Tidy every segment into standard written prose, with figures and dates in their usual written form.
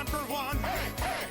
for one. Hey, hey!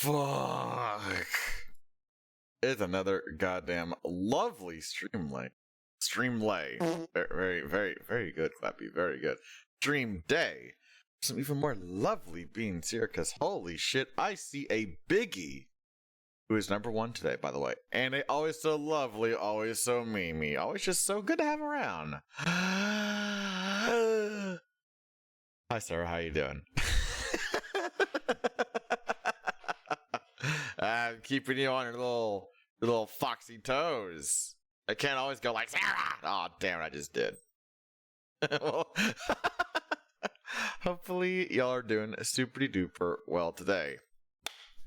Fuck. It's another goddamn lovely streamlay. Very, very, very good, Clappy. Very good. Stream day. Some even more lovely beans here, because holy shit, I see a biggie. Who is #1 today, by the way. And they always so lovely, always so memey, always just so good to have around. Hi, Sarah, how you doing? I'm keeping you on your little foxy toes. I can't always go like, Sarah! Oh, damn it, I just did. Hopefully, y'all are doing super duper well today.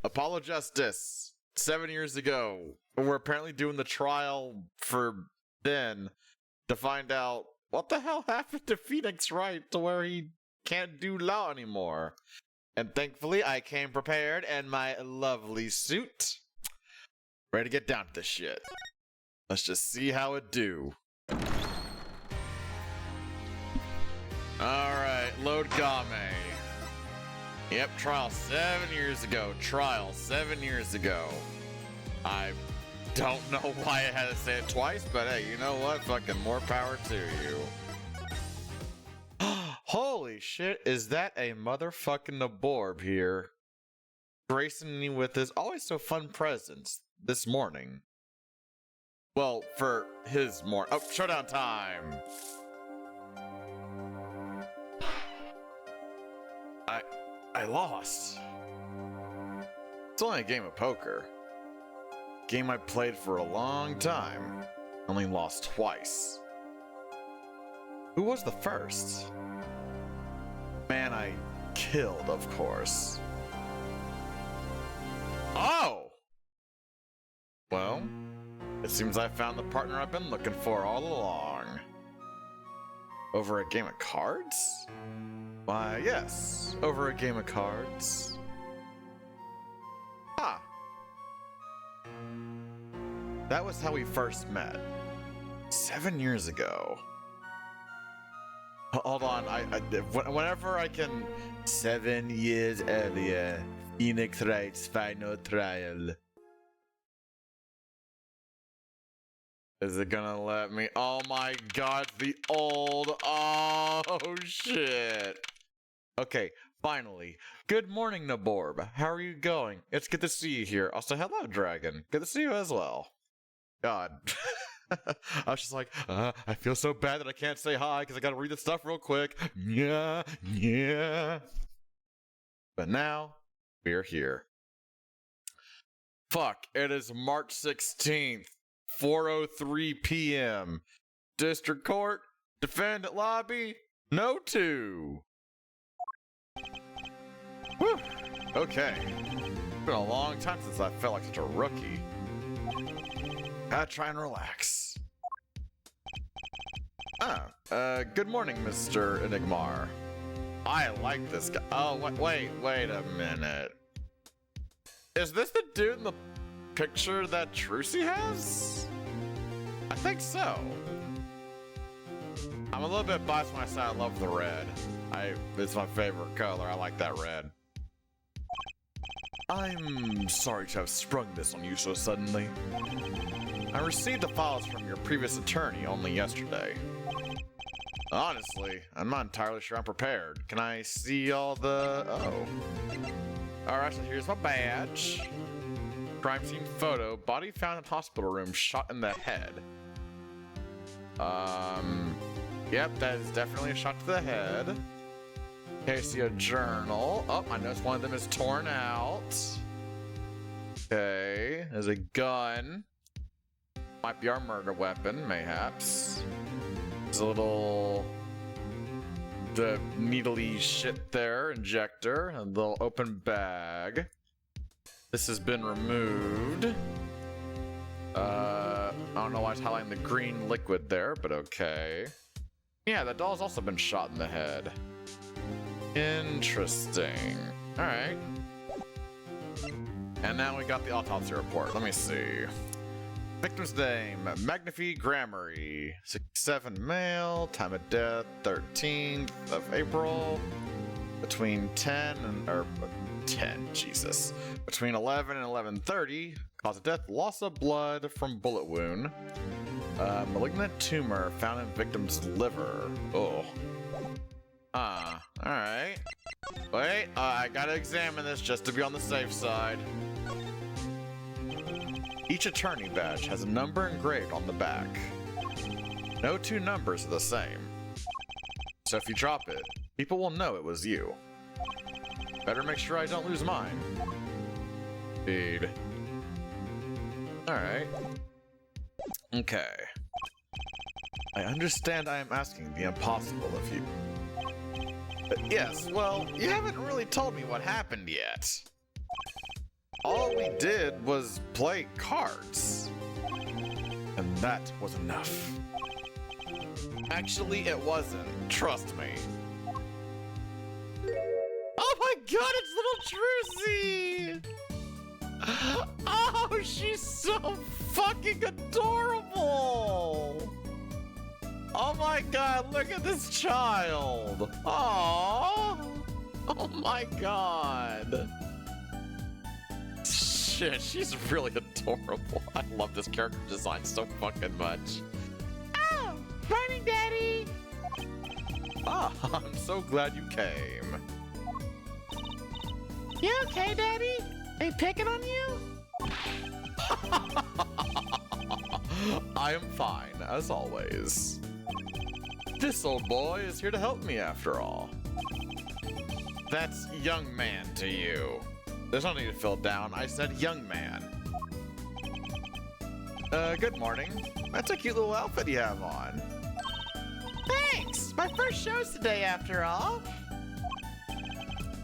Apollo Justice. 7 years ago, we're apparently doing the trial for Ben to find out what the hell happened to Phoenix Wright to where he can't do law anymore. And thankfully, I came prepared in my lovely suit, ready to get down to this shit. Let's just see how it do. Alright, load Game. Yep, trial 7 years ago. Trial 7 years ago. I don't know why I had to say it twice, but hey, you know what? Fucking more power to you. Holy shit, is that a motherfucking Naborb here? Gracing me with his always so fun presence this morning. Well, for his morning. Oh, showdown time! I lost. It's only a game of poker. Game I played for a long time. Only lost twice. Who was the first? Man I killed, of course. Oh! Well, it seems I found the partner I've been looking for all along. Over a game of cards? Why, yes, over a game of cards. Ah. That was how we first met. 7 years ago. Hold on, whenever I can... 7 years earlier, Phoenix Wright's final trial. Is it gonna let me? Oh my god, the old... Oh, shit. Okay, finally. Good morning, Naborb. How are you going? It's good to see you here. Also, hello, Dragon. Good to see you as well. God. I was just like, I feel so bad that I can't say hi because I gotta read the stuff real quick. Yeah. But now, we're here. Fuck, it is March 16th, 4:03 p.m. District Court, Defendant Lobby, No. 2. Whew. Okay. It's been a long time since I felt like such a rookie. Gotta try and relax. Good morning, Mr. Enigmar. I like this guy. Oh, wait a minute. Is this the dude in the picture that Trucy has? I think so. I'm a little bit biased when I say I love the red. It's my favorite color. I like that red. I'm sorry to have sprung this on you so suddenly. I received the files from your previous attorney only yesterday. Honestly, I'm not entirely sure I'm prepared. Can I see all the... Oh. Alright, so here's my badge. Crime scene photo. Body found in hospital room, shot in the head. Yep, that is definitely a shot to the head. Okay, see a journal. Oh, I noticed one of them is torn out. Okay, there's a gun. Might be our murder weapon, mayhaps. There's a little... the needly shit there, injector, a little open bag. This has been removed. I don't know why it's highlighting the green liquid there, but okay. Yeah, that doll's also been shot in the head. Interesting. Alright. And now we got the autopsy report. Let me see. Victim's name, Magnifi Grammary. 67 male, time of death, 13th of April. Between 10 and, or 10, Jesus. Between 11 and 11:30, cause of death, loss of blood from bullet wound. Malignant tumor found in victim's liver. Oh. Alright. Wait, I gotta examine this just to be on the safe side. Each attorney badge has a number engraved on the back. No two numbers are the same. So if you drop it, people will know it was you. Better make sure I don't lose mine. Indeed. Alright. Okay. I understand I am asking the impossible of you. Yes, well, you haven't really told me what happened yet. All we did was play cards. And that was enough. Actually, it wasn't. Trust me. Oh my god, it's little Trucy! Oh, she's so fucking adorable! Oh my god, look at this child! Aww! Oh my god! Shit, she's really adorable. I love this character design so fucking much. Oh, morning, Daddy! Ah, I'm so glad you came. You okay, Daddy? They picking on you? I am fine, as always. This old boy is here to help me, after all. That's young man to you. There's no need to feel down. I said young man. Good morning. That's a cute little outfit you have on. Thanks! My first show's today, after all.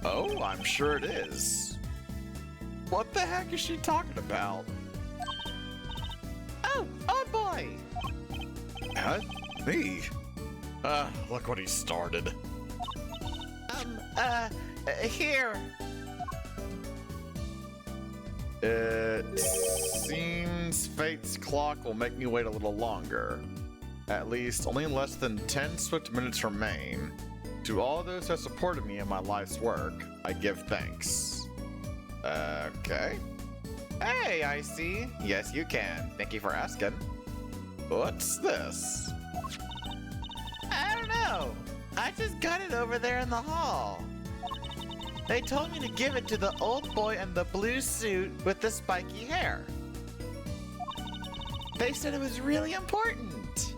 Oh, I'm sure it is. What the heck is she talking about? Oh, oh boy! Huh? Me? Look what he started. Here. It seems fate's clock will make me wait a little longer. At least, only less than 10 swift minutes remain. To all those that supported me in my life's work, I give thanks. Okay. Hey, I see. Yes, you can. Thank you for asking. What's this? I don't know. I just got it over there in the hall. They told me to give it to the old boy in the blue suit with the spiky hair. They said it was really important.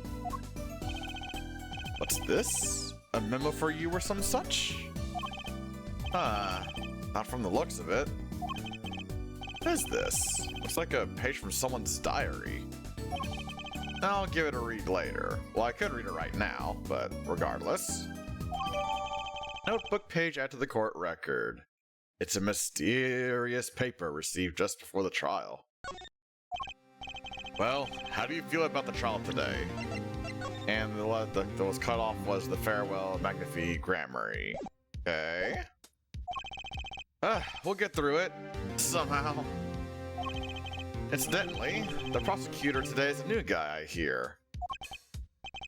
What's this? A memo for you or some such? Not from the looks of it. What is this? Looks like a page from someone's diary. I'll give it a read later. Well, I could read it right now, but regardless. Notebook page added to the court record. It's a mysterious paper received just before the trial. Well, how do you feel about the trial today? And the that was cut off was the farewell magnifique grammary. Okay. We'll get through it. Somehow. Incidentally, the prosecutor today is a new guy, I hear.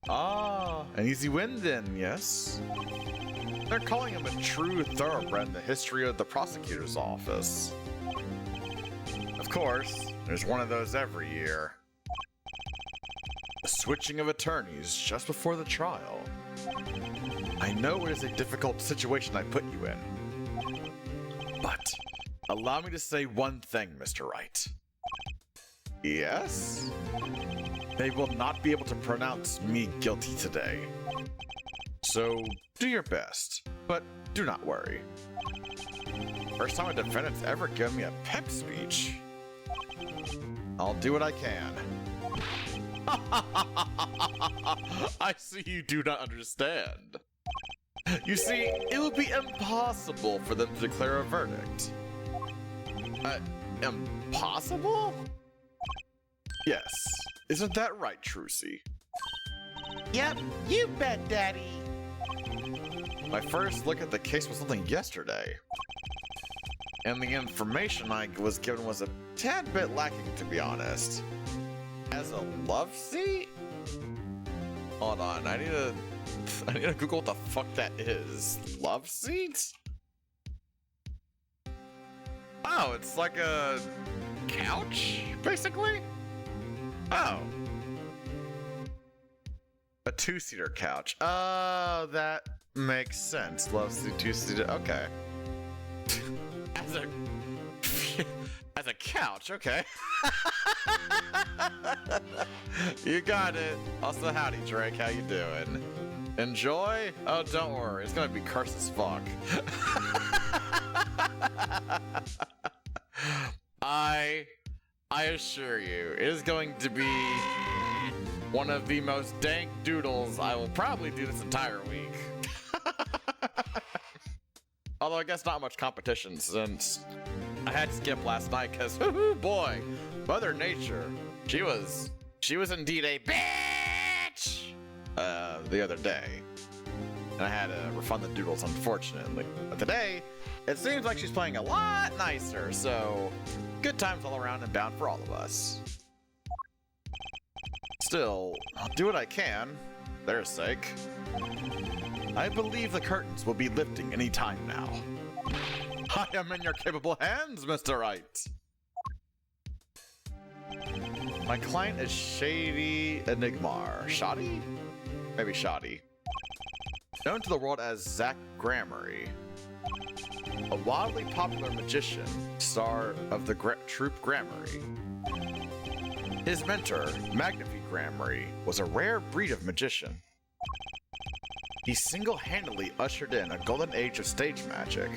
Ah, an easy win then, yes? They're calling him a true thoroughbred in the history of the prosecutor's office. Of course, there's one of those every year. The switching of attorneys just before the trial. I know it is a difficult situation I put you in. But, allow me to say one thing, Mr. Wright. Yes? They will not be able to pronounce me guilty today. So, do your best, but do not worry. First time a defendant's ever given me a pep speech. I'll do what I can. I see you do not understand. You see, it would be impossible for them to declare a verdict. Impossible? Yes. Isn't that right, Trucy? Yep, you bet, Daddy. My first look at the case was something yesterday. And the information I was given was a tad bit lacking, to be honest. As a love seat? Hold on, I need to Google what the fuck that is. Love seat? Oh, it's like a couch, basically? Oh. A two-seater couch. Oh, that makes sense. Loves the two-seater. Okay. As a couch, okay. You got it. Also, howdy, Drake. How you doing? Enjoy? Oh, don't worry. It's gonna be cursed as fuck. I assure you, it is going to be one of the most dank doodles I will probably do this entire week. Although I guess not much competition since I had to skip last night because, boy, Mother Nature, she was indeed a bitch the other day. And I had to refund the doodles, unfortunately. But today, it seems like she's playing a lot nicer, so good times all around and bound for all of us. Still, I'll do what I can, for their sake. I believe the curtains will be lifting any time now. I am in your capable hands, Mr. Wright. My client is Shady Enigmar. Shoddy? Maybe Shoddy. Known to the world as Zack Gramarye. A wildly popular magician, star of the troupe Gramarye. His mentor, Magnifi Gramarye, was a rare breed of magician. He single-handedly ushered in a golden age of stage magic,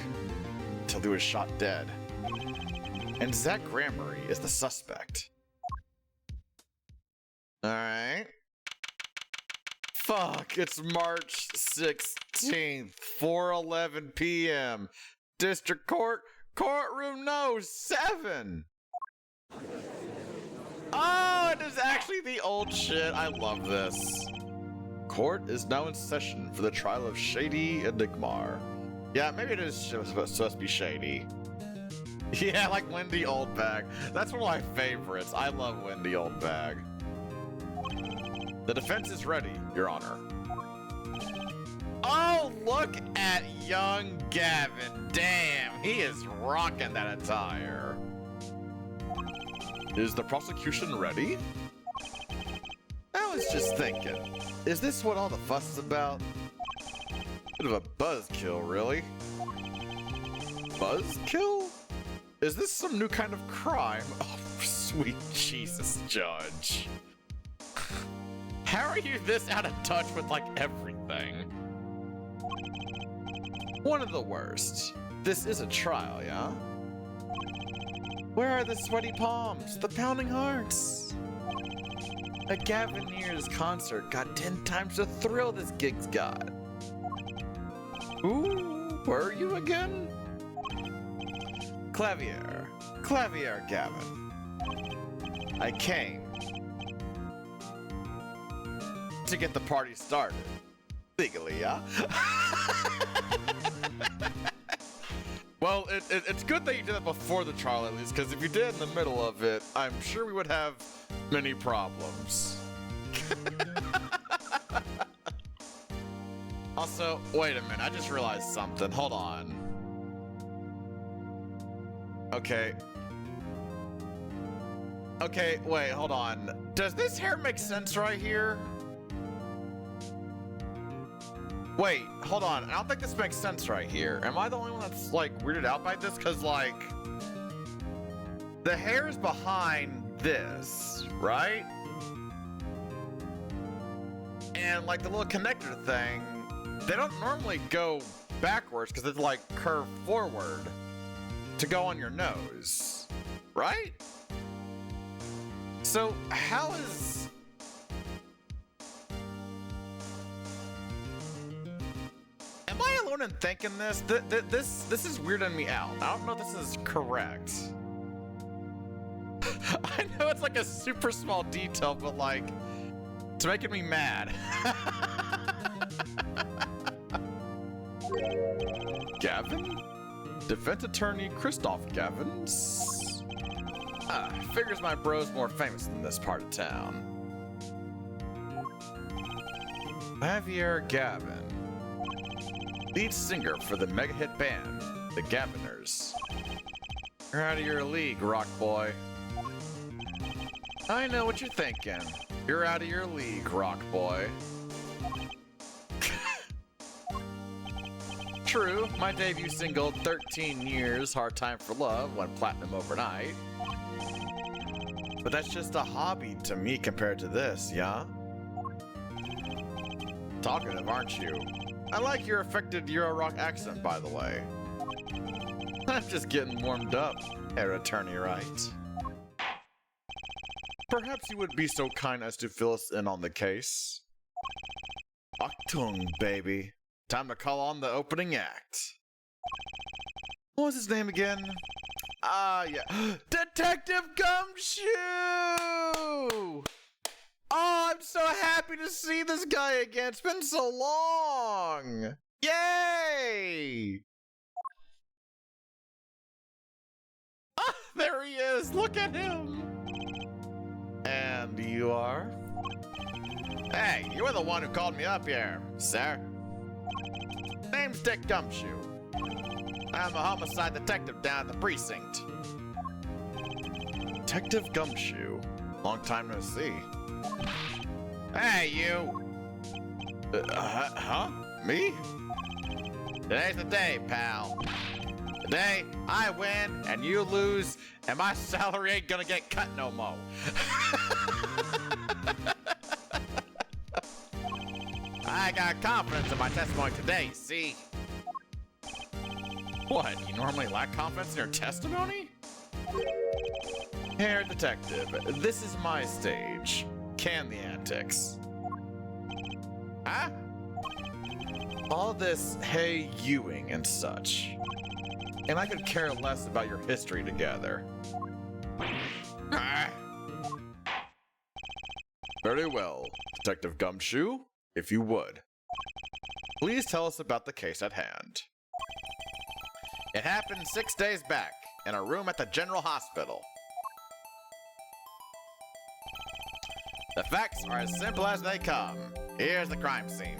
until he was shot dead. And Zack Gramarye is the suspect. Alright. Fuck, it's March 16th, 4:11 p.m. District Court, courtroom no. 7. Oh, it is actually the old shit. I love this. Court is now in session for the trial of Shady Enigmar. Yeah, maybe it is supposed to be Shady. Yeah, like Wendy Oldbag. That's one of my favorites. I love Wendy Oldbag. The defense is ready, Your Honor. Oh, look at young Gavin. Damn, he is rocking that attire. Is the prosecution ready? I was just thinking, is this what all the fuss is about? Bit of a buzzkill, really. Buzzkill? Is this some new kind of crime? Oh, sweet Jesus, Judge. How are you this out of touch with, like, everything? One of the worst. This is a trial, yeah? Where are the sweaty palms, the pounding hearts? A Gavineers concert got 10 times the thrill this gig's got. Who were you again? Clavier Gavin. I came to get the party started. Legally, yeah? Well, it's good that you did that before the trial, at least, because if you did in the middle of it, I'm sure we would have many problems. Also, wait a minute, I just realized something. Hold on. Okay. Okay, wait, hold on. Does this hair make sense right here? Wait, hold on. I don't think this makes sense right here. Am I the only one that's, like, weirded out by this? Because, like, the hair is behind this, right? And, like, the little connector thing, they don't normally go backwards because it's, like, curved forward to go on your nose, right? So, how is... Am I alone in thinking this? This is weirding me out. I don't know if this is correct. I know it's like a super small detail, but like, it's making me mad. Gavin? Defense attorney Christoph Gavins? Ah, figures my bro's more famous than this part of town. Javier Gavin. Lead singer for the mega hit band, The Gaviners. You're out of your league, Rock Boy. I know what you're thinking. You're out of your league, Rock Boy. True, my debut single, 13 Years, Hard Time for Love, went platinum overnight. But that's just a hobby to me compared to this, yeah? Talkative, aren't you? I like your affected Euro rock accent, by the way. I'm just getting warmed up, Herr Attorney Wright. Perhaps you would be so kind as to fill us in on the case. Achtung, baby. Time to call on the opening act. What was his name again? Ah, yeah. Detective Gumshoe! Oh, I'm so happy to see this guy again. It's been so long. Yay! Ah, there he is. Look at him. And you are? Hey, you were the one who called me up here, sir. Name's Dick Gumshoe. I'm a homicide detective down at the precinct. Detective Gumshoe. Long time no see. Hey, you! Huh? Me? Today's the day, pal. Today, I win and you lose, and my salary ain't gonna get cut no more. I got confidence in my testimony today, see? What, you normally lack confidence in your testimony? Herr Detective, this is my stage. Can the antics. Huh? All this hey youing and such. And I could care less about your history together. Very well, Detective Gumshoe, if you would. Please tell us about the case at hand. It happened 6 days back, in a room at the General Hospital. The facts are as simple as they come. Here's the crime scene.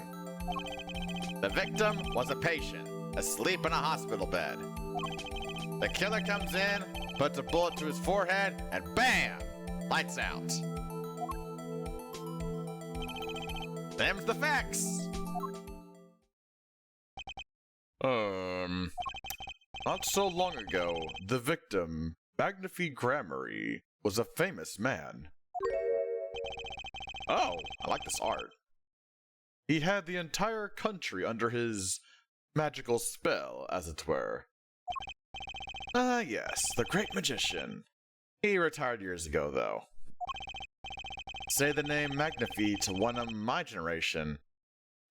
The victim was a patient, asleep in a hospital bed. The killer comes in, puts a bullet to his forehead, and BAM! Lights out. Them's the facts. Not so long ago, the victim, Magnifi Gramarye, was a famous man. Oh, I like this art. He had the entire country under his magical spell, as it were. Ah, yes, the great magician. He retired years ago, though. Say the name Magnifi to one of my generation,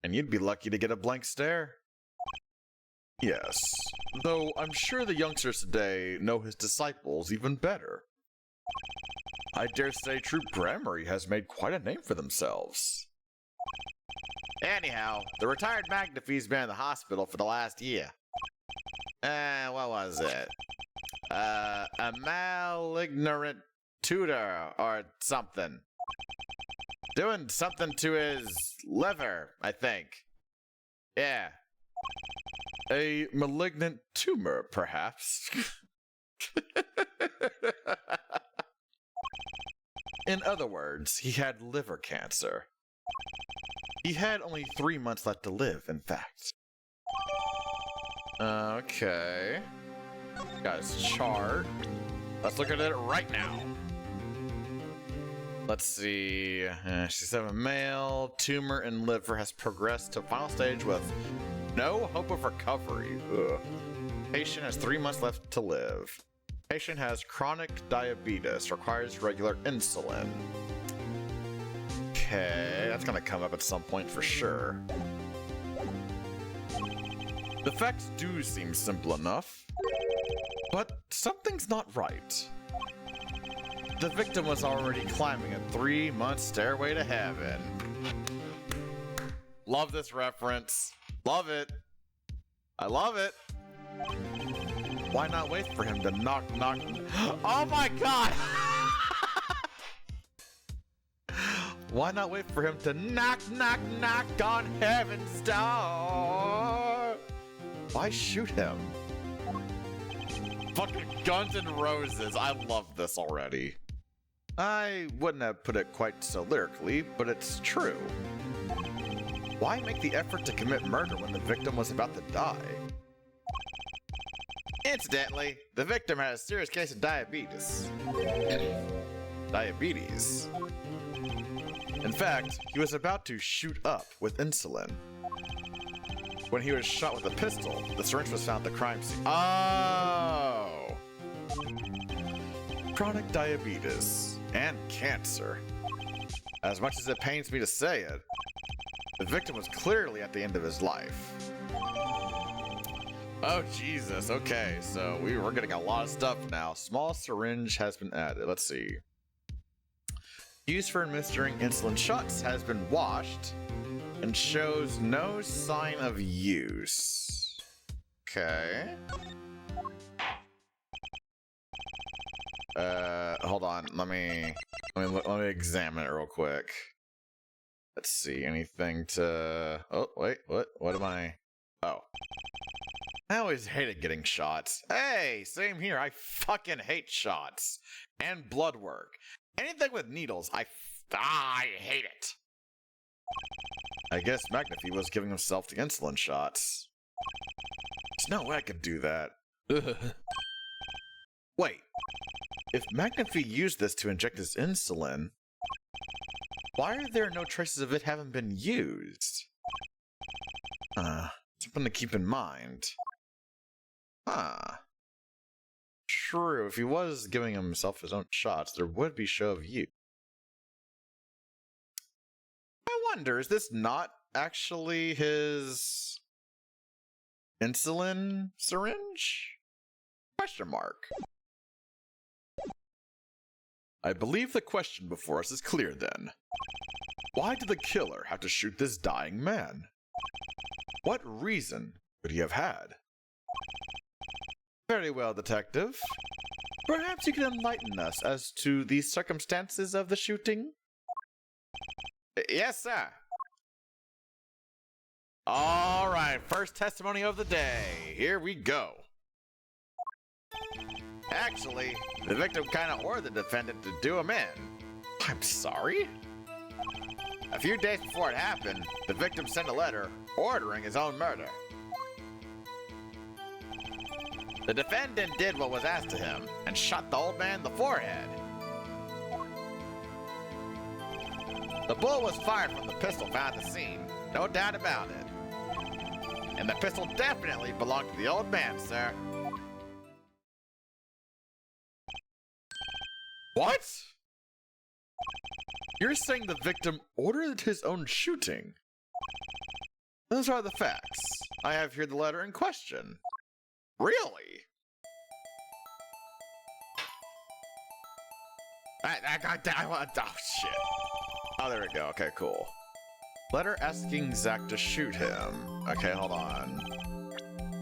and you'd be lucky to get a blank stare. Yes, though I'm sure the youngsters today know his disciples even better. I dare say Troop Gramarye has made quite a name for themselves. Anyhow, the retired Magnifi's been in the hospital for the last year. What was it? A malignorant tutor or something. Doing something to his liver, I think. Yeah. A malignant tumor, perhaps. In other words, he had liver cancer. He had only 3 months left to live, in fact. Okay. Got his chart. Let's look at it right now. Let's see. She's a male. Tumor in liver has progressed to final stage with no hope of recovery. Ugh. Patient has 3 months left to live. Patient has chronic diabetes, requires regular insulin. Okay, that's gonna come up at some point for sure. The facts do seem simple enough, but something's not right. The victim was already climbing a 3-month stairway to heaven. Love this reference. Love it. I love it. Why not wait for him to knock? Oh my god! Why not wait for him to knock on heaven's door? Why shoot him? fucking Guns N' Roses. I love this already. I wouldn't have put it quite so lyrically, but it's true. Why make the effort to commit murder when the victim was about to die? Incidentally, the victim had a serious case of diabetes. In fact, he was about to shoot up with insulin. When he was shot with a pistol, the syringe was found at the crime scene. Oh! Chronic diabetes and cancer. As much as it pains me to say it, the victim was clearly at the end of his life. Oh, Jesus. Okay, so we're getting a lot of stuff now. Small syringe has been added. Let's see. Used for administering insulin shots has been washed and shows no sign of use. Okay. Hold on. Let me examine it real quick. Let's see. Anything to... Oh, wait. What am I... Oh. I always hated getting shots. Hey, same here. I fucking hate shots. And blood work. Anything with needles, I hate it. I guess McAfee was giving himself the insulin shots. There's no way I could do that. Wait. If McAfee used this to inject his insulin, why are there no traces of it having been used? Something to keep in mind. True, if he was giving himself his own shots, there would be show of use. I wonder, is this not actually his insulin syringe? Question mark. I believe the question before us is clear then. Why did the killer have to shoot this dying man? What reason could he have had? Very well, detective. Perhaps you can enlighten us as to the circumstances of the shooting? Yes, sir. All right, first testimony of the day. Here we go. Actually, the victim kind of ordered the defendant to do him in. I'm sorry? A few days before it happened, the victim sent a letter ordering his own murder. The defendant did what was asked of him and shot the old man in the forehead. The bullet was fired from the pistol found at the scene, no doubt about it. And the pistol definitely belonged to the old man, sir. What? You're saying the victim ordered his own shooting? Those are the facts. I have here the letter in question. Really? Oh, shit. Oh, there we go. Okay, cool. Letter asking Zach to shoot him. Okay, hold on.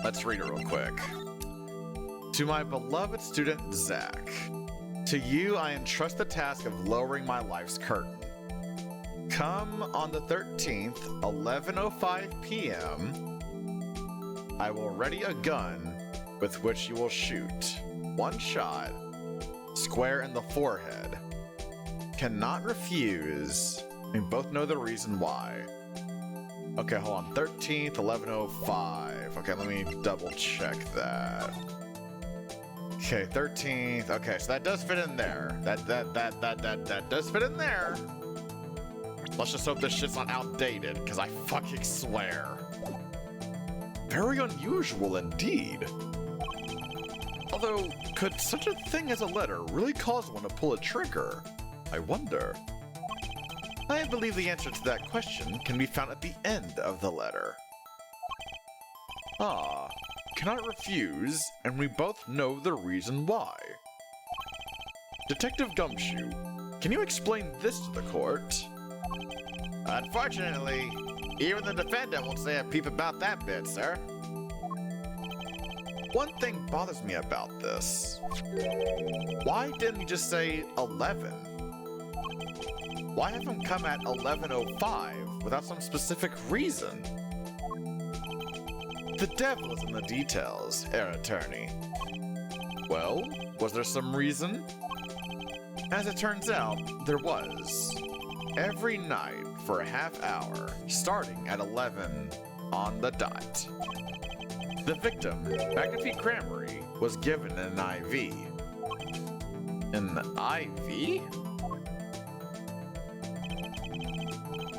Let's read it real quick. To my beloved student, Zach. To you, I entrust the task of lowering my life's curtain. Come on the 13th, 11:05 p.m. I will ready a gun with which you will shoot. One shot, square in the forehead. Cannot refuse. We both know the reason why. Okay, hold on. 13th, 11:05. Okay, let me double check that. Okay, 13th. Okay, so that does fit in there. That does fit in there. Let's just hope this shit's not outdated, because I fucking swear. Very unusual indeed. Although, could such a thing as a letter really cause one to pull a trigger? I wonder. I believe the answer to that question can be found at the end of the letter. Cannot refuse, and we both know the reason why. Detective Gumshoe, can you explain this to the court? Unfortunately, even the defendant won't say a peep about that bit, sir. One thing bothers me about this. Why didn't he just say 11? Why have him come at 11:05 without some specific reason? The devil is in the details, Herr Attorney. Well, was there some reason? As it turns out, there was. Every night for a half hour, starting at 11 on the dot. The victim, Magnifique Cranberry, was given an IV. An IV?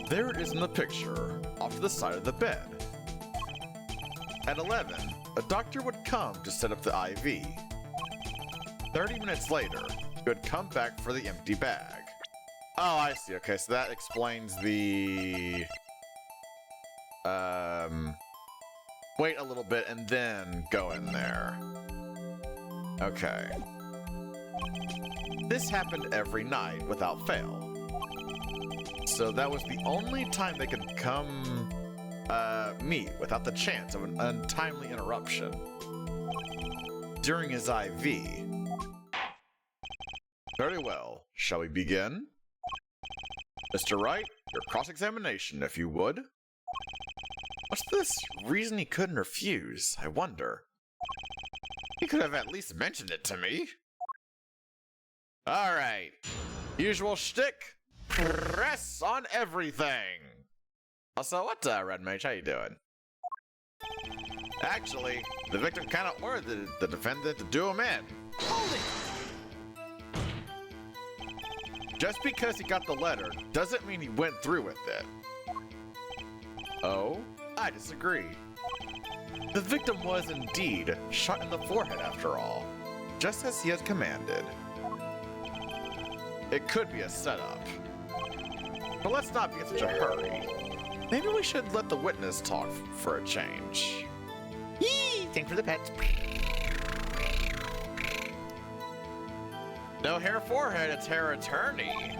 There it is in the picture, off to the side of the bed. At 11, a doctor would come to set up the IV. 30 minutes later, he would come back for the empty bag. Oh, I see. Okay, so that explains the... Wait a little bit and then go in there. Okay. This happened every night without fail. So that was the only time they could come meet without the chance of an untimely interruption. During his IV. Very well. Shall we begin? Mr. Wright, your cross-examination, if you would. What's this reason he couldn't refuse, I wonder? He could have at least mentioned it to me. Alright. Usual shtick. Press on everything. Also, what's Red Mage? How you doing? Actually, the victim kind of ordered the defendant to do him in. Hold it! Just because he got the letter doesn't mean he went through with it. Oh? I disagree. The victim was indeed shot in the forehead after all, just as he had commanded. It could be a setup. But let's not be in such a hurry. Maybe we should let the witness talk for a change. Yee! Thanks for the pets. No hair forehead, it's hair attorney.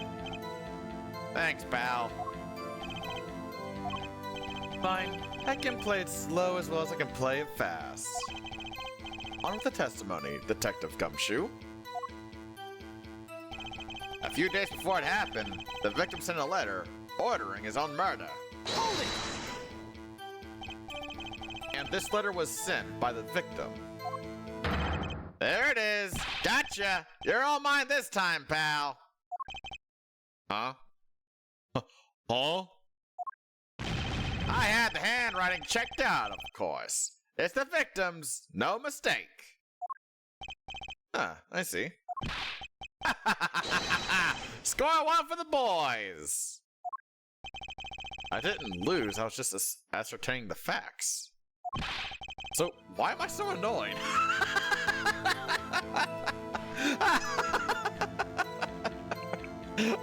Thanks, pal. Fine. I can play it slow as well as I can play it fast. On with the testimony, Detective Gumshoe. A few days before it happened, the victim sent a letter ordering his own murder. Hold it! And this letter was sent by the victim. There it is! Gotcha! You're all mine this time, pal! Huh? Huh? I had the handwriting checked out, of course. It's the victim's, no mistake. Ah, I see. Score one for the boys! I didn't lose, I was just ascertaining the facts. So, why am I so annoyed?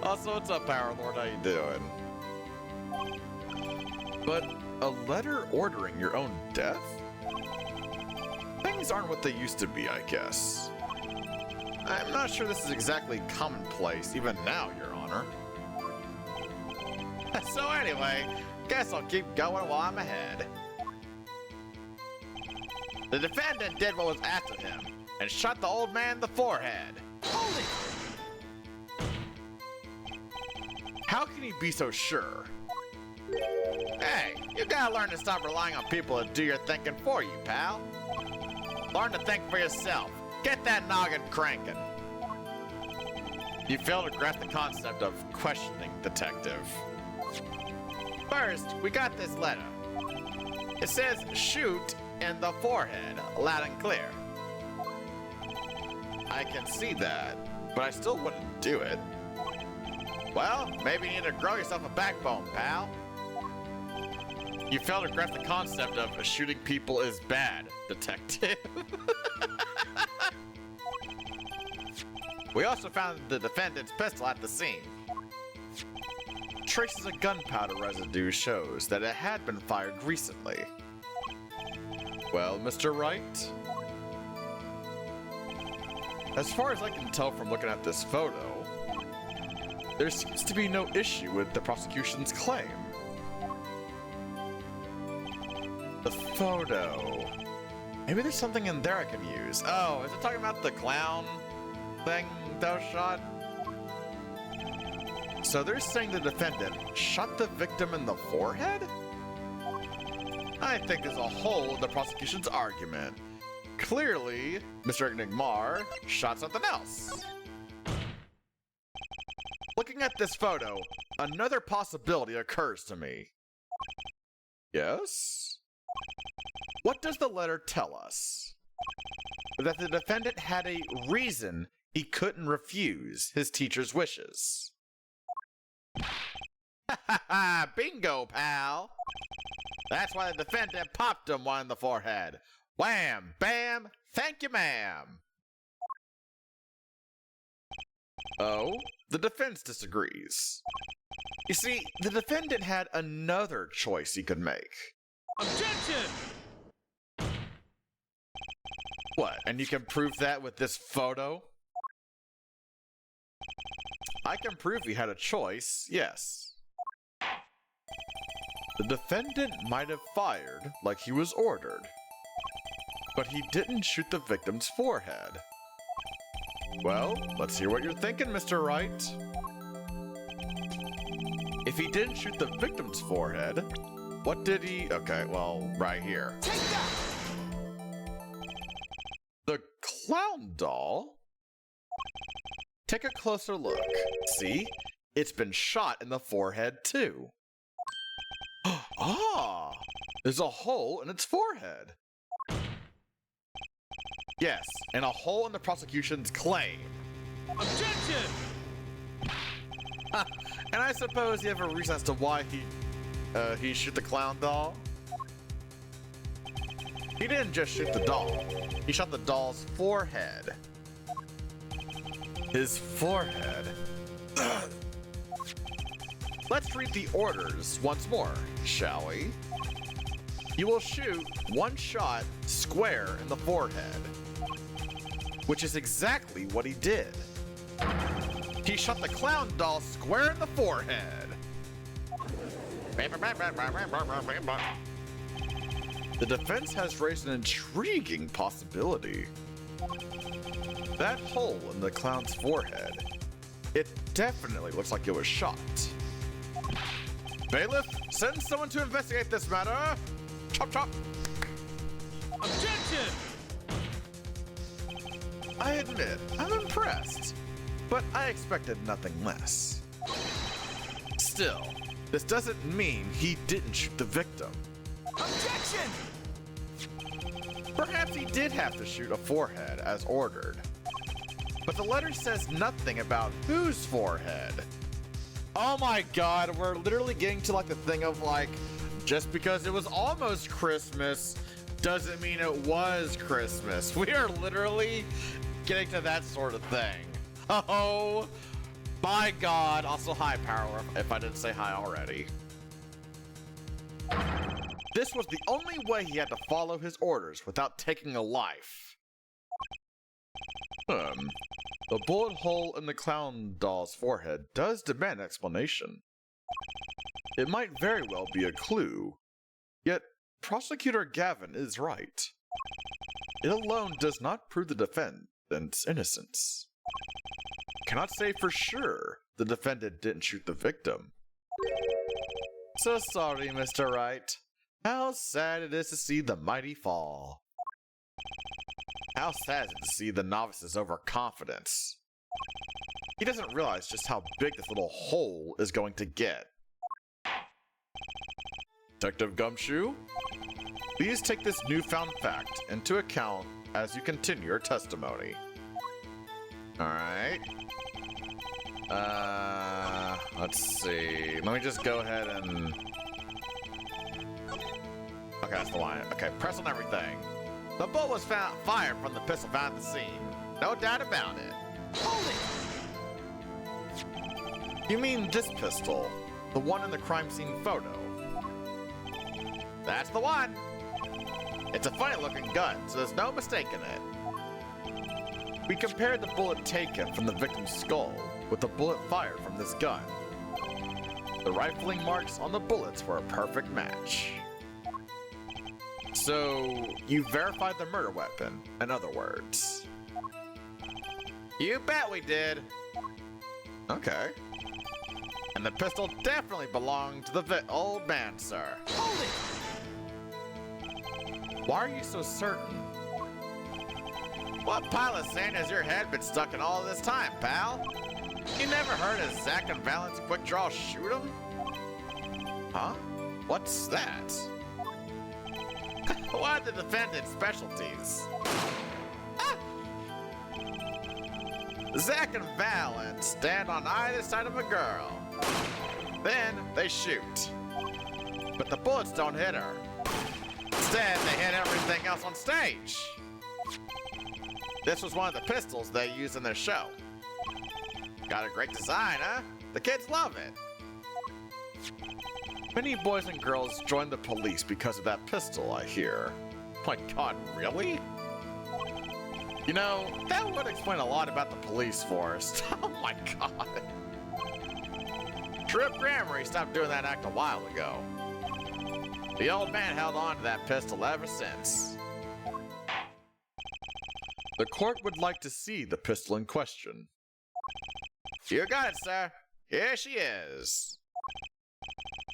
Also, what's up, Power Lord? How you doing? But a letter ordering your own death? Things aren't what they used to be, I guess. I'm not sure this is exactly commonplace, even now, Your Honor. So anyway, guess I'll keep going while I'm ahead. The defendant did what was asked of him, and shot the old man in the forehead. Hold it! How can he be so sure? Hey, you gotta learn to stop relying on people to do your thinking for you, pal. Learn to think for yourself. Get that noggin cranking. You fail to grasp the concept of questioning, detective. First, we got this letter. It says shoot in the forehead, loud and clear. I can see that, but I still wouldn't do it. Well, maybe you need to grow yourself a backbone, pal. You fail to grasp the concept of shooting people is bad, detective. We also found the defendant's pistol at the scene. Traces of gunpowder residue shows that it had been fired recently. Well, Mr. Wright? As far as I can tell from looking at this photo, there seems to be no issue with the prosecution's claim. The photo. Maybe there's something in there I can use. Oh, is it talking about the clown thing that was shot? So they're saying the defendant shot the victim in the forehead? I think there's a hole in the prosecution's argument. clearly, Mr. Enigmar shot something else. Looking at this photo, another possibility occurs to me. Yes? What does the letter tell us? That the defendant had a reason he couldn't refuse his teacher's wishes. Ha ha ha! Bingo, pal! That's why the defendant popped him one in the forehead. Wham! Bam! Thank you, ma'am! Oh, the defense disagrees. You see, the defendant had another choice he could make. Objection! What, and you can prove that with this photo? I can prove he had a choice, yes. The defendant might have fired like he was ordered, but he didn't shoot the victim's forehead. Well, let's hear what you're thinking, Mr. Wright. If he didn't shoot the victim's forehead, what did he... Okay, well, right here. Take that! The clown doll? Take a closer look. See? It's been shot in the forehead, too. Ah! There's a hole in its forehead. Yes, and a hole in the prosecution's claim. Objection! And I suppose you have a reason as to why he shoot the clown doll? He didn't just shoot the doll. He shot the doll's forehead. His forehead. Let's read the orders once more, shall we? You will shoot one shot square in the forehead, which is exactly what he did. He shot the clown doll square in the forehead. The defense has raised an intriguing possibility. That hole in the clown's forehead, it definitely looks like it was shot. Bailiff, send someone to investigate this matter. Chop chop. Objection! I admit, I'm impressed, but I expected nothing less. Still, this doesn't mean he didn't shoot the victim. Objection! Perhaps he did have to shoot a forehead as ordered. But the letter says nothing about whose forehead. Oh my god, we're literally getting to like the thing of like, just because it was almost Christmas doesn't mean it was Christmas. We are literally getting to that sort of thing. Oh my god. Also hi Power, if I didn't say hi already. This was the only way he had to follow his orders without taking a life. The bullet hole in the clown doll's forehead does demand explanation. It might very well be a clue, yet Prosecutor Gavin is right. It alone does not prove the defendant's innocence. Cannot say for sure the defendant didn't shoot the victim. So sorry, Mr. Wright. How sad it is to see the mighty fall. How sad is it to see the novice's overconfidence. He doesn't realize just how big this little hole is going to get. Detective Gumshoe, please take this newfound fact into account as you continue your testimony. Alright. Let's see. Let me just go ahead and... Okay, that's the line. Okay, press on everything. The bullet was fired from the pistol found at the scene. No doubt about it. Hold it! You mean this pistol? The one in the crime scene photo? That's the one! It's a funny looking gun, so there's no mistaking it. We compared the bullet taken from the victim's skull with the bullet fired from this gun. The rifling marks on the bullets were a perfect match. So, you verified the murder weapon, in other words. You bet we did. Okay. And the pistol definitely belonged to the old man, sir. Hold it! Why are you so certain? What pile of sand has your head been stuck in all this time, pal? You never heard of Zack and Valent's quick draw shoot 'em? Huh? What's that? What are the defendant's specialties? Ah! Zack and Valent stand on either side of a girl. Then they shoot. But the bullets don't hit her. Instead, they hit everything else on stage. This was one of the pistols they used in their show. Got a great design, huh? The kids love it. Many boys and girls joined the police because of that pistol, I hear. My god, really? You know, that would explain a lot about the police force. Oh my god. Trip Grammary stopped doing that act a while ago. The old man held on to that pistol ever since. The court would like to see the pistol in question. You got it, sir. Here she is.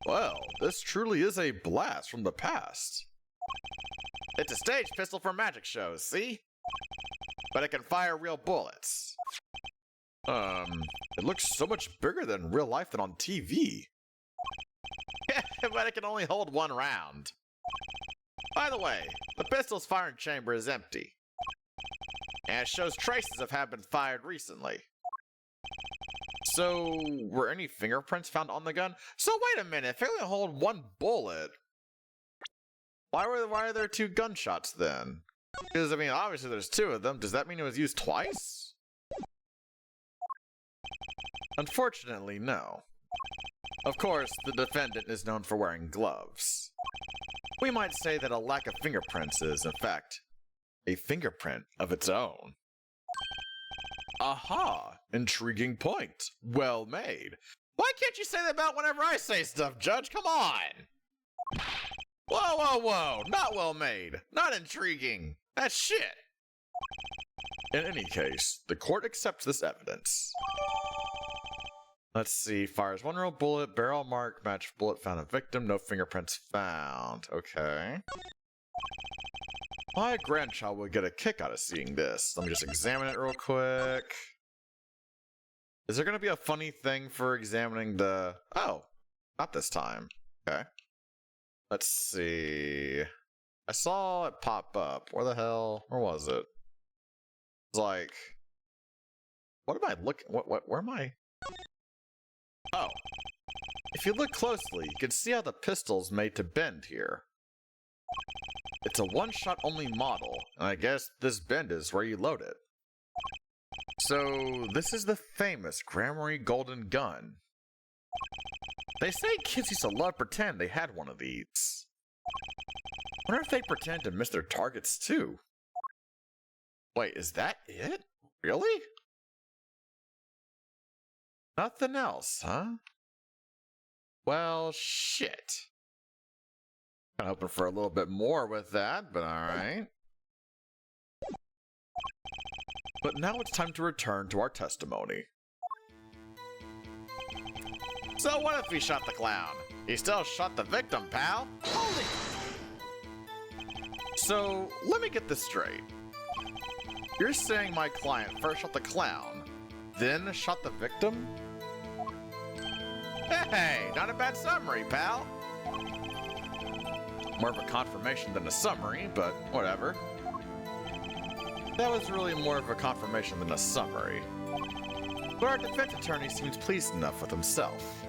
Well, this truly is a blast from the past. It's a stage pistol for magic shows, see? But it can fire real bullets. It looks so much bigger than real life than on TV. But it can only hold one round. By the way, the pistol's firing chamber is empty. And it shows traces of have been fired recently. So, were any fingerprints found on the gun? So wait a minute, if it only hold one bullet, why are there two gunshots then? Because, I mean, obviously there's two of them. Does that mean it was used twice? Unfortunately, no. Of course, the defendant is known for wearing gloves. We might say that a lack of fingerprints is, in fact, a fingerprint of its own. Aha! Intriguing point. Well made. Why can't you say that about whenever I say stuff, Judge? Come on! Whoa, whoa, whoa! Not well made. Not intriguing. That's shit. In any case, the court accepts this evidence. Let's see. Fires one real bullet, barrel mark, match bullet found a victim, no fingerprints found. Okay. My grandchild would get a kick out of seeing this. Let me just examine it real quick. Is there going to be a funny thing for examining the... Oh, not this time. Okay. Let's see. I saw it pop up. Where the hell? Where was it? It's like... What am I looking... Where am I? Oh. If you look closely, you can see how the pistol's made to bend here. It's a one-shot only model, and I guess this bend is where you load it. So, this is the famous Grammary Golden Gun. They say kids used to love pretend they had one of these. Wonder if they pretend to miss their targets too. Wait, is that it? Really? Nothing else, huh? Well, shit. I'm hoping for a little bit more with that, but alright. But now it's time to return to our testimony. So what if he shot the clown? He still shot the victim, pal. Hold it! So, let me get this straight. You're saying my client first shot the clown, then shot the victim? Hey, not a bad summary, pal. More of a confirmation than a summary, but whatever. That was really more of a confirmation than a summary. But our defense attorney seems pleased enough with himself.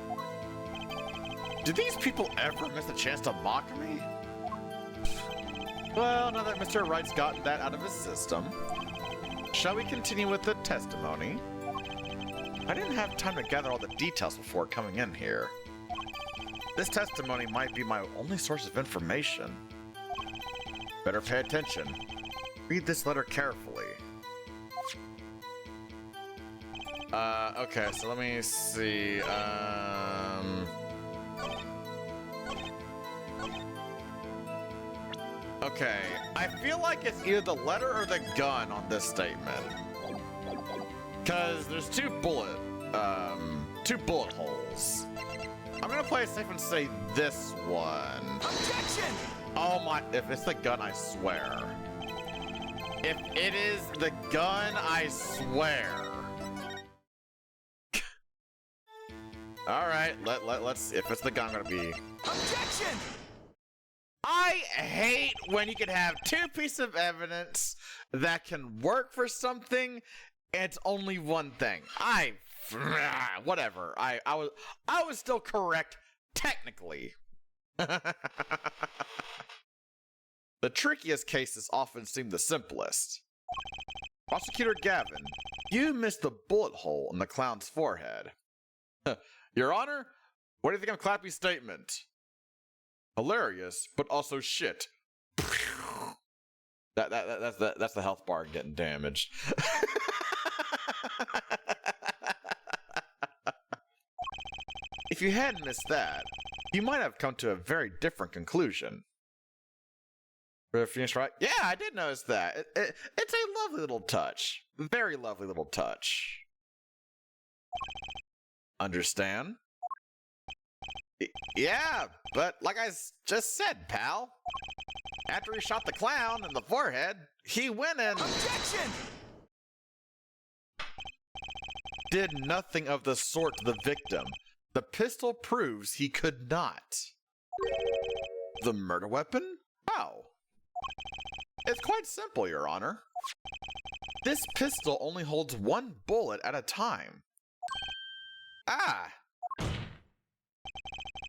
Do these people ever miss a chance to mock me? Well, now that Mr. Wright's gotten that out of his system, shall we continue with the testimony? I didn't have time to gather all the details before coming in here. This testimony might be my only source of information. Better pay attention. Read this letter carefully. Okay, so let me see, Okay, I feel like it's either the letter or the gun on this statement. Cause there's two bullet holes. I'm gonna play it safe and say this one. Objection! Oh my, if it's the gun, I swear. If it is the gun, I swear. All right, let's. If it's the gun, I'm gonna be. Objection! I hate when you can have two pieces of evidence that can work for something, and it's only one thing. Whatever. I was still correct technically. The trickiest cases often seem the simplest. Prosecutor Gavin, you missed the bullet hole in the clown's forehead. Your Honor, what do you think of Clappy's statement? Hilarious, but also shit. That's the health bar getting damaged. If you hadn't missed that, you might have come to a very different conclusion. Phoenix, right? Yeah, I did notice that. It's a lovely little touch. Very lovely little touch. Understand? Yeah, but like I just said, pal. After he shot the clown in the forehead, he went and... Objection! Did nothing of the sort to the victim. The pistol proves he could not. The murder weapon? How? It's quite simple, Your Honor. This pistol only holds one bullet at a time. Ah!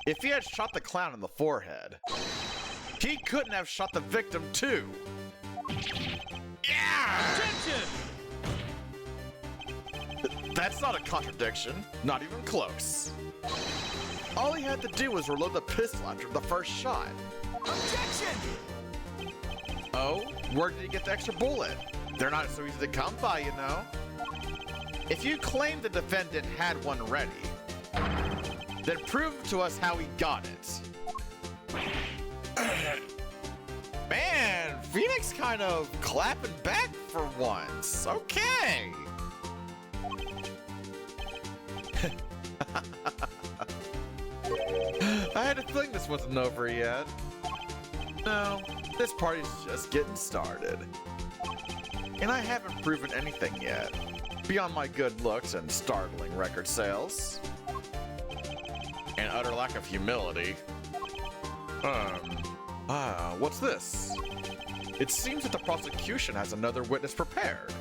If he had shot the clown in the forehead, he couldn't have shot the victim too. Yeah! Objection! That's not a contradiction. Not even close. All he had to do was reload the pistol after the first shot. Objection! Oh, where did he get the extra bullet? They're not so easy to come by, you know. If you claim the defendant had one ready, then prove to us how he got it. Man, Phoenix kind of clapping back for once. Okay. I had a feeling this wasn't over yet. No, this party's just getting started. And I haven't proven anything yet, beyond my good looks and startling record sales. And utter lack of humility. What's this? It seems that the prosecution has another witness prepared.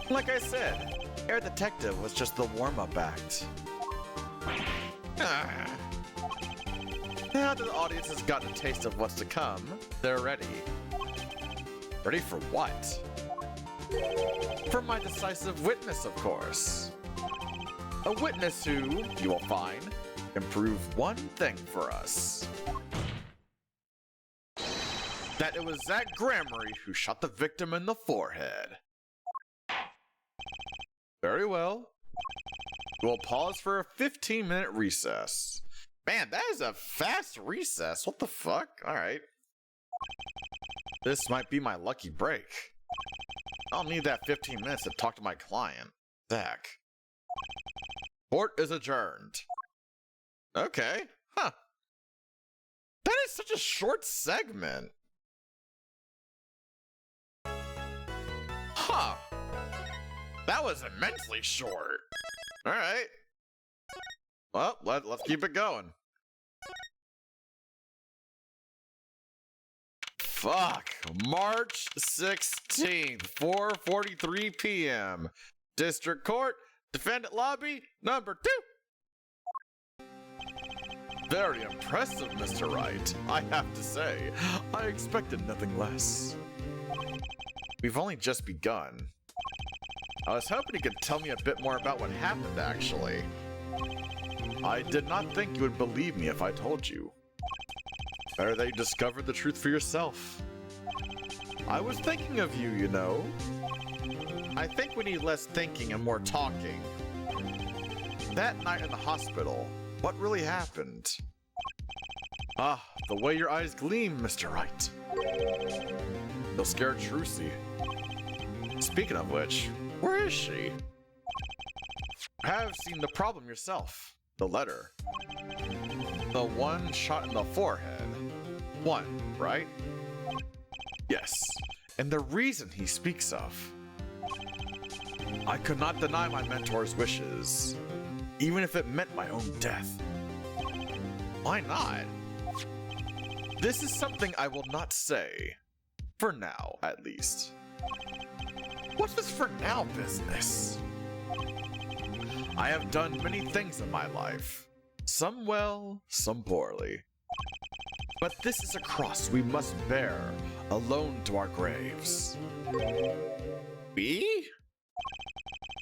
Like I said, Air Detective was just the warm-up act. Now that the audience has gotten a taste of what's to come, they're ready. Ready for what? For my decisive witness, of course. A witness who, you will find, can prove one thing for us. That it was Zach Gramarye who shot the victim in the forehead. Very well. We'll pause for a 15-minute recess. Man, that is a fast recess. What the fuck? Alright. This might be my lucky break. I'll need that 15 minutes to talk to my client, Zach. Court is adjourned. Okay. Huh. That is such a short segment. Huh. That was immensely short. Alright. Well, let's keep it going. Fuck. March 16th, 4:43 p.m. District Court, Defendant Lobby, number 2. Very impressive, Mr. Wright. I have to say, I expected nothing less. We've only just begun. I was hoping you could tell me a bit more about what happened, actually. I did not think you would believe me if I told you. Better that you discovered the truth for yourself. I was thinking of you, you know. I think we need less thinking and more talking. That night in the hospital, what really happened? Ah, the way your eyes gleam, Mr. Wright. You'll scare Trucy. Speaking of which, where is she? Have seen the problem yourself. The letter. The one shot in the forehead. One, right? Yes. and the reason he speaks of. I could not deny my mentor's wishes, even if it meant my own death. Why not? This is something I will not say. For now, at least. What's this for now business? I have done many things in my life. Some well, some poorly. But this is a cross we must bear, alone to our graves. We?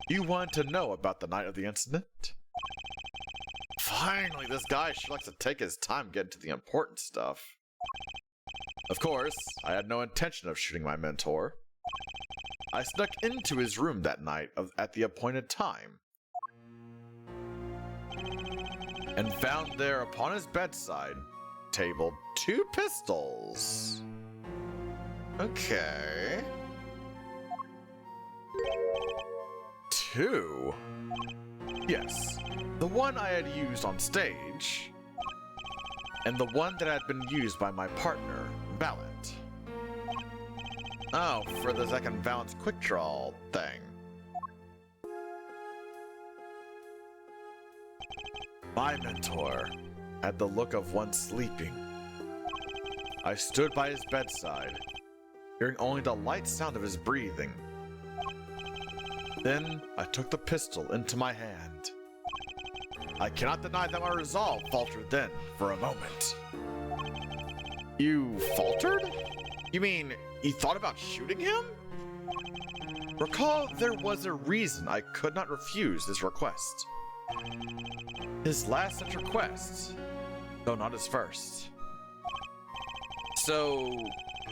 You want to know about the night of the incident? Finally, this guy sure likes to take his time getting to the important stuff. Of course, I had no intention of shooting my mentor. I snuck into his room that night at the appointed time, and found there upon his bedside table 2 pistols. Okay. 2? Yes, the one I had used on stage, and the one that had been used by my partner, Valent. Oh, for the second Valent's quick draw thing. My mentor had the look of one sleeping. I stood by his bedside, hearing only the light sound of his breathing. Then I took the pistol into my hand. I cannot deny that my resolve faltered then for a moment. You faltered? You mean you thought about shooting him? Recall there was a reason I could not refuse his request. His last such request, though not his first. So,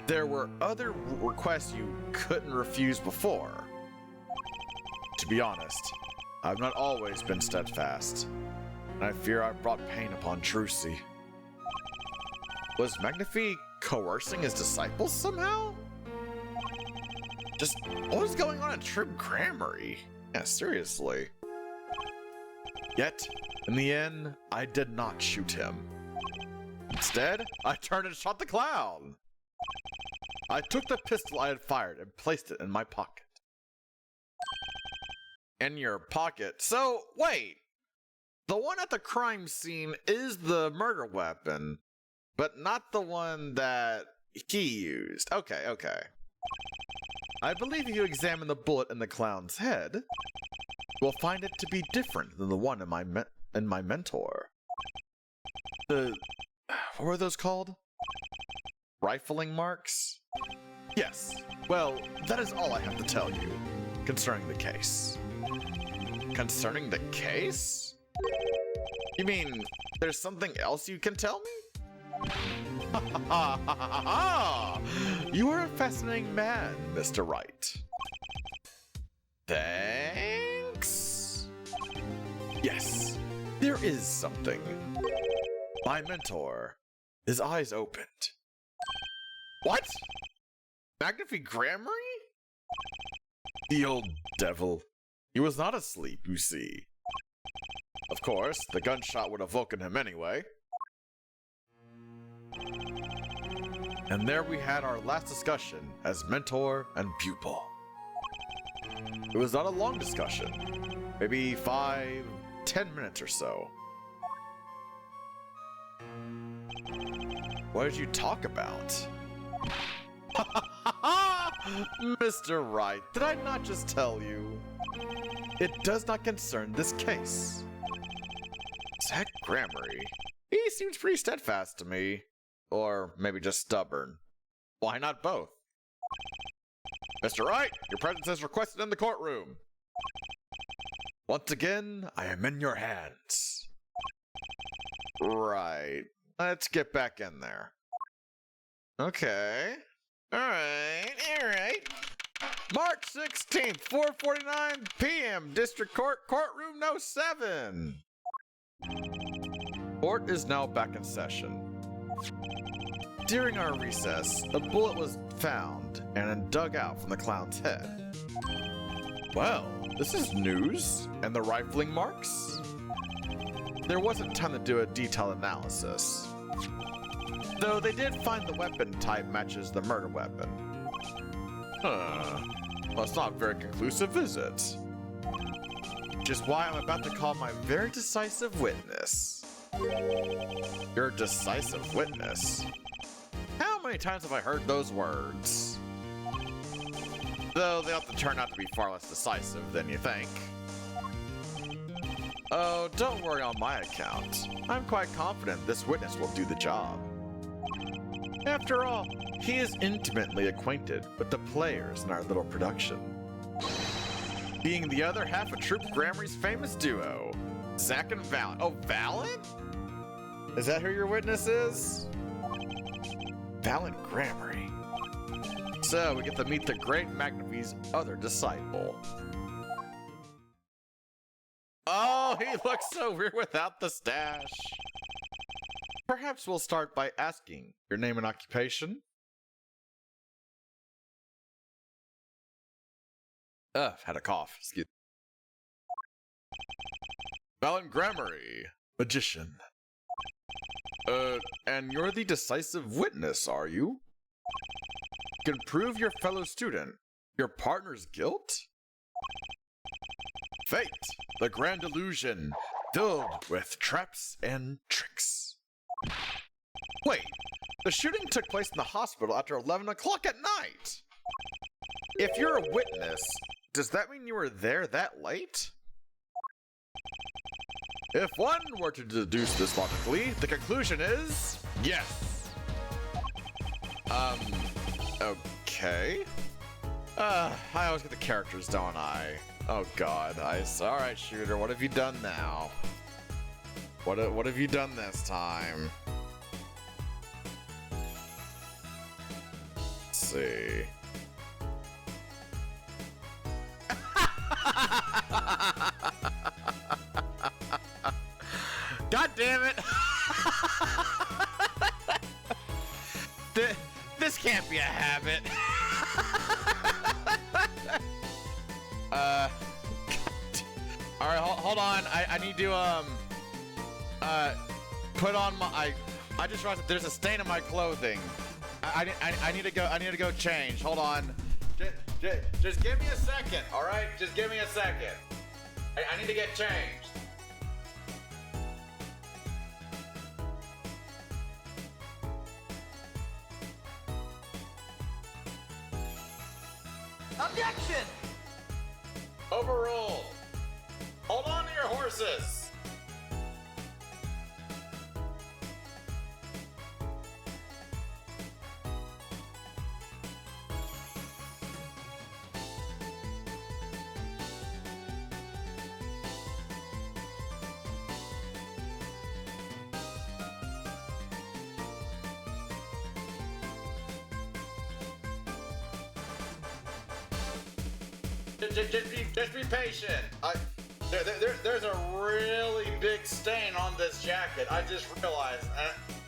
there were other requests you couldn't refuse before. To be honest, I've not always been steadfast, and I fear I've brought pain upon Trucy. Was Magnifi coercing his disciples somehow? Just, what was going on at Trib Grammary? Yeah, seriously. Yet, in the end, I did not shoot him. Instead, I turned and shot the clown. I took the pistol I had fired and placed it in my pocket. In your pocket? So, wait. The one at the crime scene is the murder weapon, but not the one that he used. Okay. I believe if you examine the bullet in the clown's head, you'll find it to be different than the one in my mentor. What were those called? Rifling marks? Yes. Well, that is all I have to tell you concerning the case. Concerning the case? You mean there's something else you can tell me? You are a fascinating man, Mr. Wright. Thanks? Yes, there is something. My mentor, his eyes opened. What? Magnifi Grammary? The old devil. He was not asleep, you see. Of course, the gunshot would have woken him anyway. And there we had our last discussion as mentor and pupil. It was not a long discussion, maybe 5-10 minutes or so. What did you talk about? Mr. Wright, did I not just tell you? It does not concern this case. Zach Grammary, he seems pretty steadfast to me. Or maybe just stubborn. Why not both? Mr. Wright, your presence is requested in the courtroom. Once again, I am in your hands. Right. Let's get back in there. Okay. Alright. March 16th, 4:49 p.m. District Court, Courtroom No. 7. Court is now back in session. During our recess, a bullet was found and dug out from the clown's head. Well, this is news. And the rifling marks? There wasn't time to do a detailed analysis, though they did find the weapon type matches the murder weapon. Well, it's not very conclusive, is it? Which is why I'm about to call my very decisive witness. Your decisive witness? How many times have I heard those words? Though they have to turn out to be far less decisive than you think. Oh, don't worry on my account. I'm quite confident this witness will do the job. After all, he is intimately acquainted with the players in our little production. Being the other half of Troop Gramarye's famous duo, Zack and Valen. Oh, Valen? Is that who your witness is? Valen Gramarye. So, we get to meet the great Magnavy's other disciple. Oh, he looks so weird without the stash. Perhaps we'll start by asking your name and occupation. I've had a cough. Excuse me. Valen Gramarye, magician. And you're the decisive witness, are you? Can prove your fellow student your partner's guilt? Fate, the grand illusion, filled with traps and tricks. Wait, the shooting took place in the hospital after 11 o'clock at night. If you're a witness, does that mean you were there that late? If one were to deduce this logically, the conclusion is yes. Okay. I always get the characters, don't I? Oh god, alright, shooter, what have you done now? What have you done this time? Let's see. God damn it! This can't be a habit. Alright, hold on. I need to put on my I just realized that there's a stain on my clothing. I need to go change. Hold on. Just give me a second, alright? Just give me a second. I need to get changed. Objection! Overruled. Hold on to your horses. Just be patient. There's a really big stain on this jacket. I just realized,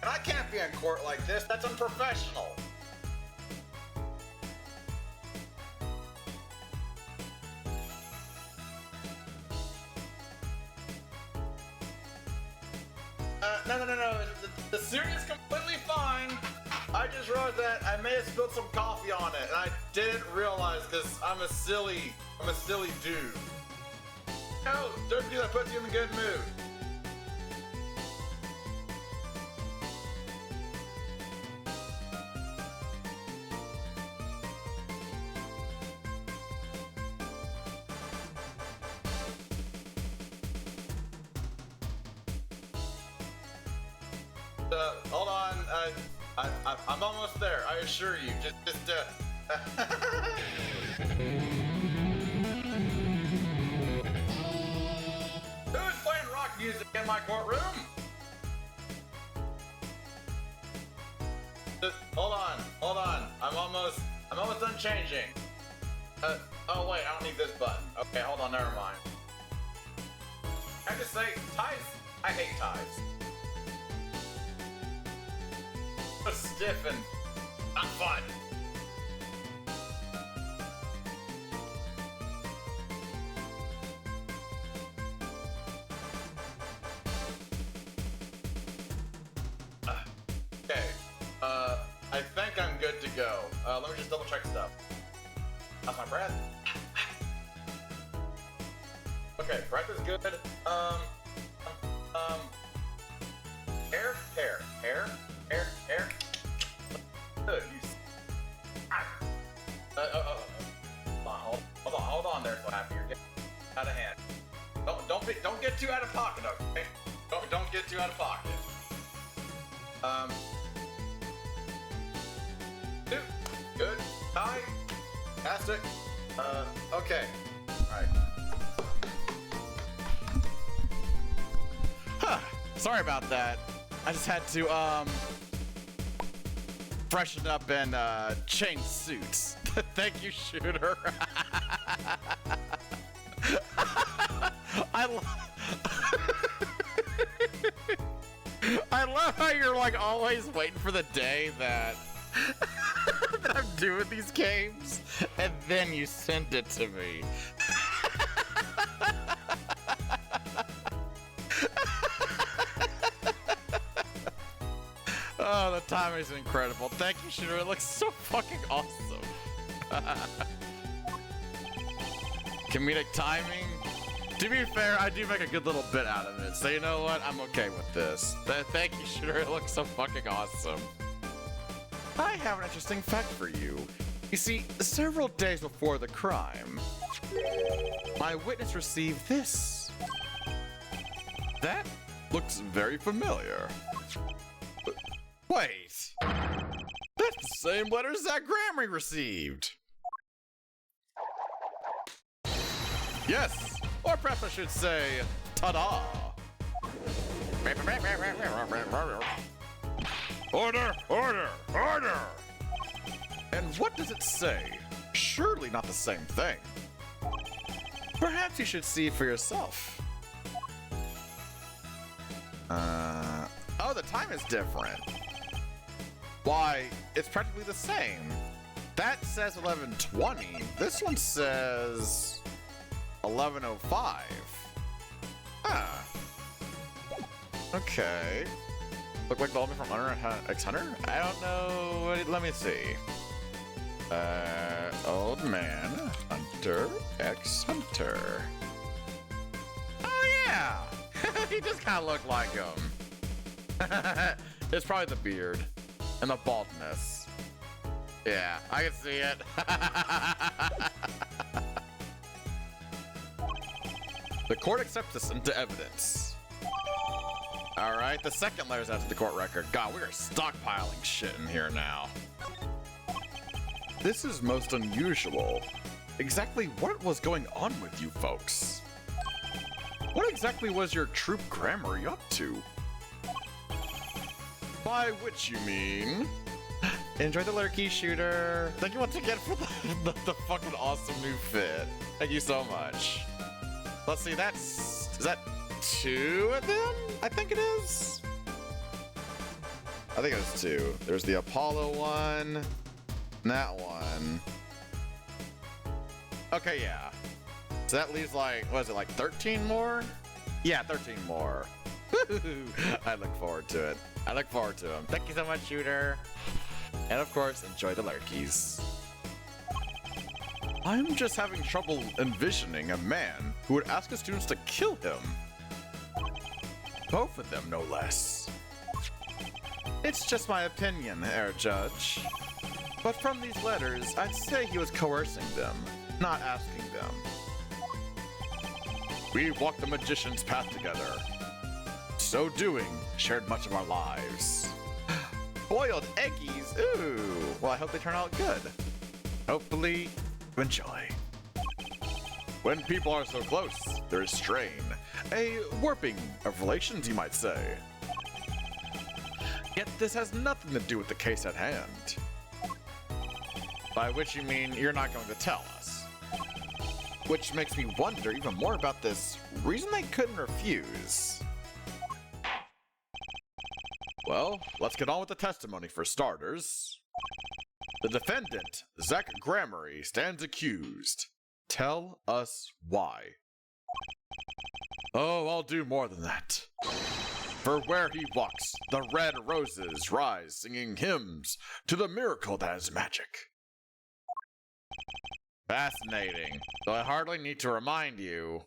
and I can't be in court like this. That's unprofessional. No. The suit is completely fine. I just realized that I may have spilled some coffee on it, and I didn't realize because I'm a silly dude. No, don't do that. Puts you in a good mood. Hold on. I'm almost there. I assure you. Just. Who's playing rock music in my courtroom? Just hold on. I'm almost done changing. Oh wait, I don't need this button. Okay, hold on. Never mind. I just say ties. I hate ties. Stiff and not fun. Okay. I think I'm good to go. Let me just double check stuff. How's my breath? Okay, breath is good. Hair. Good. Hold on there, Flappy. You're getting out of hand. Don't get too out of pocket, okay? Don't get too out of pocket. Good. High. Fantastic. Okay. Alright. Huh. Sorry about that. I just had to, freshen up and, change suits. Thank you, Shooter. I love how you're, like, always waiting for the day that that I'm doing these games, and then you send it to me. Oh, the timing is incredible. Thank you, Shooter. It looks so fucking awesome. Comedic timing. To be fair, I do make a good little bit out of it, so you know what? I'm okay with this. Thank you, Shooter. It looks so fucking awesome. I have an interesting fact for you. You see, several days before the crime, my witness received this. That looks very familiar. Wait, that's the same letter Zach Grammy received. Yes, or perhaps I should say, ta-da. Order! And what does it say? Surely not the same thing. Perhaps you should see for yourself. Oh, the time is different. Why, it's practically the same. That says 11:20. This one says 11:05. Huh. Okay. Look like the old man from Hunter x Hunter? I don't know. Let me see. Old man, Hunter x Hunter. Oh yeah! He just kind of looked like him. It's probably the beard and the baldness. Yeah, I can see it. The court accepts this into evidence. Alright, the second letter's out to the court record. God, we are stockpiling shit in here now. This is most unusual. Exactly what was going on with you folks? What exactly was your troop Grammary up to? By which you mean... Enjoy the lurky, Shooter. Thank you once again for the fucking awesome new fit. Thank you so much. Let's see, is that 2 of them? I think it is. I think it was 2. There's the Apollo one, and that one. Okay, yeah. So that leaves like, what is it, like 13 more? Yeah, 13 more. I look forward to it. I look forward to them. Thank you so much, Shooter. And of course, enjoy the lurkies. I'm just having trouble envisioning a man who would ask his students to kill him. Both of them, no less. It's just my opinion, Herr Judge. But from these letters, I'd say he was coercing them, not asking them. We walked the magician's path together. So doing, shared much of our lives. Boiled eggies, ooh. Well, I hope they turn out good. Hopefully, you enjoy. When people are so close, there is strain. A warping of relations, you might say. Yet this has nothing to do with the case at hand. By which you mean you're not going to tell us. Which makes me wonder even more about this reason they couldn't refuse. Well, let's get on with the testimony for starters. The defendant, Zach Grammy, stands accused. Tell us why. Oh, I'll do more than that. For where he walks, the red roses rise, singing hymns to the miracle that is magic. Fascinating. Though I hardly need to remind you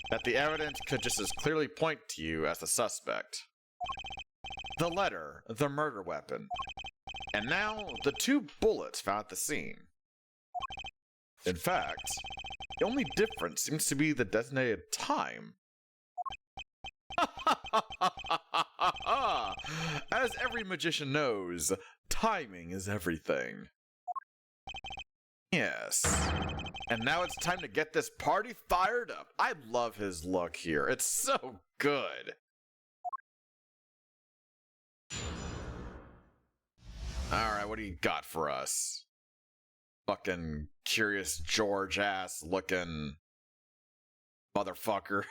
that the evidence could just as clearly point to you as the suspect. The letter, the murder weapon, and now the 2 bullets found at the scene. In fact, the only difference seems to be the designated time. As every magician knows, timing is everything. Yes. And now it's time to get this party fired up. I love his look here. It's so good. Alright, what do you got for us? Fucking Curious George ass looking motherfucker.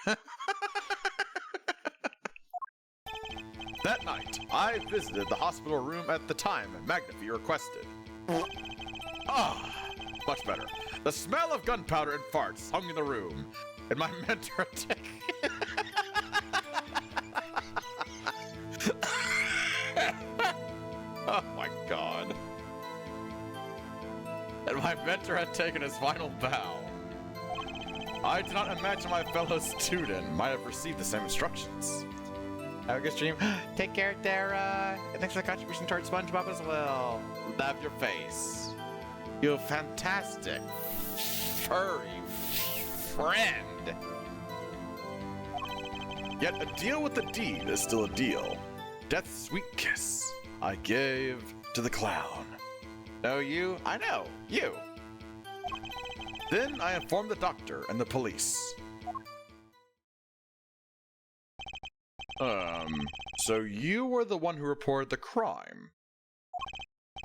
That night, I visited the hospital room at the time Magnify requested. Ah, much better. The smell of gunpowder and farts hung in the room, and my mentor oh my god. And my mentor had taken his final bow. I did not imagine my fellow student might have received the same instructions. Have a good stream. Take care, Dara. And thanks for the contribution towards SpongeBob as well. Love your face. You fantastic, furry friend. Yet a deal with the deed is still a deal. Death's sweet kiss I gave to the clown. No, you? I know, you. Then I informed the doctor and the police. So you were the one who reported the crime?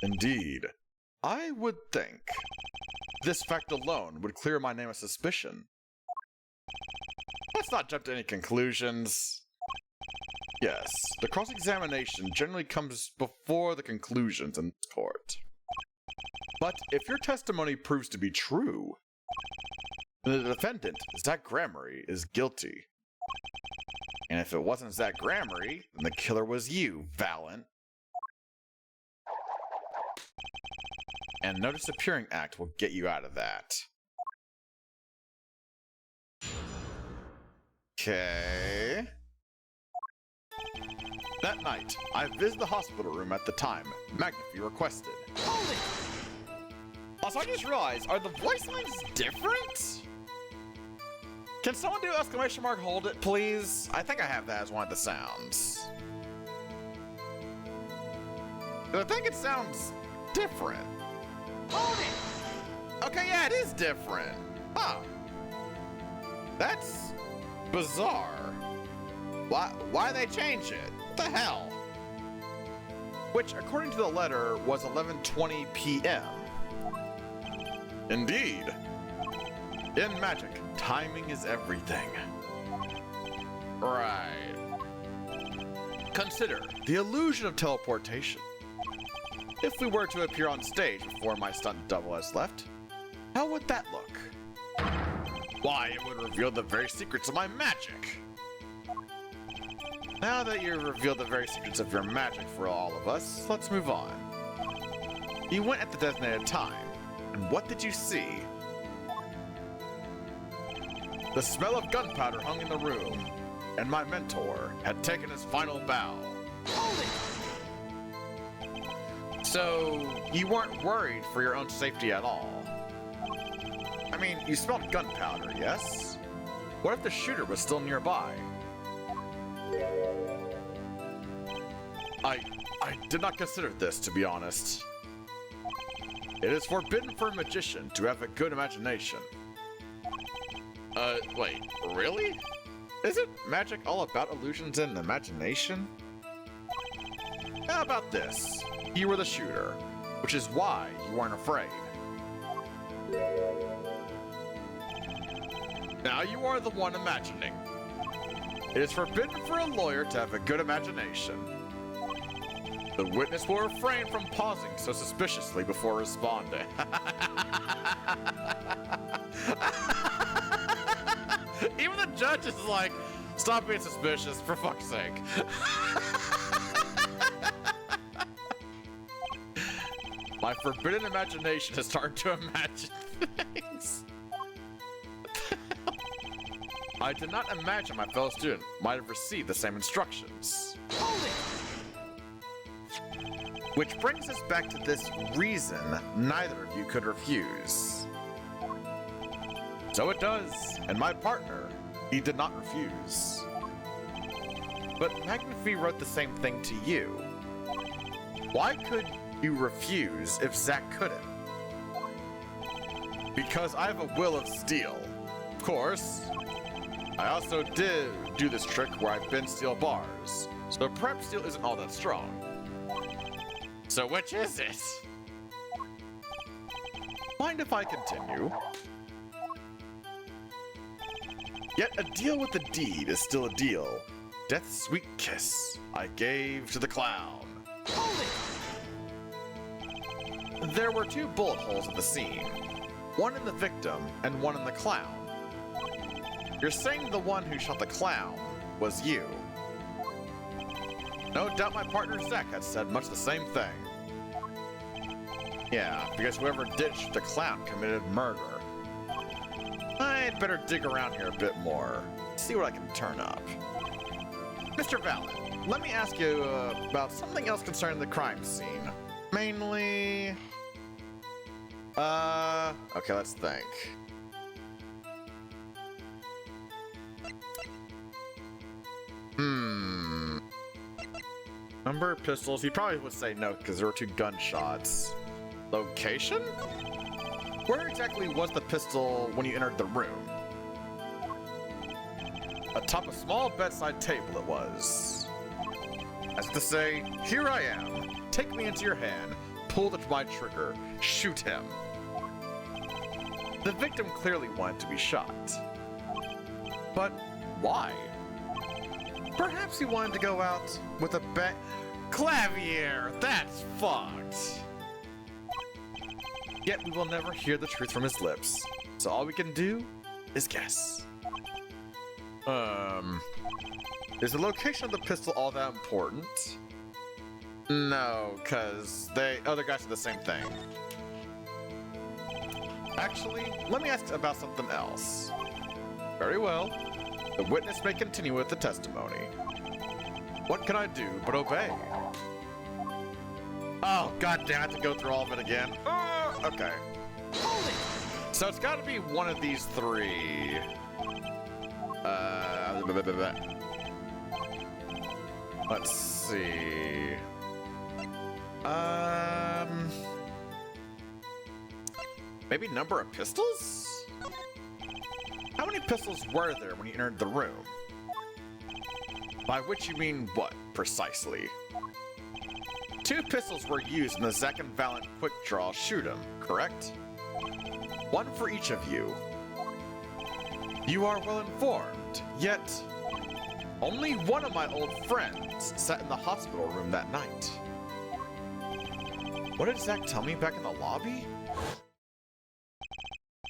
Indeed. I would think. This fact alone would clear my name of suspicion. Let's not jump to any conclusions. Yes, the cross-examination generally comes before the conclusions in court. But if your testimony proves to be true, then the defendant, Zach Gramarye, is guilty. And if it wasn't Zach Gramarye, then the killer was you, Valent. And no disappearing act will get you out of that. Okay. That night, I visited the hospital room at the time Magnify requested. Hold it! Also, I just realized, are the voice lines different? Can someone do exclamation mark hold it, please? I think I have that as one of the sounds. I think it sounds different. Hold it! Okay, yeah, it is different. Huh. That's bizarre. Why they change it? What the hell? Which, according to the letter, was 11:20 p.m. Indeed. In magic, timing is everything. Right. Consider the illusion of teleportation. If we were to appear on stage before my stunt double has left, how would that look? Why, it would reveal the very secrets of my magic. Now that you've revealed the very secrets of your magic for all of us, let's move on. You went at the designated time, and what did you see? The smell of gunpowder hung in the room, and my mentor had taken his final bow. Hold it! So, you weren't worried for your own safety at all? I mean, you smelled gunpowder, yes? What if the shooter was still nearby? I did not consider this, to be honest. It is forbidden for a magician to have a good imagination. Wait, really? Isn't magic all about illusions and imagination? How about this? You were the shooter, which is why you weren't afraid. Now you are the one imagining. It is forbidden for a lawyer to have a good imagination. The witness will refrain from pausing so suspiciously before responding. Even the judge is like, stop being suspicious, for fuck's sake. My forbidden imagination has started to imagine Thanks. I did not imagine my fellow student might have received the same instructions. Hold it! Which brings us back to this reason neither of you could refuse. So it does, and my partner, he did not refuse. But Magnifi wrote the same thing to you. Why could you refuse if Zack couldn't? Because I have a will of steel. Of course. I also did do this trick where I bend steel bars, so prep steel isn't all that strong. So which is it? Mind if I continue? Yet a deal with the deed is still a deal. Death's sweet kiss I gave to the clown. Hold it! There were 2 bullet holes at the scene. One in the victim and one in the clown. You're saying the one who shot the clown was you. No doubt my partner Zack had said much the same thing. Yeah, because whoever did shoot the clown committed murder. I'd better dig around here a bit more, see what I can turn up. Mr. Valen, let me ask you about something else concerning the crime scene. Mainly... okay, let's think. Number of pistols, he probably would say no because there were 2 gunshots. Location? Where exactly was the pistol when you entered the room? Atop a small bedside table it was. As to say, here I am. Take me into your hand, pull the my trigger, shoot him. The victim clearly wanted to be shot. But why? Perhaps he wanted to go out with a Clavier, that's fucked. Yet we will never hear the truth from his lips, so all we can do is guess. Is the location of the pistol all that important? No, cause other guys said the same thing. Actually, let me ask about something else. Very well. The witness may continue with the testimony. What can I do but obey? Oh, goddamn, I have to go through all of it again. Okay. Hold it! So it's gotta be one of these 3. Let's see. Maybe number of pistols? How many pistols were there when you entered the room? By which you mean what, precisely? 2 pistols were used in the Zack and Valen quick draw shoot 'em, correct? 1 for each of you. You are well informed, yet only one of my old friends sat in the hospital room that night. What did Zack tell me back in the lobby?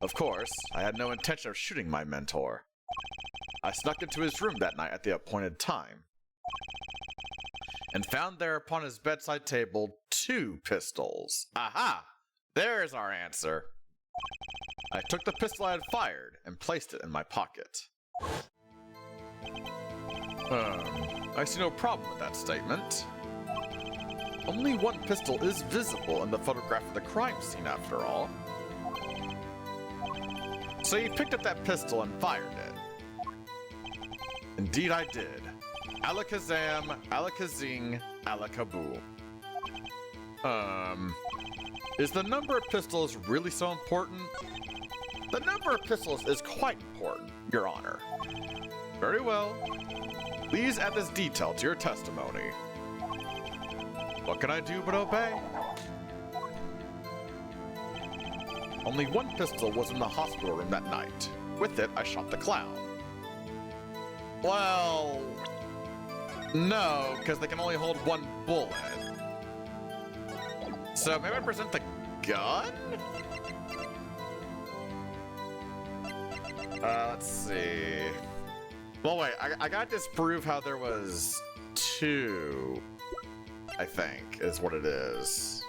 Of course, I had no intention of shooting my mentor. I snuck into his room that night at the appointed time, and found there upon his bedside table 2 pistols. Aha! There's our answer. I took the pistol I had fired and placed it in my pocket. I see no problem with that statement. Only 1 pistol is visible in the photograph of the crime scene after all. So you picked up that pistol and fired it. Indeed I did. Alakazam, Alakazing, Alakaboo. Is the number of pistols really so important? The number of pistols is quite important, Your Honor. Very well. Please add this detail to your testimony. What can I do but obey? Only 1 pistol was in the hospital room that night. With it, I shot the clown. Well... no, because they can only hold 1 bullet. So maybe I present the gun? Let's see. Well, wait, I gotta disprove how there was 2, I think, is what it is.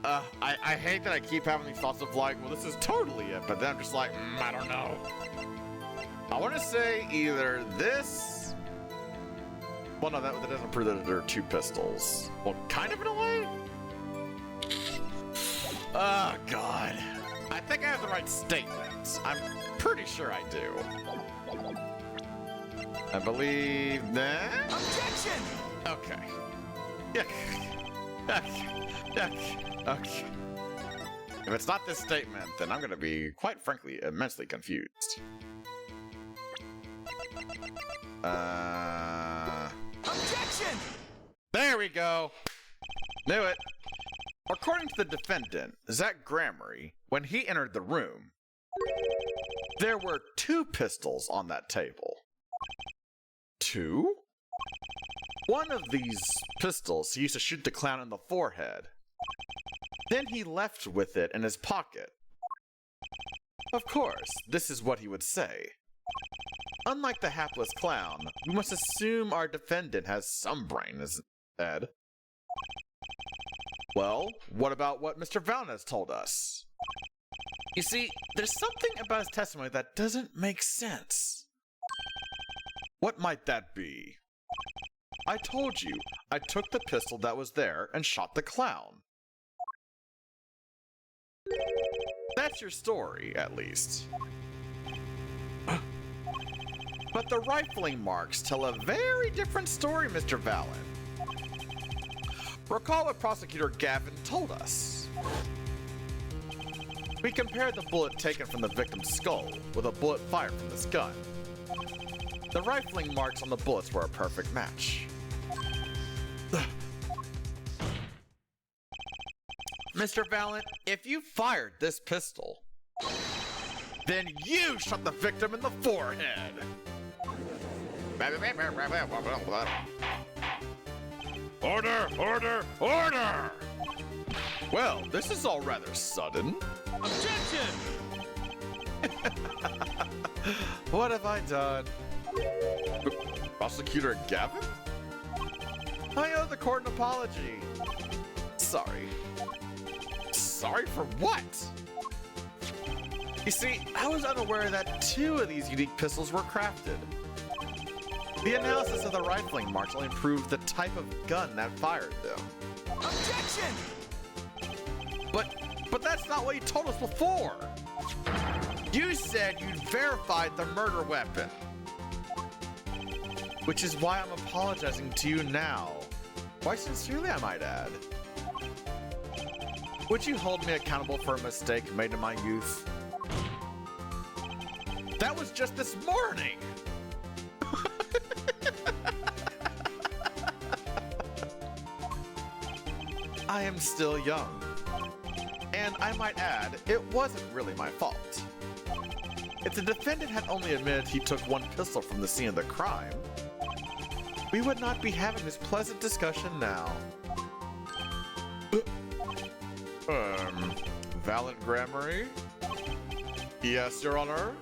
I hate that I keep having these thoughts of like, well, this is totally it, but then I'm just like, I don't know. I want to say either this. Well, no, that doesn't prove that there are two pistols. Well, kind of in a way. Oh, God. I think I have the right statement. I'm pretty sure I do. I believe that. Objection! Okay. Okay. If it's not this statement, then I'm going to be, quite frankly, immensely confused. Objection! There we go. Knew it. According to the defendant, Zach Gramery, when he entered the room, there were two pistols on that table. Two? One of these pistols he used to shoot the clown in the forehead. Then he left with it in his pocket. Of course, this is what he would say. Unlike the hapless clown, we must assume our defendant has some brain in his head. Well, what about what Mr. Vaughn has told us? You see, there's something about his testimony that doesn't make sense. What might that be? I told you, I took the pistol that was there and shot the clown. That's your story, at least. But the rifling marks tell a very different story, Mr. Vallon. Recall what Prosecutor Gavin told us. We compared the bullet taken from the victim's skull with a bullet fired from this gun. The rifling marks on the bullets were a perfect match. Mr. Valiant, if you fired this pistol, then you shot the victim in the forehead. Order! Order! Order! Well, this is all rather sudden. Objection! What have I done? Prosecutor Gavin? I owe the court an apology. Sorry. Sorry for what? You see, I was unaware that two of these unique pistols were crafted. The analysis of the rifling marks only proved the type of gun that fired them. Objection! But that's not what you told us before. You said you'd verified the murder weapon. Which is why I'm apologizing to you now. Quite sincerely, I might add. Would you hold me accountable for a mistake made in my youth? That was just this morning! I am still young. And I might add, it wasn't really my fault. If the defendant had only admitted he took one pistol from the scene of the crime, we would not be having this pleasant discussion now. Valiant Gramery? Yes, Your Honor?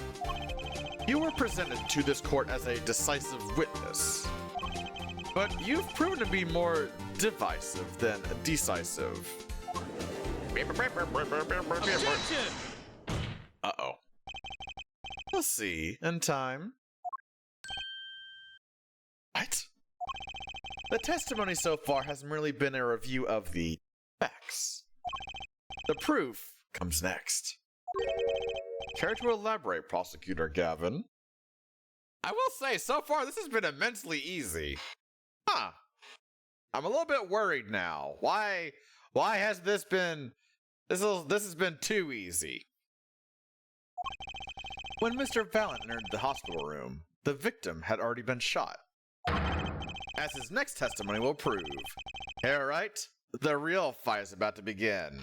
You were presented to this court as a decisive witness. But you've proven to be more divisive than decisive. Objection! Uh-oh. We'll see in time. What? The testimony so far has merely been a review of the facts. The proof comes next. Care to elaborate, Prosecutor Gavin? I will say, so far this has been immensely easy. Huh. I'm a little bit worried now. Why has this been... This has been too easy. When Mr. Valiant entered the hospital room, the victim had already been shot. As his next testimony will prove. Alright, the real fight is about to begin.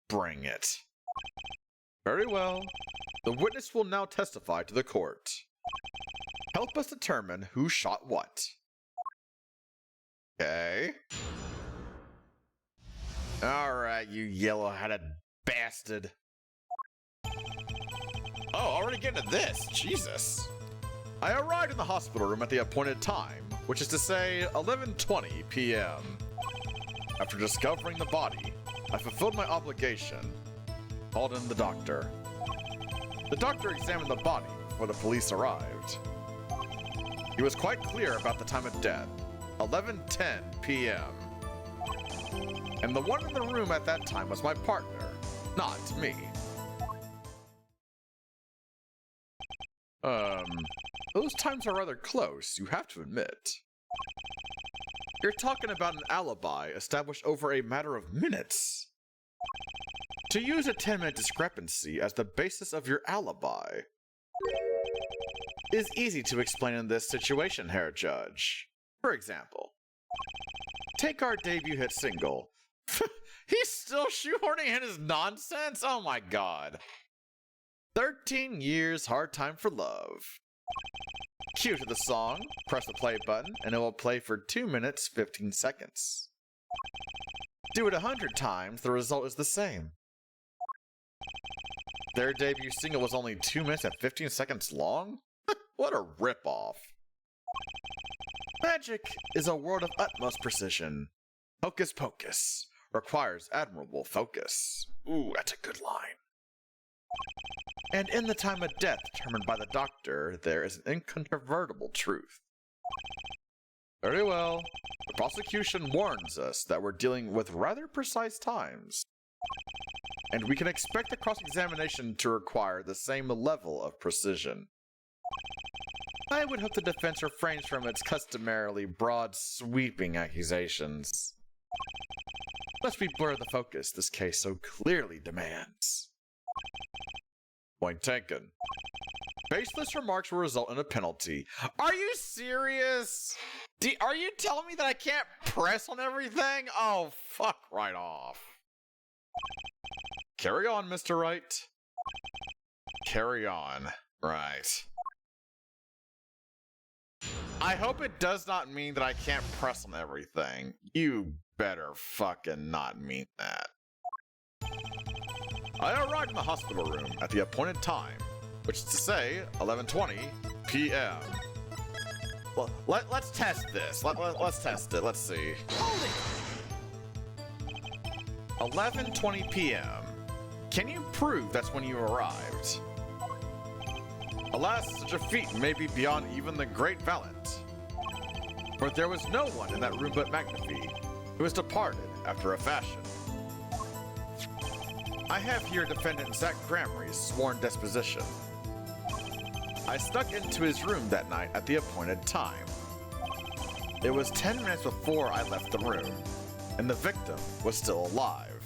Bring it. Very well. The witness will now testify to the court. Help us determine who shot what. Okay. Alright, you yellow-headed bastard. Oh, already getting to this. Jesus. I arrived in the hospital room at the appointed time, which is to say 11:20 p.m. After discovering the body, I fulfilled my obligation, called in the doctor. The doctor examined the body before the police arrived. He was quite clear about the time of death, 11:10 p.m. And the one in the room at that time was my partner, not me. Those times are rather close, you have to admit. You're talking about an alibi established over a matter of minutes. To use a 10-minute discrepancy as the basis of your alibi is easy to explain in this situation, Herr Judge. For example, take our debut hit single. He's still shoehorning in his nonsense? Oh my god. 13 years, hard time for love. Cue to the song, press the play button, and it will play for 2 minutes, 15 seconds. Do it 100 times, the result is the same. Their debut single was only 2 minutes and 15 seconds long? What a ripoff. Magic is a world of utmost precision. Hocus pocus requires admirable focus. Ooh, that's a good line. And in the time of death determined by the doctor, there is an incontrovertible truth. Very well. The prosecution warns us that we're dealing with rather precise times, and we can expect the cross-examination to require the same level of precision. I would hope the defense refrains from its customarily broad, sweeping accusations. Lest we blur the focus this case so clearly demands. Point taken. Baseless remarks will result in a penalty. Are you serious? Are you telling me that I can't press on everything? Oh, fuck right off. Carry on, Mr. Wright. Carry on. Right. I hope it does not mean that I can't press on everything. You better fucking not mean that. I arrived in the hospital room at the appointed time, which is to say 11:20 p.m. Well, let's test this. Let's test it. Let's see. Hold it! 11:20 p.m. Can you prove that's when you arrived? Alas, such a feat may be beyond even the great Valant. For there was no one in that room but McAfee, who has departed after a fashion. I have here defendant Zach Gramry's sworn disposition. I snuck into his room that night at the appointed time. It was 10 minutes before I left the room, and the victim was still alive.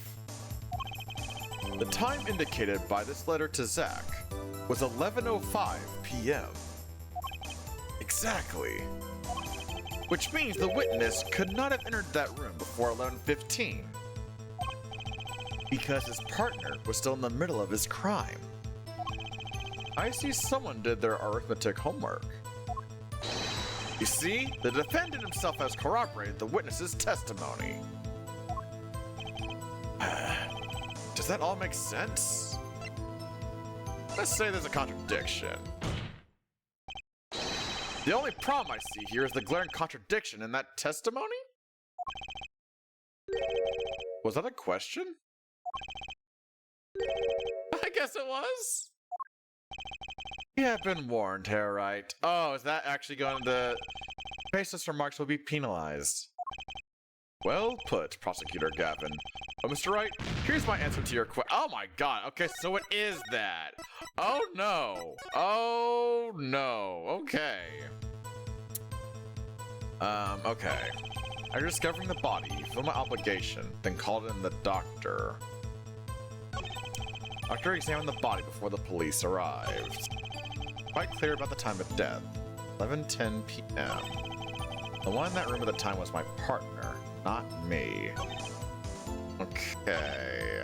The time indicated by this letter to Zach was 11:05 p.m. Exactly. Which means the witness could not have entered that room before 11:15. Because his partner was still in the middle of his crime. I see someone did their arithmetic homework. You see, the defendant himself has corroborated the witness's testimony. Does that all make sense? Let's say there's a contradiction. The only problem I see here is the glaring contradiction in that testimony? Was that a question? I guess it was. You have been warned, Herr Wright. Oh, is that actually going to... Baseless remarks will be penalized. Well put, Prosecutor Gavin. Oh, Mr. Wright, here's my answer to your question. Oh my god, okay, so it is that. Oh no. Oh no, okay. Okay. After discovering the body, fulfilled my obligation, then called in the doctor. Doctor examined the body before the police arrived. Quite clear about the time of death, 11:10 p.m. The one in that room at the time was my partner, not me. Okay.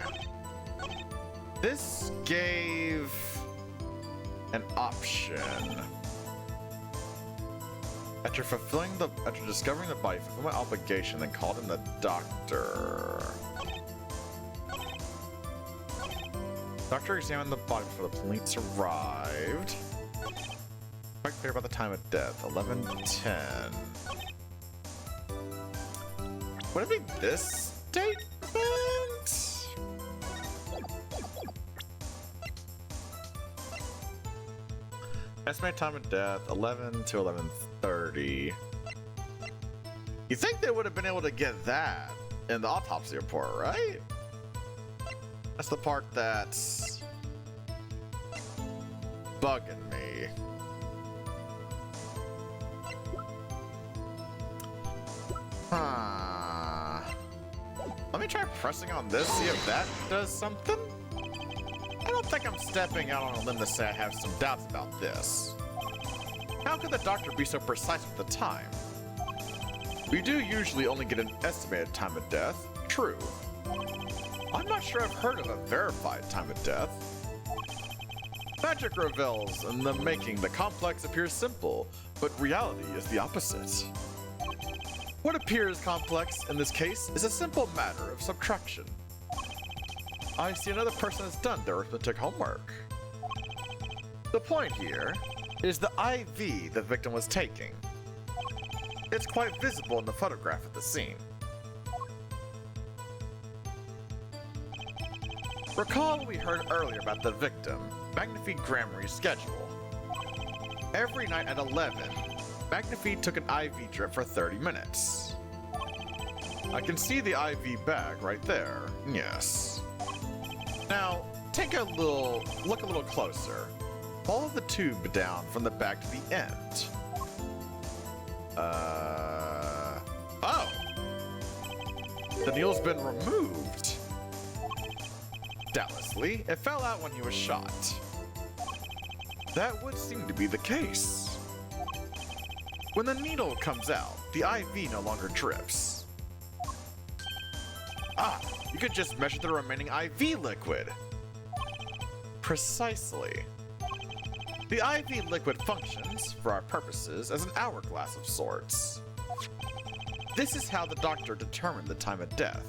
This gave an option. After discovering the body, fulfilled my obligation, then called in the doctor. Doctor examined the body before the police arrived. Quite clear about the time of death. 11:10. Would it be this statement? Estimated time of death, 11 to 11:30. You think they would have been able to get that in the autopsy report, right? That's the part that's bugging me. Huh. Let me try pressing on this, see if that does something. I don't think I'm stepping out on a limb to say I have some doubts about this. How could the doctor be so precise with the time? We do usually only get an estimated time of death, true. I'm not sure I've heard of a verified time of death. Magic reveals in the making the complex appears simple, but reality is the opposite. What appears complex in this case is a simple matter of subtraction. I see another person has done their arithmetic homework. The point here is the IV the victim was taking. It's quite visible in the photograph at the scene. Recall what we heard earlier about the victim, Magnifique Gramarye's schedule. Every night at 11, Magnifique took an IV drip for 30 minutes. I can see the IV bag right there, yes. Now, look a little closer. Follow the tube down from the back to the end. Oh! The needle's been removed. Doubtlessly, it fell out when he was shot. That would seem to be the case. When the needle comes out, the IV no longer drips. Ah, you could just measure the remaining IV liquid. Precisely. The IV liquid functions, for our purposes, as an hourglass of sorts. This is how the doctor determined the time of death.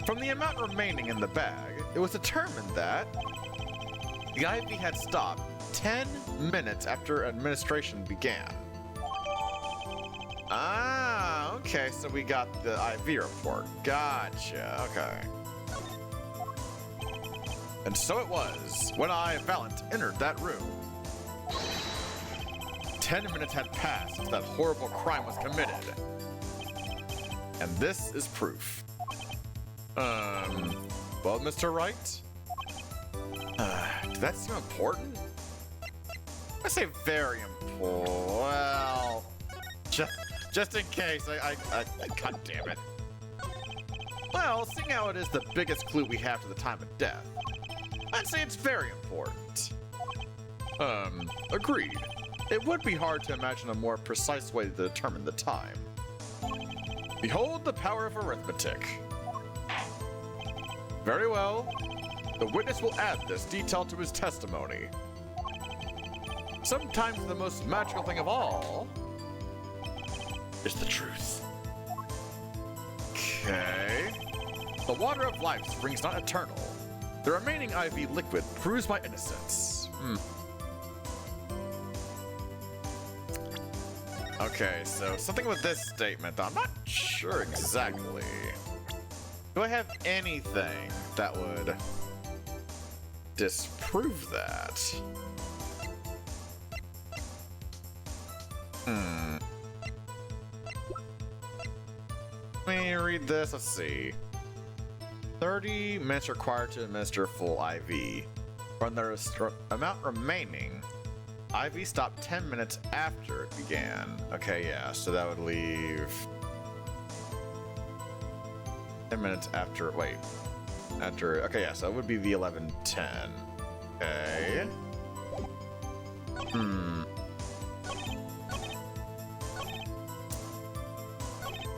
From the amount remaining in the bag, it was determined that the IV had stopped 10 minutes after administration began. Ah, okay, so we got the IV report. Gotcha, okay. And so it was, when I, Valent, entered that room. 10 minutes had passed since that horrible crime was committed. And this is proof. Well, Mr. Wright? Does that seem important? I say very important. Well, just in case, God damn it. Well, seeing how it is the biggest clue we have to the time of death, I'd say it's very important. Agreed. It would be hard to imagine a more precise way to determine the time. Behold the power of arithmetic. Very well. The witness will add this detail to his testimony. Sometimes the most magical thing of all is the truth. Okay. The water of life springs not eternal. The remaining IV liquid proves my innocence. Okay, so something with this statement, I'm not sure exactly. Do I have anything that would disprove that? Let me read this, let's see. 30 minutes required to administer full IV. When there is amount remaining, IV stopped 10 minutes after it began. Okay, yeah, so that would leave 10 minutes after, okay, yeah, so it would be the 11:10. Okay.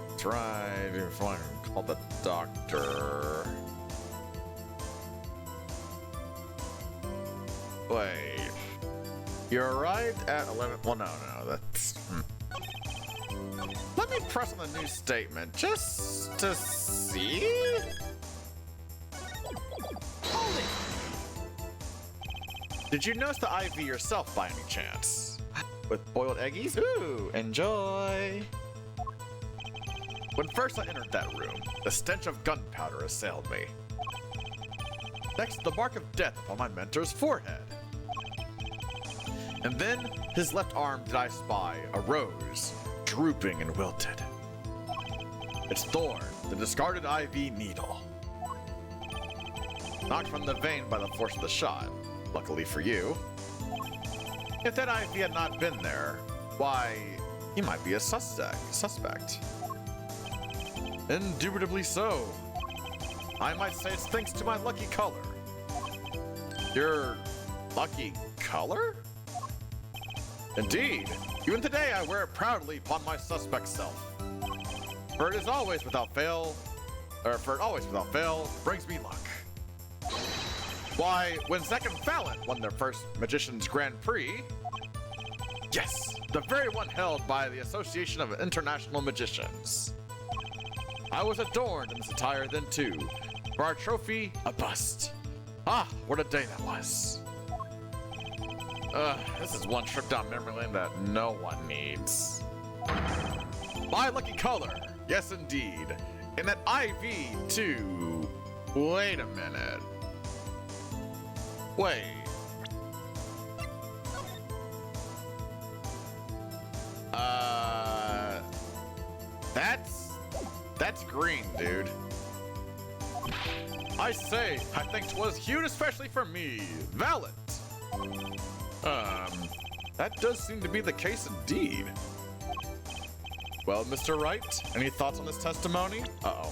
That's right, if I can call the doctor. Wait. You arrived at 11. Well, no, that's. Let me press on the new statement just to see. Hold it! Did you notice the IV yourself by any chance? With boiled eggies? Ooh, enjoy! When first I entered that room, the stench of gunpowder assailed me. Next, the mark of death upon my mentor's forehead. And then, his left arm did I spy a rose, drooping and wilted. Its thorn, the discarded IV needle. Knocked from the vein by the force of the shot, luckily for you. If that IV had not been there, why, he might be a suspect. Indubitably so. I might say it's thanks to my lucky color. Your lucky color? Indeed. Even today I wear it proudly upon my suspect self. For it always without fail brings me luck. Why, when Zack and Fallon won their first Magician's Grand Prix, yes, the very one held by the Association of International Magicians, I was adorned in this attire then too. For our trophy, a bust. Ah, what a day that was. This is one trip down memory lane that no one needs. My lucky color, yes indeed. And that IV too. Wait a minute. Wait. That's green, dude. I say, I think 'twas hued especially for me, Valiant. That does seem to be the case indeed. Well, Mr. Wright, any thoughts on this testimony? Uh-oh.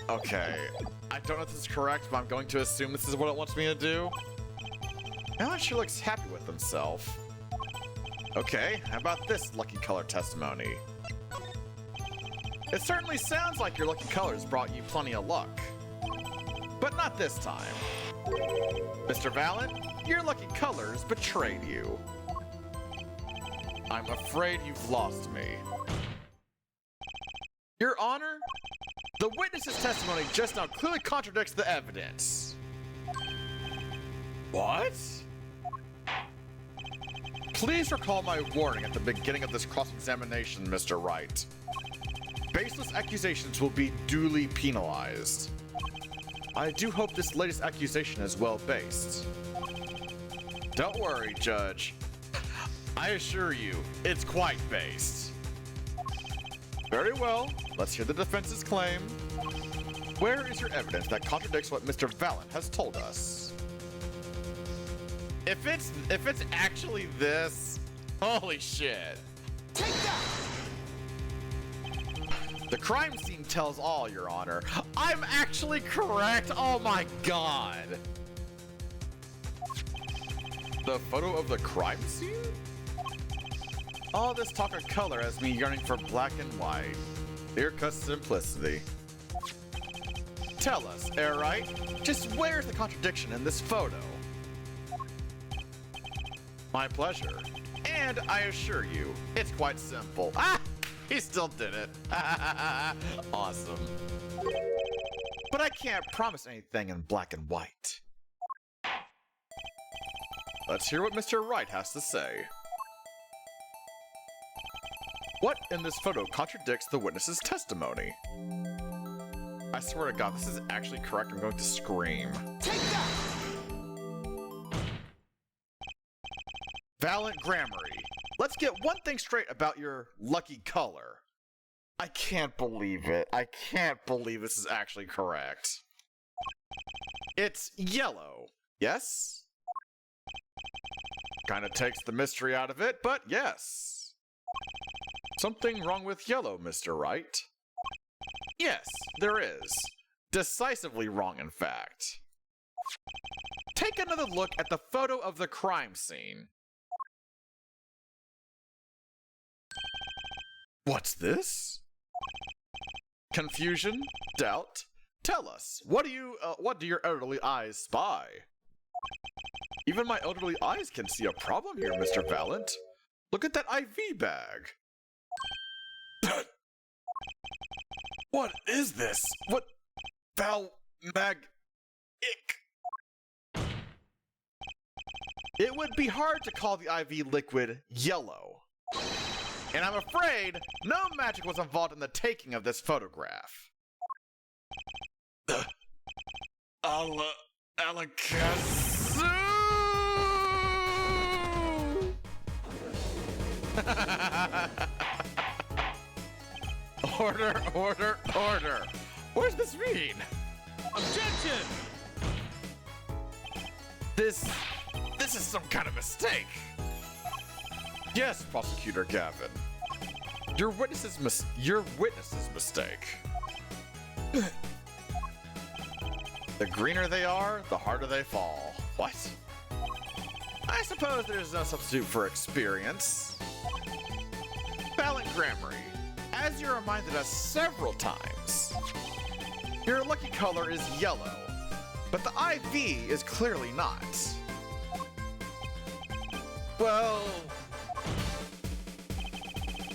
Okay, I don't know if this is correct, but I'm going to assume this is what it wants me to do. Alan sure looks happy with himself. Okay, how about this lucky color testimony? It certainly sounds like your lucky colors brought you plenty of luck. But not this time. Mr. Valiant, your lucky colors betrayed you. I'm afraid you've lost me. Your Honor, the witness's testimony just now clearly contradicts the evidence. What? Please recall my warning at the beginning of this cross-examination, Mr. Wright. Baseless accusations will be duly penalized. I do hope this latest accusation is well-based. Don't worry, Judge. I assure you, it's quite based. Very well, let's hear the defense's claim. Where is your evidence that contradicts what Mr. Valiant has told us? If it's actually this, holy shit. Take that! The crime scene tells all, Your Honor. I'm actually correct. Oh my god. The photo of the crime scene? All this talk of color has me yearning for black and white. Clear-cut simplicity. Tell us, Air Wright, just where's the contradiction in this photo? My pleasure. And I assure you, it's quite simple. Ah! He still did it. Awesome. But I can't promise anything in black and white. Let's hear what Mr. Wright has to say. What in this photo contradicts the witness's testimony? I swear to God, this is actually correct. I'm going to scream. Take that! Valiant Gramarye, let's get one thing straight about your lucky color. I can't believe it. I can't believe this is actually correct. It's yellow, yes? Kinda takes the mystery out of it, but yes. Something wrong with yellow, Mr. Wright? Yes, there is. Decisively wrong, in fact. Take another look at the photo of the crime scene. What's this? Confusion? Doubt? Tell us, what do your elderly eyes spy? Even my elderly eyes can see a problem here, Mr. Valiant. Look at that IV bag. What is this? What? Ick. it would be hard to call the IV liquid yellow. And I'm afraid no magic was involved in the taking of this photograph. Alakazu! Order, order, order! What does this mean? Objection! This is some kind of mistake. Yes, Prosecutor Gavin. Your witness's mistake. The greener they are, the harder they fall. What? I suppose there's no substitute for experience. Valiant Gramarye, as you reminded us several times, your lucky color is yellow, but the IV is clearly not. Well,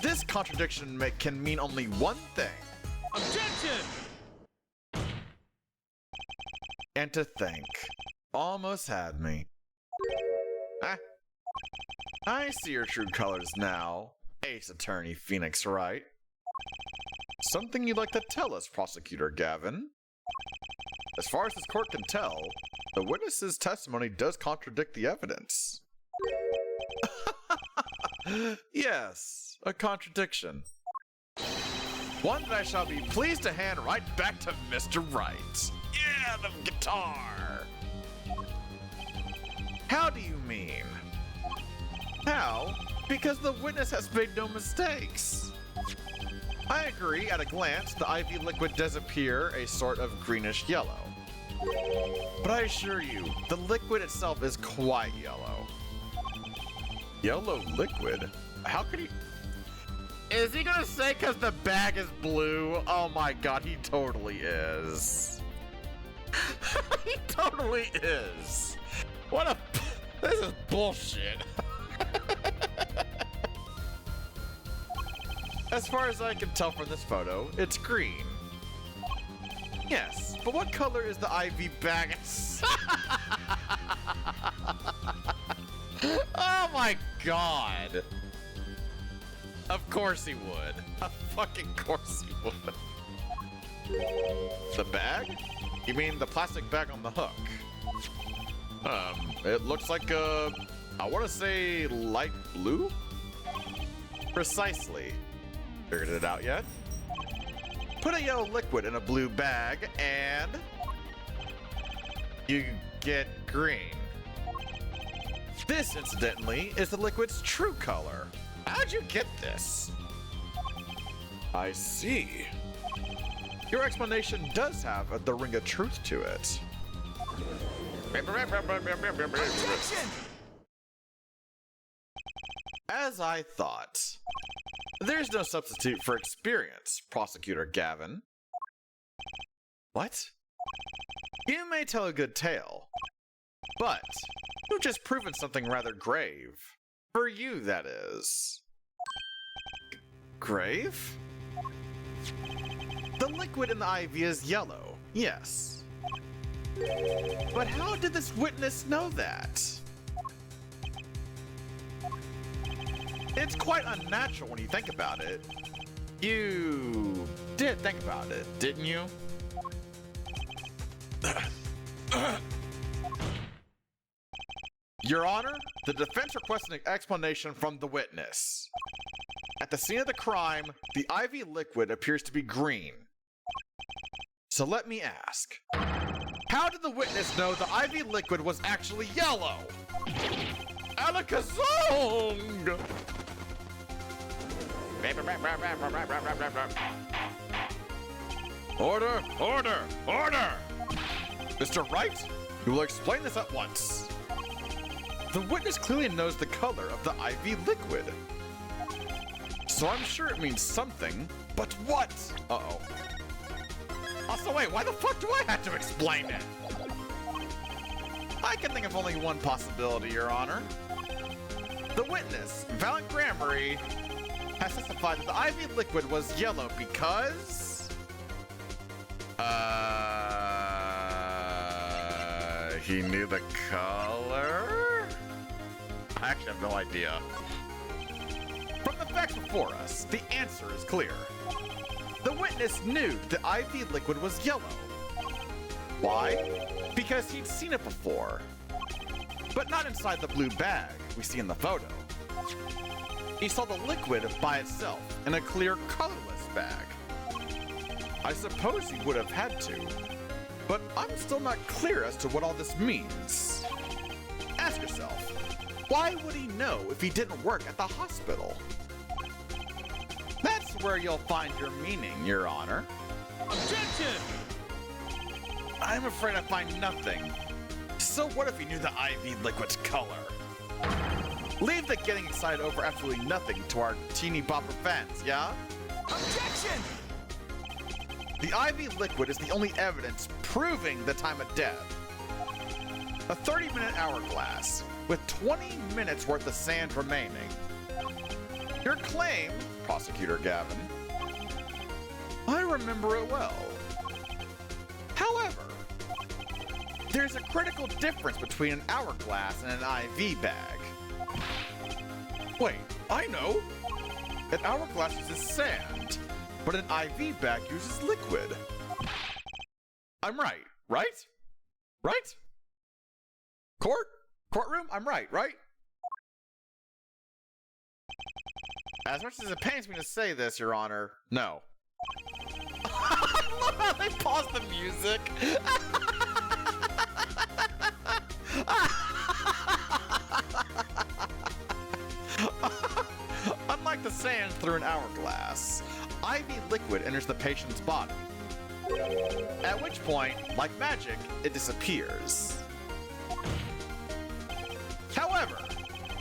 this contradiction can mean only one thing. Objection! And to think, almost had me. I see your true colors now, Ace Attorney Phoenix Wright. Something you'd like to tell us, Prosecutor Gavin? As far as this court can tell, the witness's testimony does contradict the evidence. Yes, a contradiction. One that I shall be pleased to hand right back to Mr. Wright. Yeah, the guitar! How do you mean? How? Because the witness has made no mistakes. I agree, at a glance, the IV liquid does appear a sort of greenish yellow. But I assure you, the liquid itself is quite yellow. Yellow liquid? How could he... Is he gonna say because the bag is blue? Oh my god, he totally is. He totally is. What a... This is bullshit. As far as I can tell from this photo, it's green. Yes, but what color is the IV bag? Oh my god. Of course he would. Of fucking course he would. The bag? You mean the plastic bag on the hook? It looks like I want to say light blue? Precisely. Figured it out yet? Put a yellow liquid in a blue bag and you get green. This, incidentally, is the liquid's true color. How'd you get this? I see. Your explanation does have the ring of truth to it. Objection! As I thought. There's no substitute for experience, Prosecutor Gavin. What? You may tell a good tale, but you've just proven something rather grave. For you, that is. Grave? The liquid in the IV is yellow, yes. But how did this witness know that? It's quite unnatural when you think about it. You did think about it, didn't you? Your Honor, the defense requests an explanation from the witness. At the scene of the crime, the IV liquid appears to be green. So let me ask, how did the witness know the IV liquid was actually yellow? Alakazong! Order, order, order! Mr. Wright, you will explain this at once. The witness clearly knows the color of the IV liquid. So I'm sure it means something, but what? Uh-oh. Also, wait, why the fuck do I have to explain it? I can think of only one possibility, Your Honor. The witness, Valiant Gramarye, has testified that the IV liquid was yellow because... he knew the color? I actually have no idea. From the facts before us, the answer is clear. The witness knew the IV liquid was yellow. Why? Because he'd seen it before. But not inside the blue bag we see in the photo. He saw the liquid by itself in a clear, colorless bag. I suppose he would have had to, but I'm still not clear as to what all this means. Ask yourself, why would he know if he didn't work at the hospital? That's where you'll find your meaning, Your Honor. Objection! I'm afraid I find nothing. So what if he knew the IV liquid's color? Leave the getting excited over absolutely nothing to our teeny bopper fans, yeah? Objection! The IV liquid is the only evidence proving the time of death. A 30-minute hourglass with 20 minutes worth of sand remaining. Your claim, Prosecutor Gavin, I remember it well. However, there's a critical difference between an hourglass and an IV bag. Wait, I know! An hourglass uses sand, but an IV bag uses liquid. I'm right, right? Right? Courtroom? I'm right? As much as it pains me to say this, Your Honor, no. I love how they paused the music. Unlike the sand through an hourglass, IV liquid enters the patient's body. At which point, like magic, it disappears. However,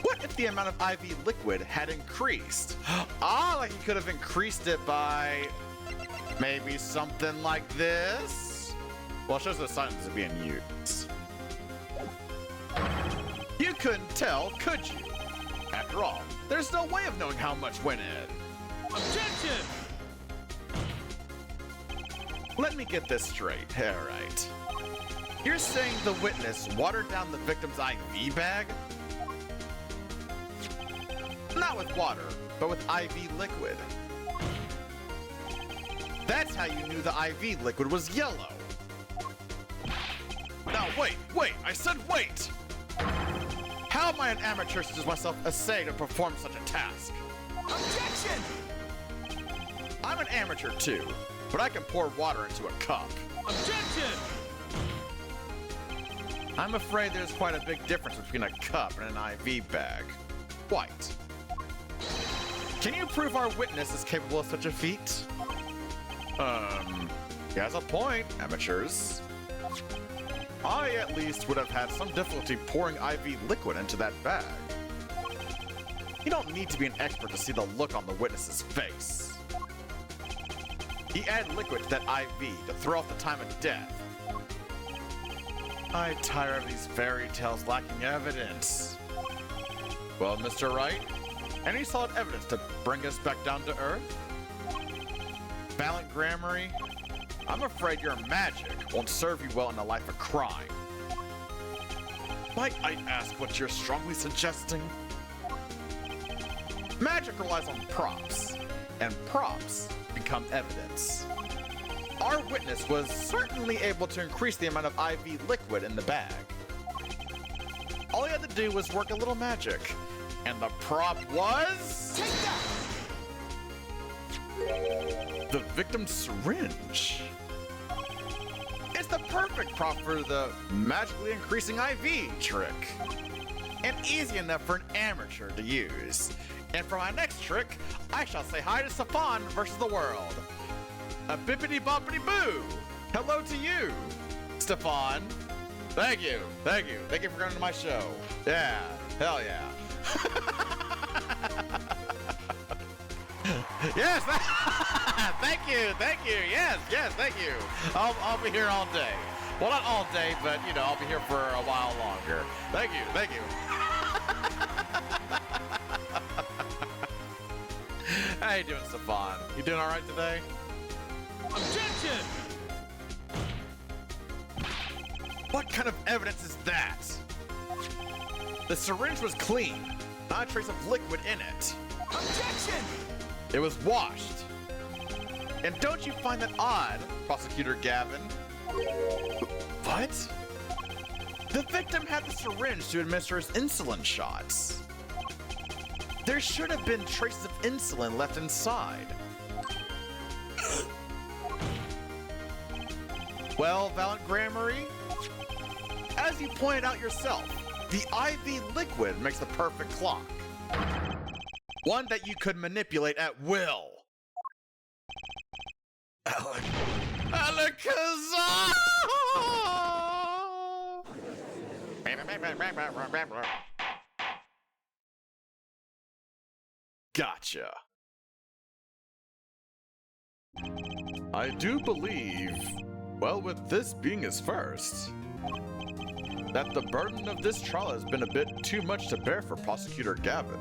what if the amount of IV liquid had increased? Like he could have increased it by maybe something like this? Well, it shows the signs are being used. You couldn't tell, could you? After all, there's no way of knowing how much went in. Objection! Let me get this straight. All right. You're saying the witness watered down the victim's IV bag? Not with water, but with IV liquid. That's how you knew the IV liquid was yellow. Now wait, I said wait! How am I an amateur such as myself essay to perform such a task? Objection! I'm an amateur too, but I can pour water into a cup. Objection! I'm afraid there's quite a big difference between a cup and an IV bag. Quite. Can you prove our witness is capable of such a feat? He has a point, amateurs. I at least would have had some difficulty pouring IV liquid into that bag. You don't need to be an expert to see the look on the witness's face. He added liquid to that IV to throw off the time of death. I tire of these fairy tales lacking evidence. Well, Mr. Wright, any solid evidence to bring us back down to earth? Valiant Gramarye, I'm afraid your magic won't serve you well in a life of crime. Might I ask what you're strongly suggesting? Magic relies on props, and props become evidence. Our witness was certainly able to increase the amount of IV liquid in the bag. All he had to do was work a little magic, and the prop was... Take that! The victim's syringe. It's the perfect prop for the magically increasing IV trick. And easy enough for an amateur to use. And for my next trick, I shall say hi to Stefan versus the world. A bippity boppity boo! Hello to you, Stefan. Thank you for coming to my show. Yeah, hell yeah. Yes, thank you, yes, thank you. I'll be here all day. Well, not all day, but, you know, I'll be here for a while longer. Thank you. How you doing, Stefan? You doing all right today? Objection! What kind of evidence is that? The syringe was clean, not a trace of liquid in it. Objection! It was washed. And don't you find that odd, Prosecutor Gavin? What? The victim had the syringe to administer his insulin shots. There should have been traces of insulin left inside. Well, Valiant Grammary, as you pointed out yourself, the IV liquid makes the perfect clock. One that you could manipulate at will. Alakazam! Gotcha. I do believe, well, with this being his first, that the burden of this trial has been a bit too much to bear for Prosecutor Gavin.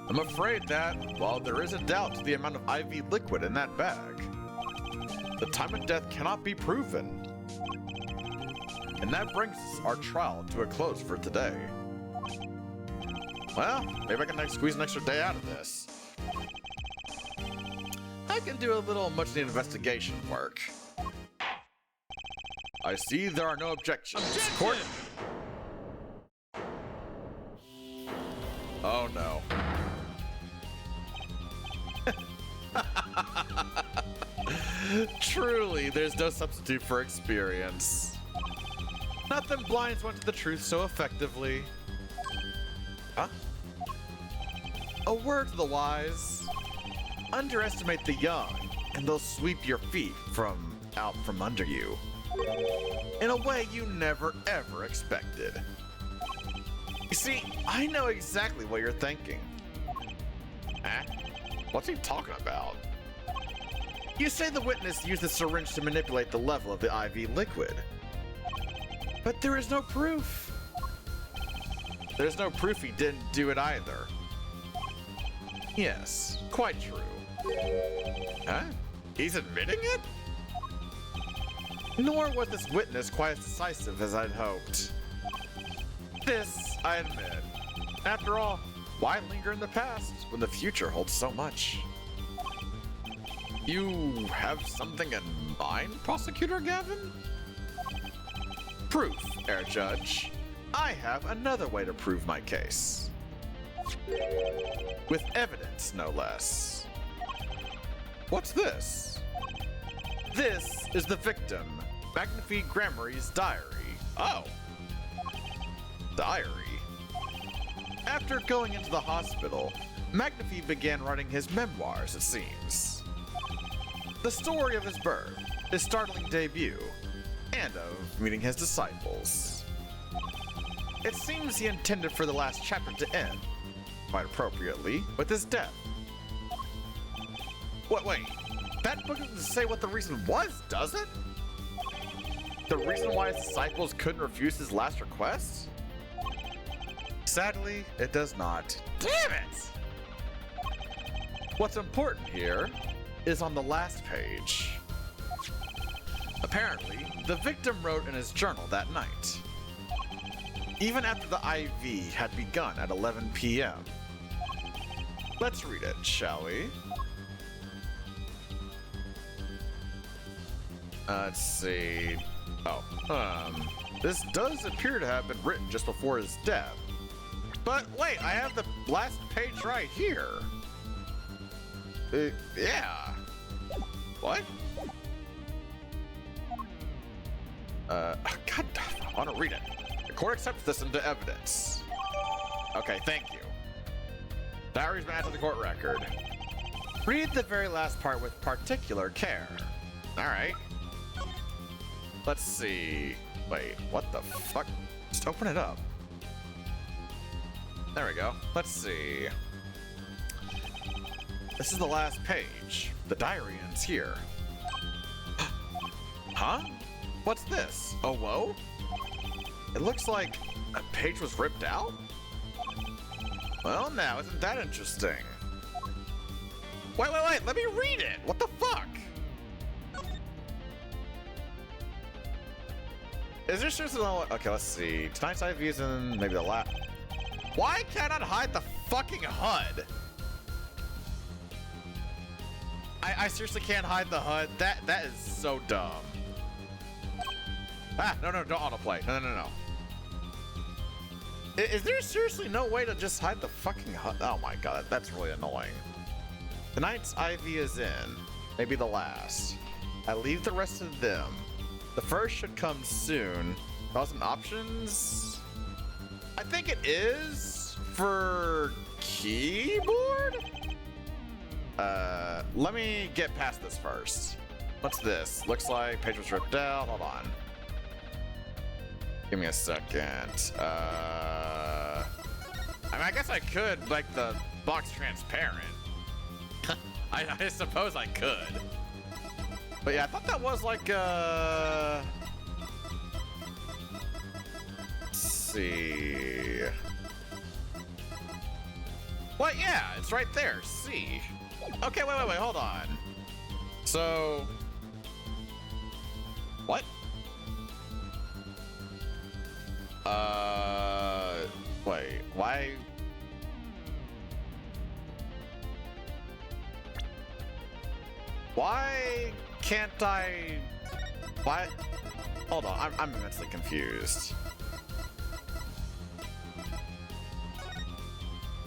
I'm afraid that, while there is a doubt to the amount of IV liquid in that bag, the time of death cannot be proven. And that brings our trial to a close for today. Well, maybe I can squeeze an extra day out of this. I can do a little much-needed investigation work. I see there are no objections. Objection! Court. Oh no. Truly, there's no substitute for experience. Nothing blinds one to the truth so effectively. Huh? A word to the wise. Underestimate the young, and they'll sweep your feet out from under you. In a way you never ever expected. You see, I know exactly what you're thinking. Huh? What's he talking about? You say the witness used the syringe to manipulate the level of the IV liquid. But there is no proof. There's no proof he didn't do it either. Yes, quite true. Huh? He's admitting it? Nor was this witness quite as decisive as I'd hoped. This, I admit. After all, why linger in the past when the future holds so much? You have something in mind, Prosecutor Gavin? Proof, Air Judge. I have another way to prove my case. With evidence, no less. What's this? This is the victim, Magnifi Grammary's diary. Oh. Diary. After going into the hospital, Magnifi began writing his memoirs, it seems. The story of his birth, his startling debut, and of meeting his disciples. It seems he intended for the last chapter to end, quite appropriately, with his death. Wait, that book doesn't say what the reason was, does it? The reason why his disciples couldn't refuse his last request? Sadly, it does not. Damn it! What's important here is on the last page. Apparently, the victim wrote in his journal that night, even after the IV had begun at 11 p.m. Let's read it, shall we? Let's see. This does appear to have been written just before his death. But wait, I have the last page right here. Yeah. What? God, I want to read it. The court accepts this into evidence. Okay, thank you. Diary's been added to the court record. Read the very last part with particular care. Alright. Let's see. Wait, what the fuck? Just open it up. There we go. Let's see. This is the last page. The diary ends here. Huh? What's this? A whoa? It looks like a page was ripped out? Well, now, isn't that interesting? Wait, let me read it! What the fuck? Is there seriously no? Okay, let's see. Tonight's IV is in maybe the last. Why can't I hide the fucking HUD? I seriously can't hide the HUD. That is so dumb. Ah, no, don't autoplay. No. Is there seriously no way to just hide the fucking HUD? Oh my god, that's really annoying. Tonight's IV is in. Maybe the last. I leave the rest of them. The first should come soon. Thousand options? I think it is for keyboard? Let me get past this first. What's this? Looks like page was ripped out. Hold on. Give me a second. I mean, I guess I could make the box transparent. I suppose I could. But yeah, I thought that was like, let's see. What? Yeah, it's right there. C. Okay, wait, hold on. So, what? Wait, why? Why can't I? What? Hold on, I'm immensely confused.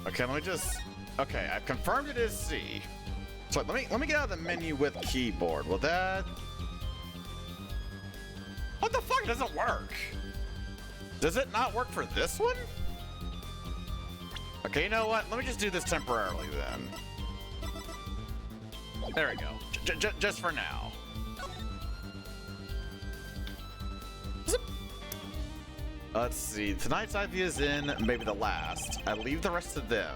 Okay, let me just. Okay, I've confirmed it is C. So let me get out of the menu with keyboard. Will that? What the fuck? It doesn't work. Does it not work for this one? Okay, you know what? Let me just do this temporarily then. There we go. Just for now. Let's see. Tonight's IV is in, maybe the last. I leave the rest of them.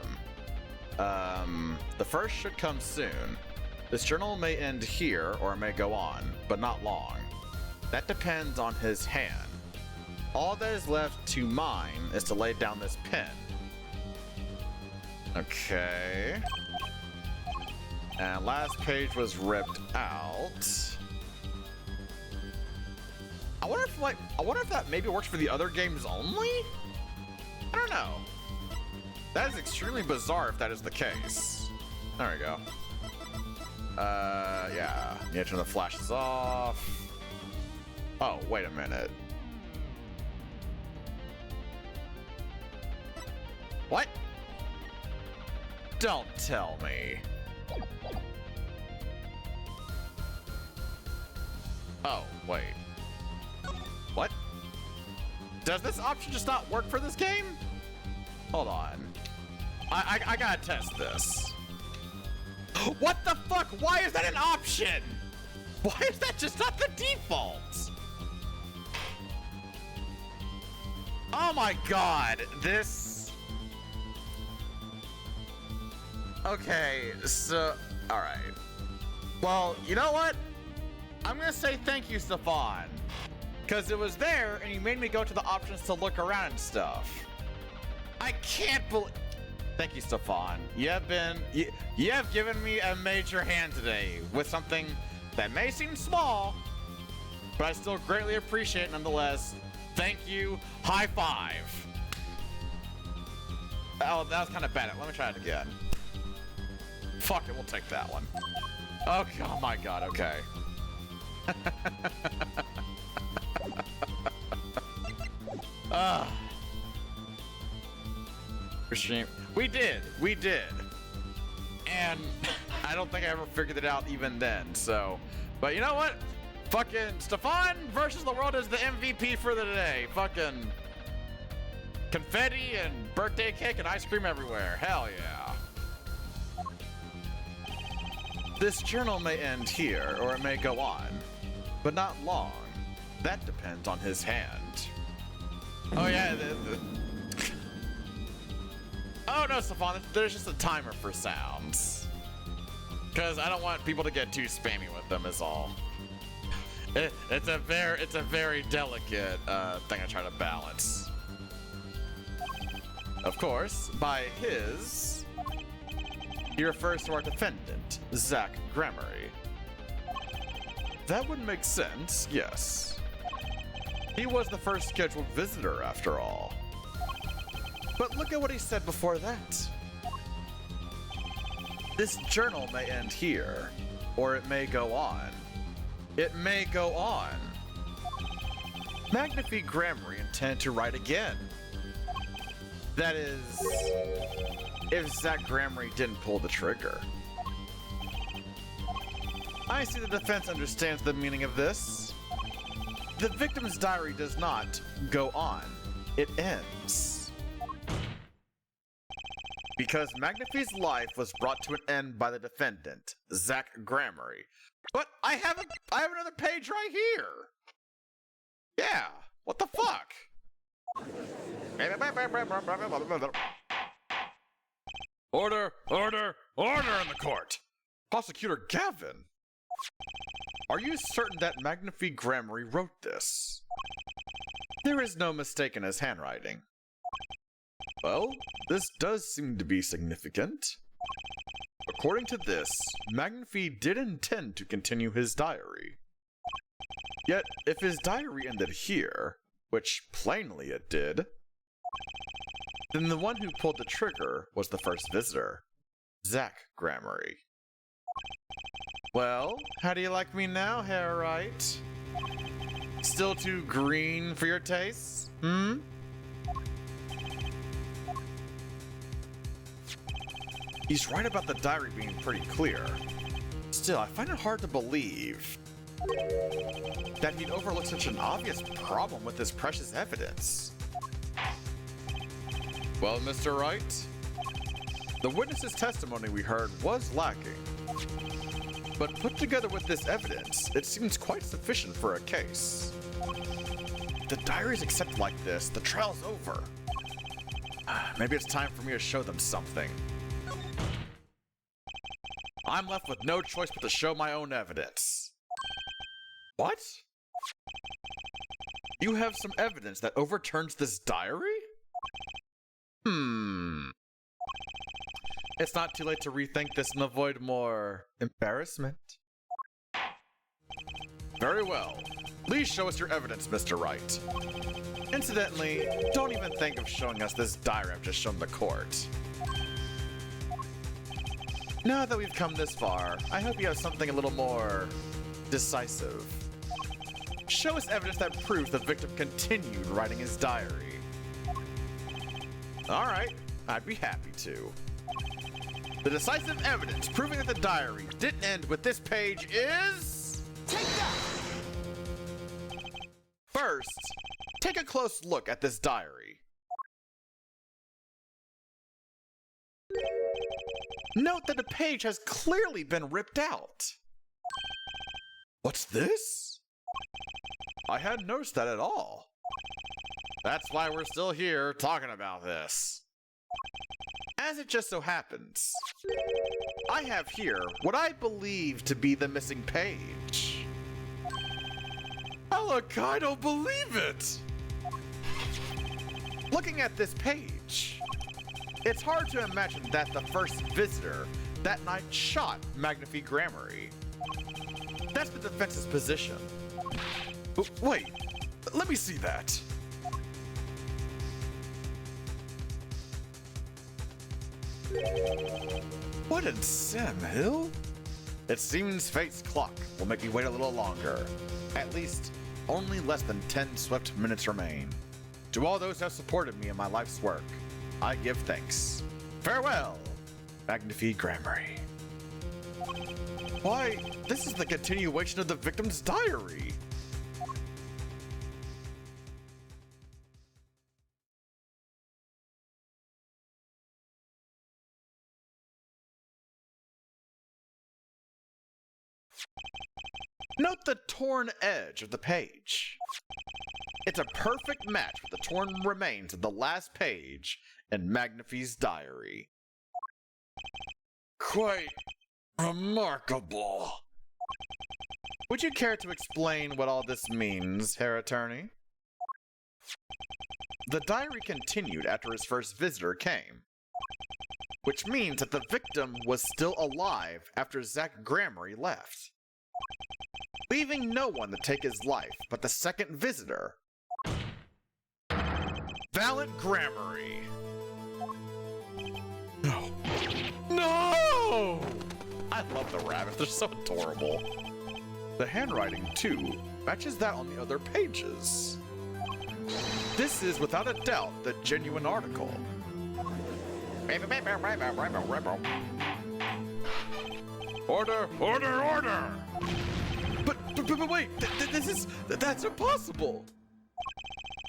The first should come soon. This journal may end here, or it may go on, but not long. That depends on his hand. All that is left to mine is to lay down this pen. Okay. And last page was ripped out. I wonder if that maybe works for the other games only? I don't know. That is extremely bizarre if that is the case. There we go. Yeah. You turn the flashes off. Oh, wait a minute. What? Don't tell me. Oh, wait. What? Does this option just not work for this game? Hold on. I gotta test this. What the fuck? Why is that an option? Why is that just not the default? Oh my god, this... Okay, so... Alright. Well, you know what? I'm gonna say thank you, Stefan. Because it was there, and you made me go to the options to look around and stuff. I can't believe... Thank you, Stefan. You have given me a major hand today with something that may seem small, but I still greatly appreciate it nonetheless. Thank you. High five. Oh, that was kind of bad. Let me try it again. Fuck it, we'll take that one. Okay, oh my god, okay. We did. And I don't think I ever figured it out even then, so. But you know what? Fucking Stefan versus the world is the MVP for the day. Fucking confetti and birthday cake and ice cream everywhere. Hell yeah. This journal may end here, or it may go on, but not long. That depends on his hand. Oh yeah, oh no, Stefan, there's just a timer for sounds. Because I don't want people to get too spammy with them is all. It's a very delicate thing I try to balance. Of course, by his, he refers to our defendant, Zach Gremory. That would make sense, yes. He was the first scheduled visitor, after all. But look at what he said before that. This journal may end here, or it may go on. It may go on. Magnifi Gramarye intended to write again. That is, if Zach Gramarye didn't pull the trigger. I see the defense understands the meaning of this. The victim's diary does not go on. It ends. Because Magnifi's life was brought to an end by the defendant, Zach Gramarye. But I have another page right here. Yeah, what the fuck? Order, order, order in the court! Prosecutor Gavin! Are you certain that Magnifi Gramarye wrote this? There is no mistake in his handwriting. Well, this does seem to be significant. According to this, Magnifi did intend to continue his diary. Yet, if his diary ended here, which plainly it did, then the one who pulled the trigger was the first visitor, Zach Gramarye. Well, how do you like me now, Hairite? Still too green for your tastes? Hmm? He's right about the diary being pretty clear. Still, I find it hard to believe that he'd overlook such an obvious problem with this precious evidence. Well, Mr. Wright, the witness's testimony we heard was lacking. But put together with this evidence, it seems quite sufficient for a case. If the diary's accepted like this, the trial's over. Maybe it's time for me to show them something. I'm left with no choice but to show my own evidence. What? You have some evidence that overturns this diary? It's not too late to rethink this and avoid more embarrassment. Very well. Please show us your evidence, Mr. Wright. Incidentally, don't even think of showing us this diary I've just shown the court. Now that we've come this far, I hope you have something a little more decisive. Show us evidence that proves the victim continued writing his diary. Alright, I'd be happy to. The decisive evidence proving that the diary didn't end with this page is... Take that! First, take a close look at this diary. Note that the page has clearly been ripped out. What's this? I hadn't noticed that at all. That's why we're still here talking about this. As it just so happens, I have here what I believe to be the missing page. Look, I don't believe it! Looking at this page, it's hard to imagine that the first visitor that night shot Magnifi Gramarye. That's the defense's position. Wait, let me see that. What in Sam Hill? It seems fate's clock will make me wait a little longer. At least, only less than 10 swift minutes remain. To all those who have supported me in my life's work, I give thanks. Farewell, Magnifi Gramarye. Why, this is the continuation of the victim's diary. Note the torn edge of the page. It's a perfect match with the torn remains of the last page in Magnifi's diary. Quite remarkable. Would you care to explain what all this means, Herr Attorney? The diary continued after his first visitor came, which means that the victim was still alive after Zach Gramarye left, leaving no one to take his life but the second visitor, Valiant Gramarye. No. No! I love the rabbits, they're so adorable. The handwriting, too, matches that on the other pages. This is, without a doubt, the genuine article. Order! Order! Order! But wait! That's impossible!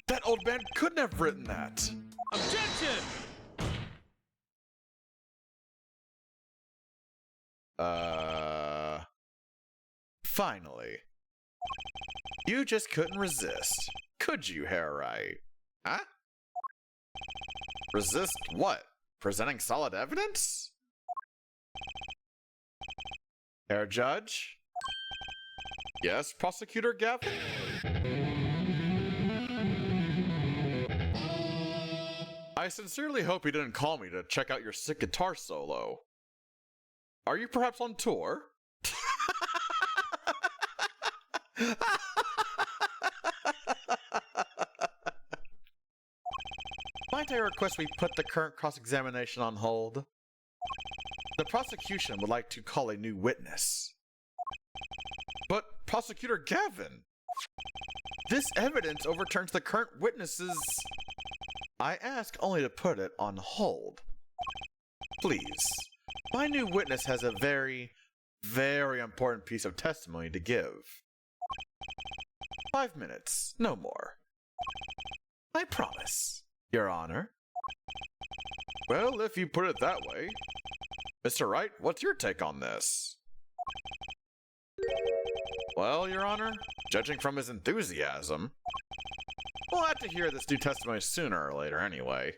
That old man couldn't have written that! Objection! Finally. You just couldn't resist, could you, Harriet? Huh? Resist what? Presenting solid evidence? Herr Judge? Yes, Prosecutor Gavin? I sincerely hope you didn't call me to check out your sick guitar solo. Are you perhaps on tour? Might I request we put the current cross-examination on hold? The prosecution would like to call a new witness. But, Prosecutor Gavin, this evidence overturns the current witnesses. I ask only to put it on hold. Please. My new witness has a very, very important piece of testimony to give. 5 minutes, no more. I promise, Your Honor. Well, if you put it that way. Mr. Wright, what's your take on this? Well, Your Honor, judging from his enthusiasm, we'll have to hear this new testimony sooner or later anyway.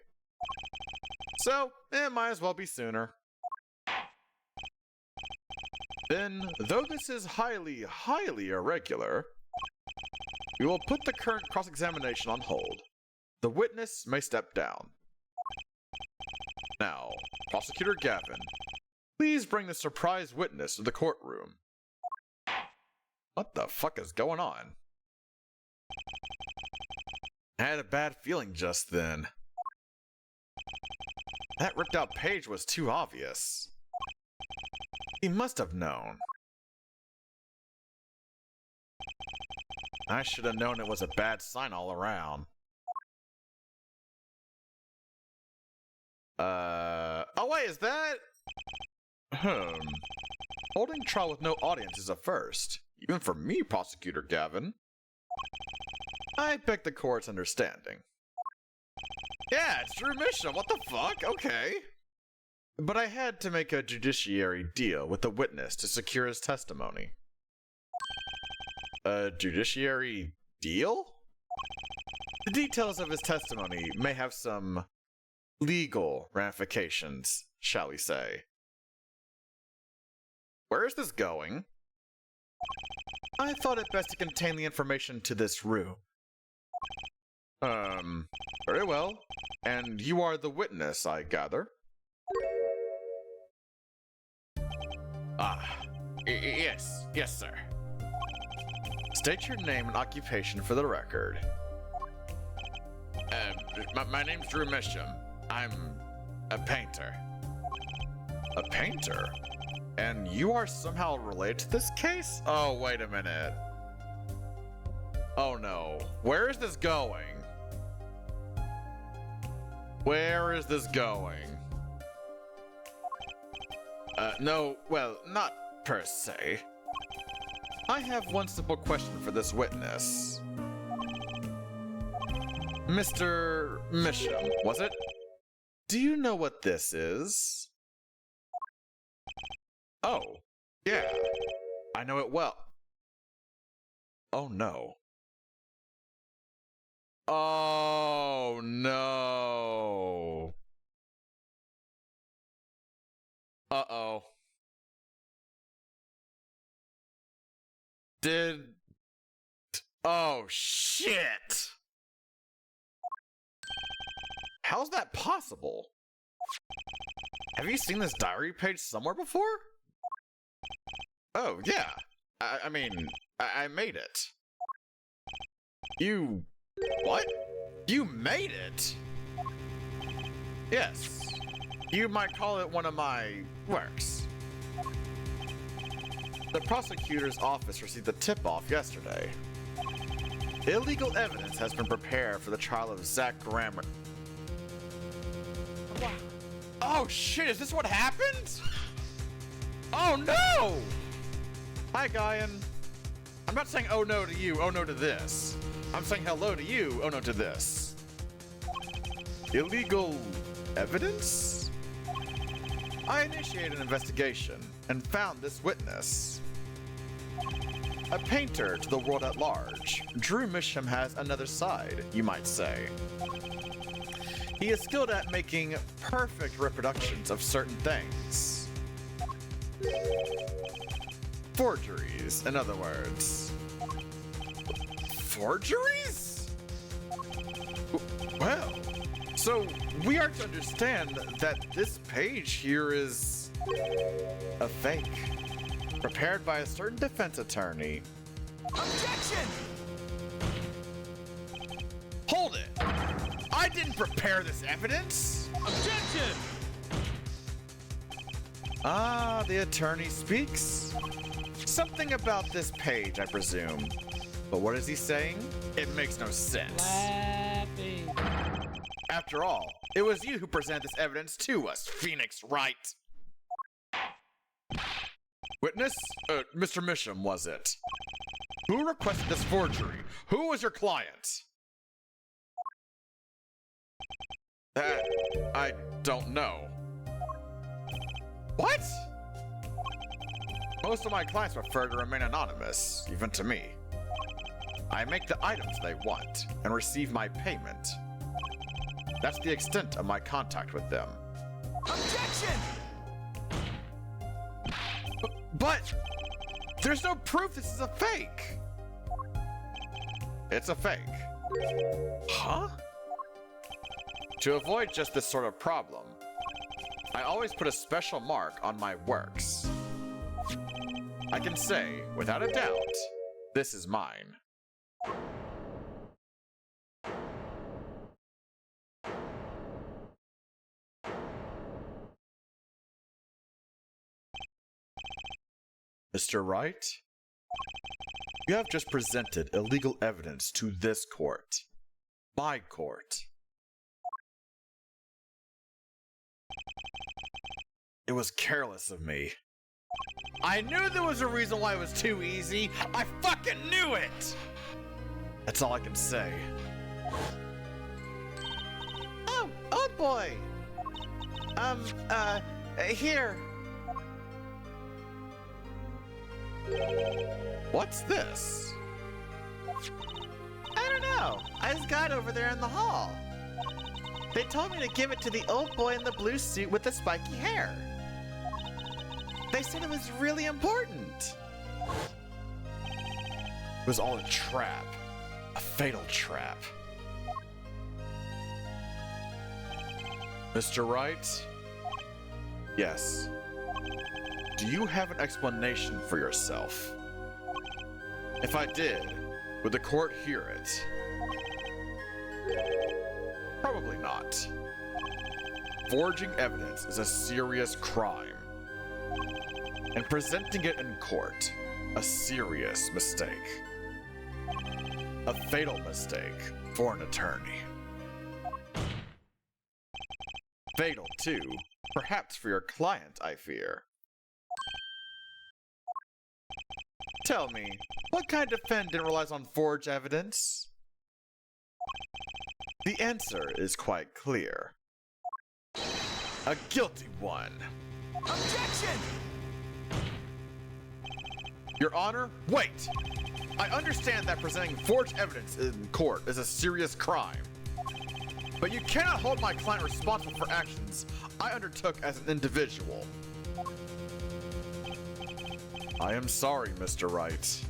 So, it might as well be sooner. Then, though this is highly, highly irregular, we will put the current cross-examination on hold. The witness may step down. Now, Prosecutor Gavin, please bring the surprise witness to the courtroom. What the fuck is going on? I had a bad feeling just then. That ripped out page was too obvious. He must have known. I should have known it was a bad sign all around. Oh wait, is that? Holding trial with no audience is a first. Even for me, Prosecutor Gavin. I beg the court's understanding. Yeah, it's Drew Misham, what the fuck? Okay. But I had to make a judiciary deal with the witness to secure his testimony. A judiciary deal? The details of his testimony may have some legal ramifications, shall we say. Where is this going? I thought it best to contain the information to this room. Very well. And you are the witness, I gather? Yes, sir. State your name and occupation for the record. My name's Drew Misham. I'm a painter. A painter? And you are somehow related to this case? Oh, wait a minute. Oh no. Where is this going? Where is this going? No, well, not per se. I have one simple question for this witness. Mr. Misham, was it? Do you know what this is? Oh, yeah. I know it well. Oh no. Oh no. Uh-oh. Oh shit. How's that possible? Have you seen this diary page somewhere before? Oh, yeah. I mean, I made it. You... What? You made it? Yes. You might call it one of my works. The prosecutor's office received a tip-off yesterday. Illegal evidence has been prepared for the trial of Zach Grammer. Oh shit, is this what happened? Oh no! Hi, Guyan. I'm not saying oh no to you, oh no to this. I'm saying hello to you, oh no to this. Illegal evidence? I initiated an investigation and found this witness. A painter to the world at large, Drew Misham has another side, you might say. He is skilled at making perfect reproductions of certain things. Forgeries, in other words. Forgeries? Well, so we are to understand that this page here is a fake, prepared by a certain defense attorney. Objection! Hold it! I didn't prepare this evidence! Objection! Ah, the attorney speaks. Something about this page, I presume. But what is he saying? It makes no sense. Laughing. After all, it was you who presented this evidence to us, Phoenix Wright. Witness? Mr. Misham, was it? Who requested this forgery? Who was your client? That I don't know. What? Most of my clients prefer to remain anonymous, even to me. I make the items they want and receive my payment. That's the extent of my contact with them. Objection! But there's no proof this is a fake. It's a fake. Huh? To avoid just this sort of problem, I always put a special mark on my works. I can say, without a doubt, this is mine. Mr. Wright, you have just presented illegal evidence to this court. My court. It was careless of me. I knew there was a reason why it was too easy. I fucking knew it! That's all I can say. Oh boy! Here. What's this? I don't know. I just got over there in the hall. They told me to give it to the old boy in the blue suit with the spiky hair. They said it was really important. It was all a trap. A fatal trap. Mr. Wright? Yes. Do you have an explanation for yourself? If I did, would the court hear it? Probably not. Forging evidence is a serious crime. And presenting it in court, a serious mistake. A fatal mistake for an attorney. Fatal, too, perhaps for your client, I fear. Tell me, what kind of defendant relies on forged evidence? The answer is quite clear. A guilty one. Objection! Your Honor, wait! I understand that presenting forged evidence in court is a serious crime. But you cannot hold my client responsible for actions I undertook as an individual. I am sorry, Mr. Wright.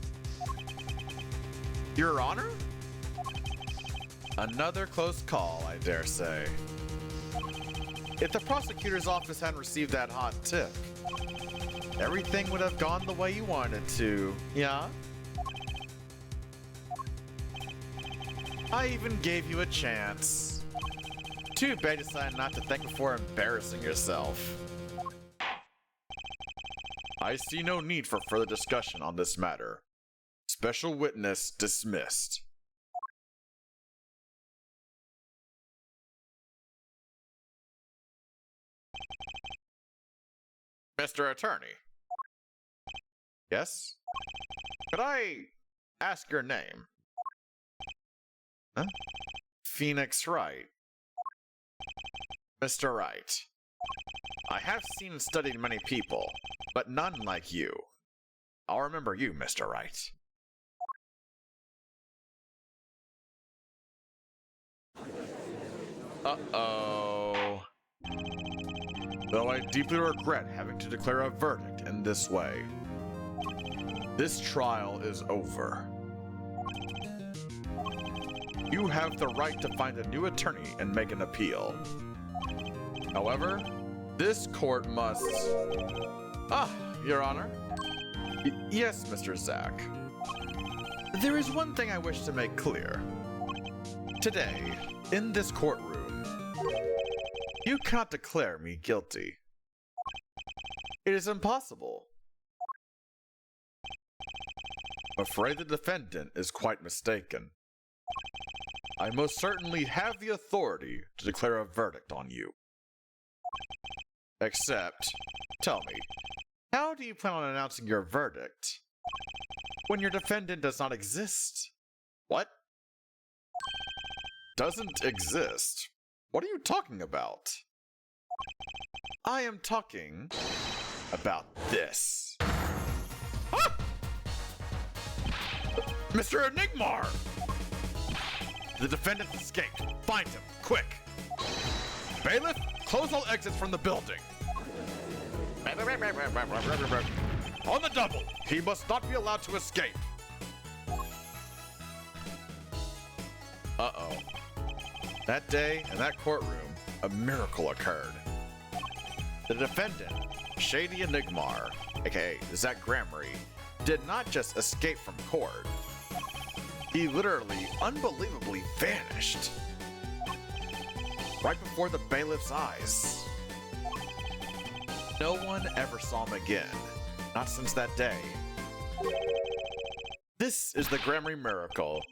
Your Honor? Another close call, I dare say. If the prosecutor's office hadn't received that hot tip, everything would have gone the way you wanted to, yeah? I even gave you a chance. Too bad you decided not to thank me for embarrassing yourself. I see no need for further discussion on this matter. Special witness dismissed. Mr. Attorney. Yes? Could I ask your name? Huh? Phoenix Wright. Mr. Wright. I have seen and studied many people, but none like you. I'll remember you, Mr. Wright. Uh-oh. Though I deeply regret having to declare a verdict in this way, this trial is over. You have the right to find a new attorney and make an appeal. However, this court must... Your Honor. Yes, Mr. Zack. There is one thing I wish to make clear. Today, in this courtroom, you cannot declare me guilty. It is impossible. I'm afraid the defendant is quite mistaken. I most certainly have the authority to declare a verdict on you. Except, tell me, how do you plan on announcing your verdict when your defendant does not exist? What? Doesn't exist? What are you talking about? I am talking about this. Ah! Mr. Enigmar! The defendant escaped. Find him, quick! Bailiff, close all exits from the building. On the double, he must not be allowed to escape. Uh-oh. That day, in that courtroom, a miracle occurred. The defendant, Shady Enigmar, aka Zack Gramarye, did not just escape from court. He literally, unbelievably vanished. Right before the bailiff's eyes. No one ever saw him again, not since that day. This is the Gramarye miracle.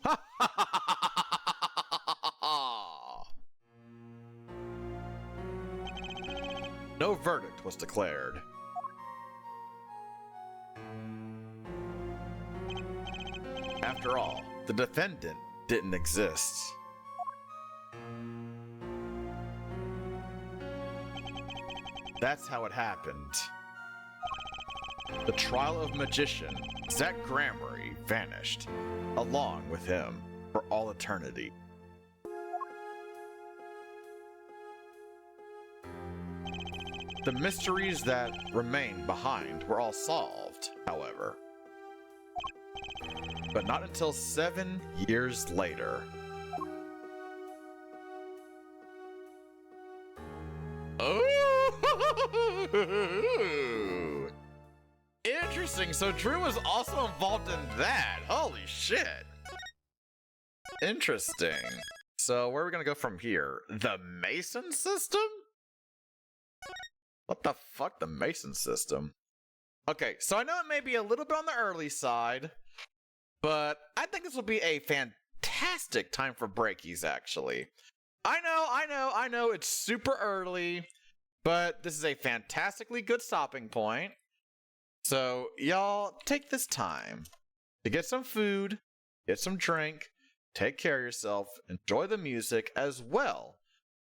No verdict was declared. After all, the defendant didn't exist. That's how it happened. The trial of magician, Zack Gramarye, vanished, along with him, for all eternity. The mysteries that remained behind were all solved, however. But not until 7 years later. Oh! Interesting, so Drew was also involved in that. Holy shit. Interesting. So where are we gonna go from here? The Mason system? What the fuck, the Mason system? Okay, so I know it may be a little bit on the early side, but I think this will be a fantastic time for breakies, actually. I know, it's super early, but this is a fantastically good stopping point. So, y'all, take this time to get some food, get some drink, take care of yourself, enjoy the music, as well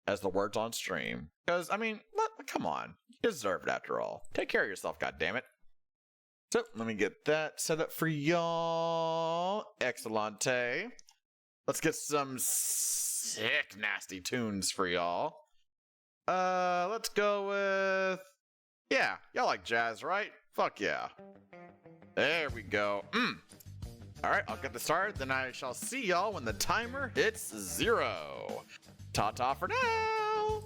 as the words on stream. Because, I mean, come on. You deserve it after all. Take care of yourself, goddammit. So, let me get that set up for y'all. Excellente. Let's get some sick, nasty tunes for y'all. Let's go with... Yeah, y'all like jazz, right? Fuck yeah. There we go. Alright, I'll get this started, then I shall see y'all when the timer hits 0. Ta-ta for now!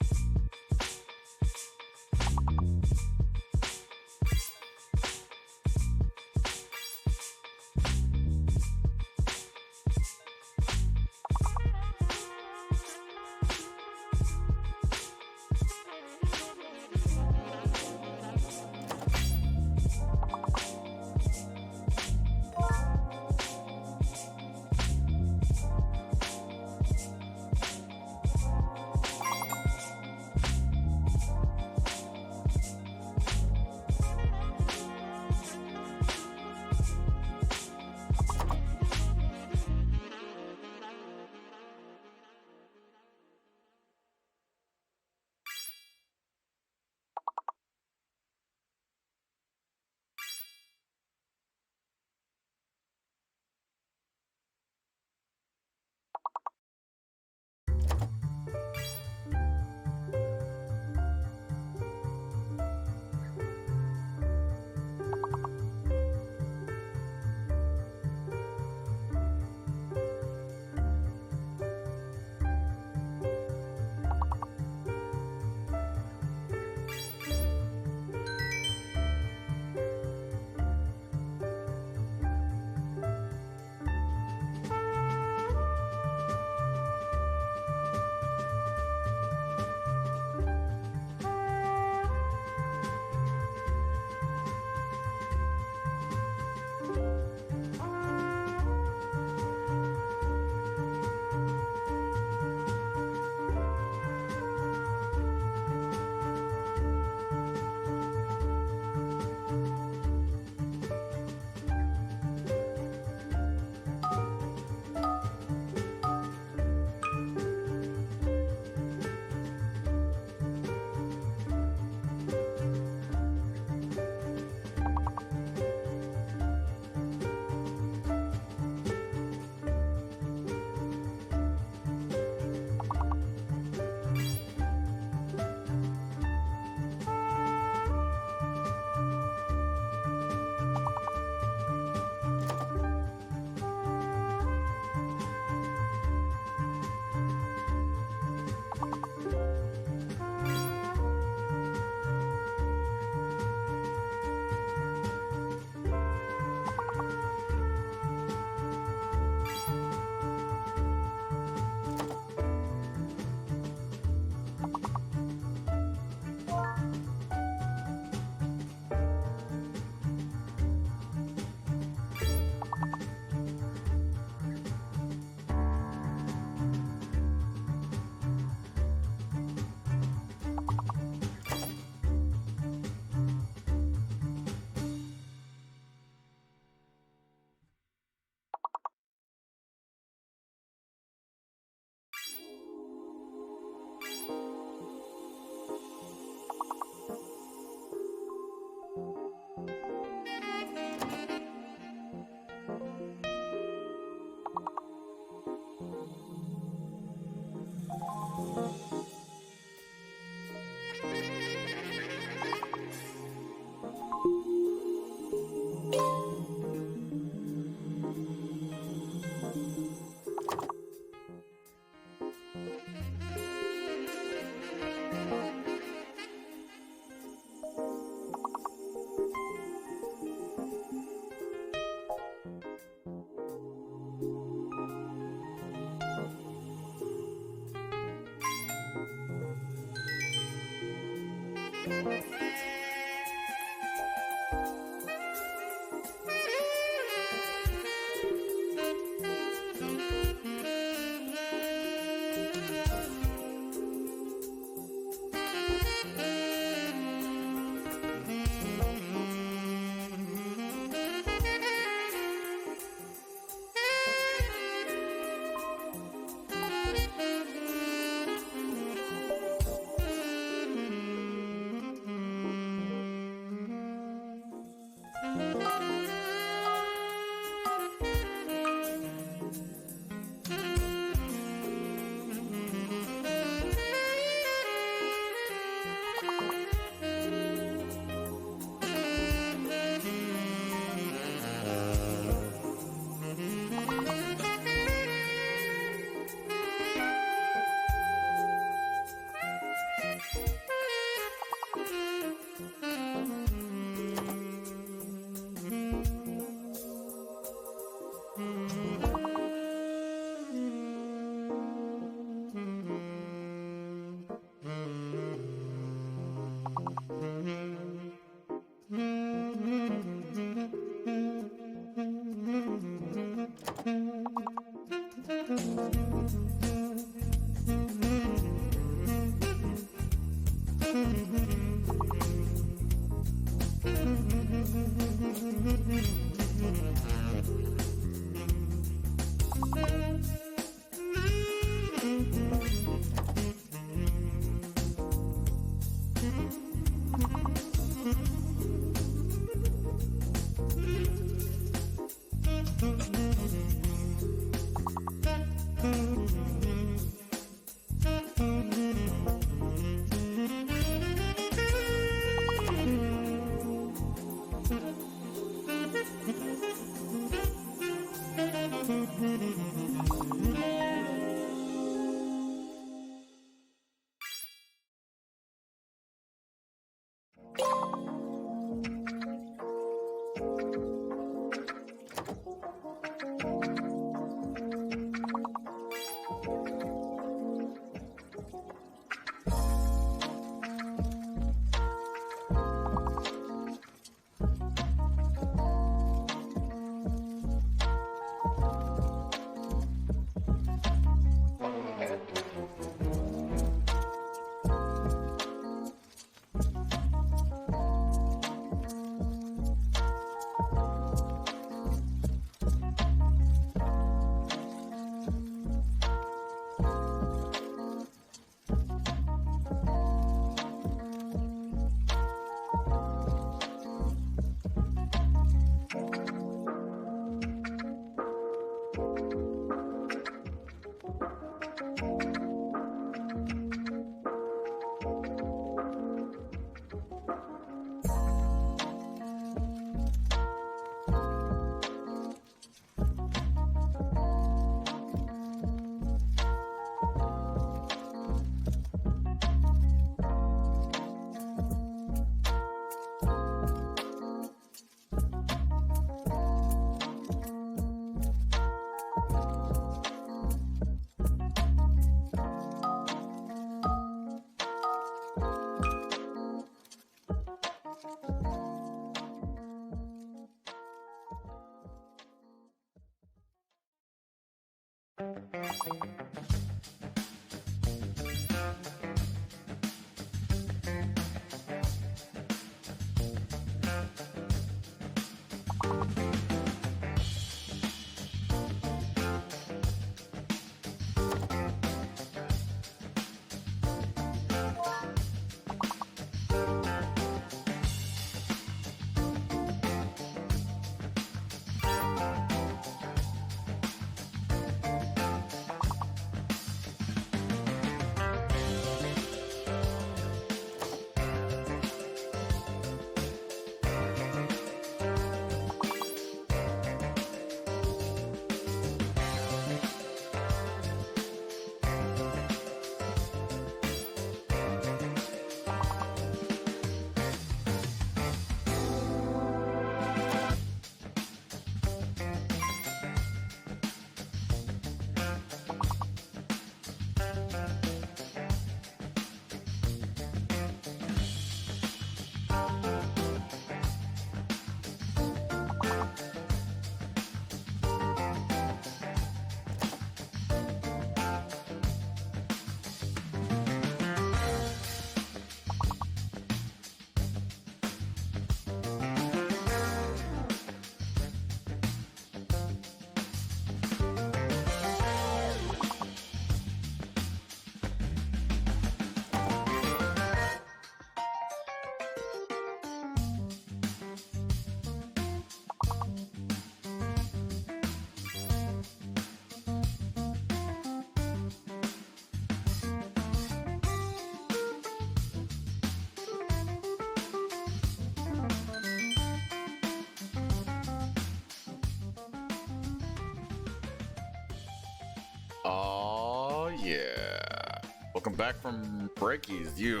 Oh yeah. Welcome back from breakies, you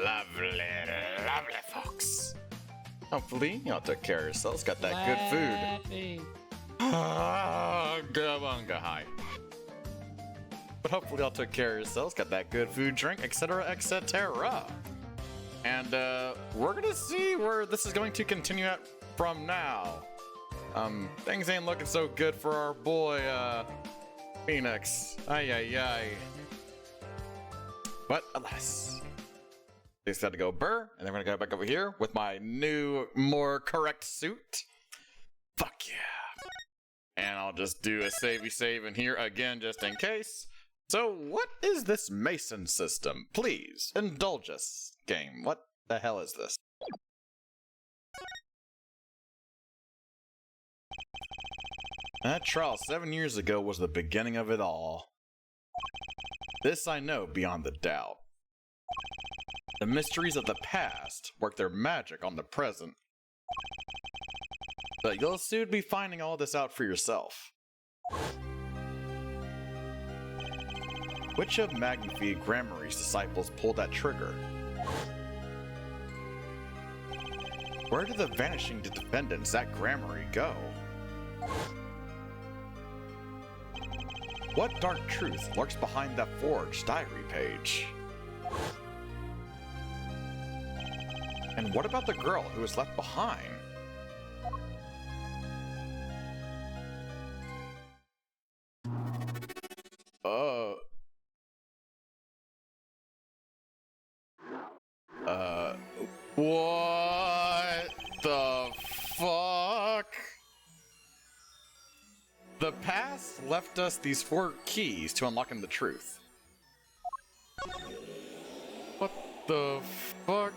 lovely, lovely folks. Hopefully y'all took care of yourselves, got that good food. Gabunga high. But hopefully y'all took care of yourselves, got that good food, drink, etc, etc. And we're gonna see where this is going to continue at from now. Things ain't looking so good for our boy, Phoenix. Ay, ay, ay. But alas, they just had to go burr, and then we're gonna go back over here with my new, more correct suit. Fuck yeah. And I'll just do a savey save in here again, just in case. So, what is this Mason system? Please, indulge us, game. What the hell is this? That trial 7 years ago was the beginning of it all. This I know beyond the doubt. The mysteries of the past work their magic on the present. But you'll soon be finding all this out for yourself. Which of Magnifi Gramarye's disciples pulled that trigger? Where did the vanishing defendants at Gramarye go? What dark truth lurks behind that forged diary page? And what about the girl who was left behind? What the fuck? The past left us these 4 keys to unlocking the truth. What the fuck?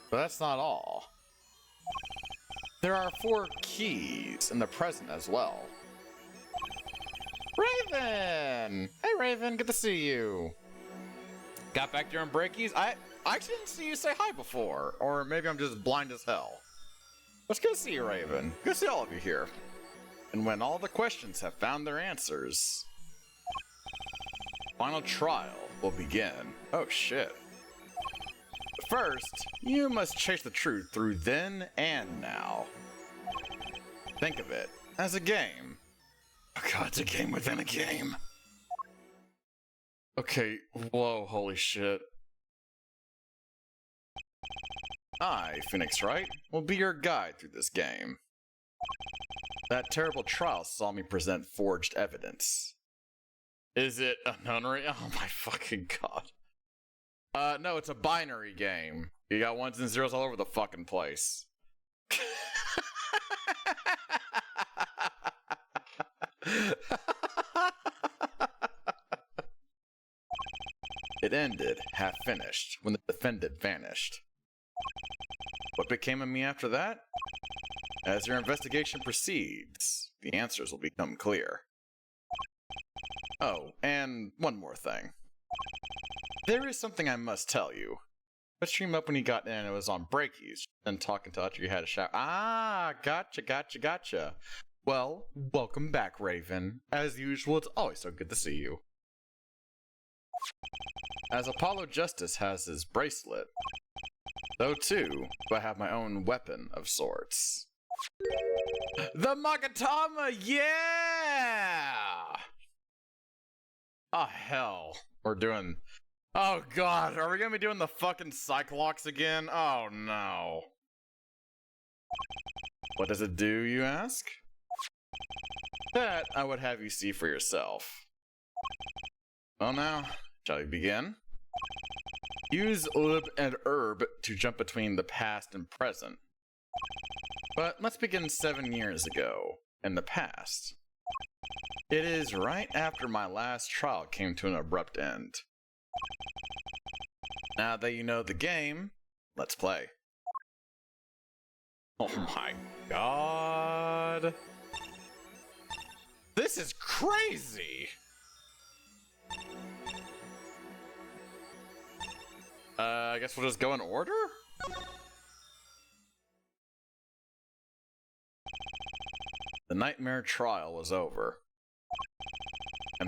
But that's not all. There are 4 keys in the present as well. Raven! Hey Raven, good to see you. Got back during breakies? I actually didn't see you say hi before. Or maybe I'm just blind as hell. It's good to see you, Raven. Good to see all of you here. And when all the questions have found their answers, final trial will begin. Oh shit. First, you must chase the truth through then and now. Think of it as a game. Oh god, it's a game within a game. Okay, whoa, holy shit. I, Phoenix Wright, will be your guide through this game. That terrible trial saw me present forged evidence. Is it a nunnery? Oh my fucking god. No, it's a binary game. You got ones and zeros all over the fucking place. It ended, half finished, when the defendant vanished. What became of me after that? As your investigation proceeds, the answers will become clear. Oh, and one more thing. There is something I must tell you. But stream up when you got in, it was on breakies, and talking to after you had a shower. Ah, gotcha. Well, welcome back, Raven. As usual, it's always so good to see you. As Apollo Justice has his bracelet, so too do I have my own weapon of sorts. The Magatama, yeah! Oh hell, we're doing... Oh god, are we gonna be doing the fucking Cyclops again? Oh no. What does it do, you ask? That I would have you see for yourself. Well now, shall we begin? Use lib and herb to jump between the past and present. But let's begin 7 years ago, in the past. It is right after my last trial came to an abrupt end. Now that you know the game, let's play. Oh my god. This is crazy! I guess we'll just go in order? The nightmare trial was over.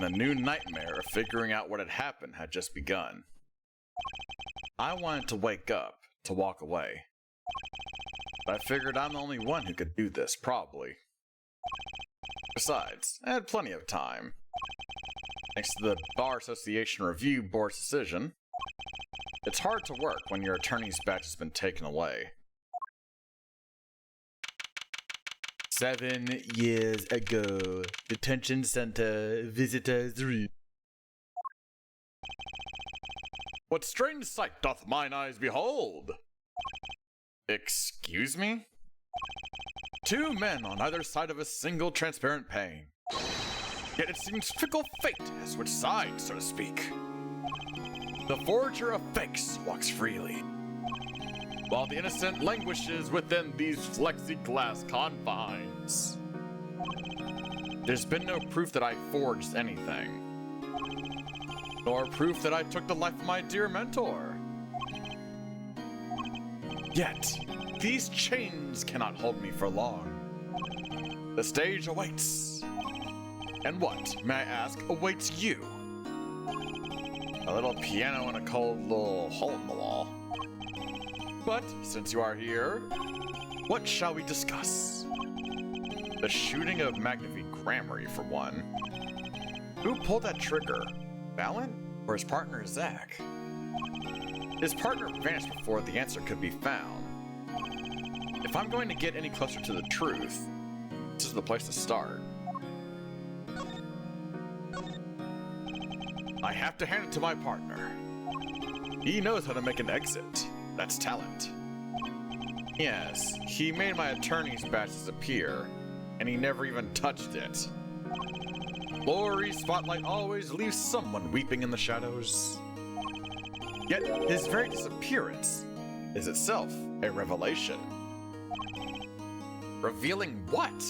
and a new nightmare of figuring out what had happened had just begun. I wanted to wake up, to walk away. But I figured I'm the only one who could do this, probably. Besides, I had plenty of time. Thanks to the Bar Association Review Board's decision, it's hard to work when your attorney's badge has been taken away. 7 years ago, detention center, visitor 3. What strange sight doth mine eyes behold? Excuse me? 2 men on either side of a single transparent pane. Yet it seems fickle fate has switched sides, so to speak. The forger of fakes walks freely, while the innocent languishes within these plexiglass confines. There's been no proof that I forged anything, nor proof that I took the life of my dear mentor. Yet, these chains cannot hold me for long. The stage awaits. And what, may I ask, awaits you? A little piano and a cold little hole in the wall. But, since you are here, what shall we discuss? The shooting of Magnavie Gramarye, for one. Who pulled that trigger? Valen? Or his partner, Zack? His partner vanished before the answer could be found. If I'm going to get any closer to the truth, this is the place to start. I have to hand it to my partner. He knows how to make an exit. That's talent. Yes, he made my attorney's badge disappear, and he never even touched it. Laurie's spotlight always leaves someone weeping in the shadows. Yet his very disappearance is itself a revelation. Revealing what?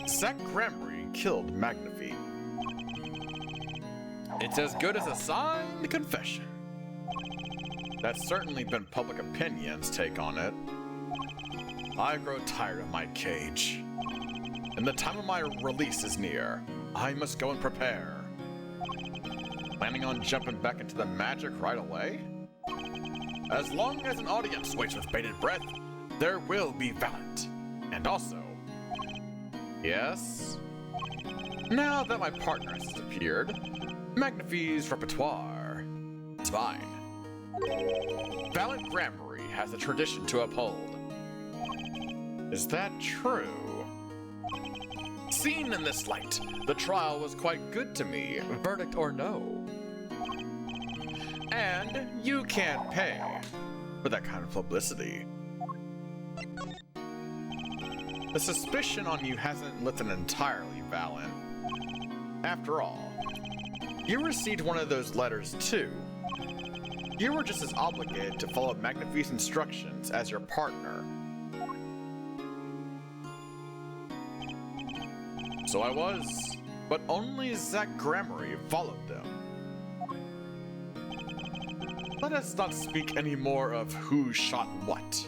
Zack Gramarye killed Magnavie. It's as good as a signed confession. That's certainly been public opinion's take on it. I grow tired of my cage, and the time of my release is near. I must go and prepare. Planning on jumping back into the magic right away? As long as an audience waits with bated breath, there will be Valen. And also... Yes? Now that my partner has disappeared, Magnavie's repertoire is mine. Valen Gramarye has a tradition to uphold. Is that true? Seen in this light, the trial was quite good to me, verdict or no. And you can't pay for that kind of publicity. The suspicion on you hasn't lifted entirely, Valen. After all, you received one of those letters too. You were just as obligated to follow Magnavie's instructions as your partner. So I was, but only Zack Gramarye followed them. Let us not speak any more of who shot what.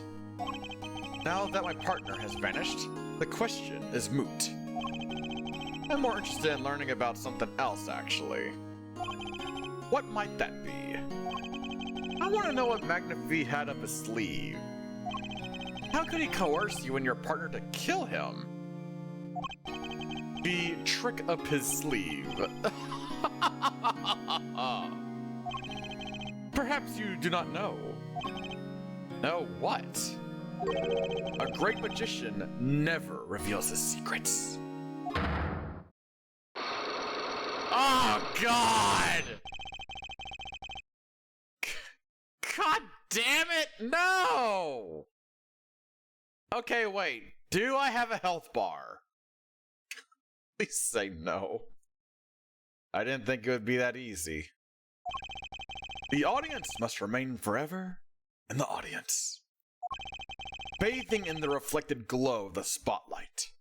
Now that my partner has vanished, the question is moot. I'm more interested in learning about something else, actually. What might that be? I want to know what Magnavie had up his sleeve. How could he coerce you and your partner to kill him? The trick up his sleeve. Perhaps you do not know. Know what? A great magician never reveals his secrets. Oh, God! God damn it, no! Okay, wait. Do I have a health bar? Please say no. I didn't think it would be that easy. The audience must remain forever in the audience, bathing in the reflected glow of the spotlight.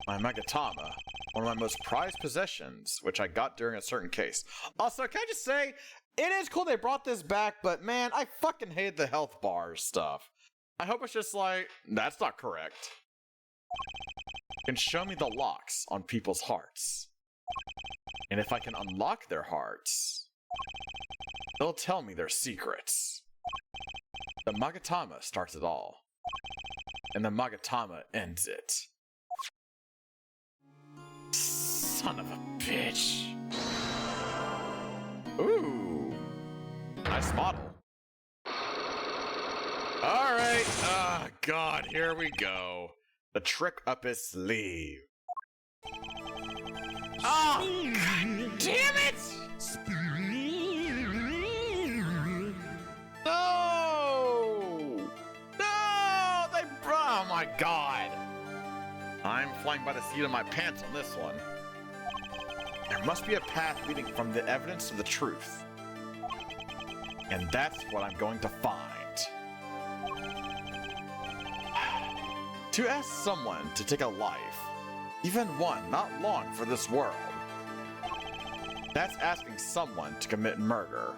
My Magatama, one of my most prized possessions, which I got during a certain case. Also, can I just say, it is cool they brought this back, but man, I fucking hate the health bar stuff. I hope it's just like, that's not correct. can show me the locks on people's hearts. And if I can unlock their hearts, they'll tell me their secrets. The Magatama starts it all, and the Magatama ends it. Son of a bitch. Ooh. Nice model. Alright. Oh, God. Here we go. The trick up his sleeve. Oh, God damn it! No! No! They... Oh, my God. I'm flying by the seat of my pants on this one. There must be a path leading from the evidence to the truth. And that's what I'm going to find. To ask someone to take a life, even one not long for this world, that's asking someone to commit murder.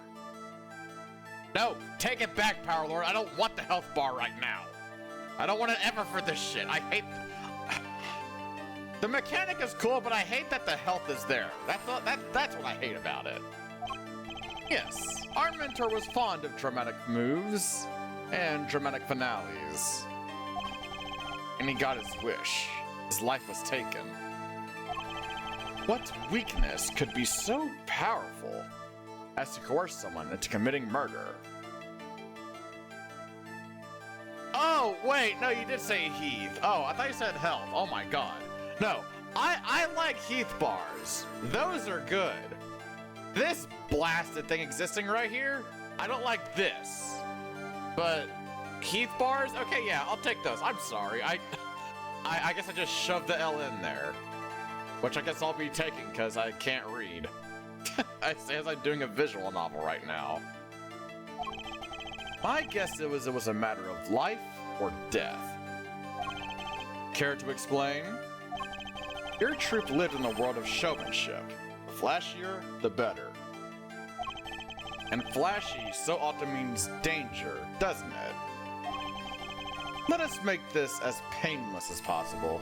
No, take it back, Power Lord. I don't want the health bar right now. I don't want it ever for this shit. I hate... The mechanic is cool, but I hate that the health is there. That's what I hate about it. Yes, our mentor was fond of dramatic moves and dramatic finales. And he got his wish. His life was taken. What weakness could be so powerful as to coerce someone into committing murder? Oh, wait, no, you did say Heath. Oh, I thought you said health. Oh my God. No, I like Heath bars. Those are good. This blasted thing existing right here, I don't like this. But Heath bars? Okay, yeah, I'll take those. I'm sorry. I guess I just shoved the L in there. Which I guess I'll be taking because I can't read. As I'm doing a visual novel right now. I guess it was a matter of life or death. Care to explain? Your troupe lived in a world of showmanship. The flashier, the better. And flashy so often means danger, doesn't it? Let us make this as painless as possible.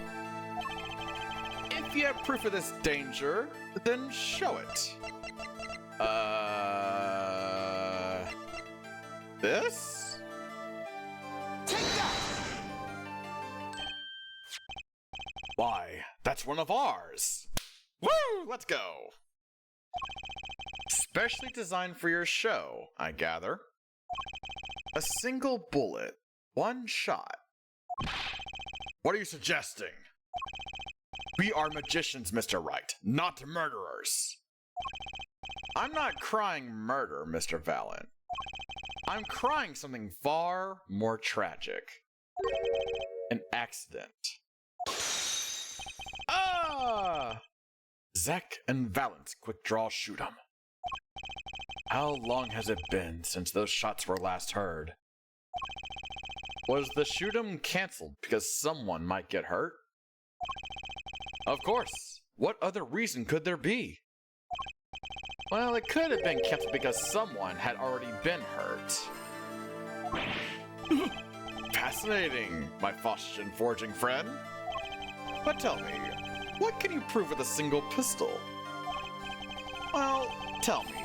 If you have proof of this danger, then show it. This? Take that! Why, that's one of ours! Woo! Let's go! Specially designed for your show, I gather. A single bullet, one shot. What are you suggesting? We are magicians, Mr. Wright, not murderers. I'm not crying murder, Mr. Valiant. I'm crying something far more tragic. An accident. Ah! Zack and Valiant's quick draw shoot 'em. How long has it been since those shots were last heard? Was the shoot 'em cancelled because someone might get hurt? Of course. What other reason could there be? Well, it could have been canceled because someone had already been hurt. Fascinating, my phosgen forging friend. But tell me, what can you prove with a single pistol? Well, tell me,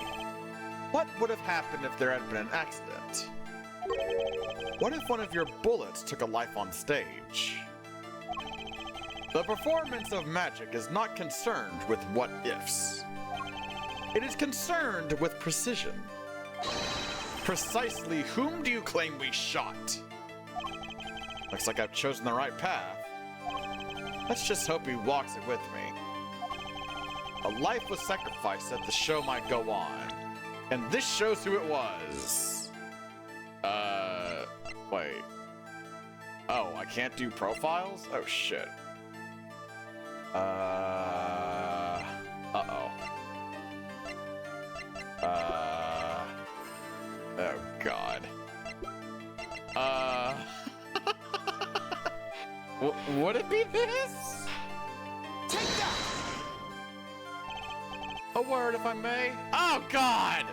what would have happened if there had been an accident? What if one of your bullets took a life on stage? The performance of magic is not concerned with what-ifs. It is concerned with precision. Precisely whom do you claim we shot? Looks like I've chosen the right path. Let's just hope he walks it with me. A life was sacrificed that the show might go on. And this shows who it was. Wait. Oh, I can't do profiles? Oh, shit. Uh-oh. Oh, God. Would it be this? Take that! A word, if I may. Oh, God!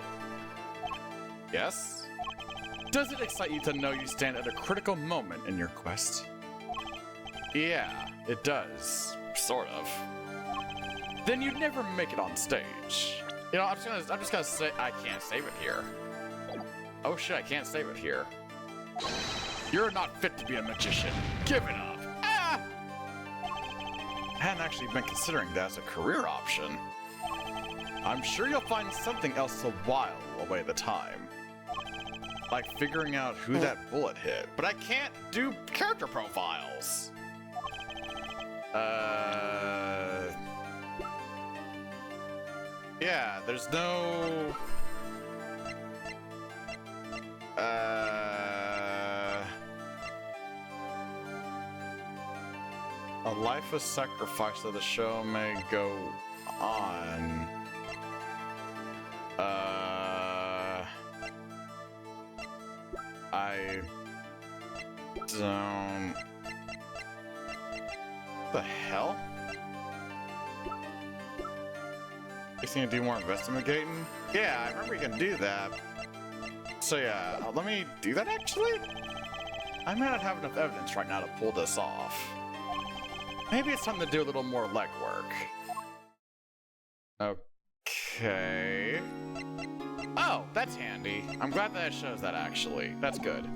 Yes? Does it excite you to know you stand at a critical moment in your quest? Yeah. it does. Sort of. Then you'd never make it on stage. You know, I'm just gonna say I can't save it here. Oh shit, I can't save it here. You're not fit to be a magician. Give it up. Ah! I hadn't actually been considering that as a career option. I'm sure you'll find something else to while away the time. Like figuring out who that bullet hit. But I can't do character profiles. Yeah, there's no... A life of sacrifice that the show may go on. I don't... The hell? You think to do more investigating? Yeah, I remember you can do that. So yeah, let me do that actually? I may not have enough evidence right now to pull this off. Maybe it's time to do a little more legwork. Okay. Oh, that's handy. I'm glad that it shows that actually. That's good.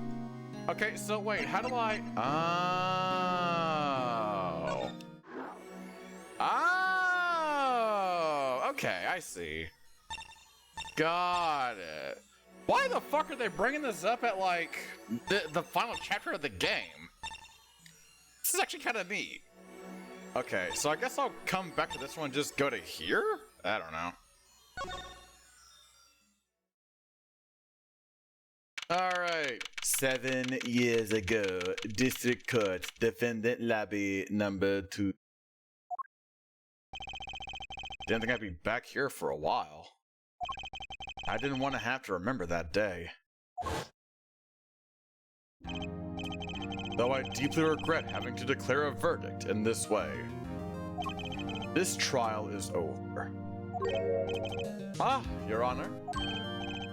Okay, so wait, how do I... Oh. Oh! Okay, I see. Got it. Why the fuck are they bringing this up at, like, the final chapter of the game? This is actually kind of neat. Okay, so I guess I'll come back to this one and just go to here? I don't know. Alright. 7 years ago, District Court, Defendant Lobby number 2. Didn't think I'd be back here for a while. I didn't want to have to remember that day. Though I deeply regret having to declare a verdict in this way. This trial is over. Ah, Your Honor.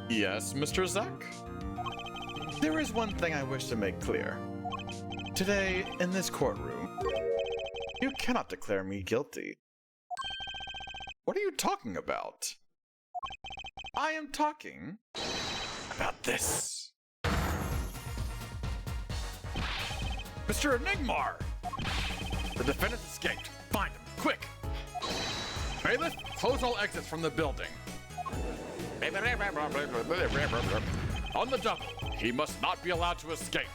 Yes, Mr. Zack? There is one thing I wish to make clear. Today, in this courtroom, you cannot declare me guilty. What are you talking about? I am talking about this. Mr. Enigmar! The defendant escaped. Find him, quick! Bailiff, close all exits from the building. On the double, he must not be allowed to escape.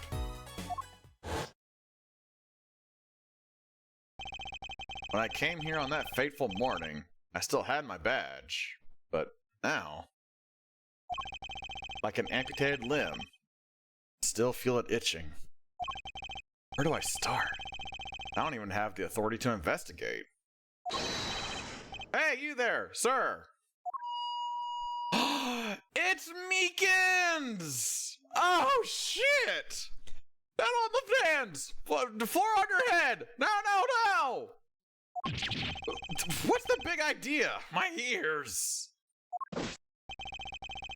When I came here on that fateful morning, I still had my badge, but now, like an amputated limb, still feel it itching. Where do I start? I don't even have the authority to investigate. Hey, you there, sir! It's Meekins! Oh, shit! Down on the fans! Floor on your head! No! What's the big idea? My ears! No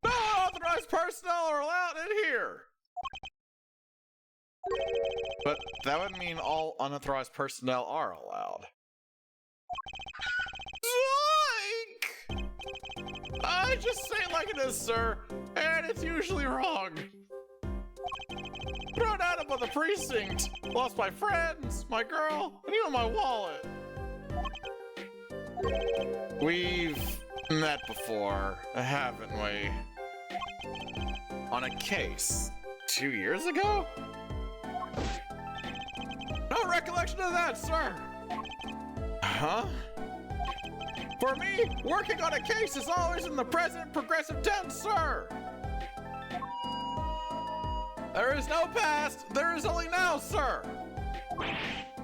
unauthorized personnel are allowed in here! But that would mean all unauthorized personnel are allowed. Zoink! I just say it like it is, sir, and it's usually wrong. Thrown out of the precinct, lost my friends, my girl, and even my wallet. We've met before, haven't we? On a case 2 years ago? No recollection of that, sir. Huh? For me, working on a case is always in the present progressive tense, sir. There is no past, there is only now, sir.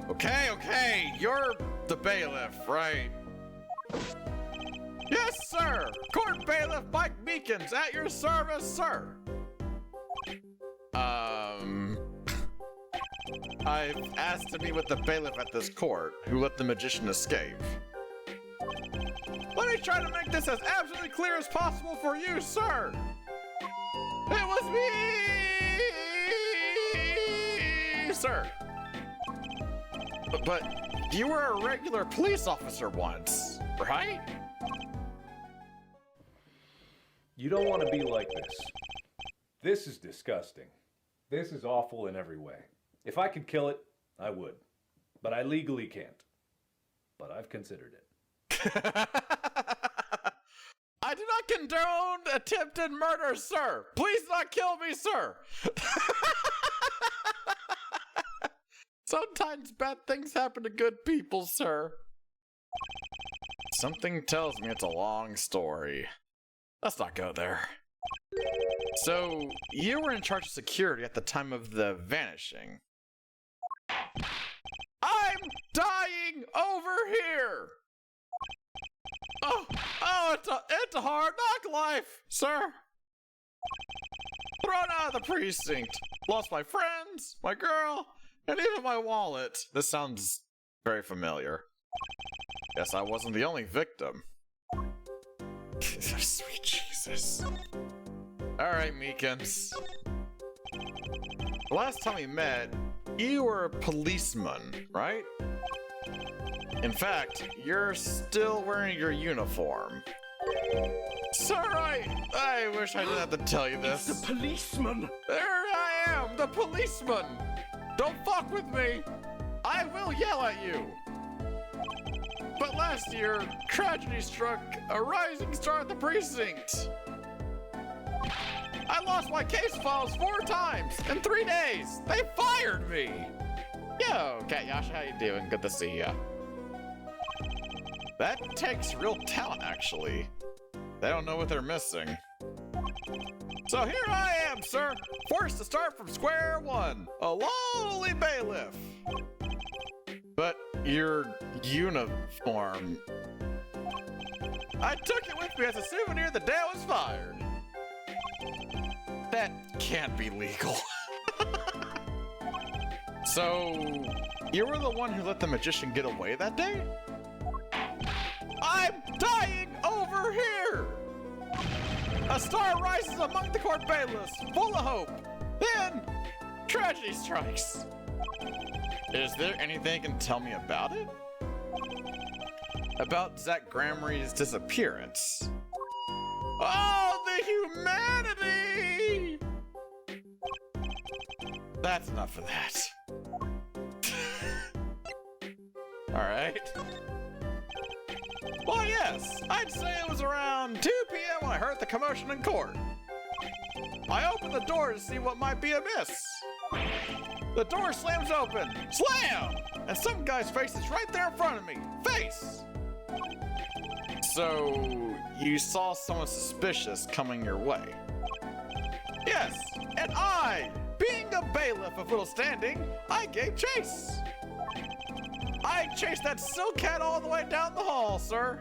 Okay, you're the bailiff, right? Yes, sir. Court Bailiff Mike Meekins at your service, sir. I've asked to meet with the bailiff at this court, who let the magician escape. Let me try to make this as absolutely clear as possible for you, sir. It was me, sir. But you were a regular police officer once, right? You don't want to be like this. This is disgusting. This is awful in every way. If I could kill it, I would. But I legally can't. But I've considered it. I do not condone attempted murder, sir. Please do not kill me, sir. Sometimes bad things happen to good people, sir. Something tells me it's a long story. Let's not go there. So, you were in charge of security at the time of the vanishing. I'm dying over here! Oh, it's a hard knock life, sir. Thrown out of the precinct. Lost my friends, my girl, and even my wallet. This sounds very familiar. Guess I wasn't the only victim. Sweet Jesus. Alright, Meekins. The last time we met, you were a policeman, right? In fact, you're still wearing your uniform. Sir, I wish I didn't have to tell you this. It's the policeman! There I am, the policeman! Don't fuck with me! I will yell at you! But last year, tragedy struck a rising star at the precinct. I lost my case files 4 times in 3 days. They fired me. Yo, Katyashi, how you doing? Good to see ya. That takes real talent, actually. They don't know what they're missing. So here I am, sir, forced to start from square one, a lowly bailiff. But your uniform... I took it with me as a souvenir the day I was fired. That can't be legal. So, you were the one who let the magician get away that day? I'm dying over here! A star rises among the court bailiffs, full of hope. Then, tragedy strikes. Is there anything you can tell me about it? About Zach Gramarye's disappearance? Oh, the humanity! That's enough of that. Alright. Well, yes, I'd say it was around 2 p.m. when I heard the commotion in court. I opened the door to see what might be amiss. The door slams open. Slam! And some guy's face is right there in front of me. Face! So, you saw someone suspicious coming your way? Yes, and I, being a bailiff of little standing, I gave chase. I chased that silk cat all the way down the hall, sir.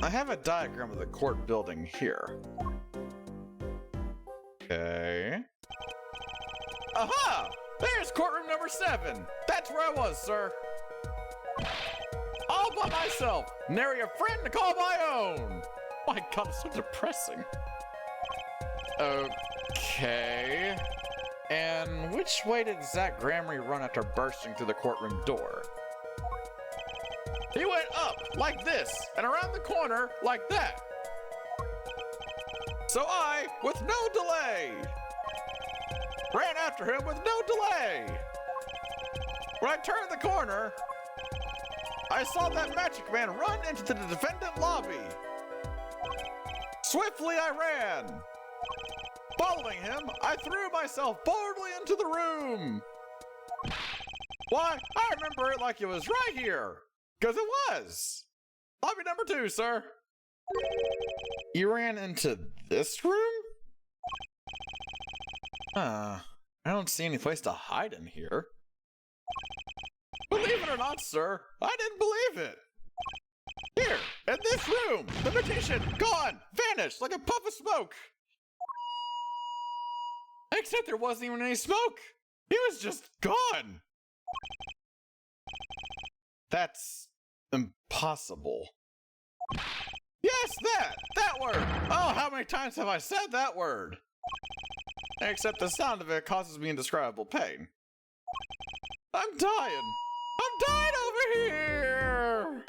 I have a diagram of the court building here. Okay. Aha! There's courtroom number 7. That's where I was, sir. All by myself. Nary a friend to call my own. My God, it's so depressing. Okay. And which way did Zach Gramarye run after bursting through the courtroom door? He went up, like this, and around the corner, like that. So I, with no delay, ran after him with no delay. When I turned the corner, I saw that magic man run into the defendant lobby. Swiftly I ran. Following him, I threw myself boldly into the room. Why, I remember it like it was right here. Because it was. Lobby number 2, sir. You ran into this room? I don't see any place to hide in here. Believe it or not, sir, I didn't believe it. Here, in this room, the magician, gone, vanished like a puff of smoke. Except there wasn't even any smoke. He was just gone. That's impossible. Yes, that word. Oh, how many times have I said that word? Except the sound of it causes me indescribable pain. I'm dying. I'm dying over here!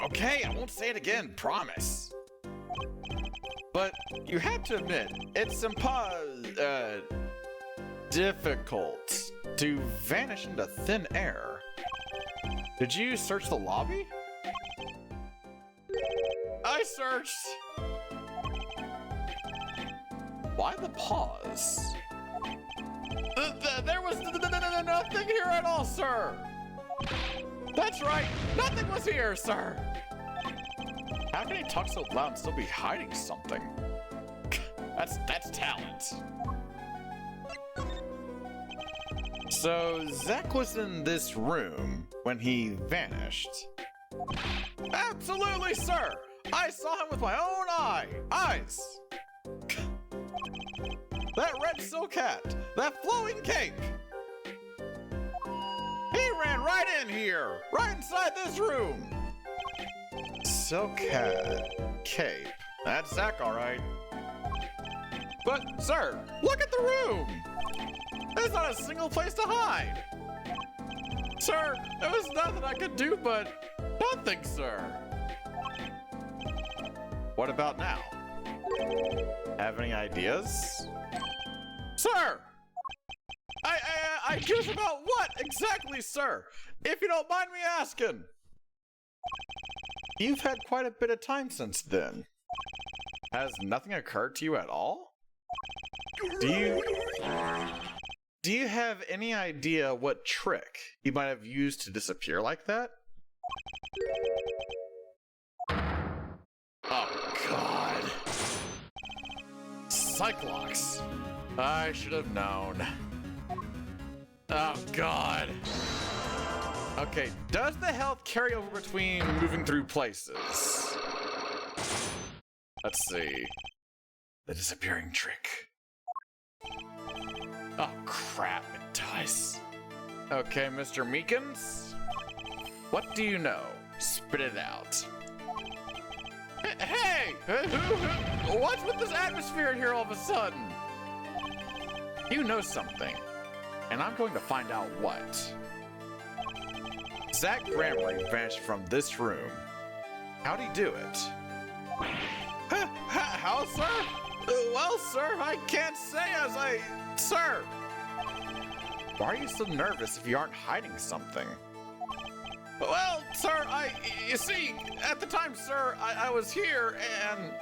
Okay, I won't say it again, promise. But you have to admit, it's difficult to vanish into thin air. Did you search the lobby? I searched. Why the pause? There was nothing here at all, sir. That's right, nothing was here, sir. How can he talk so loud and still be hiding something? That's talent. So Zack was in this room when he vanished. Absolutely, sir. I saw him with my own eyes. That red silk hat, that flowing cape. He ran right in here, right inside this room. Silk hat, cape. That's Zack, all right. But, sir, look at the room. There's not a single place to hide. Sir, there was nothing I could do but nothing, sir. What about now? Have any ideas? Sir! Ideas about what exactly, sir? If you don't mind me asking. You've had quite a bit of time since then. Has nothing occurred to you at all? Do you have any idea what trick you might have used to disappear like that? Oh, God. Cyclops. I should have known. Oh, God. Okay, does the health carry over between moving through places? Let's see. The disappearing trick. Oh, crap, it does. Okay, Mr. Meekins. What do you know? Spit it out. Hey! What's with this atmosphere in here all of a sudden? You know something, and I'm going to find out what. Zack Grammarly vanished from this room. How'd he do it? How, sir? Well, sir, I can't say as I... Sir! Why are you so nervous if you aren't hiding something? Well, sir, you see, at the time, sir, I was here and...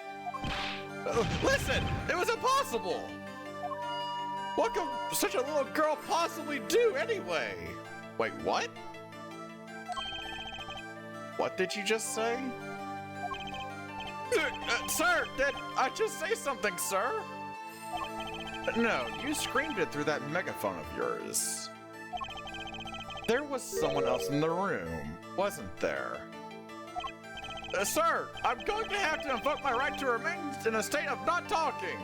listen, it was impossible! What could such a little girl possibly do anyway? Wait, what? What did you just say? Sir, did I just say something, sir? No, you screamed it through that megaphone of yours. There was someone else in the room, wasn't there? Sir, I'm going to have to invoke my right to remain in a state of not talking.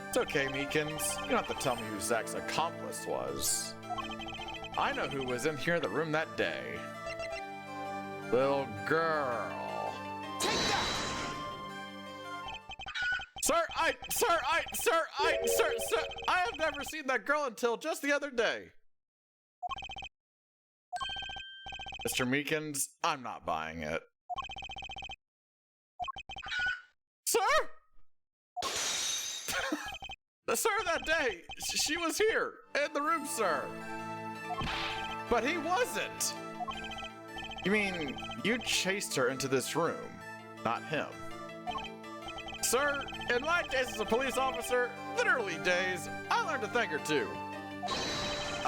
It's okay, Meekins. You don't have to tell me who Zack's accomplice was. I know who was in here in the room that day. Little girl. Take that! Sir, I have never seen that girl until just the other day. Mr. Meekins, I'm not buying it. Sir? Sir, that day, she was here, in the room, sir. But he wasn't. You mean, you chased her into this room, not him. Sir, in my days as a police officer, literally days, I learned a thing or two.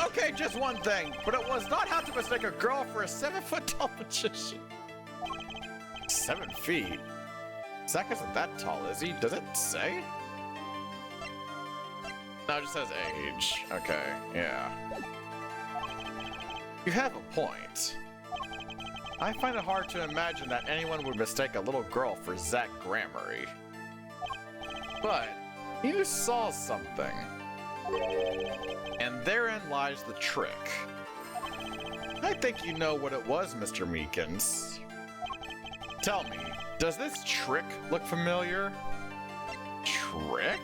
Okay, just one thing, but it was not how to mistake a girl for a 7-foot-tall magician. 7 feet? Zack isn't that tall, is he? Does it say? No, it just says age. Okay, yeah. You have a point. I find it hard to imagine that anyone would mistake a little girl for Zack Grammarly. But you saw something. And therein lies the trick. I think you know what it was, Mr. Meekins. Tell me, does this trick look familiar? Trick?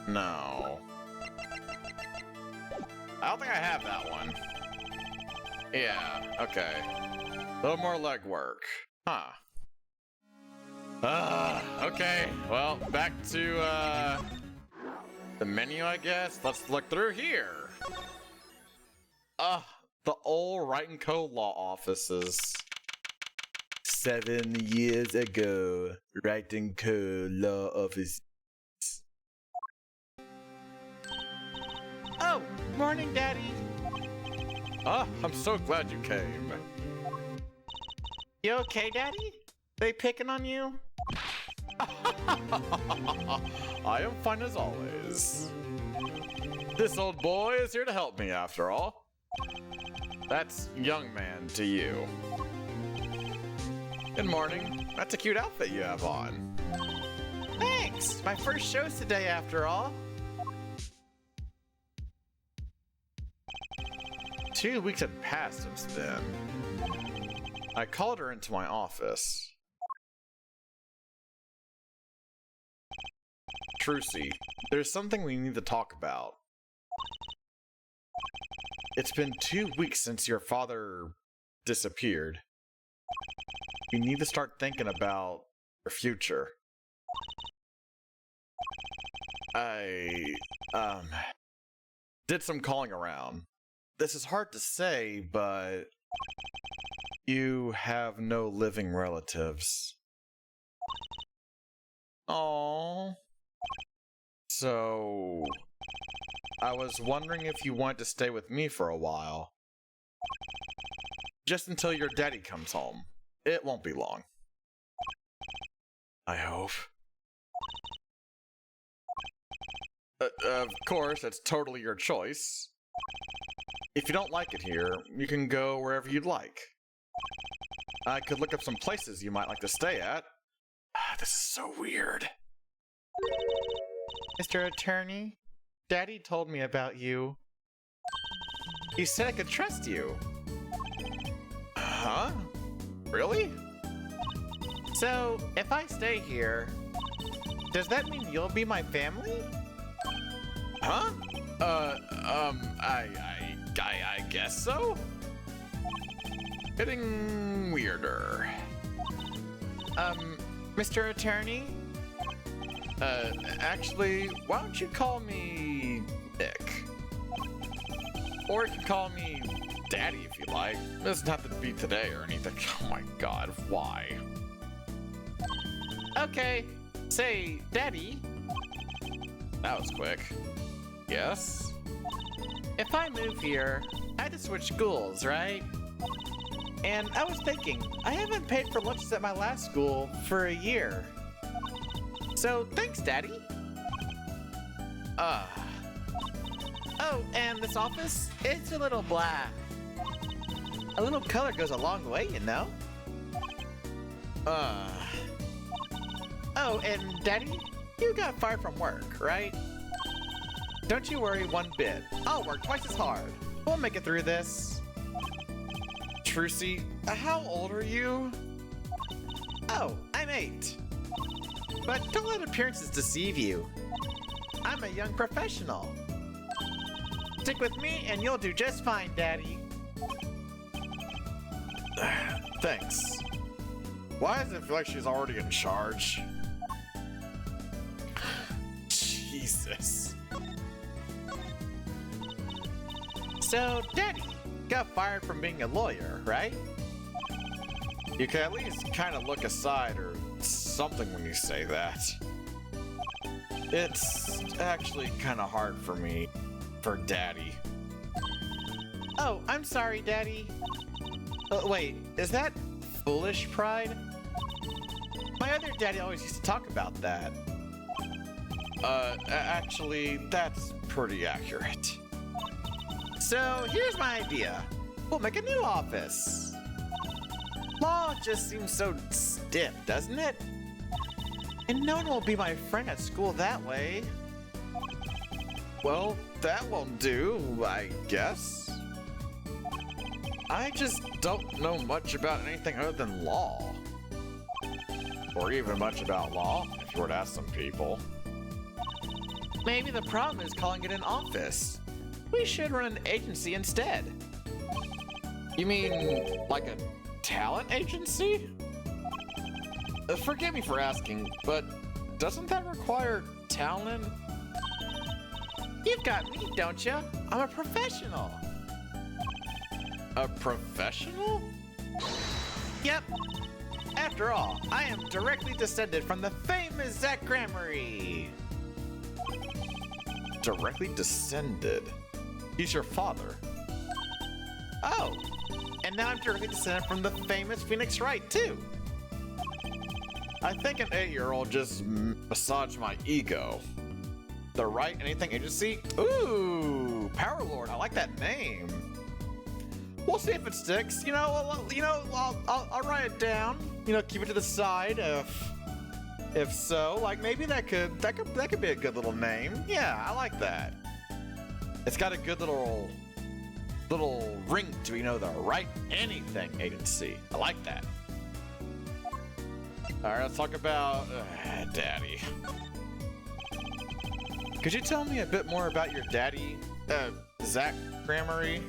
No. I don't think I have that one. Yeah, okay. A little more legwork. Huh. Okay. Well, back to, the menu, I guess. Let's look through here. The old Wright & Co. law offices. 7 years ago, Wright & Co. law office. Oh, morning, Daddy. I'm so glad you came. You okay, Daddy? They picking on you? I am fine as always. This old boy is here to help me, after all. That's young man to you. Good morning. That's a cute outfit you have on. Thanks! My first show's today, after all. 2 weeks had passed since then. I called her into my office. Trucy, there's something we need to talk about. It's been 2 weeks since your father disappeared. We need to start thinking about your future. I, did some calling around. This is hard to say, but you have no living relatives. Aww. So, I was wondering if you wanted to stay with me for a while. Just until your daddy comes home. It won't be long. I hope. Of course, it's totally your choice. If you don't like it here, you can go wherever you'd like. I could look up some places you might like to stay at. This is so weird. Mr. Attorney, Daddy told me about you. He said I could trust you. Huh? Really? So, if I stay here, does that mean you'll be my family? Huh? I guess so? Getting weirder. Mr. Attorney? Actually, why don't you call me Nick? Or you can call me Daddy if you like. It doesn't have to be today or anything. Oh my god, why? Okay, say, Daddy. That was quick. Yes? If I move here, I had to switch schools, right? And I was thinking, I haven't paid for lunches at my last school for a year. So, thanks, Daddy. Oh, and this office? It's a little black. A little color goes a long way, you know? Oh, and Daddy, you got fired from work, right? Don't you worry one bit. I'll work twice as hard. We'll make it through this. Trucy, how old are you? Oh, I'm 8. But don't let appearances deceive you. I'm a young professional. Stick with me and you'll do just fine, Daddy. Thanks. Why does it feel like she's already in charge? Jesus. So, Daddy got fired from being a lawyer, right? You can at least kind of look aside or something when you say that. It's actually kind of hard for me, for Daddy. Oh, I'm sorry, Daddy. Wait, is that foolish pride? My other daddy always used to talk about that. Actually, that's pretty accurate. So, here's my idea. We'll make a new office. Law just seems so stiff, doesn't it? And no one will be my friend at school that way. Well, that won't do, I guess. I just don't know much about anything other than law. Or even much about law, if you were to ask some people. Maybe the problem is calling it an office. We should run an agency instead. You mean, like a talent agency? Forgive me for asking, but doesn't that require talent? You've got me, don't you? I'm a professional. A professional? Yep. After all, I am directly descended from the famous Zach Gramarye. Directly descended? He's your father. Oh, and now I'm directly descended from the famous Phoenix Wright, too. I think an 8-year-old just massaged my ego. The Wright Anything Agency? Ooh, Power Lord, I like that name. We'll see if it sticks. I'll write it down. Keep it to the side if so. Like maybe that could be a good little name. Yeah, I like that. It's got a good little ring to the Wright Anything Agency. I like that. All right, let's talk about Daddy. Could you tell me a bit more about your daddy, Zach Gramarye?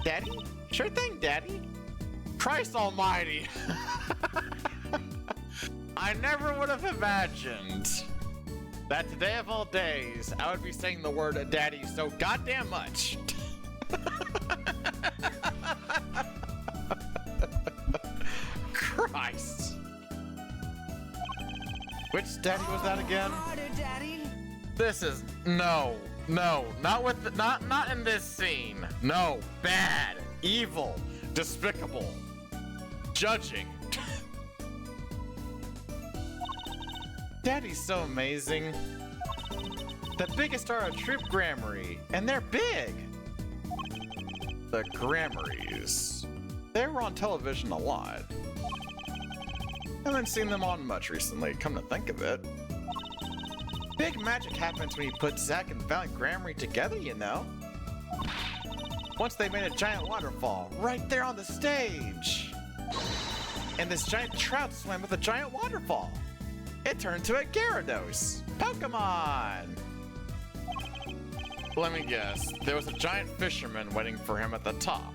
Daddy? Sure thing, Daddy. Christ almighty. I never would have imagined that today of all days, I would be saying the word daddy so goddamn much. Christ. Which daddy was that again? This is no, not in this scene. No, bad, evil, despicable, judging. Daddy's so amazing. The biggest are a Troop Gramarye, and they're big. The Gramaryes. They were on television a lot. Haven't seen them on much recently, come to think of it. Big magic happens when you put Zach and Valiant Gramarye together, Once they made a giant waterfall right there on the stage. And this giant trout swam with a giant waterfall. It turned to a Gyarados. Pokemon! Let me guess, there was a giant fisherman waiting for him at the top.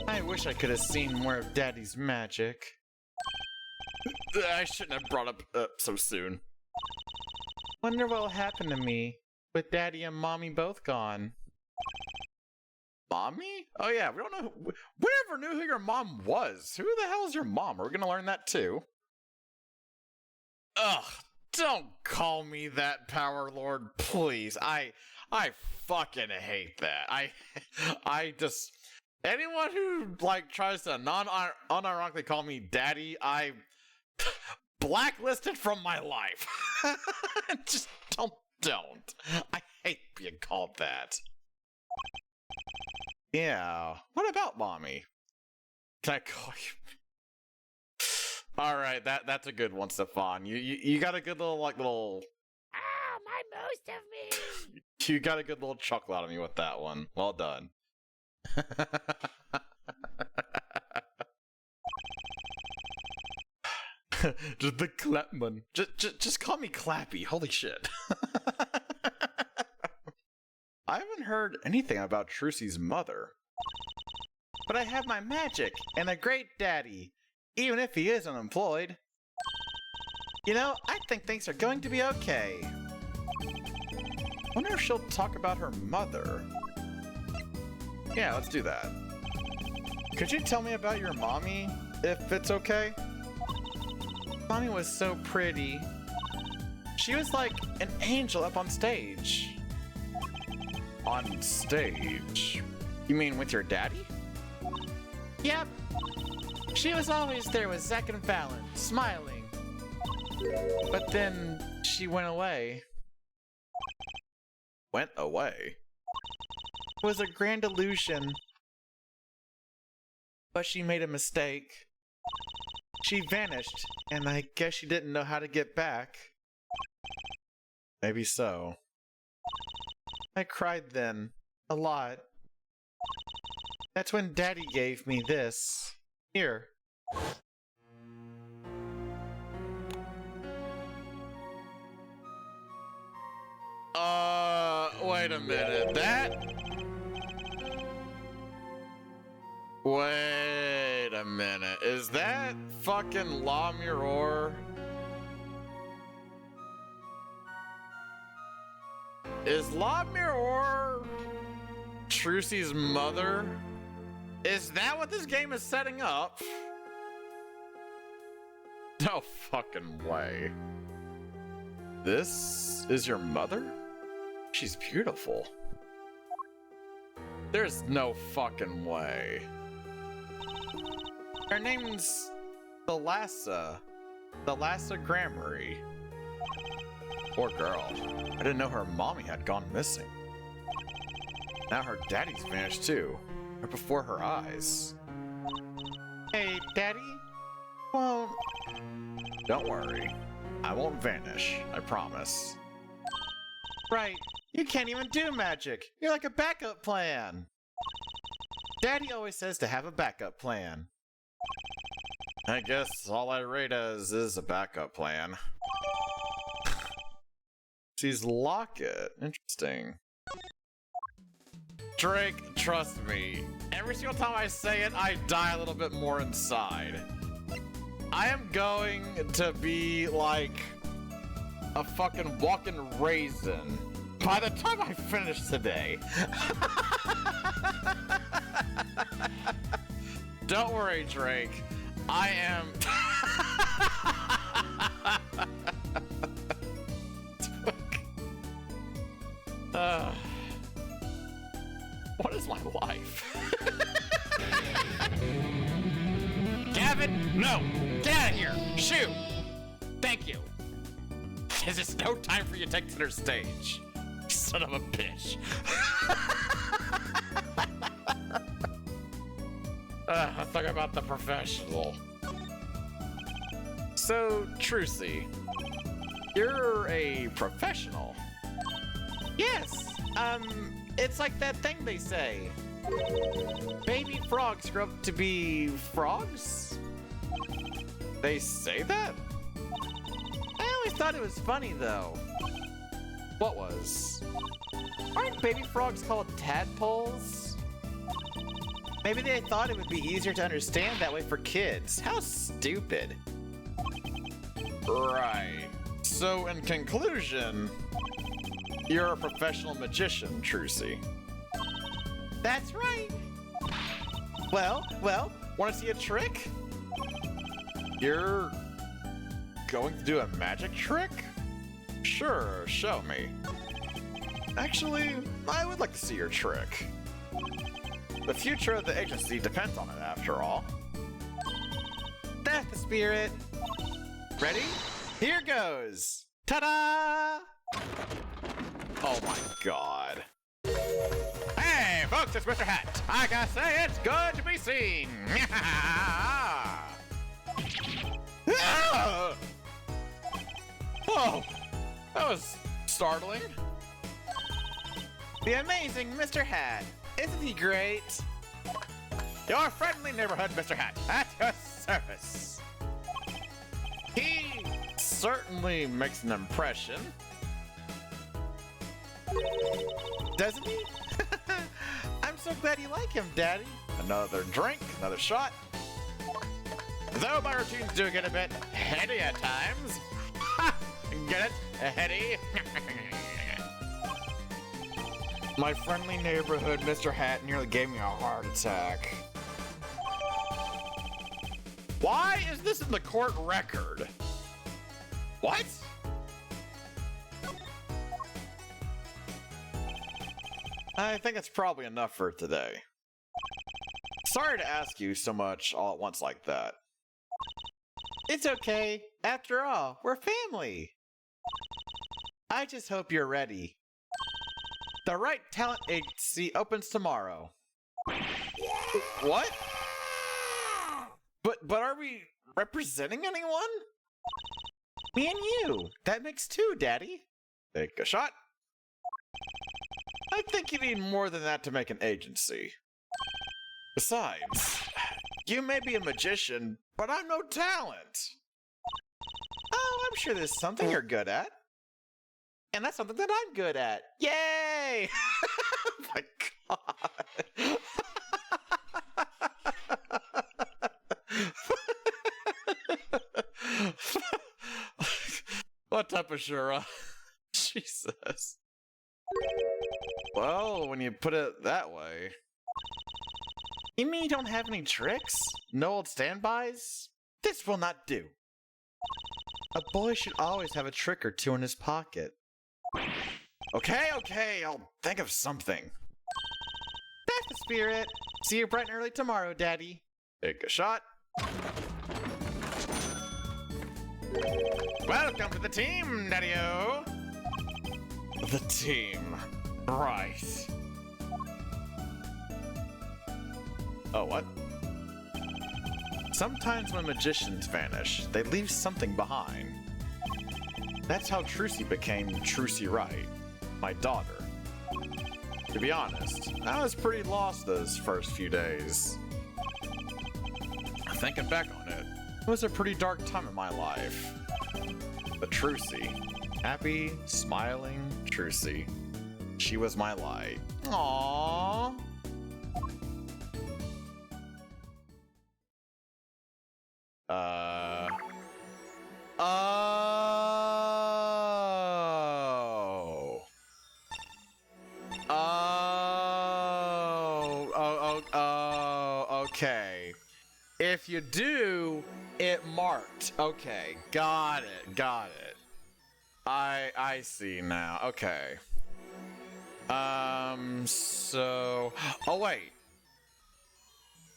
I wish I could have seen more of Daddy's magic. I shouldn't have brought up so soon. Wonder what'll happen to me with Daddy and Mommy both gone. Mommy? Oh yeah, we don't know. We never knew who your mom was. Who the hell is your mom? Are we gonna learn that too? Ugh, don't call me that, Power Lord, please. I fucking hate that. I just anyone who tries to unironically call me daddy, I blacklisted from my life. Just don't. I hate being called that. Yeah. What about Mommy? Can I call you? All right, that's a good one, Stefan. You got a good little my most of me. You got a good little chuckle out of me with that one. Well done. Just the Clapman. Just call me Clappy. Holy shit. I haven't heard anything about Trucy's mother. But I have my magic and a great daddy, even if he is unemployed. I think things are going to be okay. Wonder if she'll talk about her mother. Yeah, let's do that. Could you tell me about your mommy, if it's okay? Mommy was so pretty. She was like an angel up on stage. On stage? You mean with your daddy? Yep. She was always there with Zach and Fallon, smiling. But then she went away. Went away? It was a grand illusion. But she made a mistake. She vanished, and I guess she didn't know how to get back. Maybe so. I cried then, a lot. That's when Daddy gave me this. Here. Wait a minute. Wait a minute. Is that fucking La Mirror? Is La Mirror Trucy's mother? Is that what this game is setting up? No fucking way. This is your mother? She's beautiful. There's no fucking way. Her name's Thalassa. Thalassa Gramarye. Poor girl. I didn't know her mommy had gone missing. Now her daddy's vanished too. Right before her eyes. Hey, Daddy? Well, don't worry. I won't vanish, I promise. Right, you can't even do magic. You're like a backup plan. Daddy always says to have a backup plan. I guess all I rate as is a backup plan. She's Locket. Interesting. Drake, trust me. Every single time I say it, I die a little bit more inside. I am going to be like a fucking walking raisin by the time I finish today. Don't worry, Drake. I am... what is my life? Gavin, no! Get out of here! Shoo! Thank you! This is no time for you to take center stage. Son of a bitch. Let's talk about the professional. So, Trucy, you're a professional. Yes, it's like that thing they say. Baby frogs grow up to be frogs? They say that? I always thought it was funny, though. What was? Aren't baby frogs called tadpoles? Maybe they thought it would be easier to understand that way for kids. How stupid. Right. So, in conclusion, you're a professional magician, Trucy. That's right. Well, want to see a trick? You're going to do a magic trick? Sure, show me. Actually, I would like to see your trick. The future of the agency depends on it, after all. That's the spirit. Ready? Here goes. Ta-da! Oh my god. Hey, folks, it's Mr. Hat. I gotta say, it's good to be seen. Oh, that was startling. The amazing Mr. Hat. Isn't he great? Your friendly neighborhood Mr. Hat at your service. He certainly makes an impression. Doesn't he? I'm so glad you like him, Daddy. Another drink, another shot. Though my routines do get a bit heady at times. Ha! Get it? Heady? My friendly neighborhood Mr. Hat nearly gave me a heart attack. Why is this in the court record? What? I think it's probably enough for today. Sorry to ask you so much all at once like that. It's okay. After all, we're family. I just hope you're ready. The Right Talent Agency opens tomorrow. What? But are we representing anyone? Me and you. That makes two, Daddy. Take a shot. I think you need more than that to make an agency. Besides, you may be a magician, but I'm no talent. Oh, I'm sure there's something you're good at. And that's something that I'm good at. Yay! Oh my god. What type of Shura? Jesus. Well, when you put it that way. You mean you don't have any tricks? No old standbys? This will not do. A boy should always have a trick or two in his pocket. Okay, I'll think of something. That's the spirit. See you bright and early tomorrow, Daddy. Take a shot. Welcome to the team, Daddy-o. The team. Right. Oh, what? Sometimes when magicians vanish, they leave something behind. That's how Trucy became Trucy Wright, my daughter. To be honest, I was pretty lost those first few days. Thinking back on it, it was a pretty dark time in my life. But Trucy, happy, smiling Trucy, she was my light. Aww. Okay. If you do, it marked. Okay, got it. I see now. Okay. So... Oh, wait.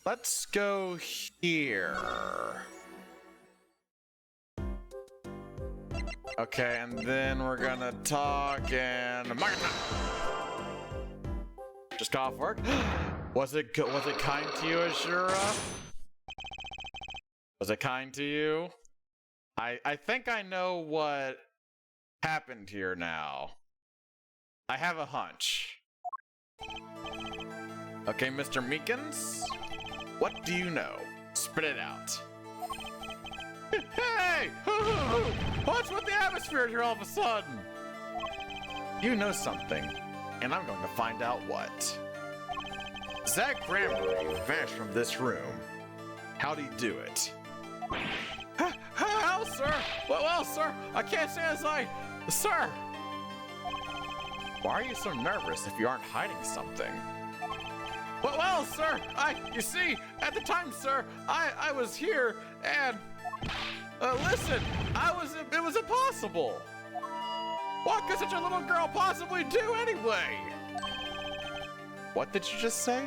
Let's go here. Okay, and then we're gonna talk and... Just got off work? Was it kind to you, Ashura? Was it kind to you? I think I know what happened here now. I have a hunch. Okay, Mr. Meekins, what do you know? Spit it out. Hey! What's with the atmosphere here all of a sudden? You know something, and I'm going to find out what. Zach Granbury vanished from this room. How'd he do it? How, sir? Well, sir, I can't say as I... Sir! Why are you so nervous if you aren't hiding something? Well, sir, you see, at the time, sir, I was here, and... listen, it was impossible! What could such a little girl possibly do anyway? What did you just say?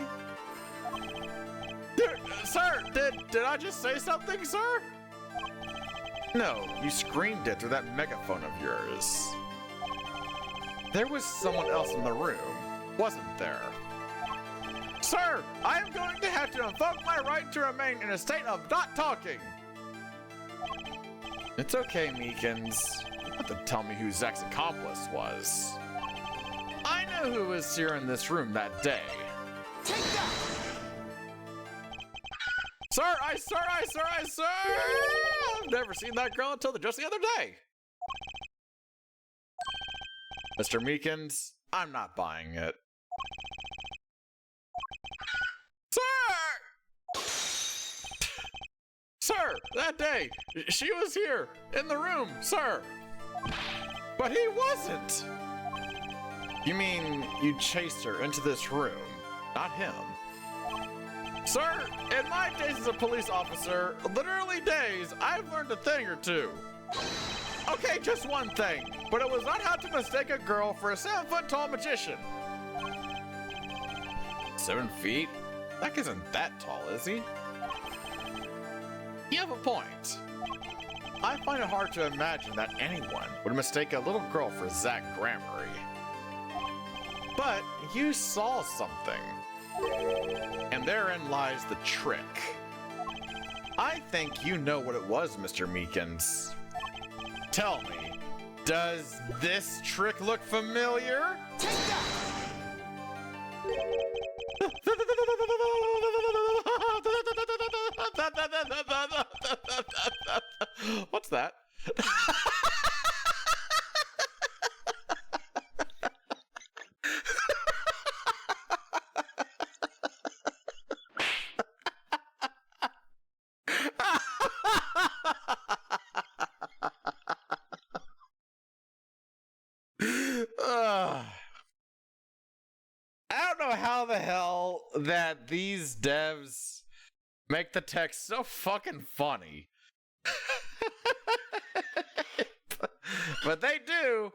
Sir, did I just say something, sir? No, you screamed it through that megaphone of yours. There was someone else in the room, wasn't there? Sir, I am going to have to invoke my right to remain in a state of not talking. It's okay, Meekins. You don't have to tell me who Zach's accomplice was. I know who was here in this room that day. Take that! Sir, I've never seen that girl until just the other day. Mr. Meekins, I'm not buying it. Sir, that day, she was here in the room, sir. But he wasn't. You mean you chased her into this room, not him? Sir, in my days as a police officer, literally days, I've learned a thing or two. Okay, just one thing, but it was not how to mistake a girl for a 7-foot-tall magician. 7 feet? Zach isn't that tall, is he? You have a point. I find it hard to imagine that anyone would mistake a little girl for Zach Granbury. But you saw something. And therein lies the trick. I think you know what it was, Mr. Meekins. Tell me, does this trick look familiar? Take that! What's that? I don't know how the hell that these devs make the text so fucking funny. But they do.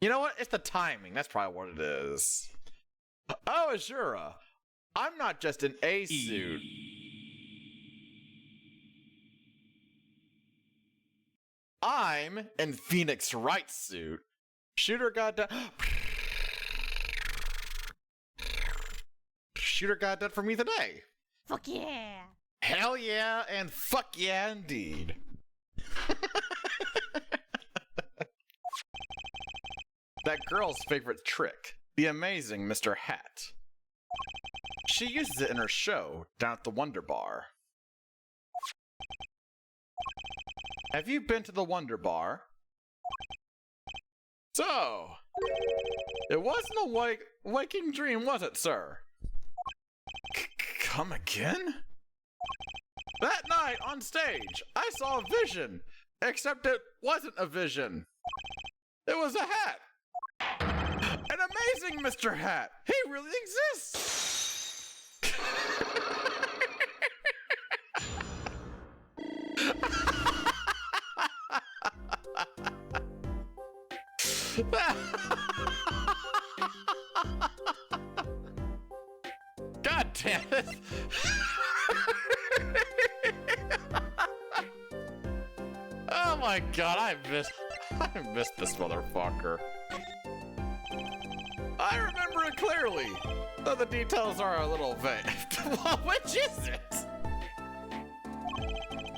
You know what? It's the timing. That's probably what it is. Oh, Azura, I'm not just an A suit. I'm in Phoenix Wright suit. Shooter got done. Shooter got done for me today. Fuck yeah. Hell yeah, and fuck yeah indeed. That girl's favorite trick, the amazing Mr. Hat. She uses it in her show down at the Wonder Bar. Have you been to the Wonder Bar? So, it wasn't a waking dream, was it, sir? Come again? That night on stage, I saw a vision, except it wasn't a vision. It was a hat. An amazing Mr. Hat. He really exists. God damn it. Oh my god, I missed this motherfucker. I remember it clearly, though the details are a little vague. Which is it?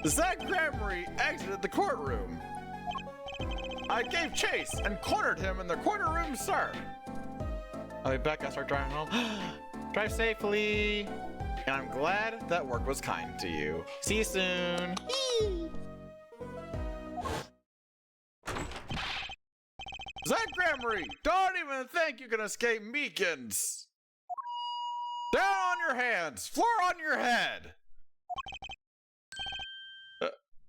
Zach Gramarye exited the courtroom. I gave chase and cornered him in the corner room, sir. I'll be back. I start driving home. Drive safely. And I'm glad that work was kind to you. See you soon. Zach Gramarye, don't even think you can escape Meekins. Down on your hands, floor on your head.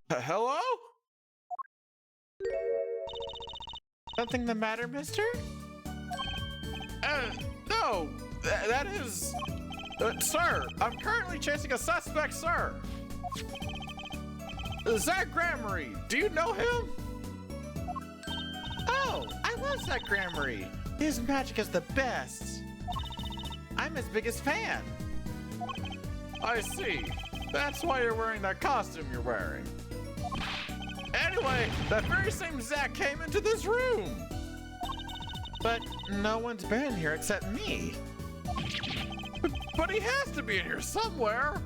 Hello? Something the matter, mister? No, that is... sir, I'm currently chasing a suspect, sir. Zach Gramarye, do you know him? Oh, I love Zach Gramarye. His magic is the best. I'm his biggest fan. I see. That's why you're wearing that costume you're wearing. Anyway, that very same Zach came into this room. But no one's been in here except me. But he has to be in here somewhere.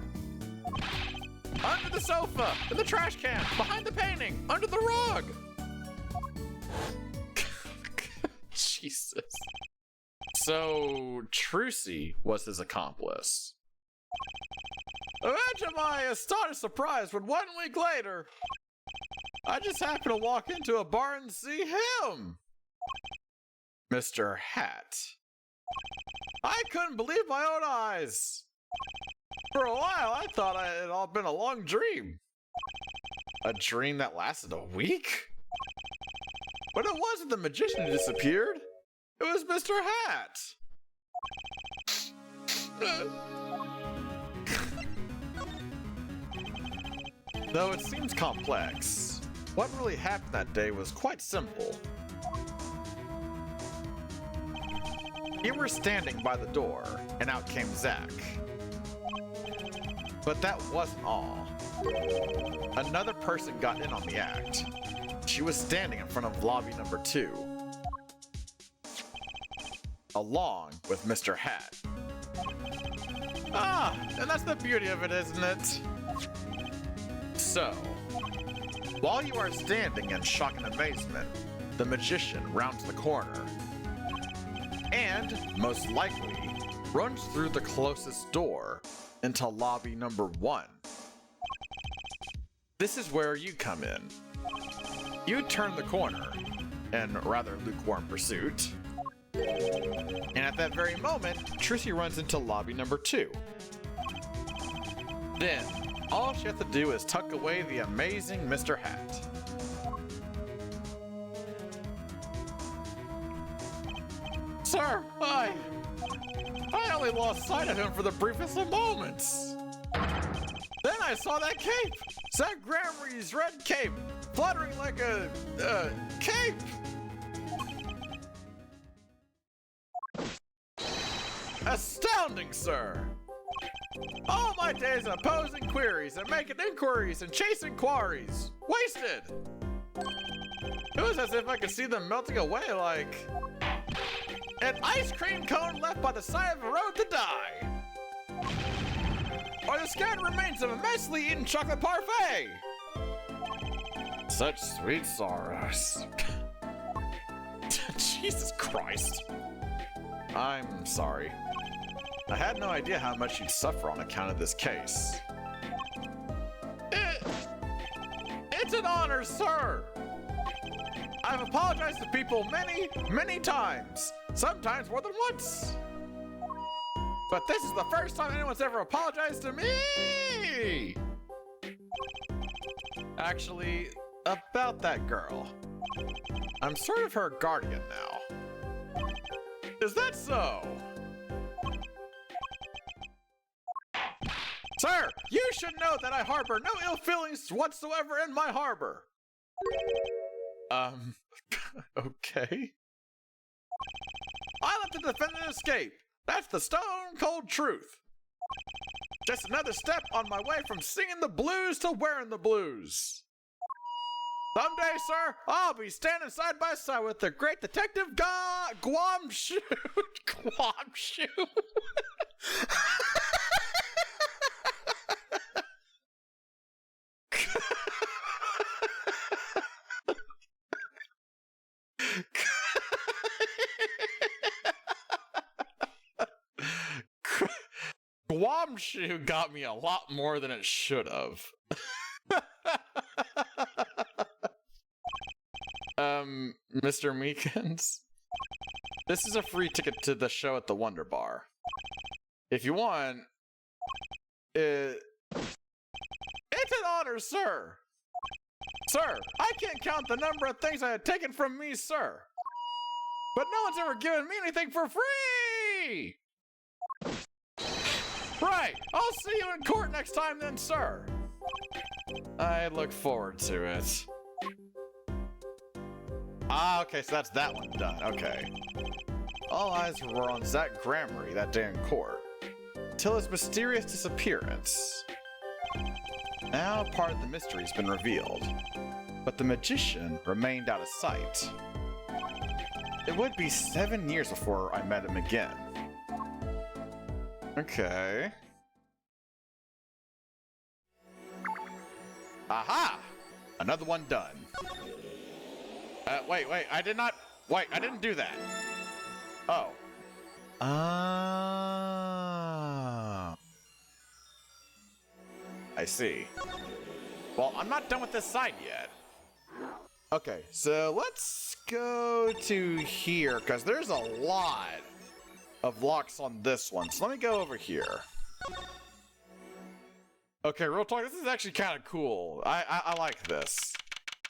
Under the sofa, in the trash can, behind the painting, under the rug. Jesus. So, Trucy was his accomplice. Imagine my astonished surprise when 1 week later, I just happened to walk into a bar and see him! Mr. Hat. I couldn't believe my own eyes! For a while, I thought it had all been a long dream. A dream that lasted a week? But it wasn't the magician who disappeared. It was Mr. Hat. Though it seems complex, what really happened that day was quite simple. You were standing by the door, and out came Zach. But that wasn't all. Another person got in on the act. She was standing in front of lobby number 2. Along with Mr. Hat. Ah, and that's the beauty of it, isn't it? So, while you are standing in shock and amazement, the magician rounds the corner. And, most likely, runs through the closest door into lobby number 1. This is where you come in. You turn the corner, in rather lukewarm pursuit. And at that very moment, Trucy runs into lobby number 2. Then, all she has to do is tuck away the amazing Mr. Hat. Sir, I completely lost sight of him for the briefest of moments. Then I saw that cape! Zach Gramarye's red cape! Fluttering like a, cape! Astounding, sir! All my days of posing queries and making inquiries and chasing quarries! Wasted! It was as if I could see them melting away like an ice cream cone left by the side of a road to die! Or the scattered remains of a messily eaten chocolate parfait! Such sweet sorrows. Jesus Christ. I'm sorry. I had no idea how much you'd suffer on account of this case. It's an honor, sir! I've apologized to people many, many times. Sometimes more than once. But this is the first time anyone's ever apologized to me! Actually, about that girl. I'm sort of her guardian now. Is that so? Sir, you should know that I harbor no ill feelings whatsoever in my harbor. Okay. I let the defendant escape. That's the stone cold truth. Just another step on my way from singing the blues to wearing the blues. Someday, sir, I'll be standing side by side with the great detective Guamshu. Guamshu. Guamshu got me a lot more than it should have. Mr. Meekins? This is a free ticket to the show at the Wonder Bar. If you want, it's an honor, sir! Sir, I can't count the number of things I had taken from me, sir! But no one's ever given me anything for free! Right! I'll see you in court next time then, sir! I look forward to it. Ah, okay, so that's that one done. Okay. All eyes were on Zach Gramarye that day in court, till his mysterious disappearance. Now part of the mystery's been revealed, but the magician remained out of sight. It would be 7 years before I met him again. Okay. Aha! Another one done. Wait, I did not... Wait, I didn't do that. Oh. Ah. I see. Well, I'm not done with this side yet. Okay, so let's go to here, because there's a lot of locks on this one. So let me go over here. Okay, real talk, this is actually kind of cool. I like this.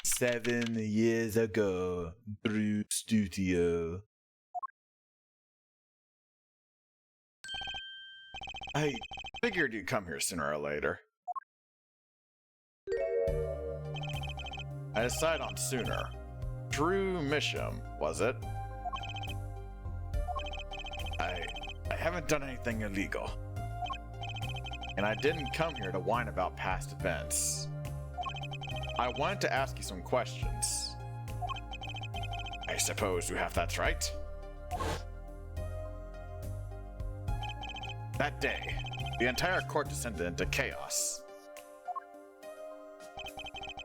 7 years ago, Brew Studio. I figured you'd come here sooner or later. I decided on sooner. Drew Misham, was it? I haven't done anything illegal. And I didn't come here to whine about past events. I wanted to ask you some questions. I suppose you have that right? That day, the entire court descended into chaos.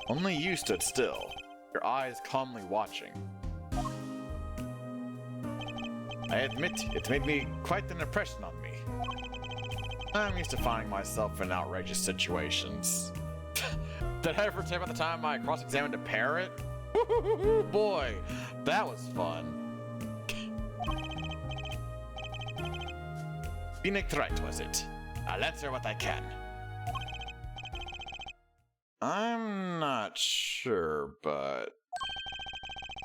Only you stood still, your eyes calmly watching. I admit, it made me quite an impression on me. I'm used to finding myself in outrageous situations. Did I ever tell you about the time I cross-examined a parrot? Boy, that was fun. Phoenix right, was it? I'll answer what I can. I'm not sure, but...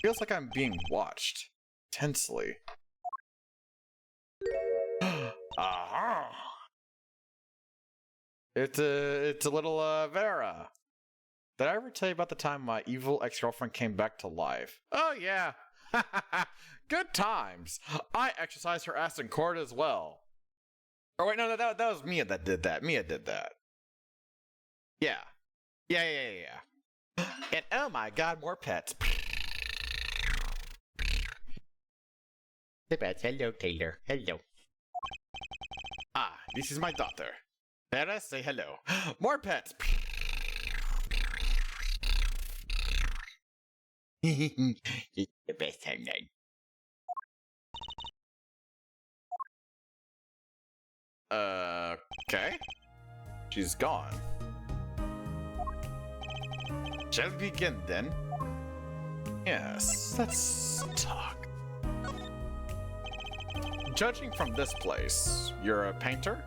feels like I'm being watched. Tensely. Ah. It's a little Vera. Did I ever tell you about the time my evil ex-girlfriend came back to life? Oh yeah. Good times. I exercised her ass in court as well. Oh wait, no, that was Mia that did that. Mia did that. Yeah. Yeah. And oh my god, more pets. The pets. Hello, Taylor. Hello. Ah, this is my daughter. Vera, say hello. More pets. It's the best time then. Okay. She's gone. Shall we begin then? Yes, let's talk. Judging from this place, you're a painter?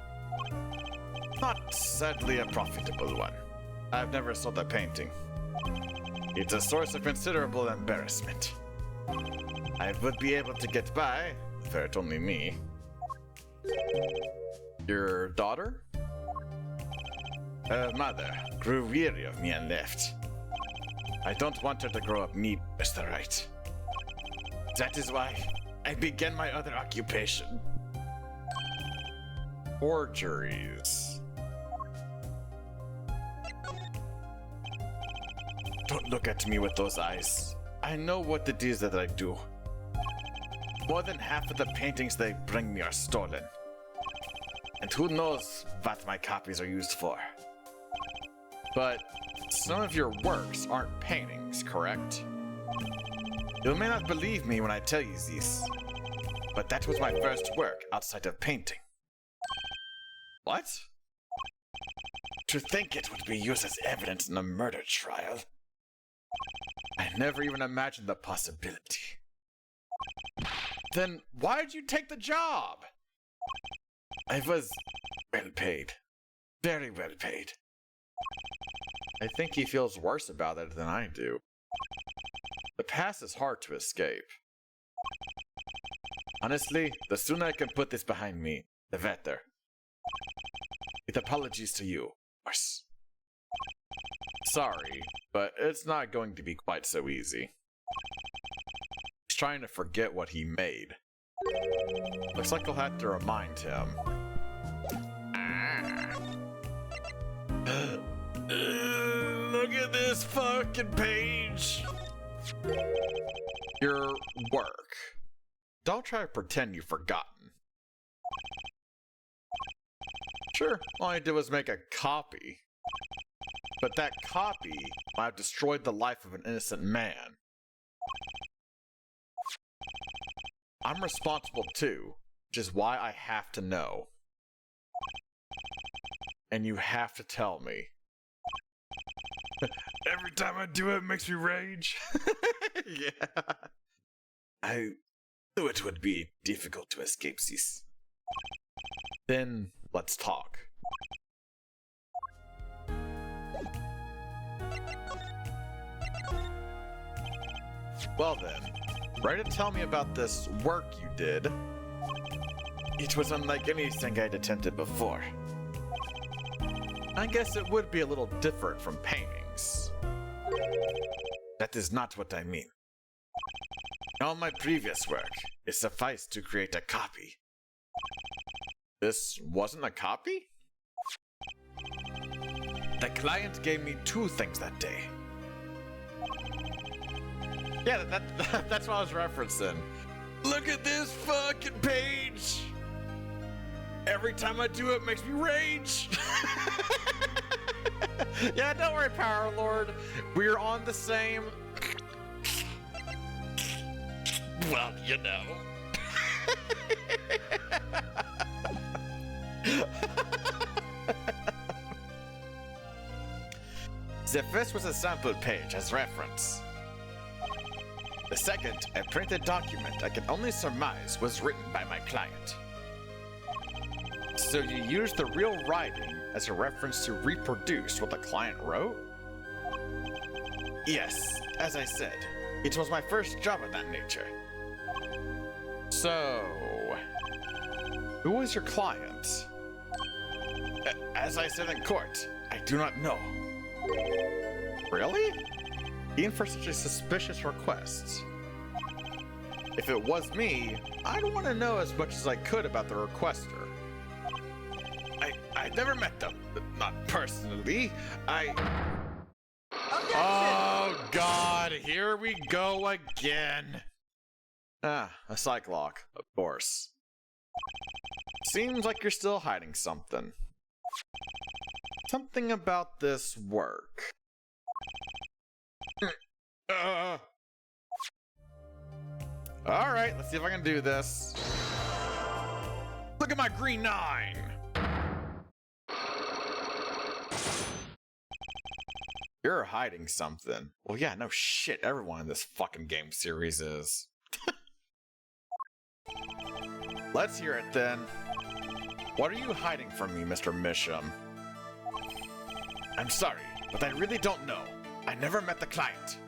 Not sadly a profitable one. I've never sold a painting. It's a source of considerable embarrassment. I would be able to get by, were it only me. Your daughter? Her mother grew weary of me and left. I don't want her to grow up neat, Mr. Wright. That is why I began my other occupation. Forgeries. Don't look at me with those eyes. I know what it is that I do. More than half of the paintings they bring me are stolen. And who knows what my copies are used for. But some of your works aren't paintings, correct? You may not believe me when I tell you this, but that was my first work outside of painting. What? To think it would be used as evidence in a murder trial. I never even imagined the possibility. Then why did you take the job? I was well paid. Very well paid. I think he feels worse about it than I do. The past is hard to escape. Honestly, the sooner I can put this behind me, the better. With apologies to you, of course. Sorry, but it's not going to be quite so easy. He's trying to forget what he made. Looks like I'll have to remind him. Look at this fucking page! Your work. Don't try to pretend you've forgotten. Sure, all I did was make a copy. But that copy might have destroyed the life of an innocent man. I'm responsible too, which is why I have to know. And you have to tell me. Every time I do it makes me rage. Yeah. I knew it would be difficult to escape this. Then let's talk. Well then, ready to tell me about this work you did? It was unlike anything I'd attempted before. I guess it would be a little different from paintings. That is not what I mean. All my previous work, it sufficed to create a copy. This wasn't a copy? The client gave me 2 things that day. Yeah, that's what I was referencing. Look at this fucking page! Every time I do it, makes me rage! Yeah, don't worry, Power Lord. We're on the same... Well, you know. The first was a sample page as reference. The second, a printed document I can only surmise was written by my client. So you used the real writing as a reference to reproduce what the client wrote? Yes, as I said, it was my first job of that nature. So, who was your client? As I said in court, I do not know. Really? Even for such a suspicious request? If it was me, I'd want to know as much as I could about the requester. I never met them. Not personally. Oh god, here we go again. Ah, a Psychlock, of course. Seems like you're still hiding something. Something about this work. Alright, let's see if I can do this. Look at my green 9! You're hiding something. Well, yeah, no shit. Everyone in this fucking game series is. Let's hear it then. What are you hiding from me, Mr. Misham? I'm sorry, but I really don't know. I never met the client.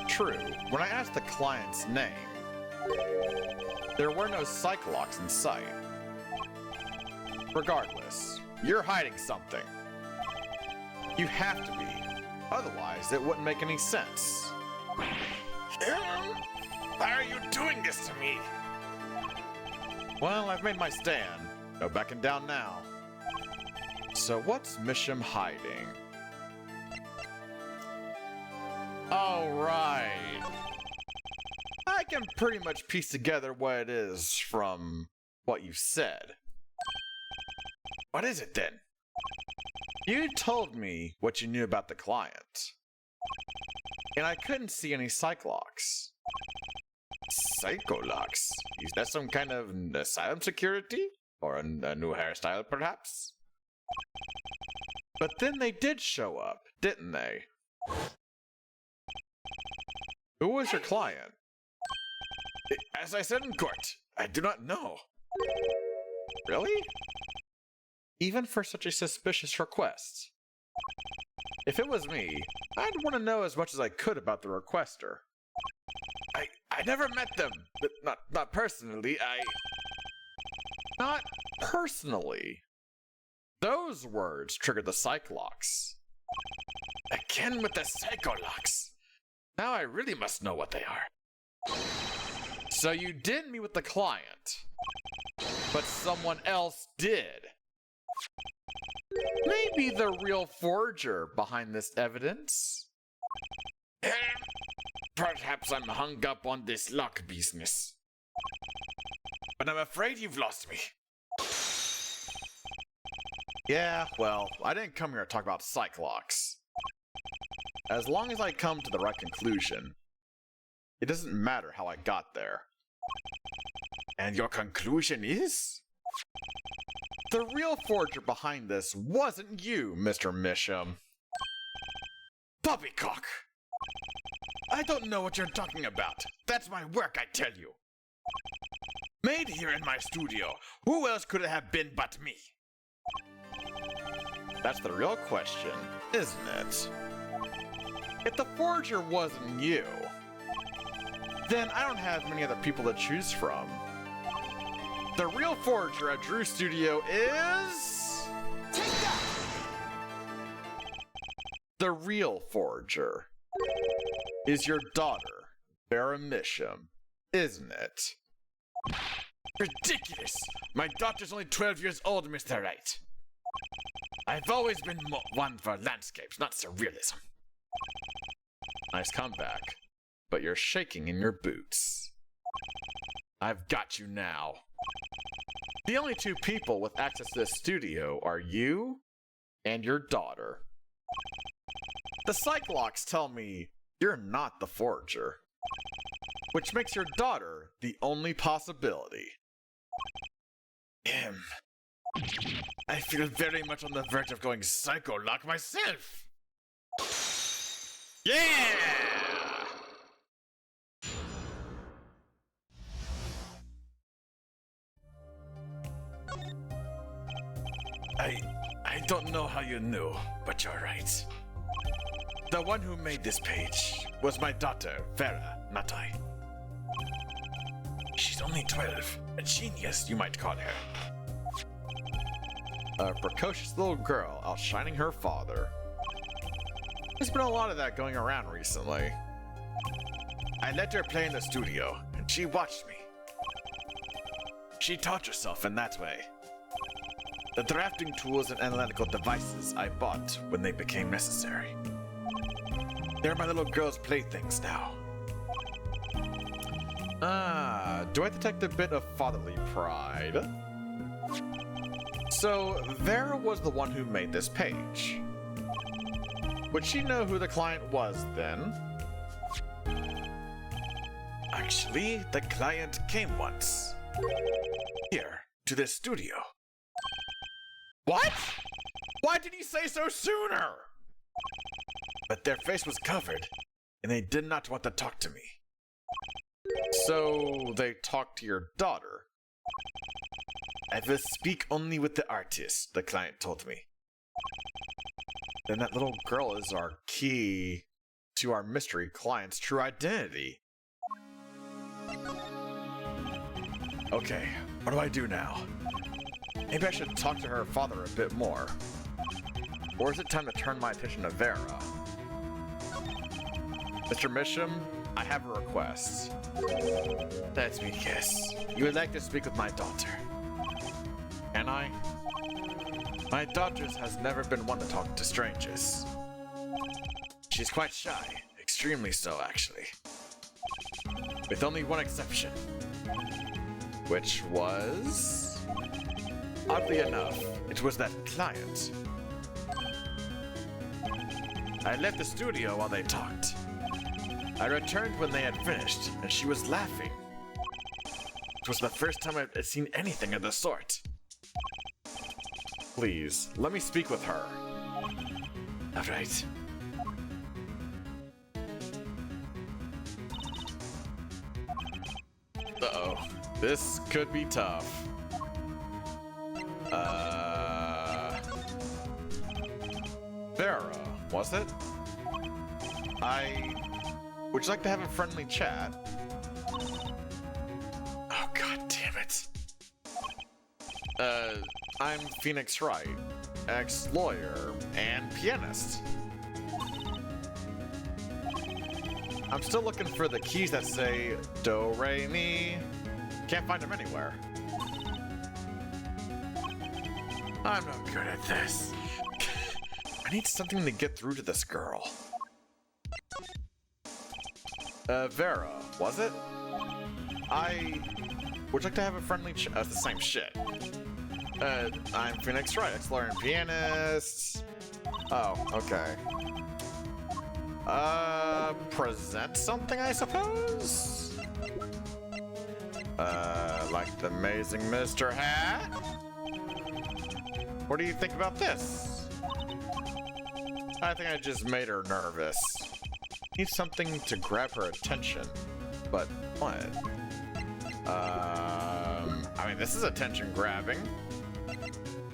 True. When I asked the client's name, there were no Psycholocks in sight. Regardless, you're hiding something. You have to be. Otherwise, it wouldn't make any sense. Why are you doing this to me? Well, I've made my stand. No backing down now. So what's Misham hiding? Alright. I can pretty much piece together what it is from what you said. What is it then? You told me what you knew about the client. And I couldn't see any Psycholocks. Psycholocks? Is that some kind of asylum security? Or a new hairstyle, perhaps? But then they did show up, didn't they? Who was your client? As I said in court, I do not know. Really? Even for such a suspicious request? If it was me, I'd want to know as much as I could about the requester. I never met them. Not personally, Not personally. Those words triggered the Psycholocks. Again with the Psycholocks. Now I really must know what they are. So you didn't meet with the client, but someone else did. Maybe the real forger behind this evidence? Perhaps I'm hung up on this lock business. But I'm afraid you've lost me. Yeah, well, I didn't come here to talk about Psycholocks. As long as I come to the right conclusion, it doesn't matter how I got there. And your conclusion is? The real forger behind this wasn't you, Mr. Misham. Poppycock! I don't know what you're talking about. That's my work, I tell you. Made here in my studio. Who else could it have been but me? That's the real question, isn't it? If the forger wasn't you, then I don't have many other people to choose from. The real forger at Drew Studio is... Take that! The real forger is your daughter, Vera Misham, isn't it? Ridiculous! My daughter's only 12 years old, Mr. Wright. I've always been one for landscapes, not surrealism. Nice comeback, but you're shaking in your boots. I've got you now. The only two people with access to this studio are you and your daughter. The Psycholocks tell me you're not the forger, which makes your daughter the only possibility. I feel very much on the verge of going Psycholock myself. Yeah! I don't know how you knew, but you're right. The one who made this page was my daughter, Vera, not I. She's only 12. A genius, you might call her. A precocious little girl outshining her father. There's been a lot of that going around recently. I let her play in the studio, and she watched me. She taught herself in that way. The drafting tools and analytical devices I bought when they became necessary. They're my little girl's playthings now. Do I detect a bit of fatherly pride? So, Vera was the one who made this page. Would she know who the client was then? Actually, the client came once. Here, to this studio. What? Why did he say so sooner? But their face was covered, and they did not want to talk to me. So, they talked to your daughter. I will speak only with the artist, the client told me. Then that little girl is our key to our mystery client's true identity. Okay, what do I do now? Maybe I should talk to her father a bit more. Or is it time to turn my attention to Vera? Mr. Misham, I have a request. Let me guess. You would like to speak with my daughter. Can I? My daughter has never been one to talk to strangers. She's quite shy, extremely so actually. With only one exception. Which was... Oddly enough, it was that client. I left the studio while they talked. I returned when they had finished, and she was laughing. It was the first time I'd seen anything of the sort. Please, let me speak with her. All right. Uh-oh. This could be tough. Vera, was it? Would you like to have a friendly chat? Oh, god damn it. I'm Phoenix Wright, ex-lawyer and pianist. I'm still looking for the keys that say Do, Re, Mi. Can't find them anywhere. I'm not good at this. I need something to get through to this girl. Vera, was it? Would you like to have a friendly chat? The same shit. I'm Phoenix Wright, ex-lawyer and pianist. Oh, okay. Present something, I suppose? Like the amazing Mr. Hat? What do you think about this? I think I just made her nervous. Need something to grab her attention. But what? I mean, this is attention grabbing.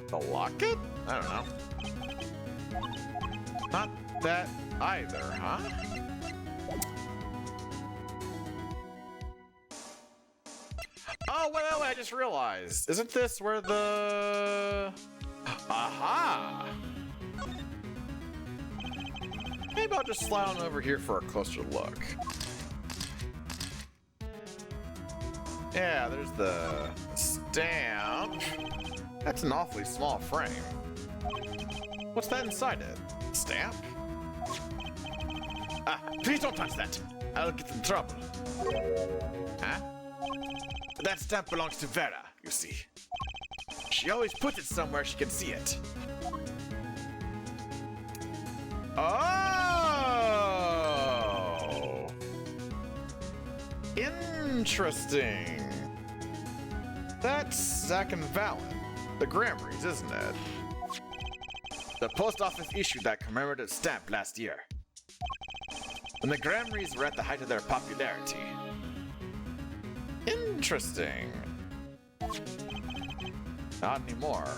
The locket? I don't know. Not that either, huh? Oh, wait, I just realized. Isn't this where the... Aha! Maybe I'll just slide on over here for a closer look. Yeah, there's the stamp. That's an awfully small frame. What's that inside it? Stamp? Ah, please don't touch that. I'll get in trouble. Huh? That stamp belongs to Vera, you see. She always puts it somewhere she can see it. Oh! Interesting. That's Zack and Valen, the Grammys, isn't it? The post office issued that commemorative stamp last year, when the Grammys were at the height of their popularity. Interesting. Not anymore.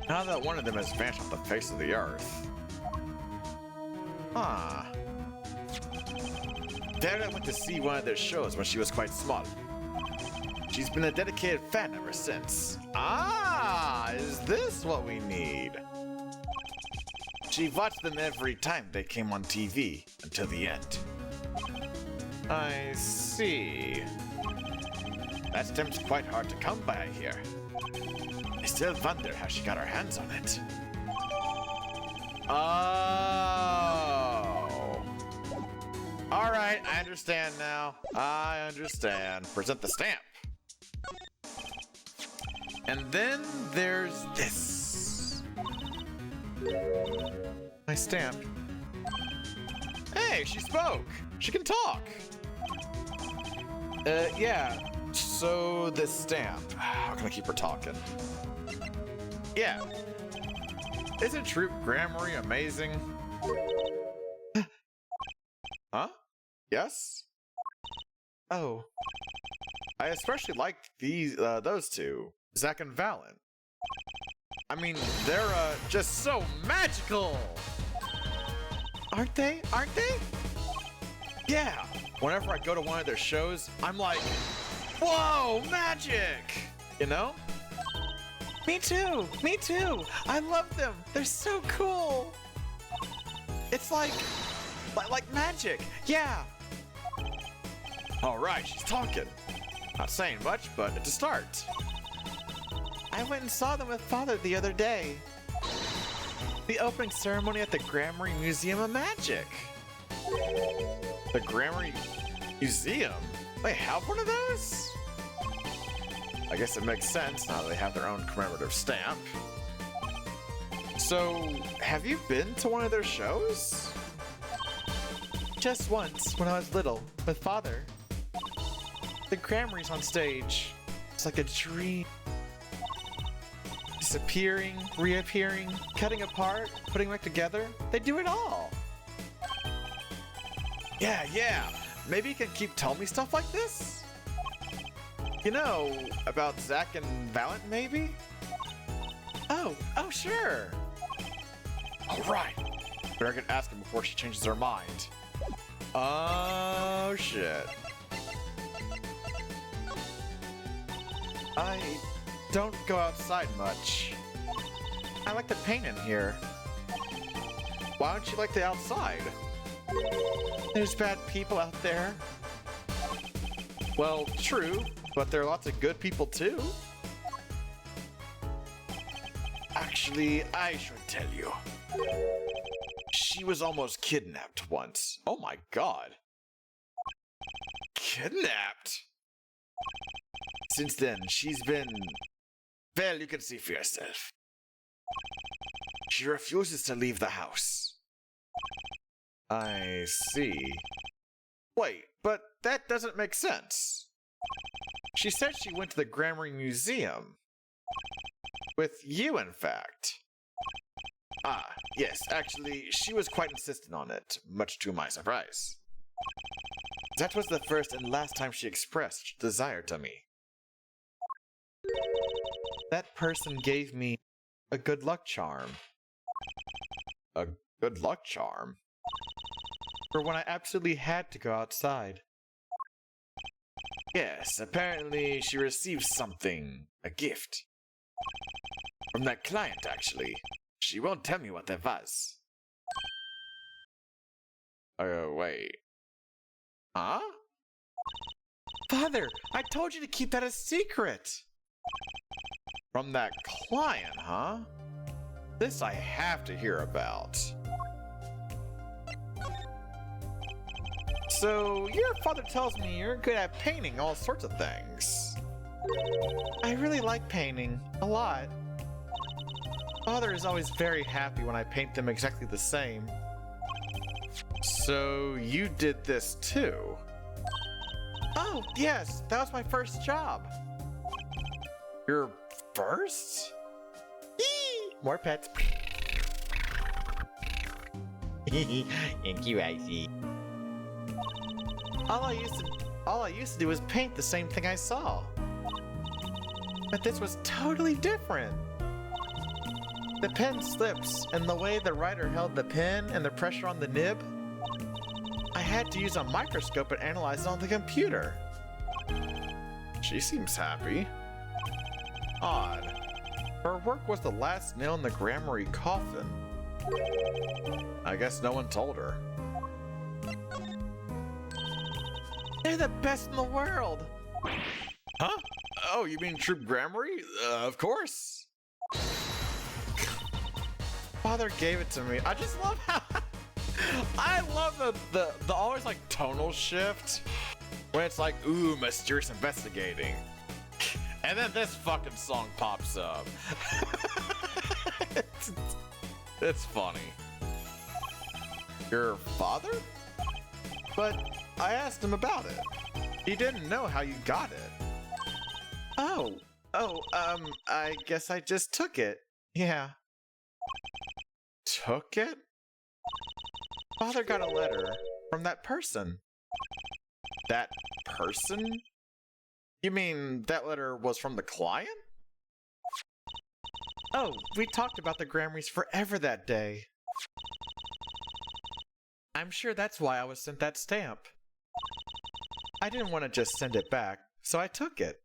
Now that one of them has vanished off the face of the earth. Huh. Vera went to see one of their shows when she was quite small. she's been a dedicated fan ever since. Ah, is this what we need? She watched them every time they came on TV until the end. I see. That stamp's quite hard to come by, I hear. I still wonder how she got her hands on it. Oh. Alright, I understand now. I understand. Present the stamp. And then there's this. My stamp. Hey, she spoke. She can talk. Yeah. So this stamp. How can I keep her talking? Yeah. Isn't Troop Gramarye amazing? Huh? Yes? Oh. I especially like those two, Zack and Valen. I mean, they're, just so magical! Aren't they? Aren't they? Yeah! Whenever I go to one of their shows, I'm like, whoa, magic! You know? Me too! Me too! I love them! They're so cool! It's like magic! Yeah! Alright, she's talking. Not saying much, but it's a start. I went and saw them with Father the other day. The opening ceremony at the Gramarye Museum of Magic. The Gramarye Museum? They have one of those? I guess it makes sense now that they have their own commemorative stamp. So, have you been to one of their shows? Just once, when I was little, with Father. The Gramarye's on stage. It's like a dream. Disappearing, reappearing, cutting apart, putting back together. They do it all. Yeah. Maybe you can keep telling me stuff like this? You know, about Zack and Valen, maybe? Oh, sure. Alright. Better get ask him before she changes her mind. Oh, shit. I don't go outside much. I like the paint in here. Why don't you like the outside? There's bad people out there. Well, true, but there are lots of good people too. Actually, I should tell you. She was almost kidnapped once. Oh my god. Kidnapped? Since then, she's been... Well, you can see for yourself. She refuses to leave the house. I see. Wait, but that doesn't make sense. She said she went to the Gramarye Museum. With you, in fact. Ah, yes, actually, she was quite insistent on it, much to my surprise. That was the first and last time she expressed desire to me. That person gave me a good luck charm. A good luck charm? For when I absolutely had to go outside. Yes, apparently she received something, a gift. From that client, actually. She won't tell me what that was. Wait. Huh? Father, I told you to keep that a secret! From that client, huh? This I have to hear about. So, your father tells me you're good at painting all sorts of things. I really like painting, a lot. Father is always very happy when I paint them exactly the same. So, you did this too? Oh, yes, that was my first job. Your first? Eee! More pets. Thank you, I see. All I used to do was paint the same thing I saw. But this was totally different. The pen slips, and the way the writer held the pen and the pressure on the nib, I had to use a microscope and analyze it on the computer. She seems happy. Odd. Her work was the last nail in the Gramarye coffin. I guess no one told her. They're the best in the world! Huh? Oh, you mean Troop Gramarye? Of course. Father gave it to me. I just love how... I love the always like tonal shift when it's like, ooh, mysterious investigating. And then this fucking song pops up. It's funny. Your father? But I asked him about it. He didn't know how you got it. I guess I just took it. Yeah. Took it? Father got a letter from that person. That person? You mean that letter was from the client? Oh, we talked about the Gramarys forever that day. I'm sure that's why I was sent that stamp. I didn't want to just send it back, so I took it.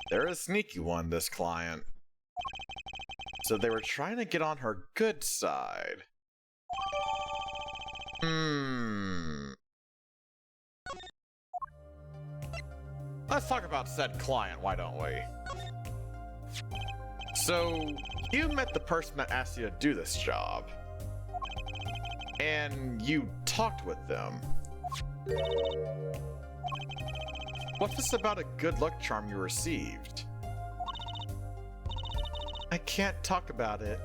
They're a sneaky one, this client. So they were trying to get on her good side. Let's talk about said client, why don't we? So, you met the person that asked you to do this job. And you talked with them. What's this about a good luck charm you received? I can't talk about it.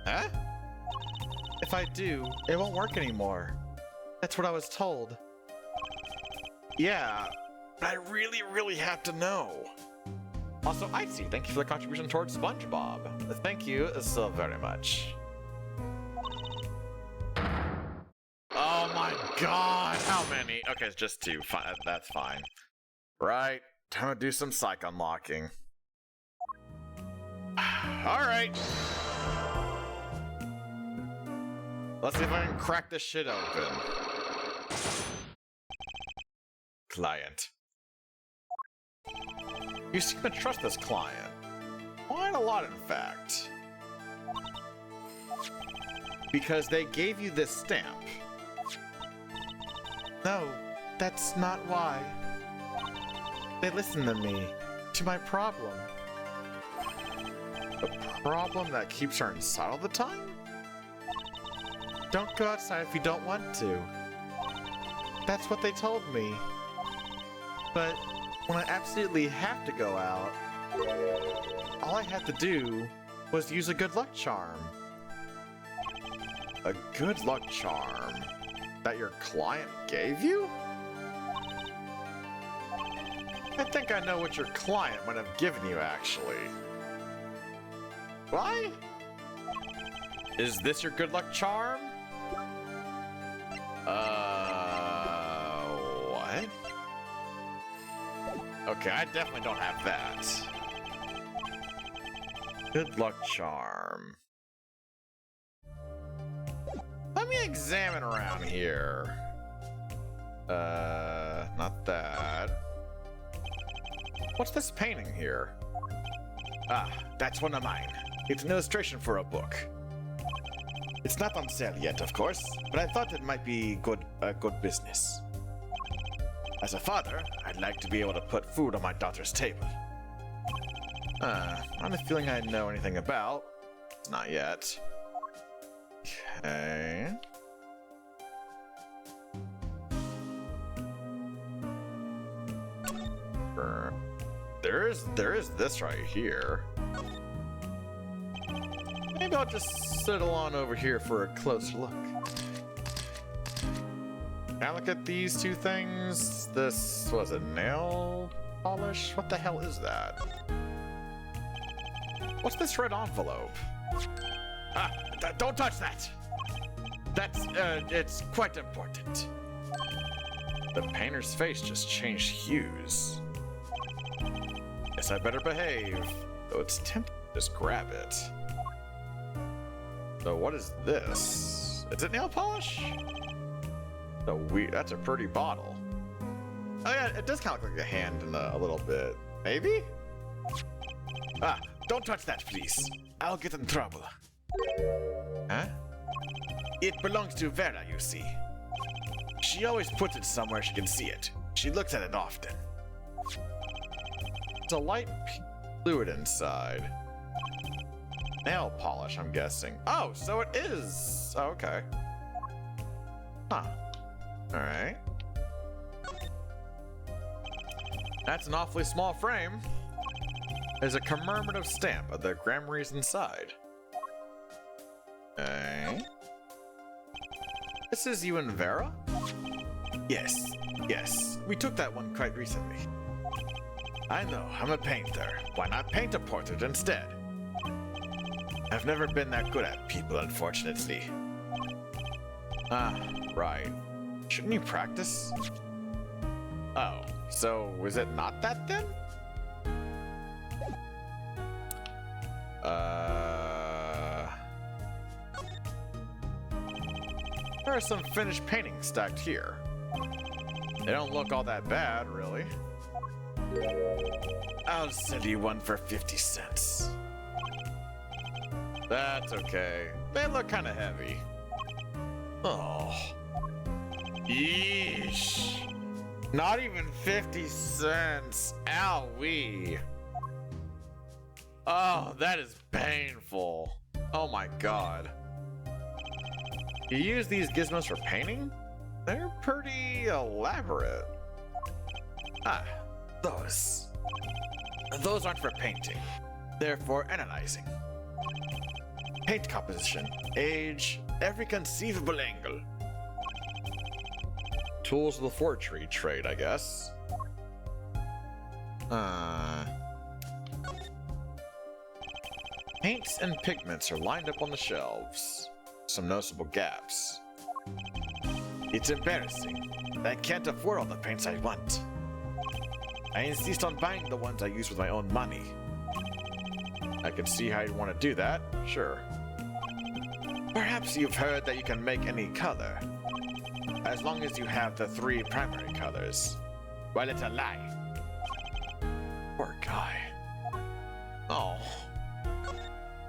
Huh? If I do, it won't work anymore. That's what I was told. Yeah, but I really have to know. Also, Icy, thank you for the contribution towards SpongeBob. Thank you so very much. Oh my god, how many? Okay, it's just 2. Fine, that's fine. Right, time to do some psych unlocking. Alright. Let's see if I can crack this shit open. Client. You seem to trust this client. Quite a lot, in fact. Because they gave you this stamp. No, that's not why. They listened to me, to my problem. The problem that keeps her inside all the time? Don't go outside if you don't want to. That's what they told me. But when I absolutely have to go out, all I had to do was use a good luck charm. A good luck charm that your client gave you? I think I know what your client might have given you, actually. Why? Is this your good luck charm? What? Okay, I definitely don't have that. Good luck charm. Let me examine around here. Not that. What's this painting here? Ah, that's one of mine. It's an illustration for a book. It's not on sale yet, of course, but I thought it might be good business. As a father, I'd like to be able to put food on my daughter's table. Not a feeling I know anything about. Not yet. Okay. There is this right here. Maybe I'll just settle on over here for a closer look. Can I look at these two things? This was a nail polish? What the hell is that? What's this red envelope? Ah, don't touch that! That's, it's quite important. The painter's face just changed hues. Guess I better behave. Though it's tempting to just grab it. So what is this? Is it nail polish? That's a pretty bottle. Oh yeah, it does kind of look like a hand in a little bit. Maybe? Ah, don't touch that, please. I'll get in trouble. Huh? It belongs to Vera, you see. She always puts it somewhere she can see it. She looks at it often. It's a light fluid inside. Nail polish, I'm guessing. Oh, so it is. Oh, okay. Huh. Alright. That's an awfully small frame. There's a commemorative stamp of the Gramarys inside. Okay. This is you and Vera? Yes, yes. We took that one quite recently. I know, I'm a painter. Why not paint a portrait instead? I've never been that good at people, unfortunately. Ah, right. Shouldn't you practice? Oh, so is it not that then? There are some finished paintings stacked here. They don't look all that bad, really. I'll sell you one for 50 cents. That's okay. They look kind of heavy. Oh. Yeesh. Not even 50 cents. Owie. Oh, that is painful. Oh my god. You use these gizmos for painting? They're pretty elaborate. Ah, those. Those aren't for painting. They're for analyzing. Paint composition, age, every conceivable angle. Tools of the forgery trade, I guess. Paints and pigments are lined up on the shelves. Some noticeable gaps. It's embarrassing. I can't afford all the paints I want. I insist on buying the ones I use with my own money. I can see how you'd want to do that, sure. Perhaps you've heard that you can make any color, as long as you have the 3 primary colors. Well, it's a lie. Poor guy. Oh.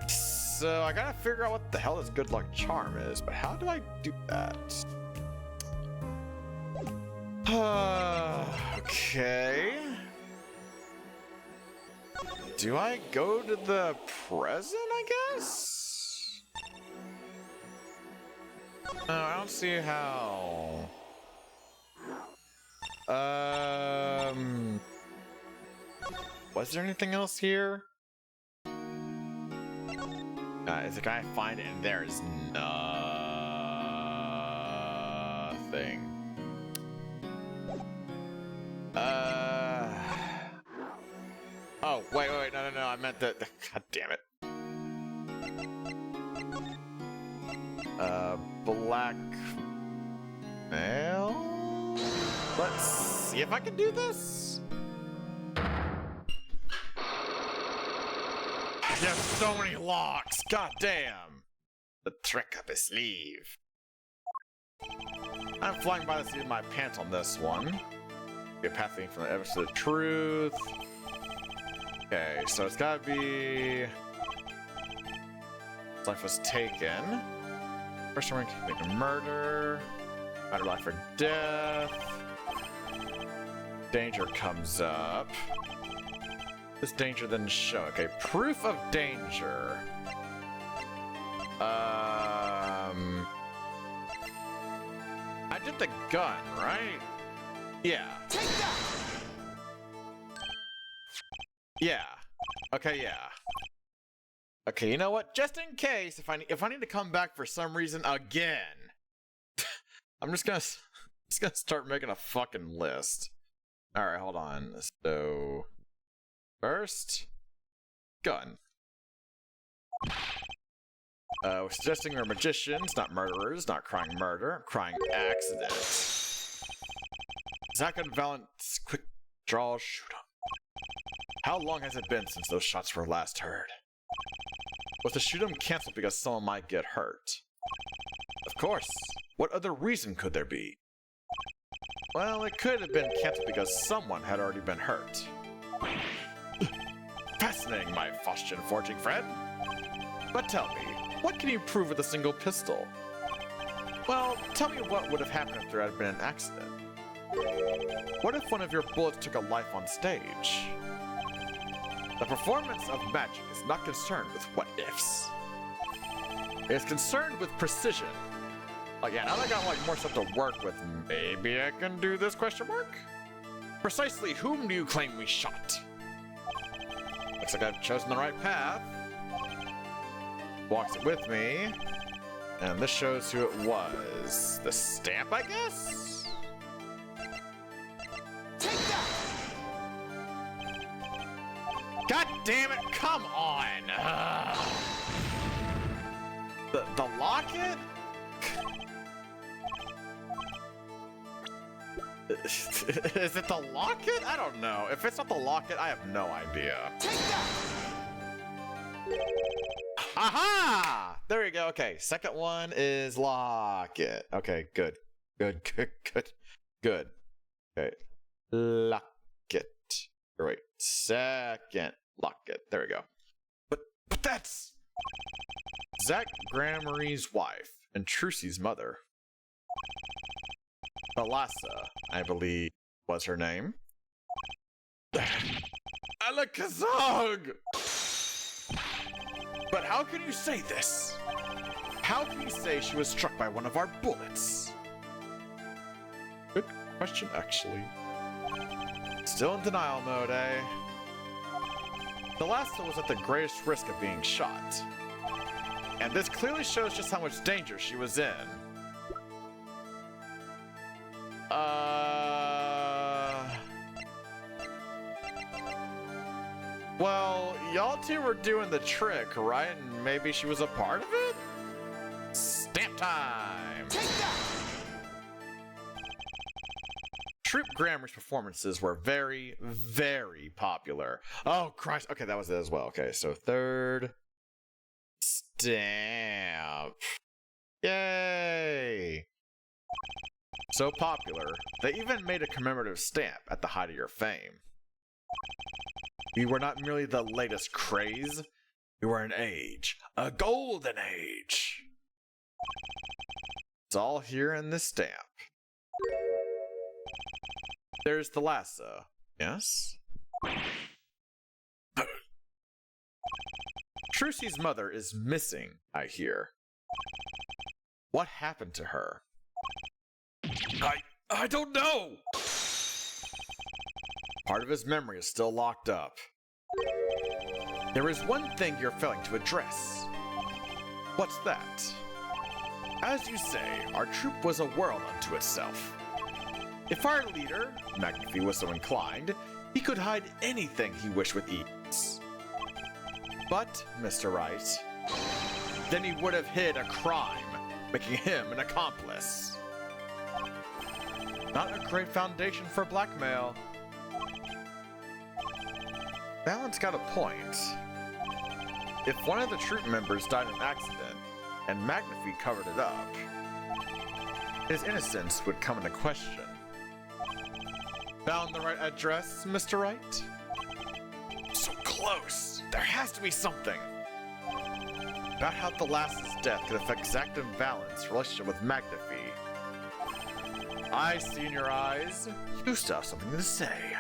So I gotta figure out what the hell this good luck charm is, but how do I do that? Okay. Do I go to the present, I guess? No, I don't see how. Was there anything else here? Is the guy I find and there is nothing. Oh, wait, no, I meant the god damn it. Blackmail? Let's see if I can do this. There's so many locks, god damn. The trick up his sleeve. I'm flying by the seat of my pants on this one. Get pathing from the evidence to the truth. Okay, so it's gotta be... His life was taken. First one can make a murder. Matter of life or death. Danger comes up. This danger then show. Okay, proof of danger. I did the gun, right? Yeah. Take that! Yeah. Okay, yeah. Okay, you know what? Just in case, if I need to come back for some reason again, I'm just gonna start making a fucking list. All right, hold on. So first, gun. We're suggesting we're magicians, not murderers, not crying murder, crying accident. Zack and Valent's quick draw shoot 'em. How long has it been since those shots were last heard? Was the shoot 'em canceled because someone might get hurt? Of course. What other reason could there be? Well, it could have been canceled because someone had already been hurt. Fascinating, my Faustian forging friend. But tell me, what can you prove with a single pistol? Well, tell me what would have happened if there had been an accident. What if one of your bullets took a life on stage? The performance of magic is not concerned with what ifs. It is concerned with precision. Oh yeah, now that I got like more stuff to work with, maybe I can do this question mark? Precisely whom do you claim we shot? Looks like I've chosen the right path. Walks it with me. And this shows who it was. The stamp, I guess? Take that! God damn it, come on! The locket? Is it the locket? I don't know. If it's not the locket, I have no idea. Take that! Aha! There we go. Okay, second one is locket. Okay, good. Good. Okay. Locket. Wait, second locket. There we go. But that's Zach Gramarie's wife and Trucy's mother. Thalassa, I believe, was her name. Alakazog! But how can you say this? How can you say she was struck by one of our bullets? Good question, actually. Still in denial mode, eh? Thalassa was at the greatest risk of being shot. And this clearly shows just how much danger she was in. Well, y'all two were doing the trick, right? And maybe she was a part of it? Stamp time! Take that! Troupe Grammar's performances were very, very popular. Oh, Christ. Okay, that was it as well. Okay, so third stamp. Yay! So popular, they even made a commemorative stamp at the height of your fame. We were not merely the latest craze, we were an age, a golden age. It's all here in this stamp. There's Thalassa, yes? Trucy's mother is missing, I hear. What happened to her? I don't know! Part of his memory is still locked up. There is one thing you're failing to address. What's that? As you say, our troupe was a world unto itself. If our leader, Magnifi, was so inclined, he could hide anything he wished with ease. But, Mr. Wright, then he would have hid a crime, making him an accomplice. Not a great foundation for blackmail. Balance got a point. If one of the troupe members died in an accident, and Magnifi covered it up, his innocence would come into question. Found the right address, Mr. Wright? So close! There has to be something! About how Thalassa's death could affect Zack and Valent's relationship with Magnifi. I see in your eyes, you still have something to say.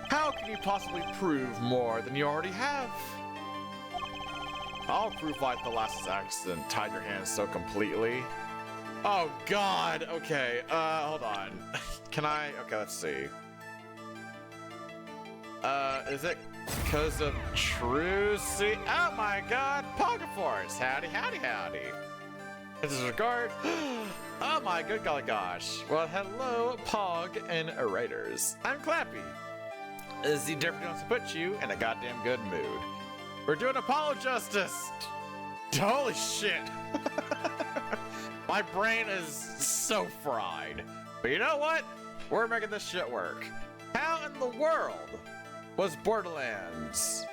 How can you possibly prove more than you already have? I'll prove why Thalassa's accident tied your hands so completely. Oh god, okay, hold on. Can I? Okay, let's see. Is it because of Trucy? Oh my god, Pogaforce! Howdy, howdy, howdy. In this regard, oh my good golly gosh. Well, hello, Pog and writers. I'm Clappy. The Deputy wants to put you in a goddamn good mood. We're doing Apollo Justice! Holy shit! My brain is so fried. But you know what? We're making this shit work. How in the world was Borderlands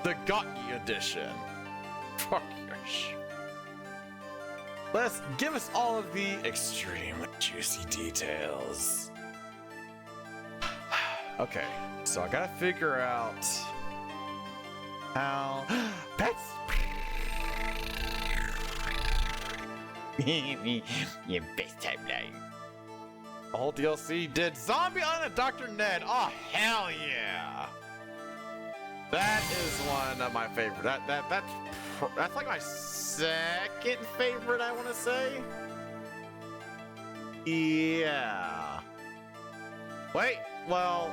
the Gotki edition? Fuck your shit. Let's give us all of the extremely juicy details. Okay, so I gotta figure out how pets. Your best timeline. The whole DLC did Zombie Island and Dr. Ned. Oh hell yeah! That is one of my favorite. That's like my second favorite, I want to say. Yeah. Wait. Well,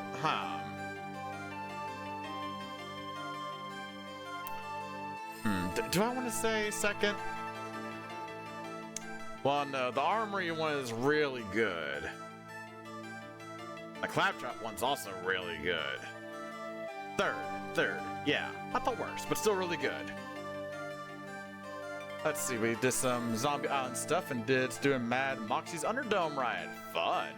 do I want to say second? Well, no. The Armory one is really good. The Claptrap one's also really good. Third, yeah, not the worst, but still really good. Let's see, we did some Zombie Island stuff and doing Mad Moxie's Underdome ride. Fun.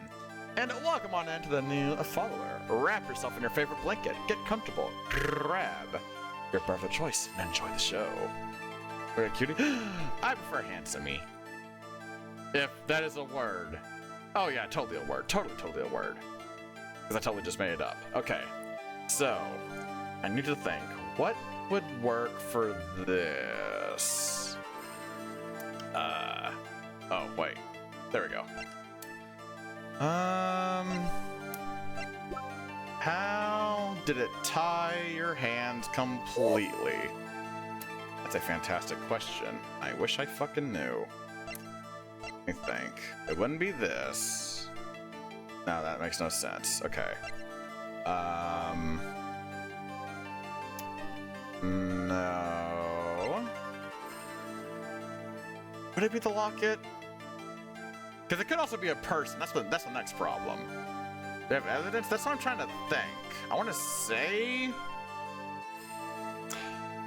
And welcome on into the new follower. Wrap yourself in your favorite blanket, get comfortable, grab your breath of choice, and enjoy the show. Very cutie. I prefer handsomey. If that is a word. Oh yeah, totally a word. Totally a word. Because I totally just made it up. Okay. So, I need to think. What would work for this? Oh, wait. There we go. How did it tie your hands completely? That's a fantastic question. I wish I fucking knew. Let me think. It wouldn't be this. No, that makes no sense. Okay. No. Would it be the locket? Because it could also be a person. That's the next problem. They have evidence? That's what I'm trying to think. I want to say...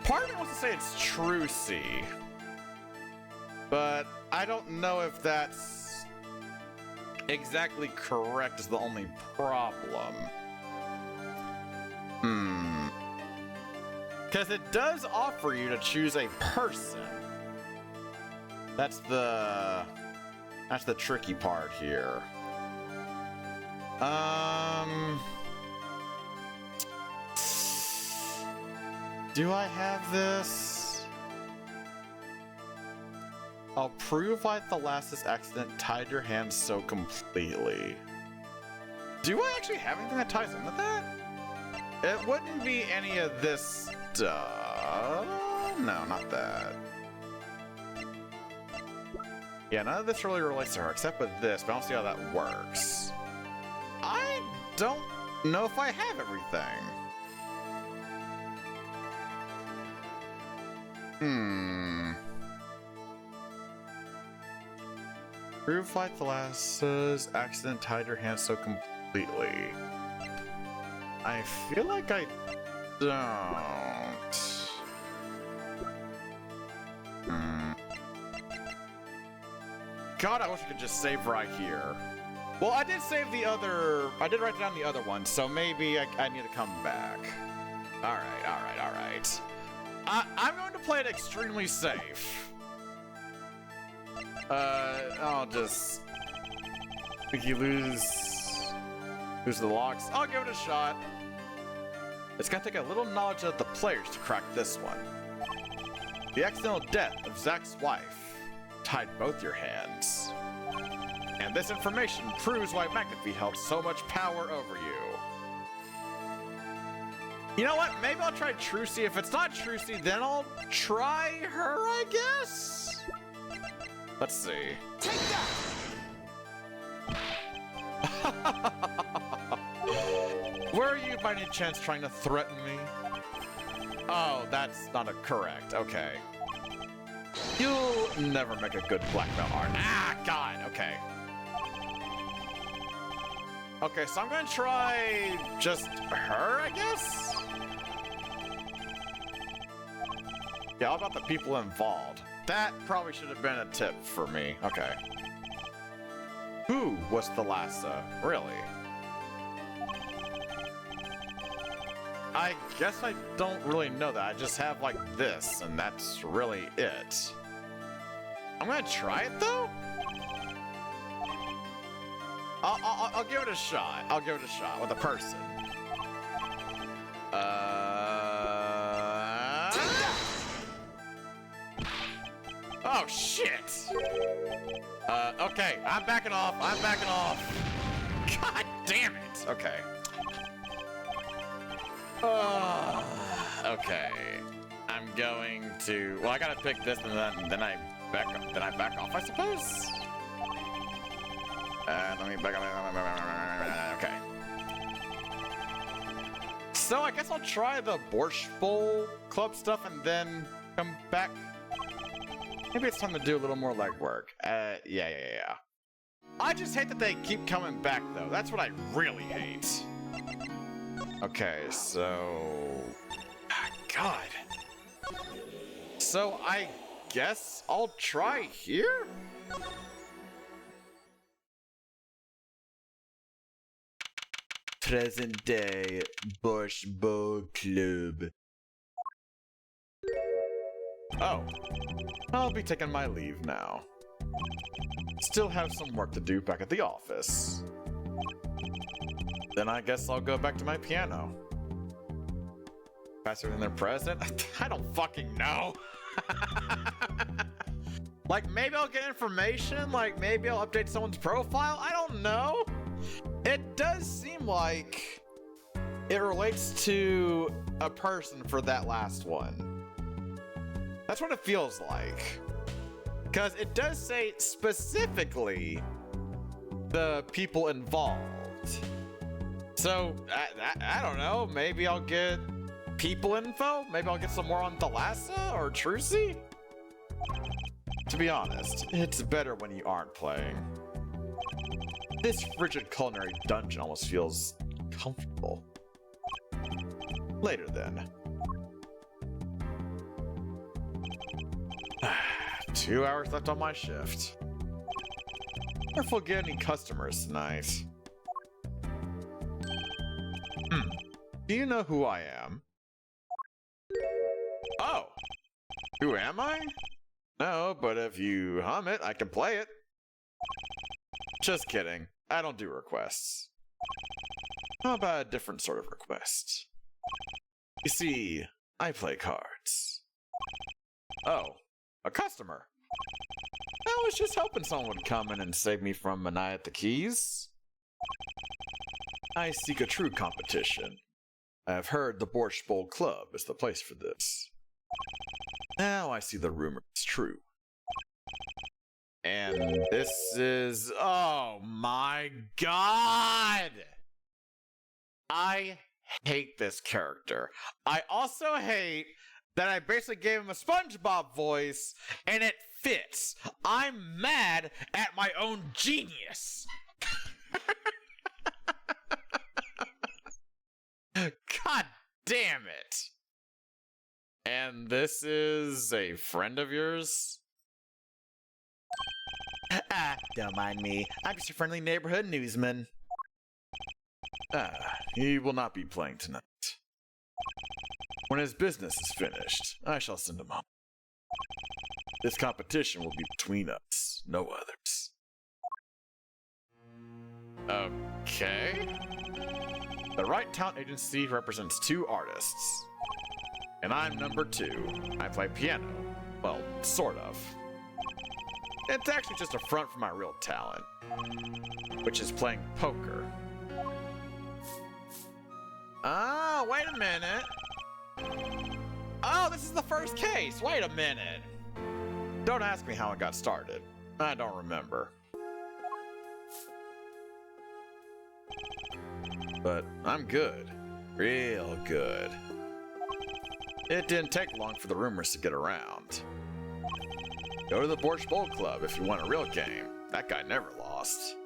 Part of me wants to say it's Trucy. But I don't know if that's exactly correct is the only problem. Because it does offer you to choose a person. That's the tricky part here. Do I have this? I'll prove why Thalassa's accident tied your hands so completely. Do I actually have anything that ties into that? It wouldn't be any of this stuff. No, not that. Yeah, none of this really relates to her, except with this, but I don't see how that works. I don't know if I have everything. Prove like Thalassa's accident tied your hands so completely. I feel like I don't. God, I wish I could just save right here. Well, I did save the other... I did write down the other one, so maybe I need to come back. Alright. I'm going to play it extremely safe. I'll just... Think you lose the locks? I'll give it a shot. It's gonna take a little knowledge of the players to crack this one. The accidental death of Zack's wife tied both your hands. And this information proves why McAfee held so much power over you. You know what? Maybe I'll try Trucy. If it's not Trucy, then I'll try her, I guess? Let's see. Take that! Were you by any chance trying to threaten me? Oh, that's not correct. Okay. You'll never make a good blackmail art. Ah, God. Okay. Okay, so I'm gonna try just her, I guess? Yeah, how about the people involved? That probably should have been a tip for me. Okay. Who was Thalassa? Really? I guess I don't really know that. I just have like this, and that's really it. I'm gonna try it though. I'll give it a shot. I'll give it a shot with a person. Oh shit. Okay, I'm backing off. I'm backing off. God damn it. Okay. Okay. I'm going to. Well, I gotta pick this, and then I back up. Then I back off, I suppose. Let me back up. Okay. So I guess I'll try the Borscht Bowl Club stuff and then come back. Maybe it's time to do a little more legwork. Yeah. I just hate that they keep coming back, though. That's what I really hate. Okay, so... God. So I guess I'll try here? Present day Borscht Bowl Club. Oh. I'll be taking my leave now. Still have some work to do back at the office. Then I guess I'll go back to my piano. Faster than their president? I don't fucking know. Like, maybe I'll get information? Like, maybe I'll update someone's profile? I don't know. It does seem like it relates to a person for that last one. That's what it feels like. Because it does say specifically the people involved. So, I don't know. Maybe I'll get people info? Maybe I'll get some more on Thalassa or Trucy? To be honest, it's better when you aren't playing. This frigid culinary dungeon almost feels comfortable. Later then. 2 hours left on my shift. Wonder if we'll get any customers tonight. Do you know who I am? Oh! Who am I? No, but if you hum it, I can play it. Just kidding. I don't do requests. How about a different sort of request? You see, I play cards. Oh, a customer. I was just hoping someone would come in and save me from a night at the Keys. I seek a true competition. I have heard the Borscht Bowl Club is the place for this. Now I see the rumor is true. And this is... Oh my god! I hate this character. I also hate that I basically gave him a SpongeBob voice, and it fits. I'm mad at my own genius. God damn it. And this is a friend of yours? Don't mind me. I'm just a friendly neighborhood newsman. He will not be playing tonight. When his business is finished, I shall send him home. This competition will be between us, no others. Okay. The Right Talent Agency represents 2 artists. And I'm number 2. I play piano. Well, sort of. It's actually just a front for my real talent, which is playing poker. Ah, wait a minute. Oh, this is the first case. Wait a minute. Don't ask me how it got started. I don't remember. But I'm good. Real good. It didn't take long for the rumors to get around. Go to the Borscht Bowl Club if you want a real game. That guy never lost.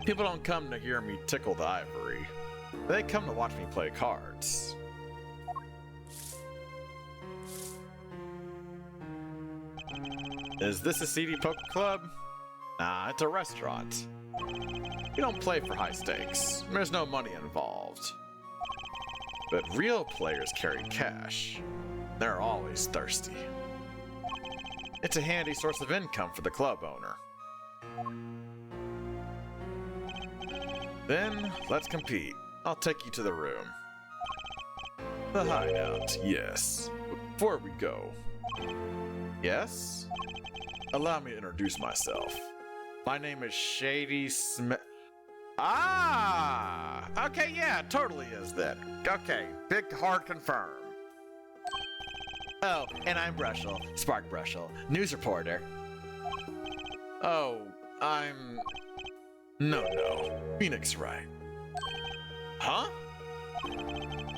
People don't come to hear me tickle the ivory. They come to watch me play cards. Is this a seedy poker club? Nah, it's a restaurant. You don't play for high stakes. There's no money involved. But real players carry cash. They're always thirsty. It's a handy source of income for the club owner. Then, let's compete. I'll take you to the room. The hideout, yes. Before we go. Yes? Allow me to introduce myself. My name is Shady Smith. Ah! Okay, yeah, totally is that. Okay, big hard confirm. Oh, and I'm Brushel, Spark Brushel, news reporter. Oh, I'm... No, Phoenix Wright. Huh?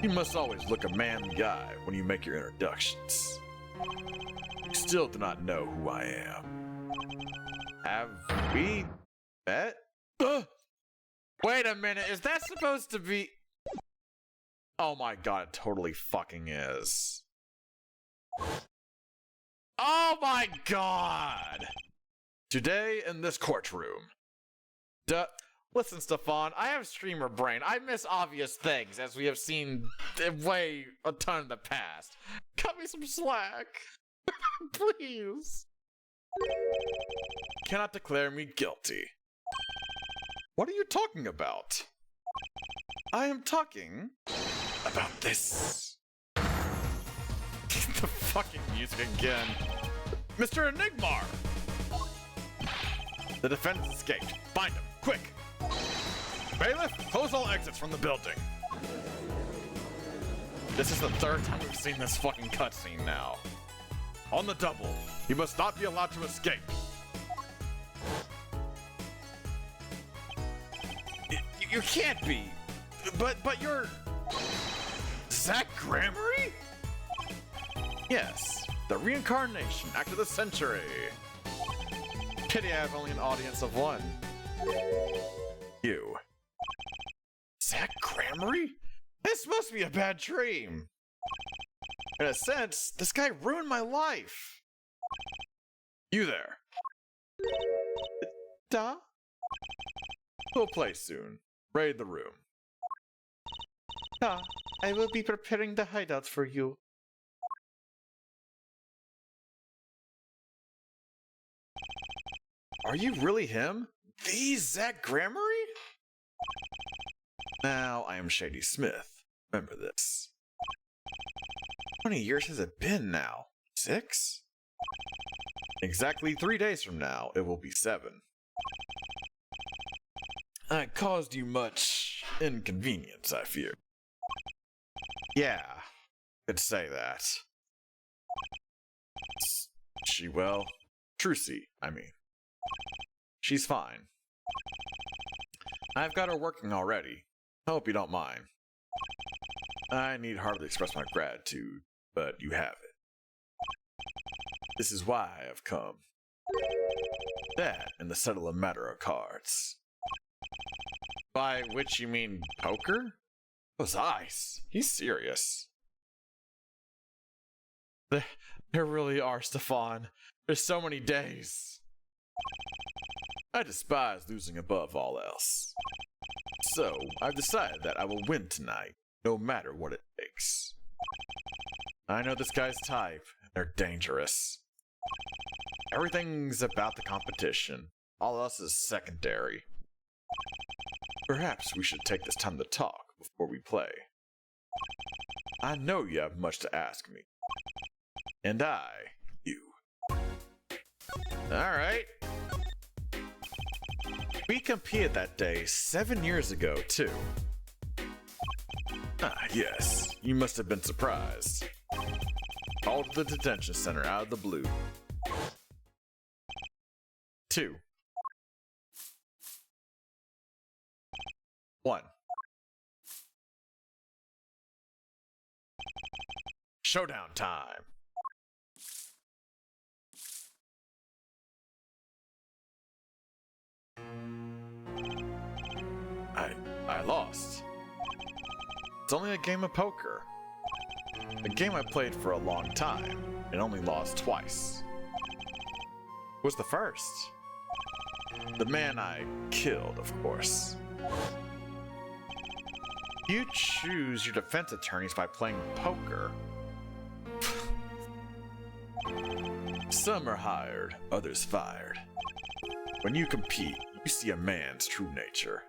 You must always look a man in the eye when you make your introductions. You still do not know who I am. Have we met? Wait a minute, is that supposed to be... Oh my god, it totally fucking is. Oh my god! Today in this courtroom. Listen, Stefan, I have streamer brain. I miss obvious things, as we have seen way a ton in the past. Cut me some slack. Please. Cannot declare me guilty. What are you talking about? I am talking about this. The fucking music again. Mr. Enigmar! The defendant escaped. Find him, quick! Bailiff, close all exits from the building. This is the third time we've seen this fucking cutscene now. On the double, you must not be allowed to escape. You can't be. But you're... Zach Gramarye? Yes, the reincarnation, act of the century. Pity I have only an audience of one. You. Zach Gramarye? This must be a bad dream. In a sense, this guy ruined my life. You there. Da? We'll play soon. Raid the room. Da, I will be preparing the hideouts for you. Are you really him? The Zach Gramarye? Now I am Shady Smith. Remember this. How many years has it been now? 6? Exactly 3 days from now, it will be 7. I caused you much inconvenience, I fear. Yeah, could say that. She well? Trucy, I mean. She's fine. I've got her working already. I hope you don't mind. I need hardly express my gratitude, but you have it. This is why I have come. That and to settle a matter of cards. By which you mean poker? Those eyes. He's serious. There really are, Stefan. There's so many days. I despise losing above all else. So, I've decided that I will win tonight, no matter what it takes. I know this guy's type, and they're dangerous. Everything's about the competition. All else is secondary. Perhaps we should take this time to talk before we play. I know you have much to ask me. And I, you. Alright. We competed that day 7 years ago, too. Ah, yes. You must have been surprised. Called to the detention center out of the blue. 2. 1. Showdown time. I lost. It's only a game of poker. A game I played for a long time and only lost twice. Who was the first? The man I killed, of course. You choose your defense attorneys by playing poker. Some are hired, others fired. When you compete, you see a man's true nature.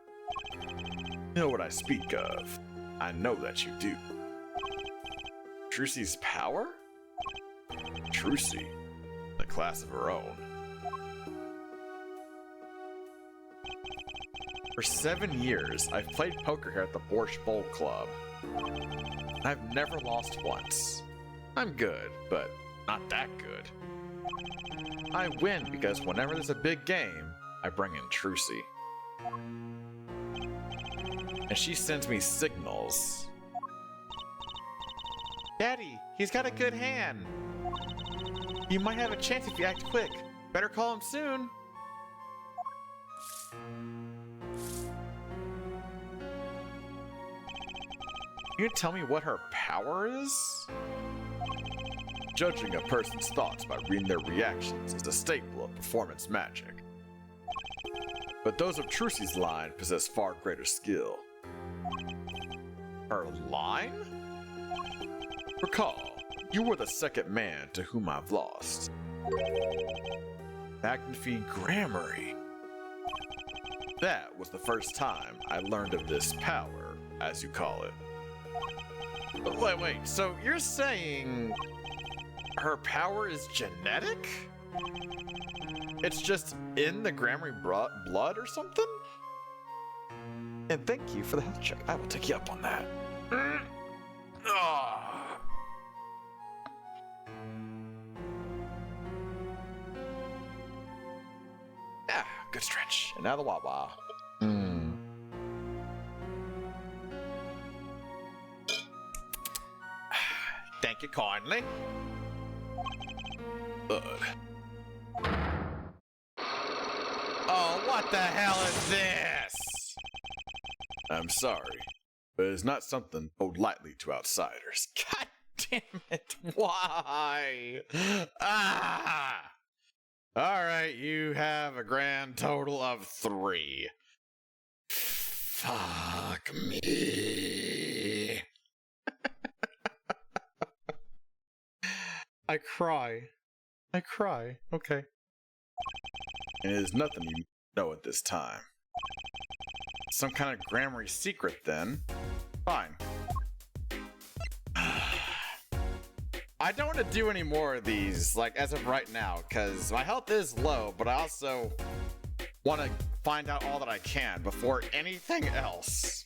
You know what I speak of. I know that you do. Trucy's power? Trucy, a class of her own. For 7 years, I've played poker here at the Borscht Bowl Club. I've never lost once. I'm good, but not that good. I win because whenever there's a big game, I bring in Trucy. And she sends me signals. Daddy, he's got a good hand. You might have a chance if you act quick. Better call him soon. Can you tell me what her power is? Judging a person's thoughts by reading their reactions is a staple of performance magic. But those of Trucy's line possess far greater skill. Her line? Recall, you were the second man to whom I've lost. Magnify Gramarye. That was the first time I learned of this power, as you call it. Wait, so you're saying her power is genetic? It's just in the Gramarye blood or something? And thank you for the health check. I will take you up on that. Good stretch. And now the Wawa. Thank you kindly. Oh, what the hell is this? I'm sorry, but it's not something owed lightly to outsiders. God damn it, why? Alright, you have a grand total of 3. Fuck me. I cry. Okay. It is nothing you know at this time. Some kind of Gramarye secret, then. Fine. I don't want to do any more of these, like, as of right now, because my health is low, but I also want to find out all that I can before anything else.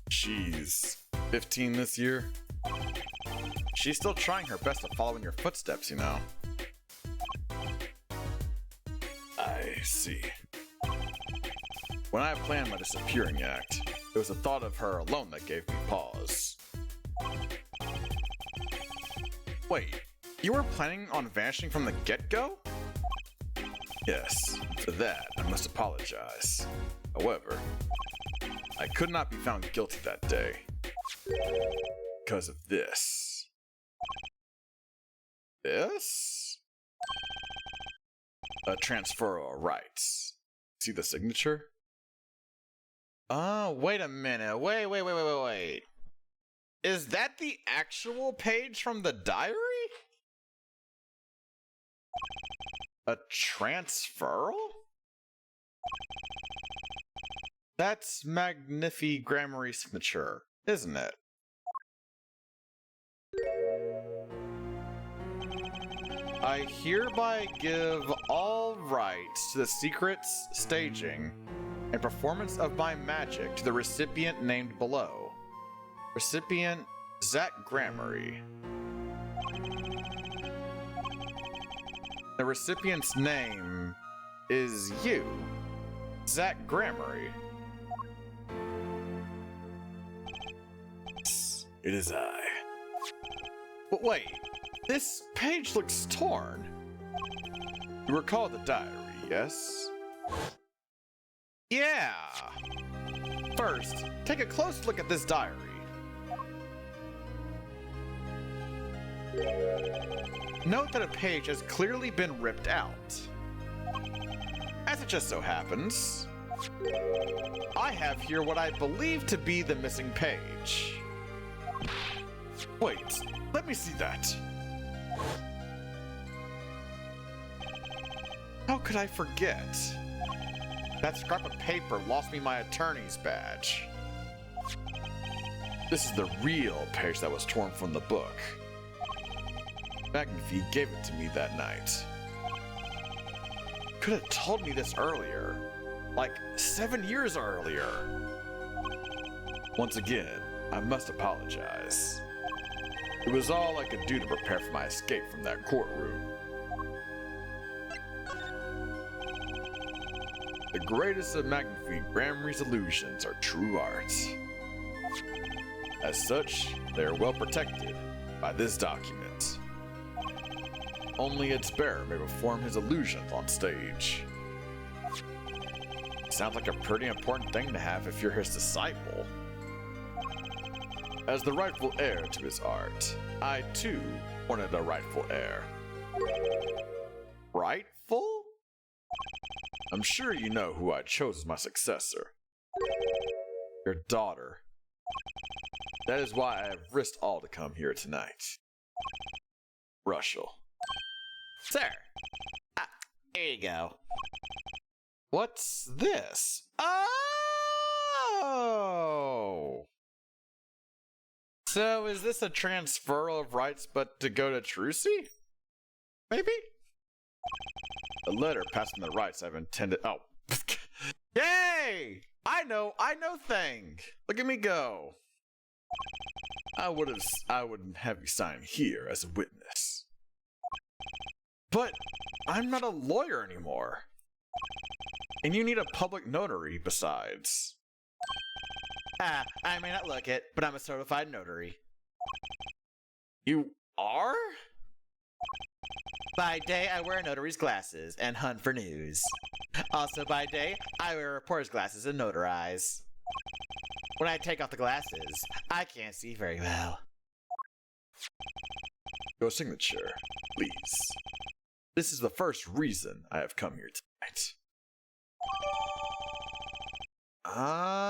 She's 15 this year. She's still trying her best to follow in your footsteps, you know. I see. When I planned my disappearing act, it was the thought of her alone that gave me pause. Wait, you were planning on vanishing from the get-go? Yes, for that, I must apologize. However, I could not be found guilty that day. Because of this. This? A transferal of rights. See the signature? Oh, wait a minute. Wait. Is that the actual page from the diary? A transferal? That's Magnify Gramarye's signature, isn't it? I hereby give all rights to the secrets, staging, and performance of my magic to the recipient named below. Recipient, Zach Gramarye. The recipient's name is you, Zach Gramarye. It is I. But wait, this page looks torn. You recall the diary, yes? Yeah! First, take a close look at this diary. Note that a page has clearly been ripped out. As it just so happens, I have here what I believe to be the missing page. Wait, let me see that. How could I forget? That scrap of paper lost me my attorney's badge. This is the real page that was torn from the book. Magnify gave it to me that night. Could have told me this earlier. Like 7 years earlier. Once again, I must apologize. It was all I could do to prepare for my escape from that courtroom. The greatest of Magnify Gramarye's illusions are true art. As such, they are well protected by this document. Only its bearer may perform his illusions on stage. Sounds like a pretty important thing to have if you're his disciple. As the rightful heir to his art, I too wanted a rightful heir. Rightful? I'm sure you know who I chose as my successor. Your daughter. That is why I have risked all to come here tonight. Rushel. Sir. Ah, here you go. What's this? Oh! So is this a transferal of rights but to go to Trucy? Maybe? A letter passing the rights I've intended. Oh. Yay! I know thing. Look at me go. I would have you sign here as a witness. But I'm not a lawyer anymore. And you need a public notary besides. I may not look it, but I'm a certified notary. You are? By day, I wear notary's glasses and hunt for news. Also by day, I wear reporter's glasses and notarize. When I take off the glasses, I can't see very well. Your signature, please. This is the first reason I have come here tonight. Oh.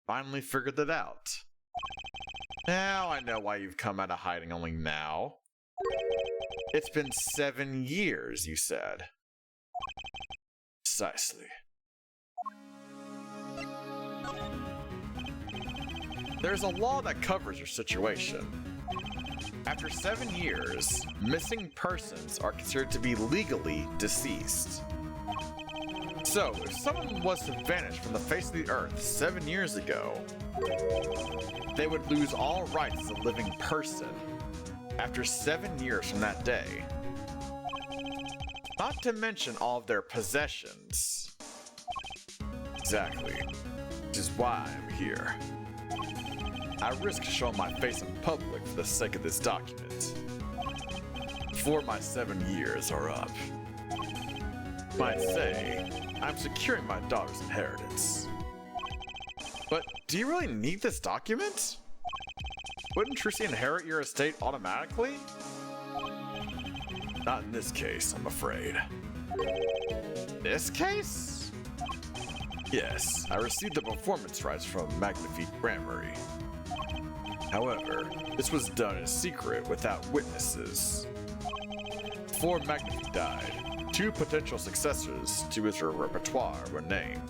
Finally figured that out. Now I know why you've come out of hiding only now. It's been 7 years, you said. Precisely. There's a law that covers your situation. After 7 years, missing persons are considered to be legally deceased. So, if someone was to vanish from the face of the earth 7 years ago, they would lose all rights as a living person after 7 years from that day. Not to mention all of their possessions. Exactly. Which is why I'm here. I risk showing my face in public for the sake of this document. Before my 7 years are up. Might say, I'm securing my daughter's inheritance. But do you really need this document? Wouldn't Trucy inherit your estate automatically? Not in this case, I'm afraid. This case? Yes, I received the performance rights from Magnify Gramarye. However, this was done in secret without witnesses. Before Magnify died, 2 potential successors to his repertoire were named.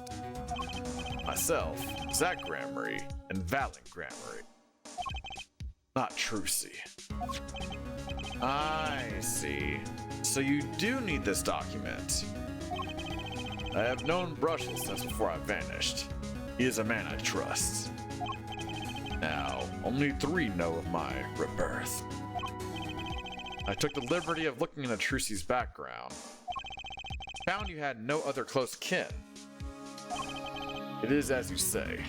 Myself, Zach Gramarye, and Valen Gramarye. Not Trucy. I see. So you do need this document. I have known Brushel since before I vanished. He is a man I trust. Now, only 3 know of my rebirth. I took the liberty of looking into Trucy's background. Found you had no other close kin. It is as you say.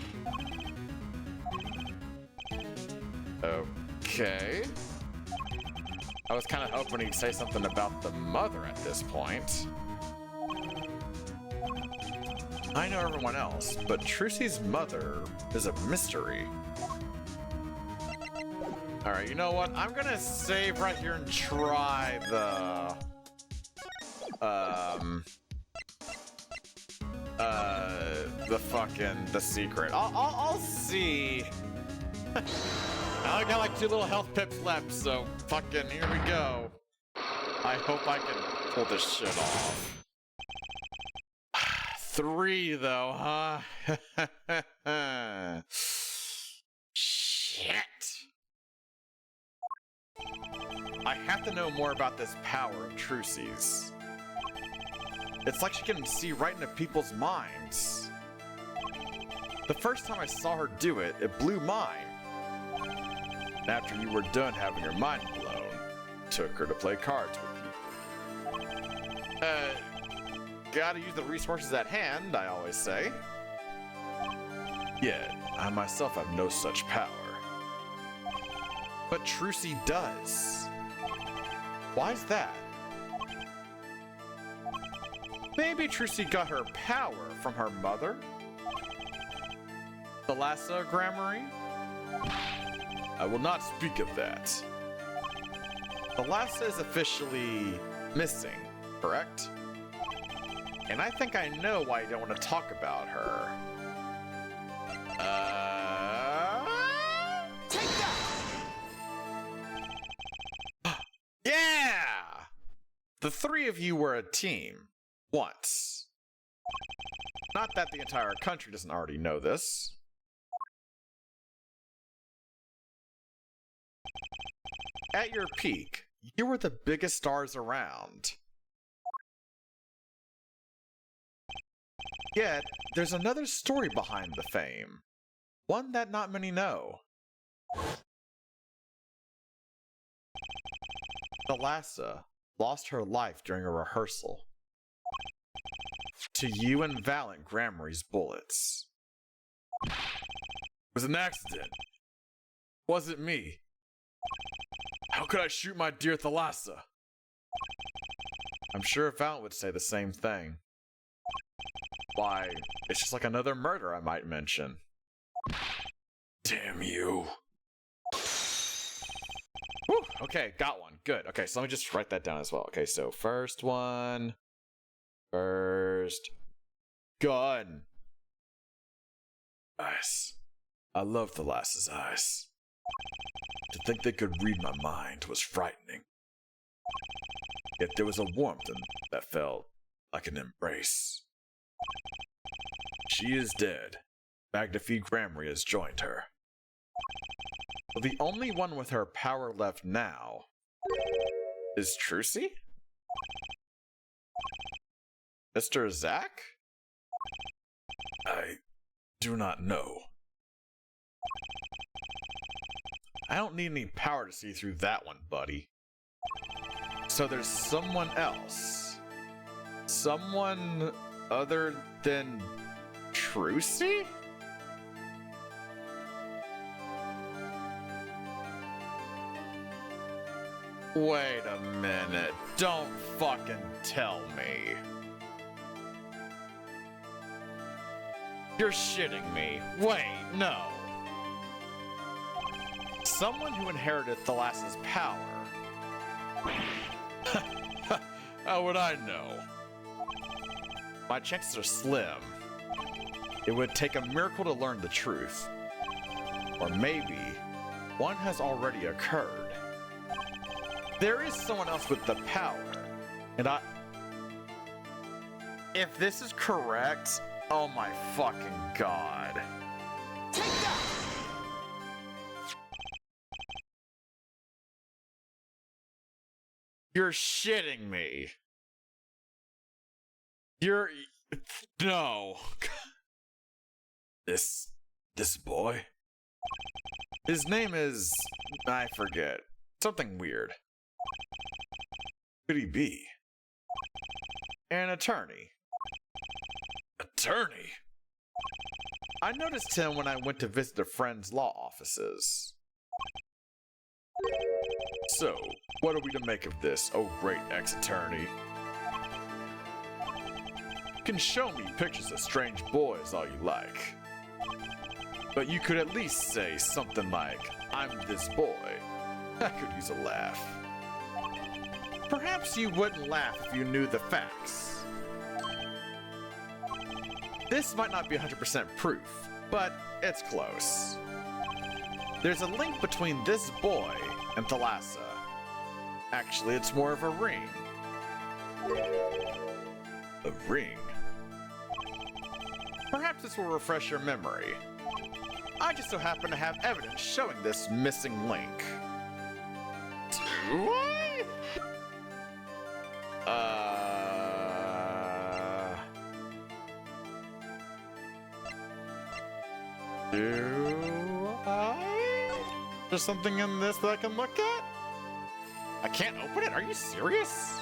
Okay. I was kind of hoping he'd say something about the mother at this point. I know everyone else, but Trucy's mother is a mystery. Alright, you know what? I'm gonna save right here and try the... the secret. I'll see. I got like 2 little health pips left, so fucking here we go. I hope I can pull this shit off. 3 though, huh? Shit. I have to know more about this power of Trucy's. It's like she can see right into people's minds. The first time I saw her do it, it blew mine. After you were done having your mind blown, took her to play cards with you. Gotta use the resources at hand, I always say. Yet, I myself have no such power. But Trucy does. Why's that? Maybe Trucy got her power from her mother? Thalassa Gramarye? I will not speak of that. Thalassa is officially missing, correct? And I think I know why you don't want to talk about her. Take that! Yeah! The 3 of you were a team. Once. Not that the entire country doesn't already know this. At your peak, you were the biggest stars around. Yet, there's another story behind the fame. One that not many know. Thalassa lost her life during a rehearsal. To you and Valiant Gramarye's bullets. It was an accident. Wasn't me. How could I shoot my dear Thalassa? I'm sure Valiant would say the same thing. Why, it's just like another murder I might mention. Damn you. Whew, okay, got one. Good. Okay, so let me just write that down as well. Okay, so first one. First gun. Eyes. I love Thalassa's eyes. To think they could read my mind was frightening. Yet there was a warmth that felt like an embrace. She is dead. Magnifique Gramarye has joined her. But the only one with her power left now is Trucy? Mr. Zack? I do not know. I don't need any power to see through that one, buddy. So there's someone else. Someone other than Trucy? Wait a minute. Don't fucking tell me. You're shitting me. Wait, no. Someone who inherited Thalassa's power. How would I know? My chances are slim. It would take a miracle to learn the truth. Or maybe one has already occurred. There is someone else with the power, and if this is correct, oh my fucking god. Take that! You're shitting me. No. This boy? His name is, I forget. Something weird. Could he be? An attorney. Attorney? I noticed him when I went to visit a friend's law offices. So, what are we to make of this, oh great ex-attorney? You can show me pictures of strange boys all you like. But you could at least say something like, I'm this boy. I could use a laugh. Perhaps you wouldn't laugh if you knew the facts. This might not be 100% proof, but it's close. There's a link between this boy and Thalassa. Actually, it's more of a ring. A ring? Perhaps this will refresh your memory. I just so happen to have evidence showing this missing link. Do I? Do I? There's something in this that I can look at? I can't open it? Are you serious?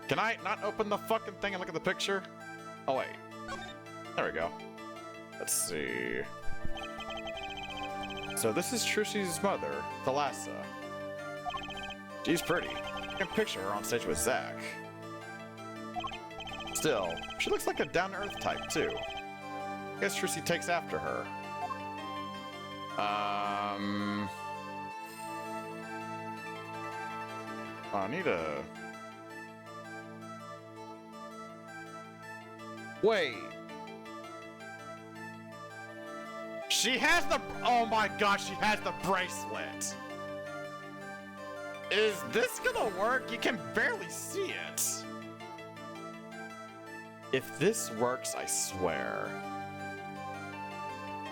Can I not open the fucking thing and look at the picture? Oh, wait. There we go. Let's see. So this is Trushi's mother, Thalassa. She's pretty. I can picture her on stage with Zack. Still, she looks like a down-to-earth type, too. I guess Trushi takes after her. I need a... Wait. She has the... Oh my gosh, she has the bracelet. Is this gonna work? You can barely see it. If this works, I swear.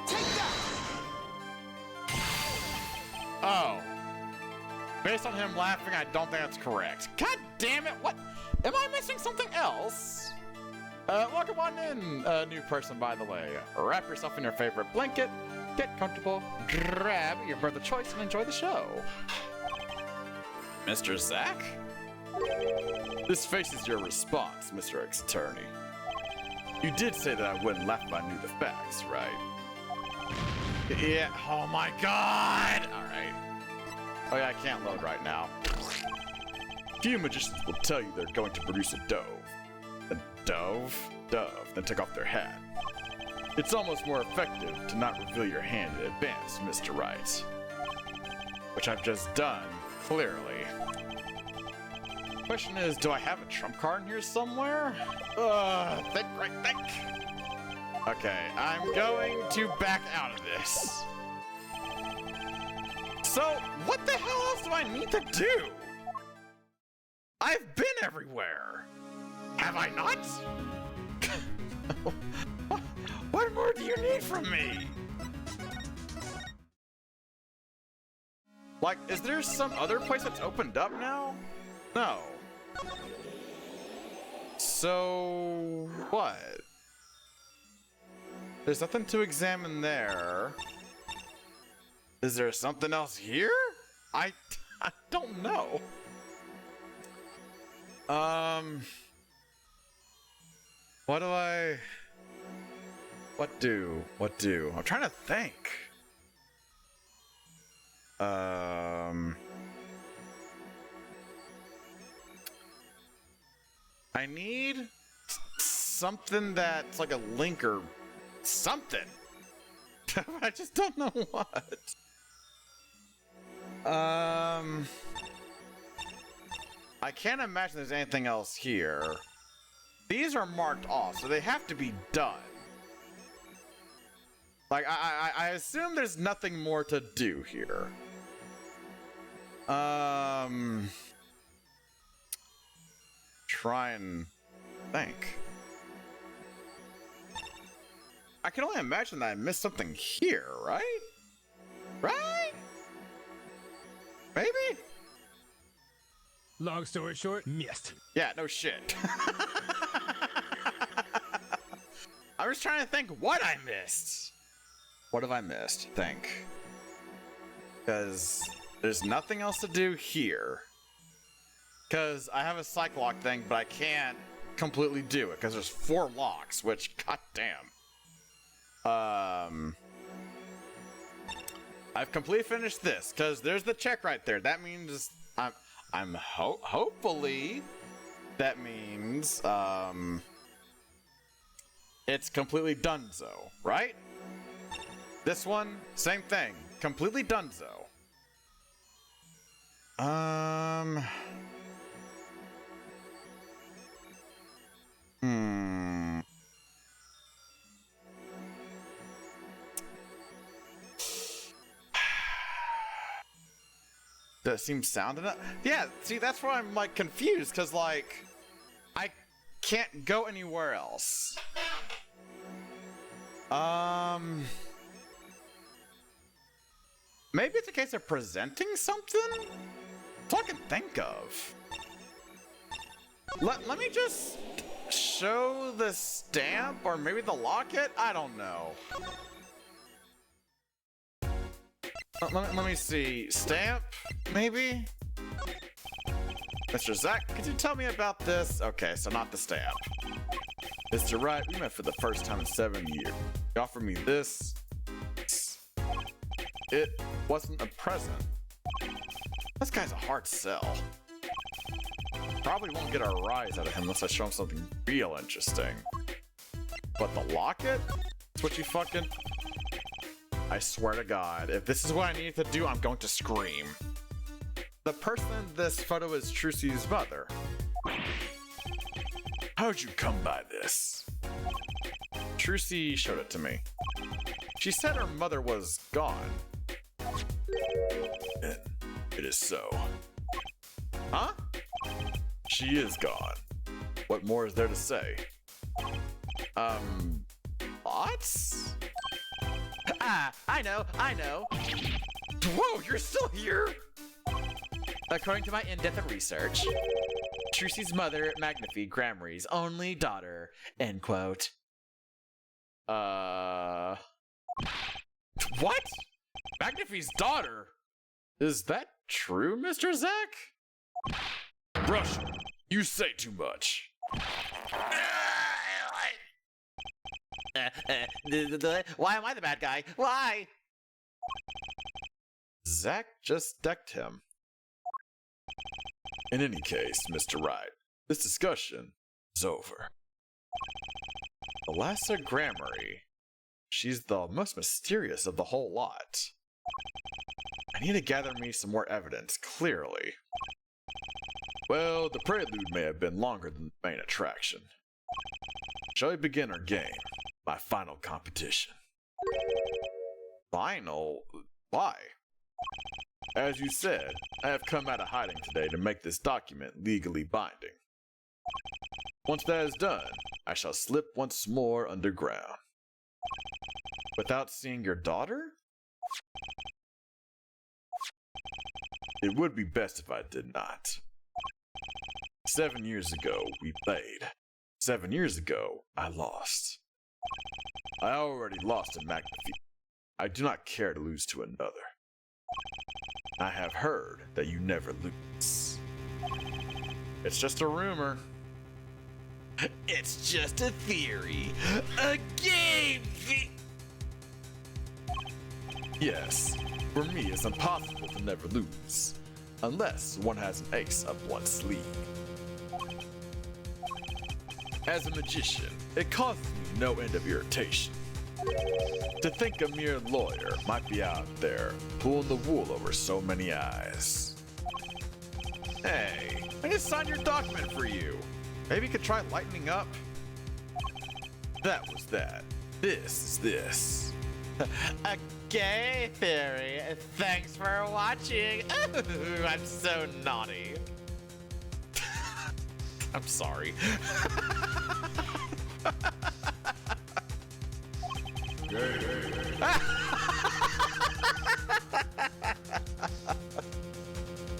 Take that! Oh. Based on him laughing, I don't think that's correct. God damn it, what? Am I missing something else? Welcome on in, new person, by the way. Wrap yourself in your favorite blanket, get comfortable, grab your bird of choice, and enjoy the show. Mr. Zack? This faces your response, Mr. Ex-Attorney. You did say that I wouldn't laugh if I knew the facts, right? Yeah, oh my god! Alright. Oh yeah, I can't load right now. Few magicians will tell you they're going to produce a dove. A dove? Dove, then take off their hat. It's almost more effective to not reveal your hand in advance, Mr. Wright. Which I've just done, clearly. Question is, do I have a trump card in here somewhere? Think, right, think. Okay, I'm going to back out of this. So, what the hell else do I need to do? I've been everywhere. Have I not? What more do you need from me? Like, is there some other place that's opened up now? No. So, what? There's nothing to examine there. Is there something else here? I don't know. What do? I'm trying to think. I need something that's like a link or something. I just don't know what. I can't imagine there's anything else here. These are marked off, so they have to be done. Like, I assume there's nothing more to do here. Try and think. I can only imagine that I missed something here, right? Right? Maybe? Long story short, missed. Yeah, no shit. I was trying to think what I missed. What have I missed? Think. Because there's nothing else to do here. Because I have a psych lock thing, but I can't completely do it because there's 4 locks, which, goddamn. I've completely finished this because there's the check right there. That means hopefully that means it's completely donezo, right? This one, same thing, completely donezo. That seems sound enough. Yeah, see, that's why I'm like confused, because like I can't go anywhere else. Maybe it's a case of presenting something? That's all I can think of. Let me just show the stamp, or maybe the locket? I don't know. Let me see. Stamp, maybe? Mr. Zack, could you tell me about this? Okay, so not the stamp. Mr. Wright, we met for the first time in 7 years. You offered me this. It wasn't a present. This guy's a hard sell. Probably won't get a rise out of him unless I show him something real interesting. But the locket? That's what you fucking... I swear to God, if this is what I need to do, I'm going to scream. The person in this photo is Trucy's mother. How'd you come by this? Trucy showed it to me. She said her mother was gone. And it is so. Huh? She is gone. What more is there to say? Thoughts? Ah, I know. Whoa, you're still here? According to my in-depth research, Trucy's mother, Magnifi, Gramarye's only daughter, end quote. What? Magnifi's daughter? Is that true, Mr. Zack? Russian, you say too much. Why am I the bad guy? Why? Zack just decked him. In any case, Mr. Wright, this discussion is over. Alessa Gramarye, she's the most mysterious of the whole lot. I need to gather me some more evidence, clearly. Well, the prelude may have been longer than the main attraction. Shall we begin our game? My final competition. Final? Why? As you said, I have come out of hiding today to make this document legally binding. Once that is done, I shall slip once more underground. Without seeing your daughter? It would be best if I did not. 7 years ago, we played. 7 years ago, I lost. I already lost to Magnifi. I do not care to lose to another. I have heard that you never lose. It's just a rumor. It's just a theory. A game! Yes, for me it's impossible to never lose. Unless one has an ace up one's sleeve. As a magician, it causes me no end of irritation. To think a mere lawyer might be out there pulling the wool over so many eyes. Hey, I just signed your document for you. Maybe you could try lightening up? That was that. This is this. A gay theory. Thanks for watching. Ooh, I'm so naughty. I'm sorry.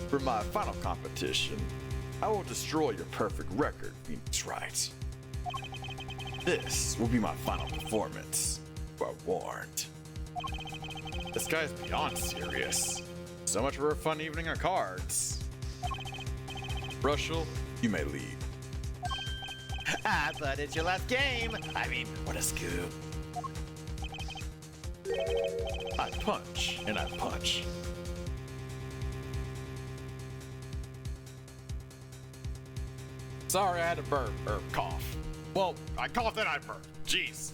For my final competition, I will destroy your perfect record, Phoenix Wright. This will be my final performance. You are warned. This guy's beyond serious. So much for a fun evening of cards. Russell, you may leave. Ah, but it's your last game. I mean, what a scoop. I punch, and I punch. Sorry, I had to burp, or cough. Well, I coughed and I burped. Jeez.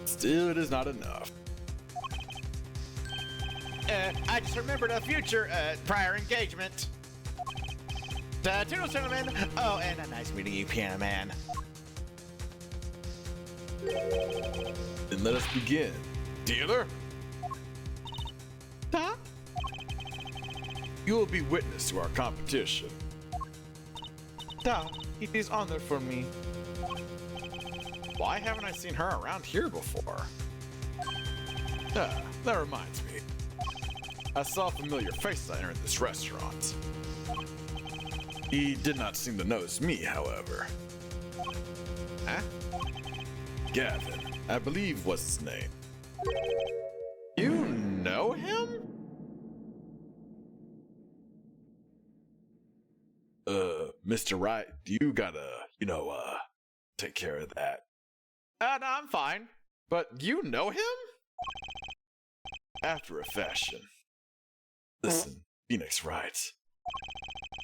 Still, it is not enough. I just remembered a future, prior engagement. Toodles, gentlemen. Oh, and a nice meeting you, Piano Man. Then let us begin. Dealer? Huh? You will be witness to our competition. Da, it is honor for me. Why haven't I seen her around here before? Ah, that reminds me. I saw a familiar face as I entered this restaurant. He did not seem to notice me, however. Huh? Gavin, I believe was his name. You know him? Mr. Wright, you gotta, take care of that. No, I'm fine. But you know him? After a fashion. Listen, Phoenix Wright.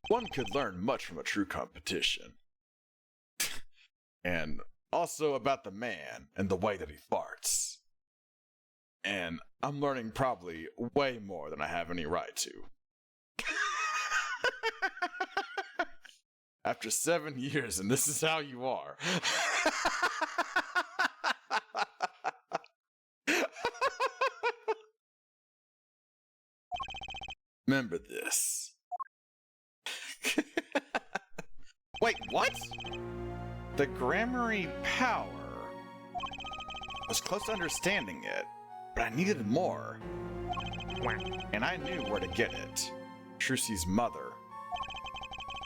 One could learn much from a true competition. And also about the man and the way that he farts. And I'm learning probably way more than I have any right to. After 7 years, and this is how you are. Remember this. Wait, what? The Gramarye power. I was close to understanding it, but I needed more. And I knew where to get it. Trucy's mother.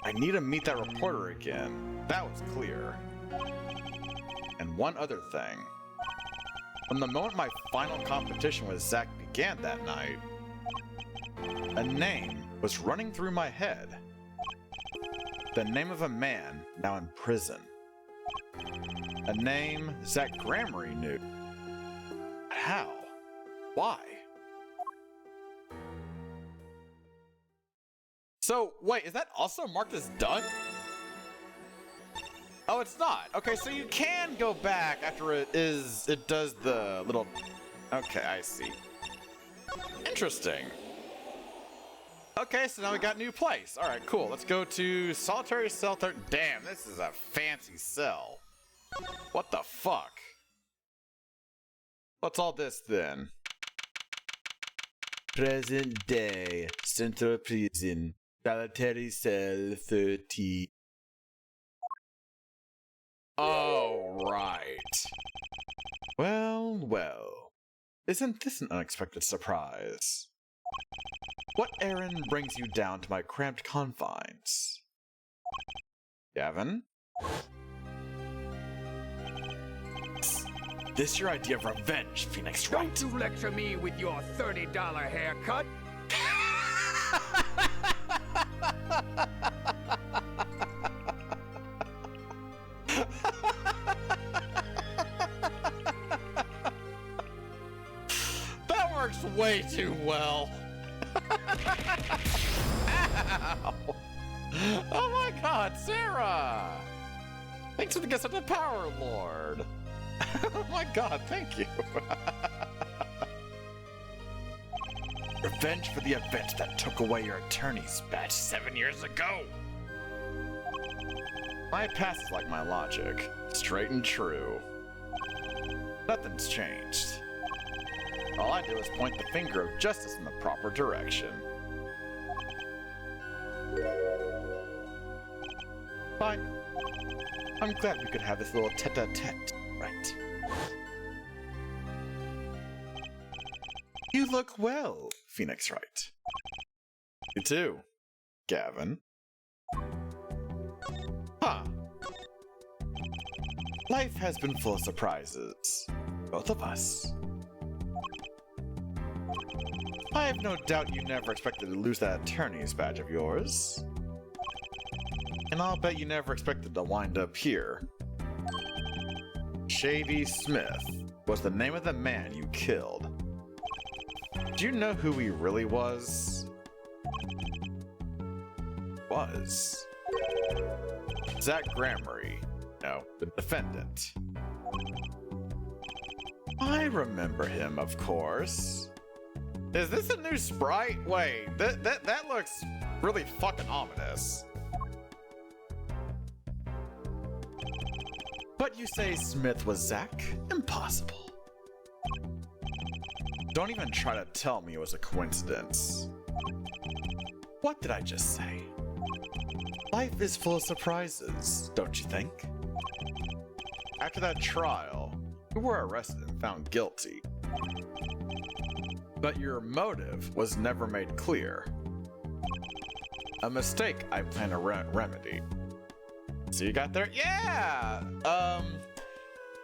I need to meet that reporter again. That was clear. And one other thing. From the moment my final competition with Zack began that night, a name was running through my head. The name of a man now in prison. A name Zack Gramarye knew. How? Why? So, wait, is that also marked as done? Oh, it's not. Okay, so you can go back after it does the little... Okay, I see. Interesting. Okay, so now we got new place. All right, cool. Let's go to Solitary Cell 13. Damn, this is a fancy cell. What the fuck? What's all this then? Present day, Central Prison, Solitary Cell 30. Oh, right. Well, well. Isn't this an unexpected surprise? What errand brings you down to my cramped confines? Gavin? This your idea of revenge, Phoenix Wright? Don't you lecture me with your $30 haircut. That works way too well. Ow. Oh my god, Sarah! Thanks for the gift of the Power Lord. Oh my god, thank you. Revenge for the event that took away your attorney's badge 7 years ago. My past is like my logic, straight and true. Nothing's changed. All I do is point the finger of justice in the proper direction. Fine. I'm glad we could have this little tete-a-tete, right? You look well, Phoenix Wright. You too, Gavin. Huh. Life has been full of surprises. Both of us. I have no doubt you never expected to lose that attorney's badge of yours. And I'll bet you never expected to wind up here. Shady Smith was the name of the man you killed. Do you know who he really was? Zack Gramarye. No, the defendant. I remember him, of course. Is this a new sprite? Wait, that looks really fucking ominous. But you say Smith was Zack? Impossible. Don't even try to tell me it was a coincidence. What did I just say? Life is full of surprises, don't you think? After that trial, you were arrested and found guilty. But your motive was never made clear. A mistake I plan to remedy. So you got there? Yeah!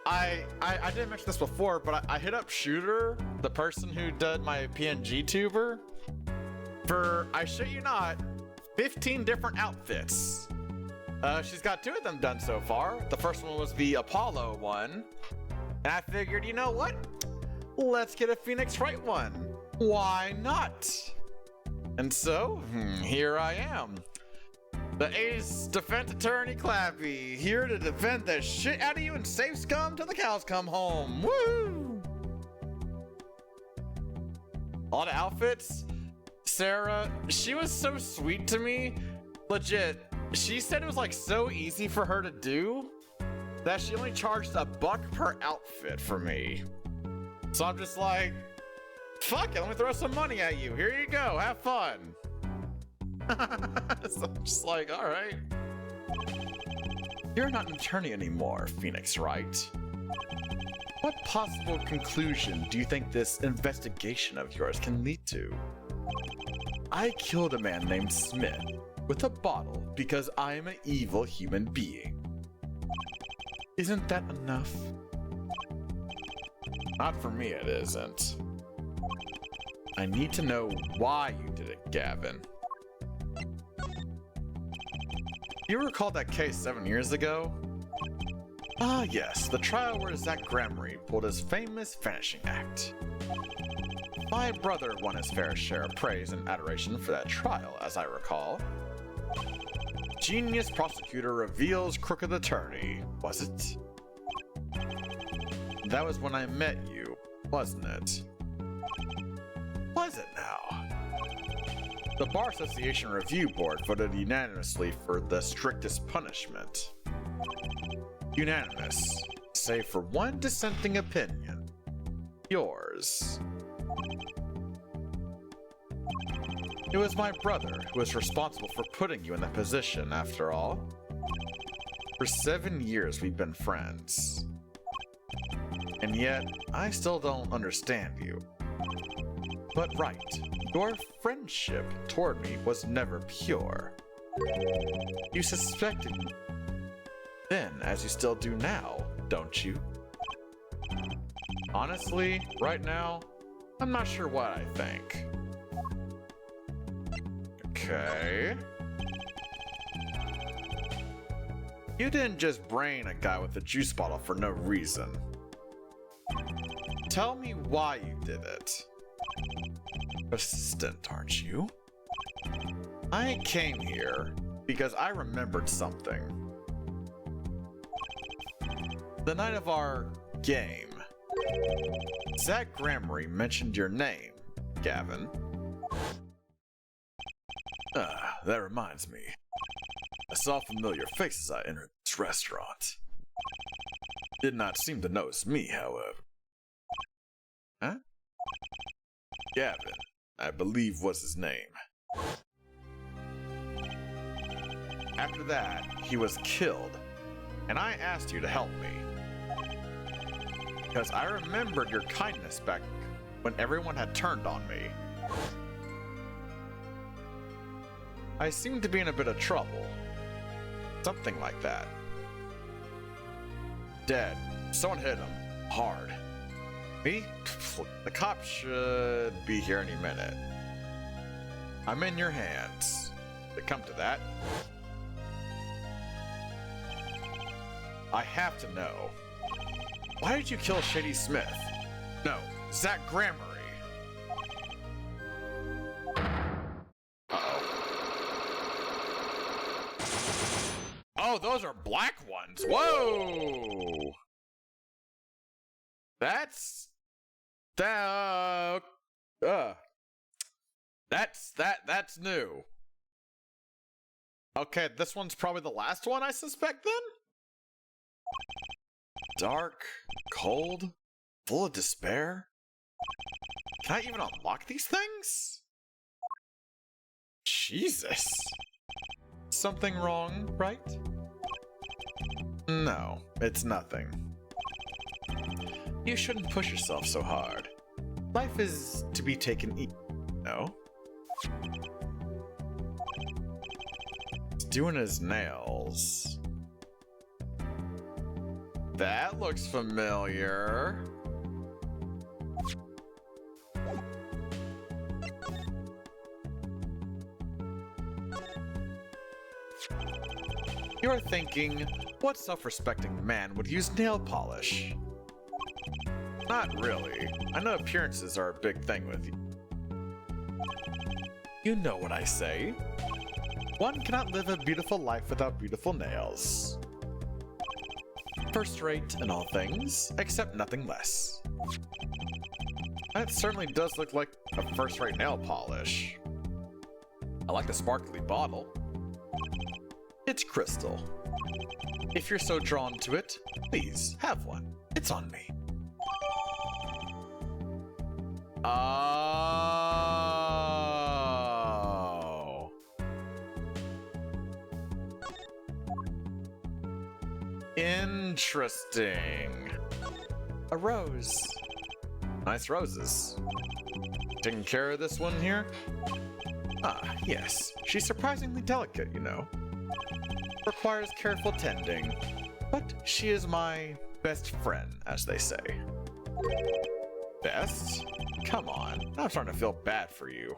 I didn't mention this before, but I hit up Shooter, the person who did my PNG tuber, for, I shit you not, 15 different outfits. She's got 2 of them done so far. The first one was the Apollo one. And I figured, you know what? Let's get a Phoenix Wright one. Why not? And so, here I am. The Ace Defense Attorney Clappy, here to defend the shit out of you and save scum till the cows come home. Woo! A lot of outfits. Sarah, she was so sweet to me. Legit, she said it was like so easy for her to do that she only charged $1 per outfit for me. So I'm just like, fuck it, let me throw some money at you. Here you go, have fun. So I'm just like, all right. You're not an attorney anymore, Phoenix Wright. What possible conclusion do you think this investigation of yours can lead to? I killed a man named Smith with a bottle because I am an evil human being. Isn't that enough? Not for me, it isn't. I need to know why you did it, Gavin. You recall that case 7 years ago? Ah yes, the trial where Zach Gremory pulled his famous vanishing act. My brother won his fair share of praise and adoration for that trial, as I recall. Genius prosecutor reveals crooked attorney, was it? That was when I met you, wasn't it? Was it now? The Bar Association Review Board voted unanimously for the strictest punishment. Unanimous, save for one dissenting opinion. Yours. It was my brother who was responsible for putting you in that position, after all. For 7 years we've been friends. And yet, I still don't understand you. But right, your friendship toward me was never pure. You suspected me then, as you still do now, don't you? Honestly, right now, I'm not sure what I think. Okay. You didn't just brain a guy with a juice bottle for no reason. Tell me why you did it. Persistent, aren't you? I came here because I remembered something. The night of our game, Zach Gremory mentioned your name, Gavin. That reminds me. I saw familiar faces as I entered this restaurant. Did not seem to notice me, however. Huh? Gavin, I believe was his name. After that, he was killed, and I asked you to help me. Because I remembered your kindness back when everyone had turned on me. I seemed to be in a bit of trouble. Something like that. Dead. Someone hit him. Hard. Me? The cops should be here any minute. I'm in your hands. To come to that. I have to know. Why did you kill Shady Smith? No, Zach Gremory. Oh, those are black ones. Whoa! That's new. Okay, this one's probably the last one, I suspect, then? Dark, cold, full of despair? Can I even unlock these things? Jesus. Something wrong, right? No, it's nothing. You shouldn't push yourself so hard. Life is to be taken easy, no? He's doing his nails. That looks familiar. You're thinking, what self-respecting man would use nail polish? Not really. I know appearances are a big thing with you. You know what I say. One cannot live a beautiful life without beautiful nails. First rate in all things, except nothing less. That certainly does look like a first-rate nail polish. I like the sparkly bottle. It's crystal. If you're so drawn to it, please have one. It's on me. Oh. Interesting. A rose. Nice roses. Taking care of this one here? Ah, yes. She's surprisingly delicate, you know. Requires careful tending. But she is my best friend, as they say. Best? Come on, I'm starting to feel bad for you.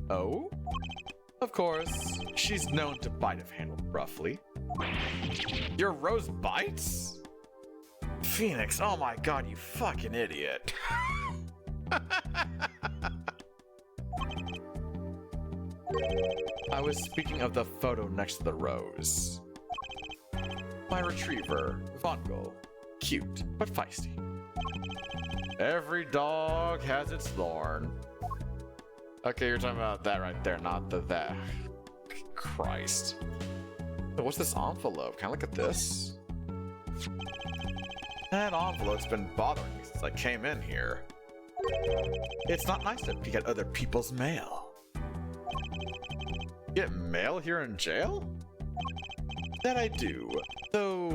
Oh? Of course, she's known to bite if handled roughly. Your rose bites? Phoenix, oh my god, you fucking idiot. I was speaking of the photo next to the rose. My retriever, Vongol. Cute, but feisty. Every dog has its thorn. Okay, you're talking about that right there, not that. Christ. What's this envelope? Can I look at this? That envelope's been bothering me since I came in here. It's not nice to peek at other people's mail. Get mail here in jail? That I do, though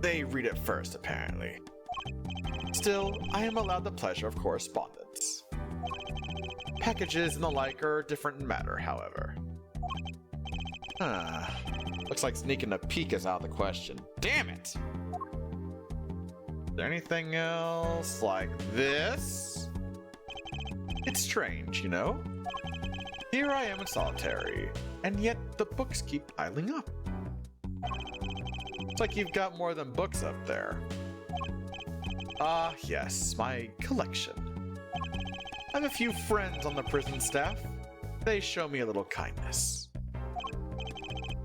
they read it first, apparently. Still, I am allowed the pleasure of correspondence. Packages and the like are a different matter, however. Looks like sneaking a peek is out of the question. Damn it! Is there anything else like this? It's strange, you know? Here I am in solitary, and yet the books keep piling up. It's like you've got more than books up there. Ah, yes, my collection. I have a few friends on the prison staff. They show me a little kindness.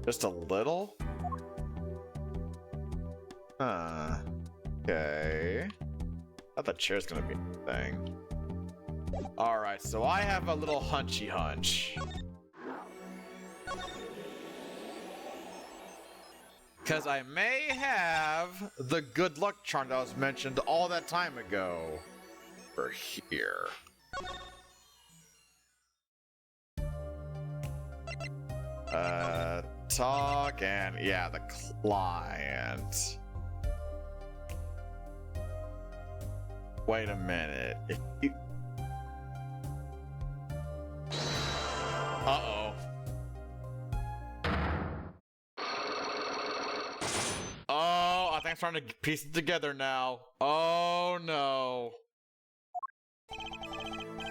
Just a little? Okay. I thought the chair's gonna be a thing. Alright, so I have a little hunchy hunch. Because I may have the good luck charm that was mentioned all that time ago. Over here. Talk and yeah, the client. Wait a minute. If you... Uh-oh. Oh, I think I'm starting to piece it together now. Oh no.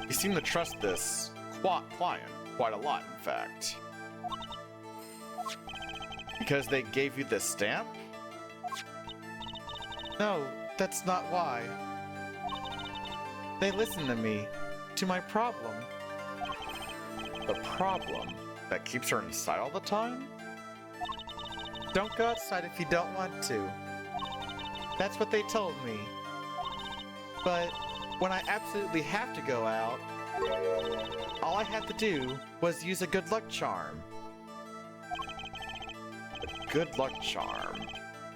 You seem to trust this client quite a lot, in fact. Because they gave you this stamp? No, that's not why. They listen to me, to my problem. The problem that keeps her inside all the time? Don't go outside if you don't want to. That's what they told me. But when I absolutely have to go out, all I had to do was use a good luck charm. A good luck charm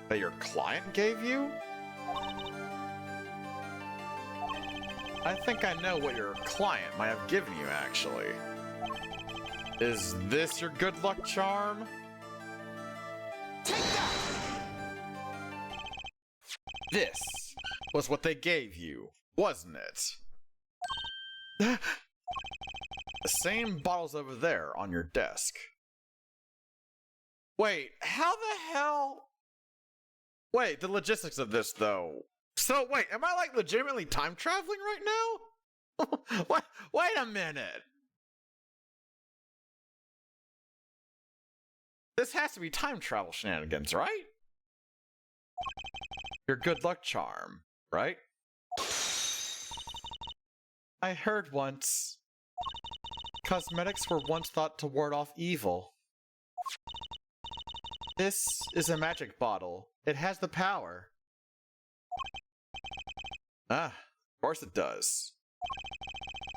that your client gave you? I think I know what your client might have given you, actually. Is this your good luck charm? Take that! This was what they gave you, wasn't it? The same bottles over there on your desk. Wait, how the hell? Wait, the logistics of this though. So wait, am I like legitimately time traveling right now? Wait a minute. This has to be time travel shenanigans, right? Your good luck charm, right? I heard once. Cosmetics were once thought to ward off evil. This is a magic bottle. It has the power. Ah, of course it does.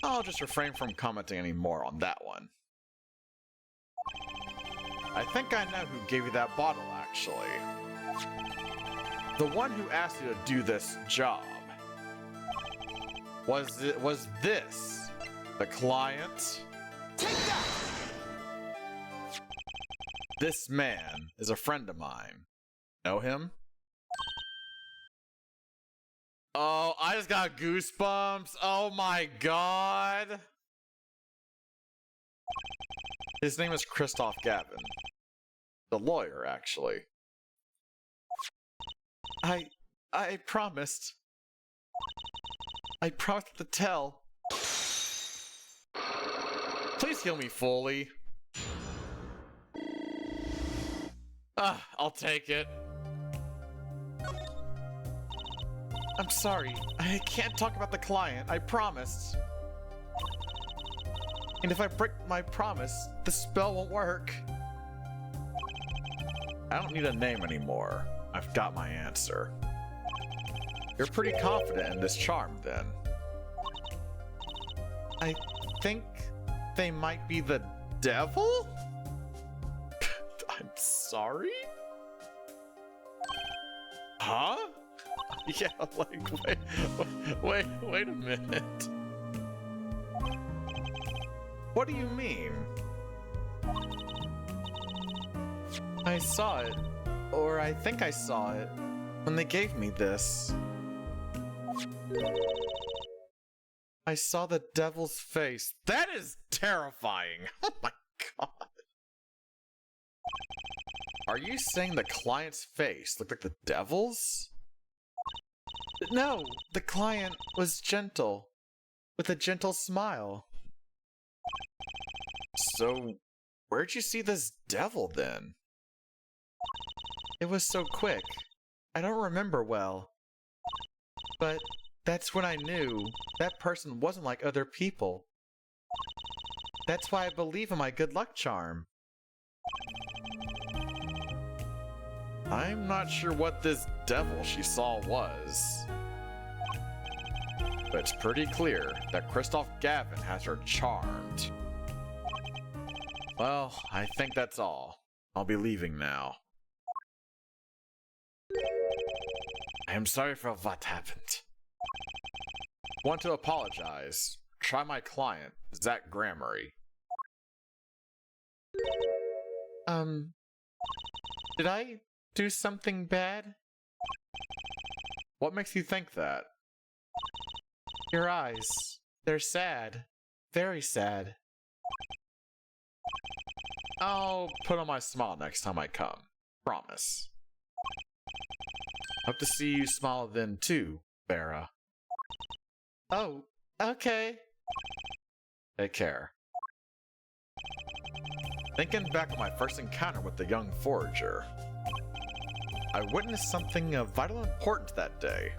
I'll just refrain from commenting any more on that one. I think I know who gave you that bottle, actually. The one who asked you to do this job. Was this the client? Take that! This man is a friend of mine. Know him? Oh, I just got goosebumps. Oh my god. His name is Christoph Gavin. The lawyer, actually. I promised. I promised to tell. Please heal me fully. I'll take it. I'm sorry. I can't talk about the client. I promised. And if I break my promise, the spell won't work. I don't need a name anymore. I've got my answer. You're pretty confident in this charm, then. I think they might be the devil? I'm sorry? Huh? Yeah, like, wait a minute. What do you mean? I saw it, or I think I saw it, when they gave me this. I saw the devil's face. That is terrifying! Oh my god. Are you saying the client's face looked like the devil's? No, the client was gentle, with a gentle smile. So, where'd you see this devil then? It was so quick. I don't remember well. But that's when I knew that person wasn't like other people. That's why I believe in my good luck charm. I'm not sure what this devil she saw was. But it's pretty clear that Christoph Gavin has her charmed. Well, I think that's all. I'll be leaving now. I am sorry for what happened. Want to apologize. Try my client, Zach Gramery. Did I do something bad? What makes you think that? Your eyes. They're sad. Very sad. I'll put on my smile next time I come. Promise. Hope to see you smile then too, Vera. Oh, okay. Take care. Thinking back on my first encounter with the young forager, I witnessed something of vital importance that day.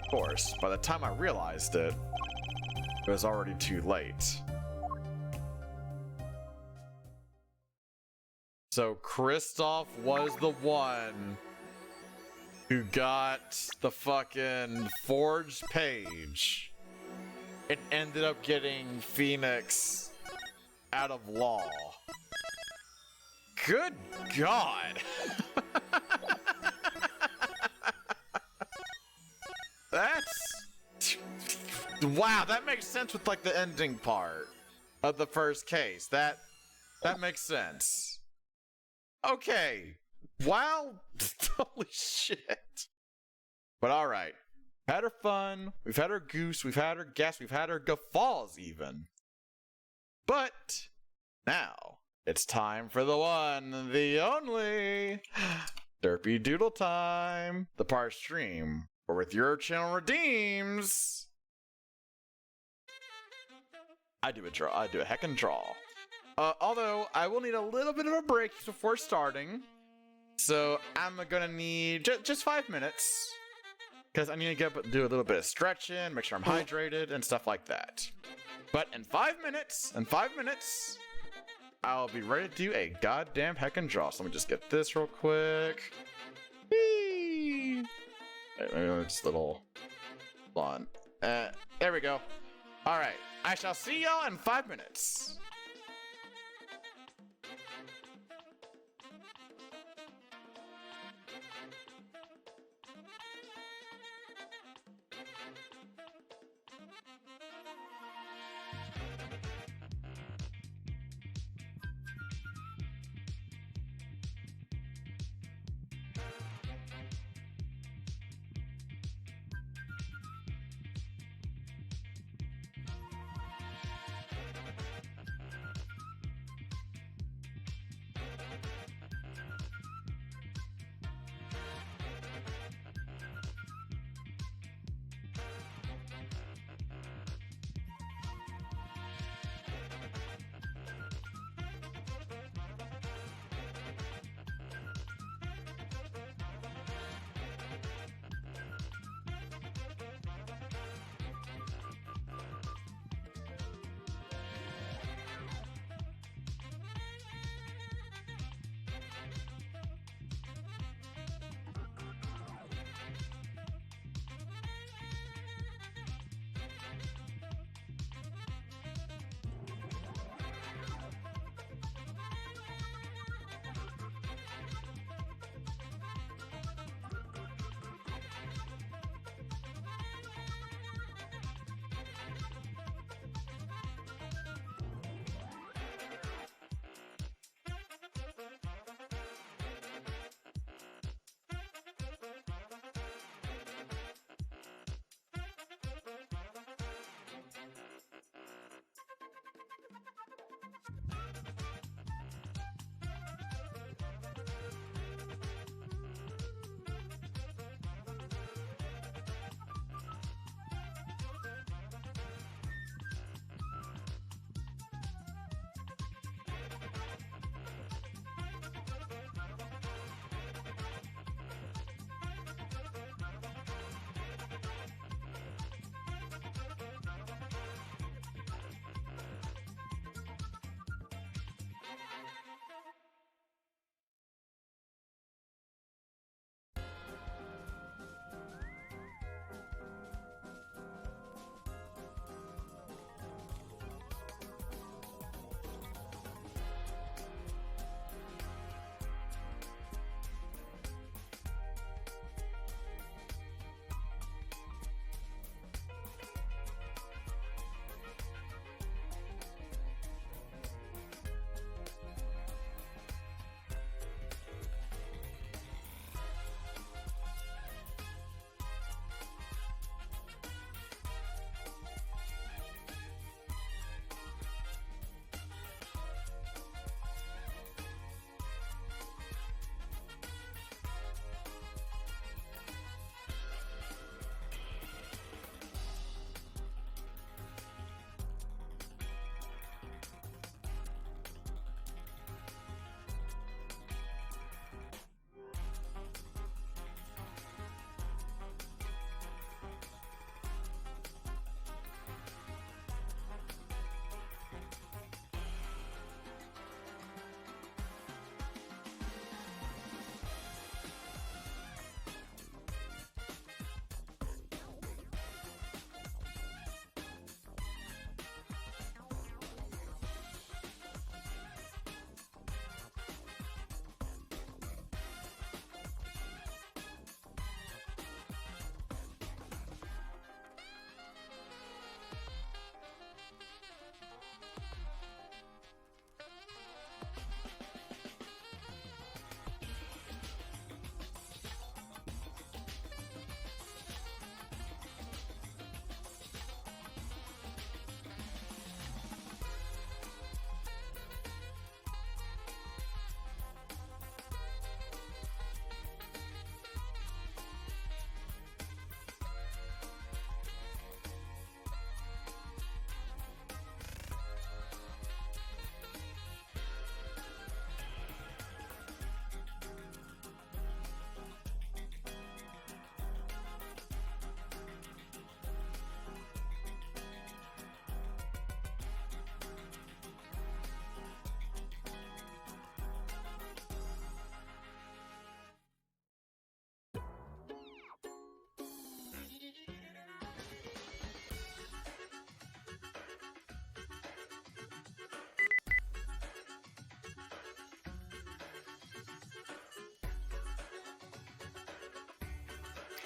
Of course, by the time I realized it, it was already too late. So Christoph was the one who got the fucking forged page and ended up getting Phoenix out of law. Good God. That's... Wow, that makes sense with like the ending part. of the first case. That makes sense. Okay. Wow. Holy shit. But alright. Had our fun. We've had our goose. We've had our guests. We've had our guffaws even. But now it's time for the one, the only Derpy Doodle time. The part stream where with your channel redeems. I do a heckin' draw. Although I will need a little bit of a break before starting. So I'm gonna need just 5 minutes. Because I need to do a little bit of stretching, make sure I'm hydrated, and stuff like that. But in 5 minutes, I'll be ready to do a goddamn heckin' draw. So let me just get this real quick. Whee! Just a little on. There we go. Alright. I shall see y'all in 5 minutes.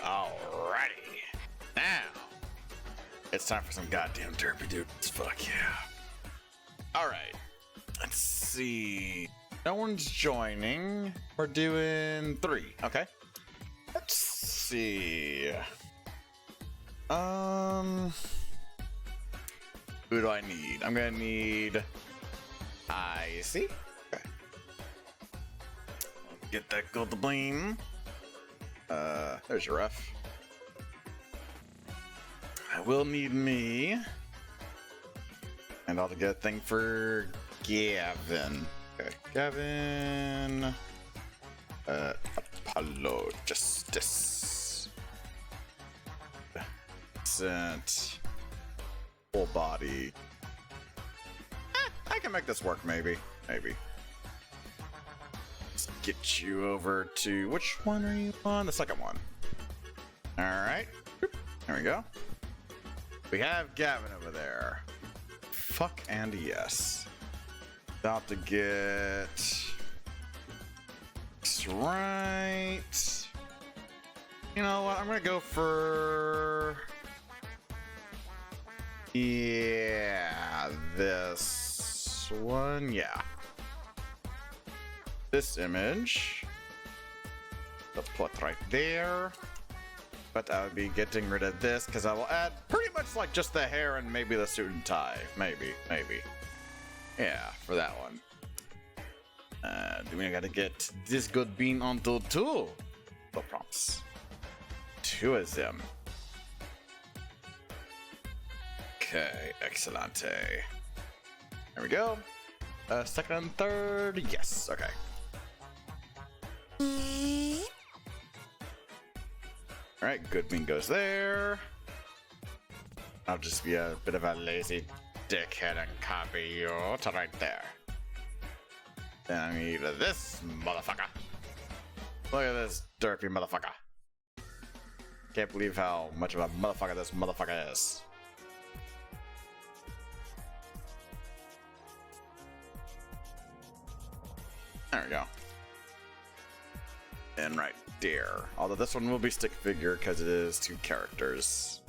Alrighty. Now, it's time for some goddamn derpy dudes. Fuck yeah. Alright. Let's see. No one's joining. We're doing 3. Okay. Let's see. Who do I need? I'm gonna need Icy. Okay. Get that gold bling. There's your ref. I will need me. And I'll get a thing for Gavin. Okay, Gavin. Apollo Justice. Sent. Full body. I can make this work, maybe. Maybe. Let's get you over to... Which one are you on? The second one. Alright. There we go. We have Gavin over there. Fuck and yes. About to get... That's right. You know what? I'm gonna go for... Yeah, this one, yeah. This image. The put right there. But I would be getting rid of this because I will add pretty much like just the hair and maybe the suit and tie. Maybe. Yeah, for that one. We gotta get this good bean onto 2. No prompts. 2 of them. Okay, excellente. There we go. Second and third, yes, okay. Alright, good bean goes there. I'll just be a bit of a lazy dickhead and copy you to right there. Then I need this motherfucker. Look at this derpy motherfucker. Can't believe how much of a motherfucker this motherfucker is. There we go. And right there. Although this one will be stick figure because it is 2 characters.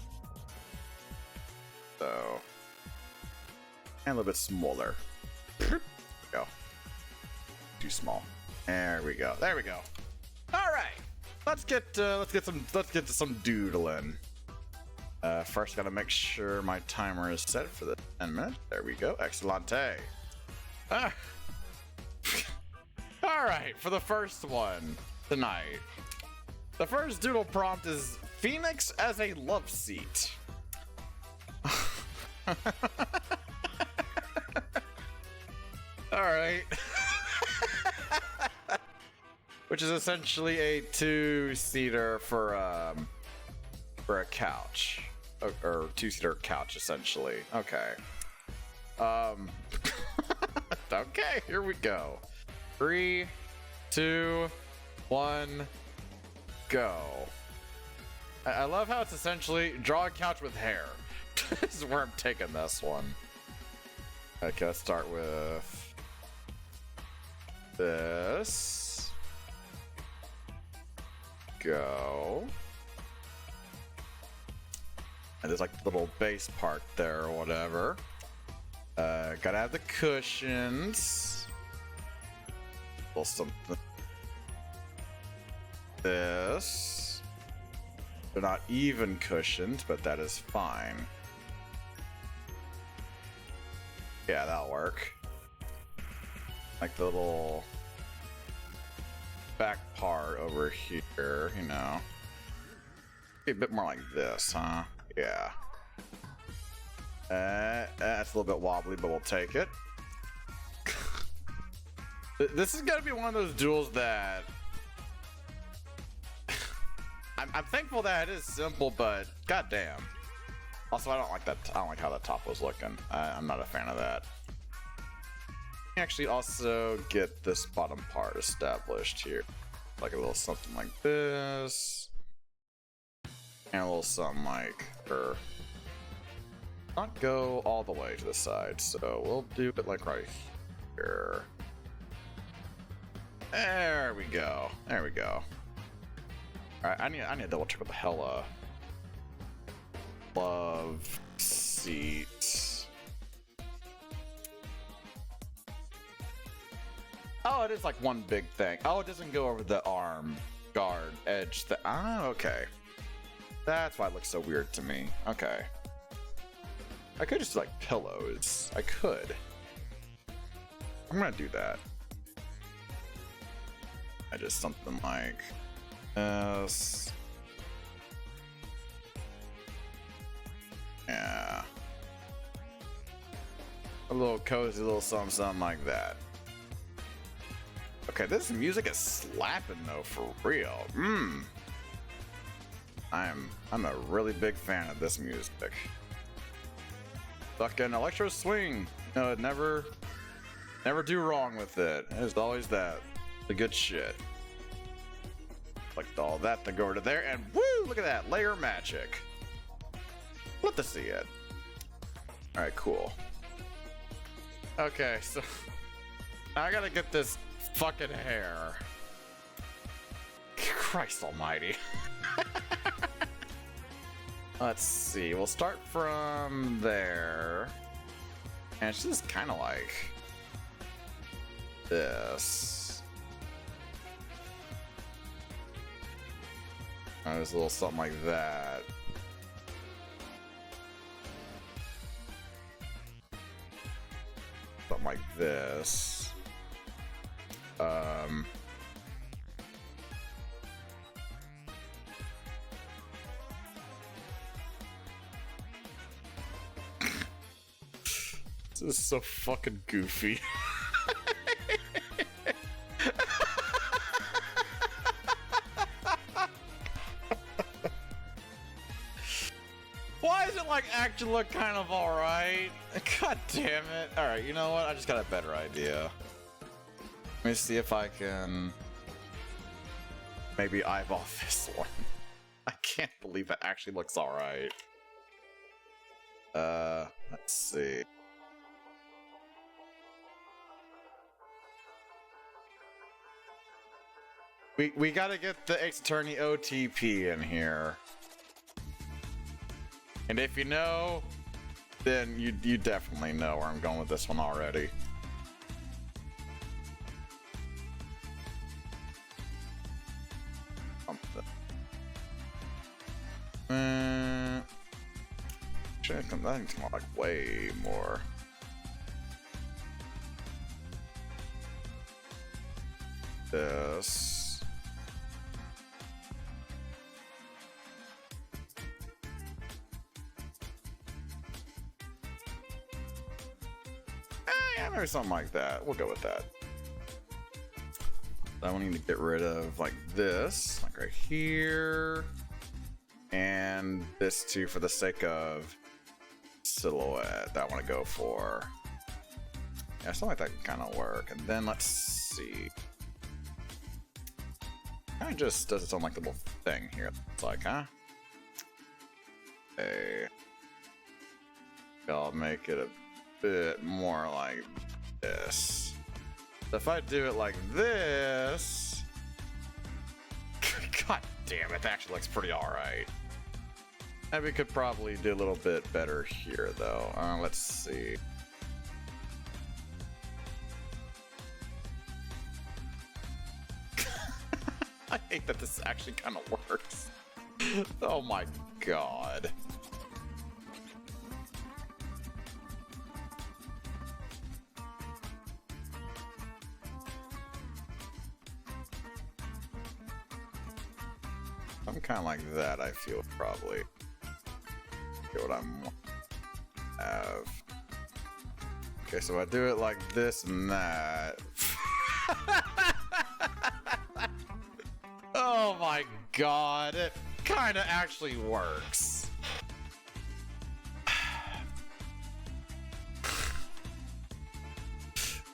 So. And a little bit smaller. There we go. Too small. There we go. There we go. Alright. Let's get to some doodling. First gotta make sure my timer is set for the 10 minutes. There we go. Excellente. Ah. Alright, for the first one tonight. The first doodle prompt is Phoenix as a love seat. Alright. Which is essentially a 2-seater for a couch. Or 2-seater couch, essentially. Okay. Okay, here we go. 3, 2, 1, go. I love how it's essentially draw a couch with hair. This is where I'm taking this one. Okay, let's start with this. Go. And there's like the little base part there or whatever. Gotta have the cushions. Something. This. They're not even cushioned, but that is fine. Yeah, that'll work. Like the little back part over here, you know. Be a bit more like this, huh? Yeah. That's a little bit wobbly, but we'll take it. This is gonna be one of those duels that I'm thankful that it is simple, but goddamn. Also, I don't like that. I don't like how the top was looking. I'm not a fan of that. Actually, also get this bottom part established here, like a little something like this, and a little something like, or not go all the way to the side. So we'll do it like right here. There we go. There we go. Alright, I need to double check what the hell, love seat. Oh, it is like one big thing. Oh, it doesn't go over the arm guard edge. Ah, okay. That's why it looks so weird to me. Okay. I could just do like pillows. I could. I'm gonna do that. I just something like this. Yeah. A little cozy little something like that. Okay, this music is slapping though, for real. I'm a really big fan of this music. Fucking electro swing. No, never do wrong with it. There's always that. The good shit. Collect all that to go over to there, and woo! Look at that layer magic. Let to see it. All right, cool. Okay, so I gotta get this fucking hair. Christ almighty. Let's see. We'll start from there. And it's just kind of like this. There's a little something like that. Something like this. This is so fucking goofy. Why is it like actually look kind of alright? God damn it. Alright, you know what? I just got a better idea. Let me see if I can maybe eyeball this one. I can't believe it actually looks alright. Let's see. We gotta get the Ace Attorney OTP in here. And if you know, then you definitely know where I'm going with this one already. That needs more, like way more. This. Yeah, maybe something like that. We'll go with that. I want to get rid of like this, like right here, and this too, for the sake of silhouette that I want to go for. Yeah, something like that can kind of work. And then let's see. Kind of just does its own like little thing here. It's like, huh? Okay. I'll make it a bit more like this. So if I do it like this, god damn it, that actually looks pretty alright. And we could probably do a little bit better here though. Let's see. I hate that this actually kind of works. Oh my god. I'm kind of like that, I feel, probably. Get what I'm have. Okay, so I do it like this and that. Oh my god, it kind of actually works.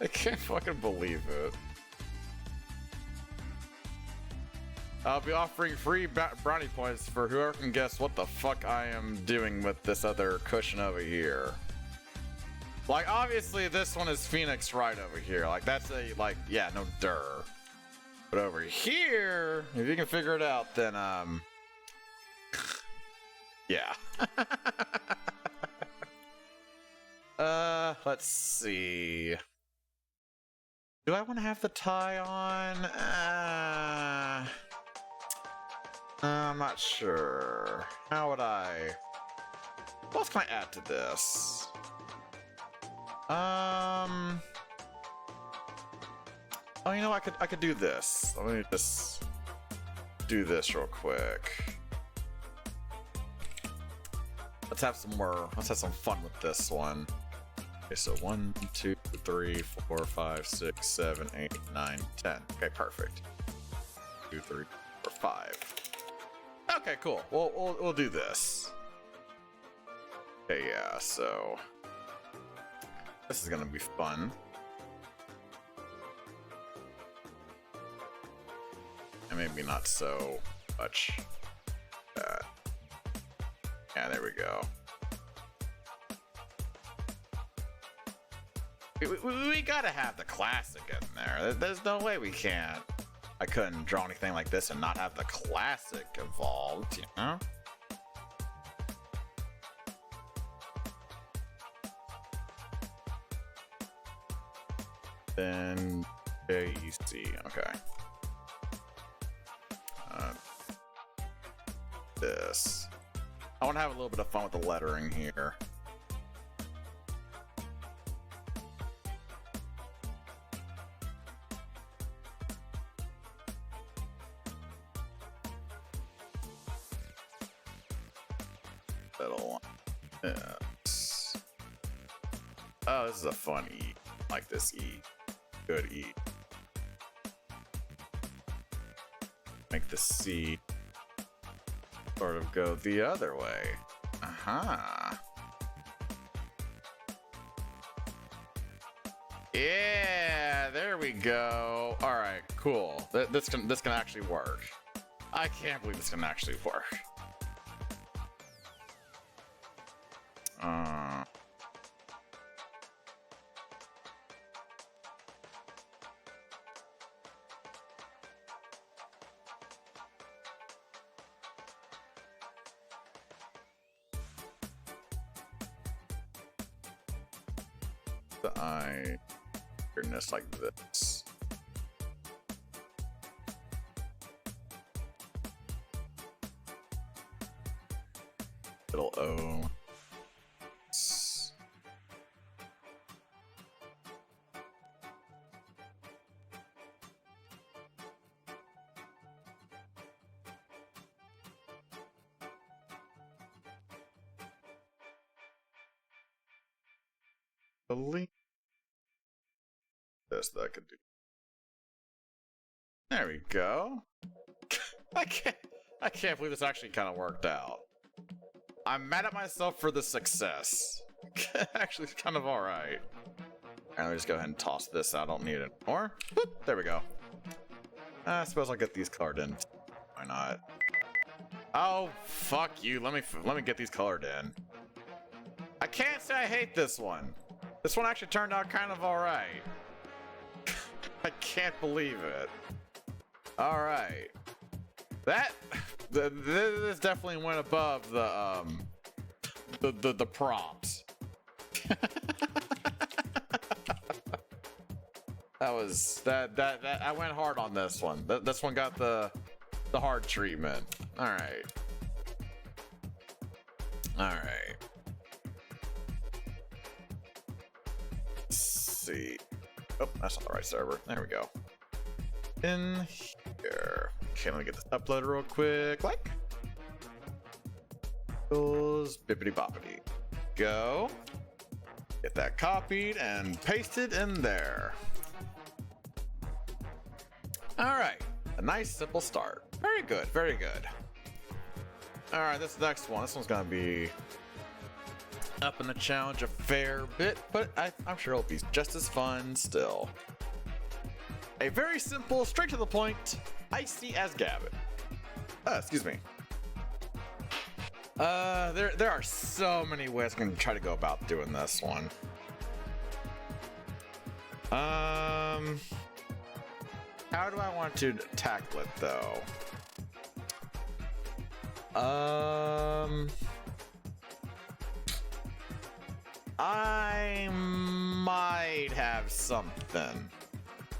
I can't fucking believe it. I'll be offering free brownie points for whoever can guess what the fuck I am doing with this other cushion over here. Like, obviously this one is Phoenix Wright over here. Like, that's a, like, yeah, no, duh. But over here, if you can figure it out, then yeah. Let's see. Do I want to have the tie on? I'm not sure. How would I? What else can I add to this? Oh, you know, I could do this. Let me just do this real quick. Let's have some fun with this one. Okay, so 1, 2, 3, 4, 5, 6, 7, 8, 9, 10. Okay, perfect. 2, 3, 4, 5. Okay, cool. We'll do this. Okay, yeah. So this is gonna be fun. And maybe not so much. Yeah, there we go. We gotta have the classic in there. There's no way we can't. I couldn't draw anything like this and not have the classic involved, you know? Then AEC, okay. This. I want to have a little bit of fun with the lettering here. Little one. Yes. Oh, this is a fun E. I like this E. Good E. Make the C sort of go the other way. Uh-huh. Yeah, there we go. All right, cool. This can actually work. I can't believe this can actually work. The eye weirdness like this. Little O. Believe this that I could do. There we go. I can't believe this actually kind of worked out. I'm mad at myself for the success. Actually, it's kind of all right. And let me just go ahead and toss this out. I don't need it anymore. Boop, there we go. I suppose I'll get these colored in. Why not? Oh, fuck you. Let me get these colored in. I can't say I hate this one. This one actually turned out kind of all right. I can't believe it. All right. This definitely went above the prompts. that I went hard on this one. This one got the hard treatment. All right. All right. Let's see. Oh, that's not the right server. There we go. In here. Okay, let me get this uploaded real quick. Like. Goes bippity boppity. Go. Get that copied and pasted in there. All right. A nice simple start. Very good. Very good. All right, this next one. This one's going to be up in the challenge a fair bit, but I'm sure it'll be just as fun still. A very simple, straight to the point, Icy Asgavin. Excuse me. There are so many ways I can try to go about doing this one. How do I want to tackle it, though? I might have something.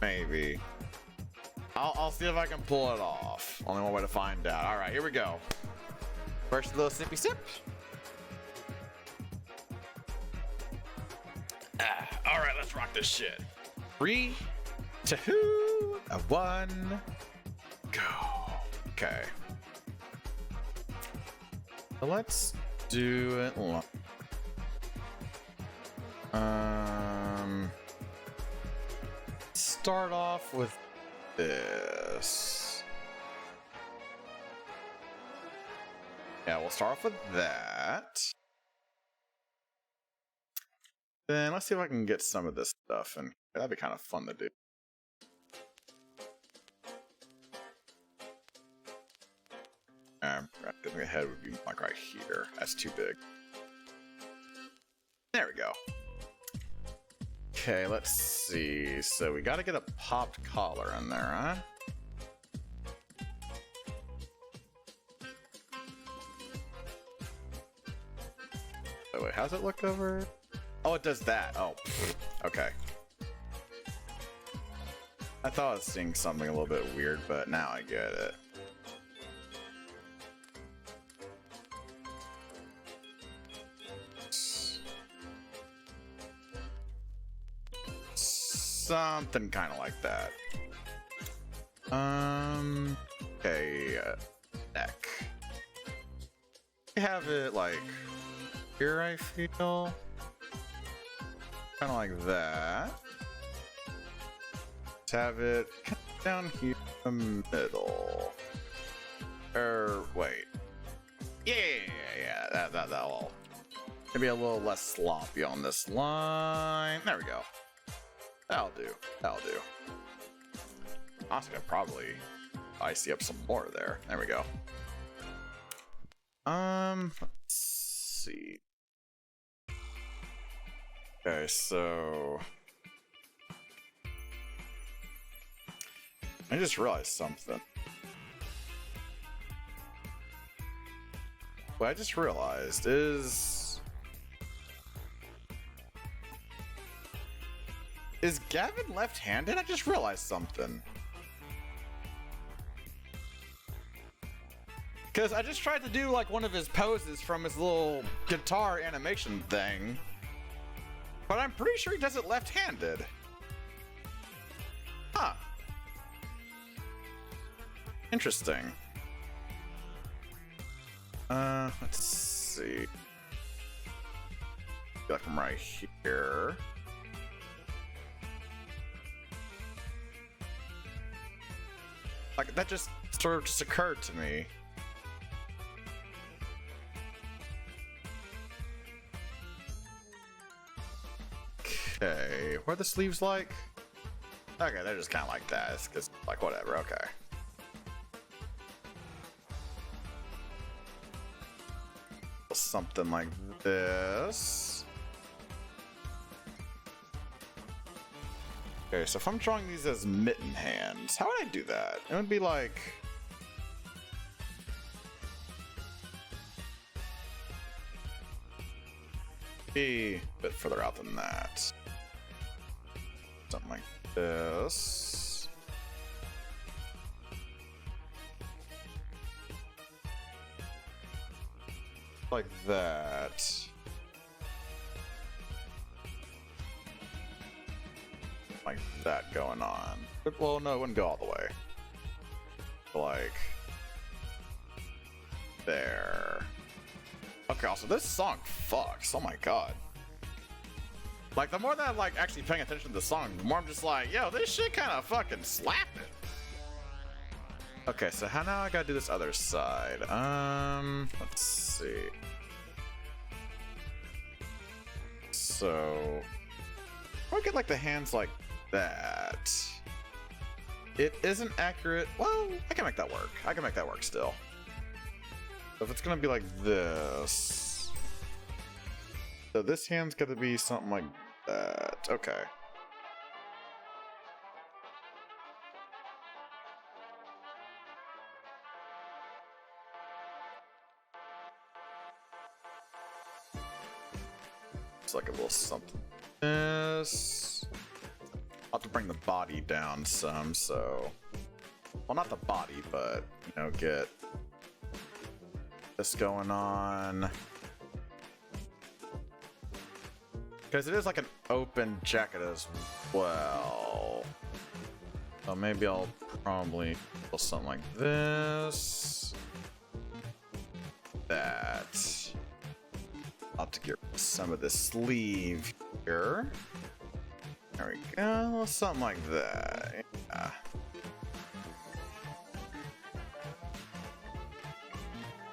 Maybe. I'll see if I can pull it off. Only one way to find out. All right, here we go. First little sippy sip. All right, let's rock this shit. 3, 2, 1, go. Okay. So let's do it. Start off with this. Yeah, we'll start off with that. Then let's see if I can get some of this stuff, and that'd be kind of fun to do. I think the head would be like right here. That's too big. There we go. Okay, let's see. So we got to get a popped collar in there, huh? Oh, wait, how's it look over? Oh, it does that. Oh, okay. I thought I was seeing something a little bit weird, but now I get it. Something kind of like that. Okay, neck. We have it like here, I feel. Kind of like that. Let's have it down here in the middle. Wait. Yeah. That'll maybe a little less sloppy on this line. There we go. That'll do. Honestly, I'd probably icy up some more there. There we go. Let's see. Okay, so I just realized something. What I just realized is Gavin left-handed? I just realized something. Because I just tried to do like one of his poses from his little guitar animation thing. But I'm pretty sure he does it left-handed. Huh. Interesting. Let's see. Like from right here. Like that just sort of just occurred to me. Okay, what are the sleeves like? Okay, they're just kind of like that. It's just like whatever. Okay. Something like this. Okay, so if I'm drawing these as mitten hands, how would I do that? It would be like be a bit further out than that. Something like this. Like that. Like that going on. Well, no, it wouldn't go all the way. Like there. Okay, also this song fucks. Oh my god. Like the more that I'm like actually paying attention to the song, the more I'm just like, yo, this shit kind of fucking slapping. Okay, so how now I gotta do this other side? Let's see. So I get like the hands like that. It isn't accurate. Well, I can make that work. I can make that work still. So if it's gonna be like this, so this hand's gonna be something like that. Okay. It's like a little something. This. I'll have to bring the body down some, so. Well, not the body, but, you know, get this going on. Because it is like an open jacket as well. So maybe I'll probably do something like this. That. I'll have to get some of the sleeve here. There we go. Something like that. Yeah.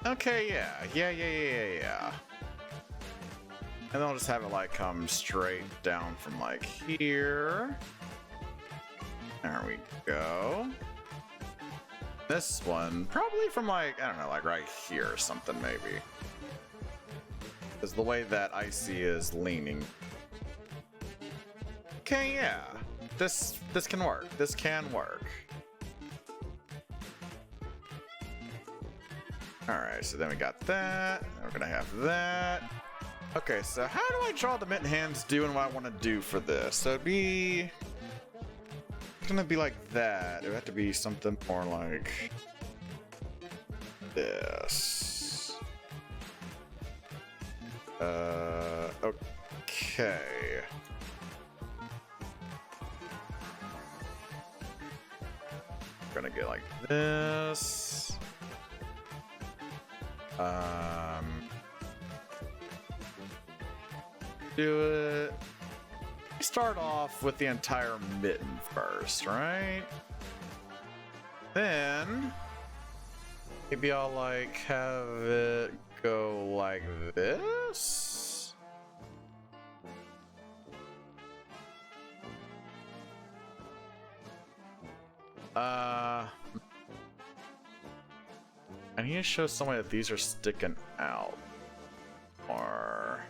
Okay, yeah. And then I'll just have it like come straight down from like here. There we go. This one, probably from like, I don't know, like right here or something maybe. Because the way that Icy is leaning. Okay, yeah. This can work. This can work. Alright, so then we got that. We're gonna have that. Okay, so how do I draw the mitten hands doing what I want to do for this? So it'd be... It's gonna be like that. It would have to be something more like... this. Okay. We're gonna get like this. Do it. Start off with the entire mitten first, right? Then maybe I'll like have it go like this. I need to show somebody that these are sticking out. Or...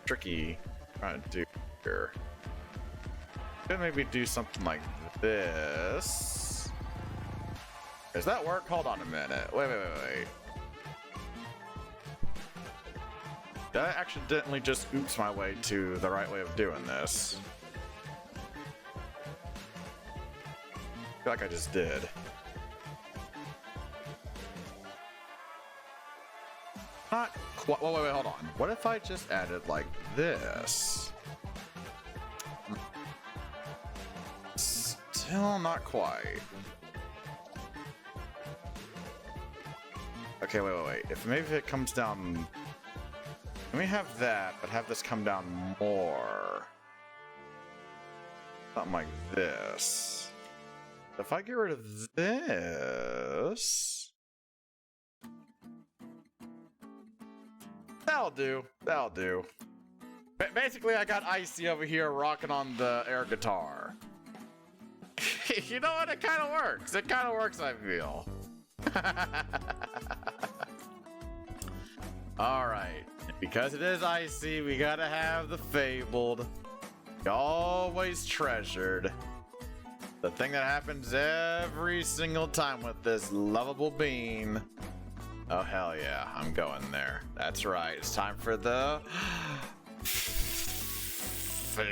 tricky. Trying to do here. Could maybe do something like this. Does that work? Hold on a minute. Wait. Did I accidentally just oops my way to the right way of doing this? I feel like I just did. Not quite. Wait, hold on. What if I just added like this? Still not quite. Okay, wait. If it comes down. Let me have that, but have this come down more. Something like this. If I get rid of this. That'll do. Basically, I got Icy over here rocking on the air guitar. You know what? It kind of works. I feel. Alright. Because it is Icy, we gotta have the fabled. Always treasured. The thing that happens every single time with this lovable bean. Oh, hell yeah. I'm going there. That's right. It's time for the... floppy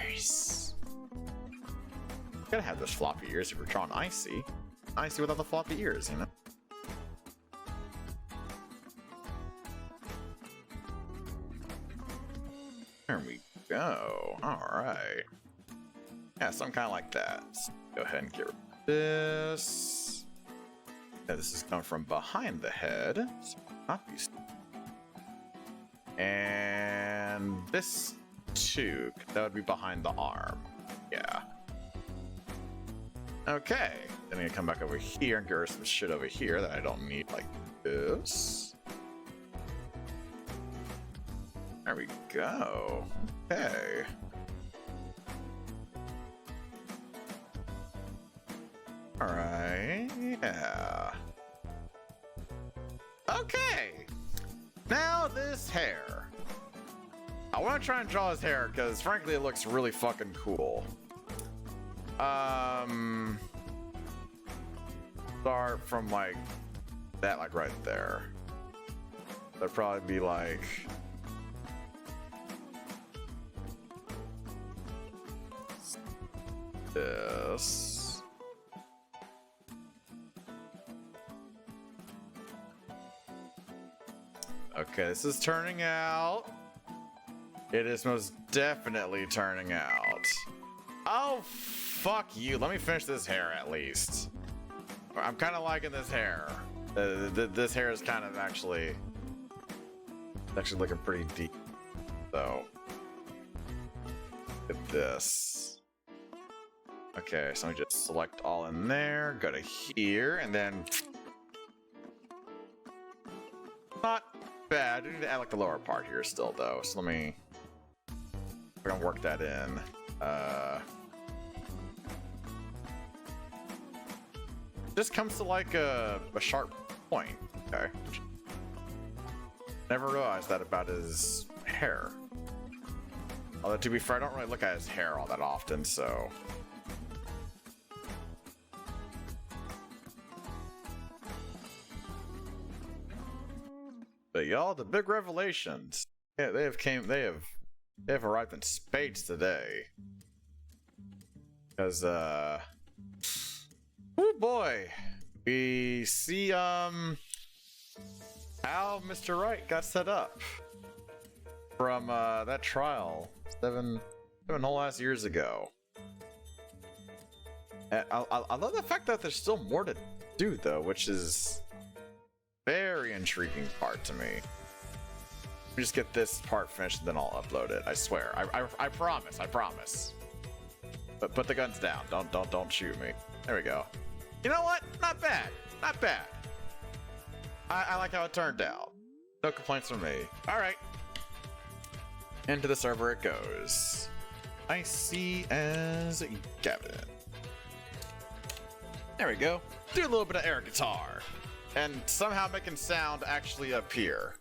ears. Gotta have those floppy ears if we're drawing Icy. Icy without the floppy ears, you know? There we go. Alright. Yeah, some kind of like that. Let's go ahead and get rid of this. Yeah, this is coming from behind the head. So not these. And this too. That would be behind the arm. Yeah. Okay. Then I'm gonna come back over here and get rid of some shit over here that I don't need, like this. There we go. Okay. Alright, yeah. Okay! Now this hair. I want to try and draw his hair because frankly it looks really fucking cool. Start from like that like right there. That'd probably be like this. Okay, this is turning out. It is most definitely turning out. Oh, fuck you. Let me finish this hair at least. I'm kind of liking this hair. This hair is kind of actually looking pretty deep. So, look at this. Okay, so we just select all in there, go to here, and then not bad. We need to add like the lower part here still, though. So we're gonna work that in. Just comes to like a sharp point. Okay. Never realized that about his hair. Although to be fair, I don't really look at his hair all that often, so. But y'all, the big revelations. Yeah, they have arrived in spades today. Because oh boy. We see how Mr. Wright got set up from that trial seven whole ass years ago. And I love the fact that there's still more to do though, which is very intriguing part to me. Let me just get this part finished and then I'll upload it. I swear. I promise. But put the guns down. Don't shoot me. There we go. You know what? Not bad. Not bad. I like how it turned out. No complaints from me. Alright. Into the server it goes. I see as Gavin. There we go. Do a little bit of air guitar. And somehow making sound actually appear.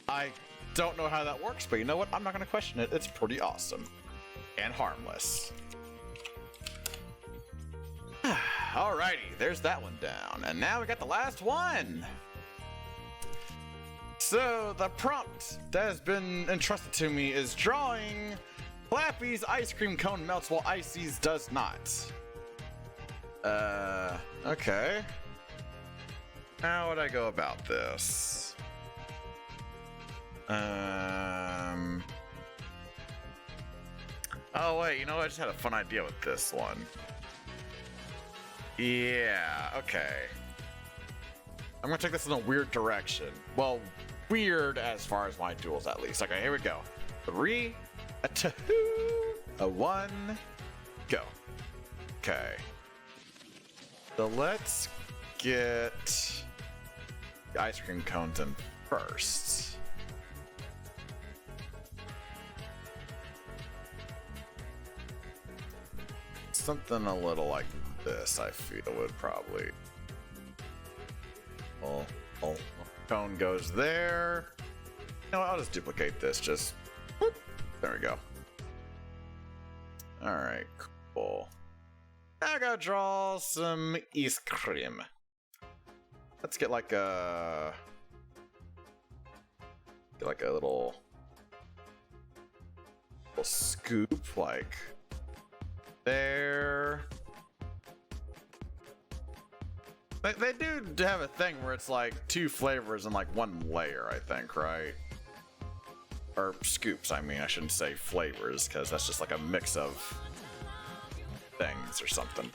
I don't know how that works, but you know what? I'm not going to question it. It's pretty awesome. And harmless. Alrighty, there's that one down. And now we got the last one. So, the prompt that has been entrusted to me is drawing Flappy's ice cream cone melts while Icy's does not. Okay. How would I go about this? Oh wait, you know what? I just had a fun idea with this one. Yeah, okay. I'm gonna take this in a weird direction. Well, weird as far as my duels at least. Okay, here we go. 3, a 2, a 1, go. Okay. So let's get the ice cream cones in first. Something a little like this, I feel, would probably. Oh, cone goes there. You know what, I'll just duplicate this. Just whoop. There we go. All right, cool. Now I gotta draw some ice cream. Let's get like a little scoop, like there. They do have a thing where it's like 2 flavors in like 1 layer, I think, right? Or scoops, I mean. I shouldn't say flavors, because that's just like a mix of things or something.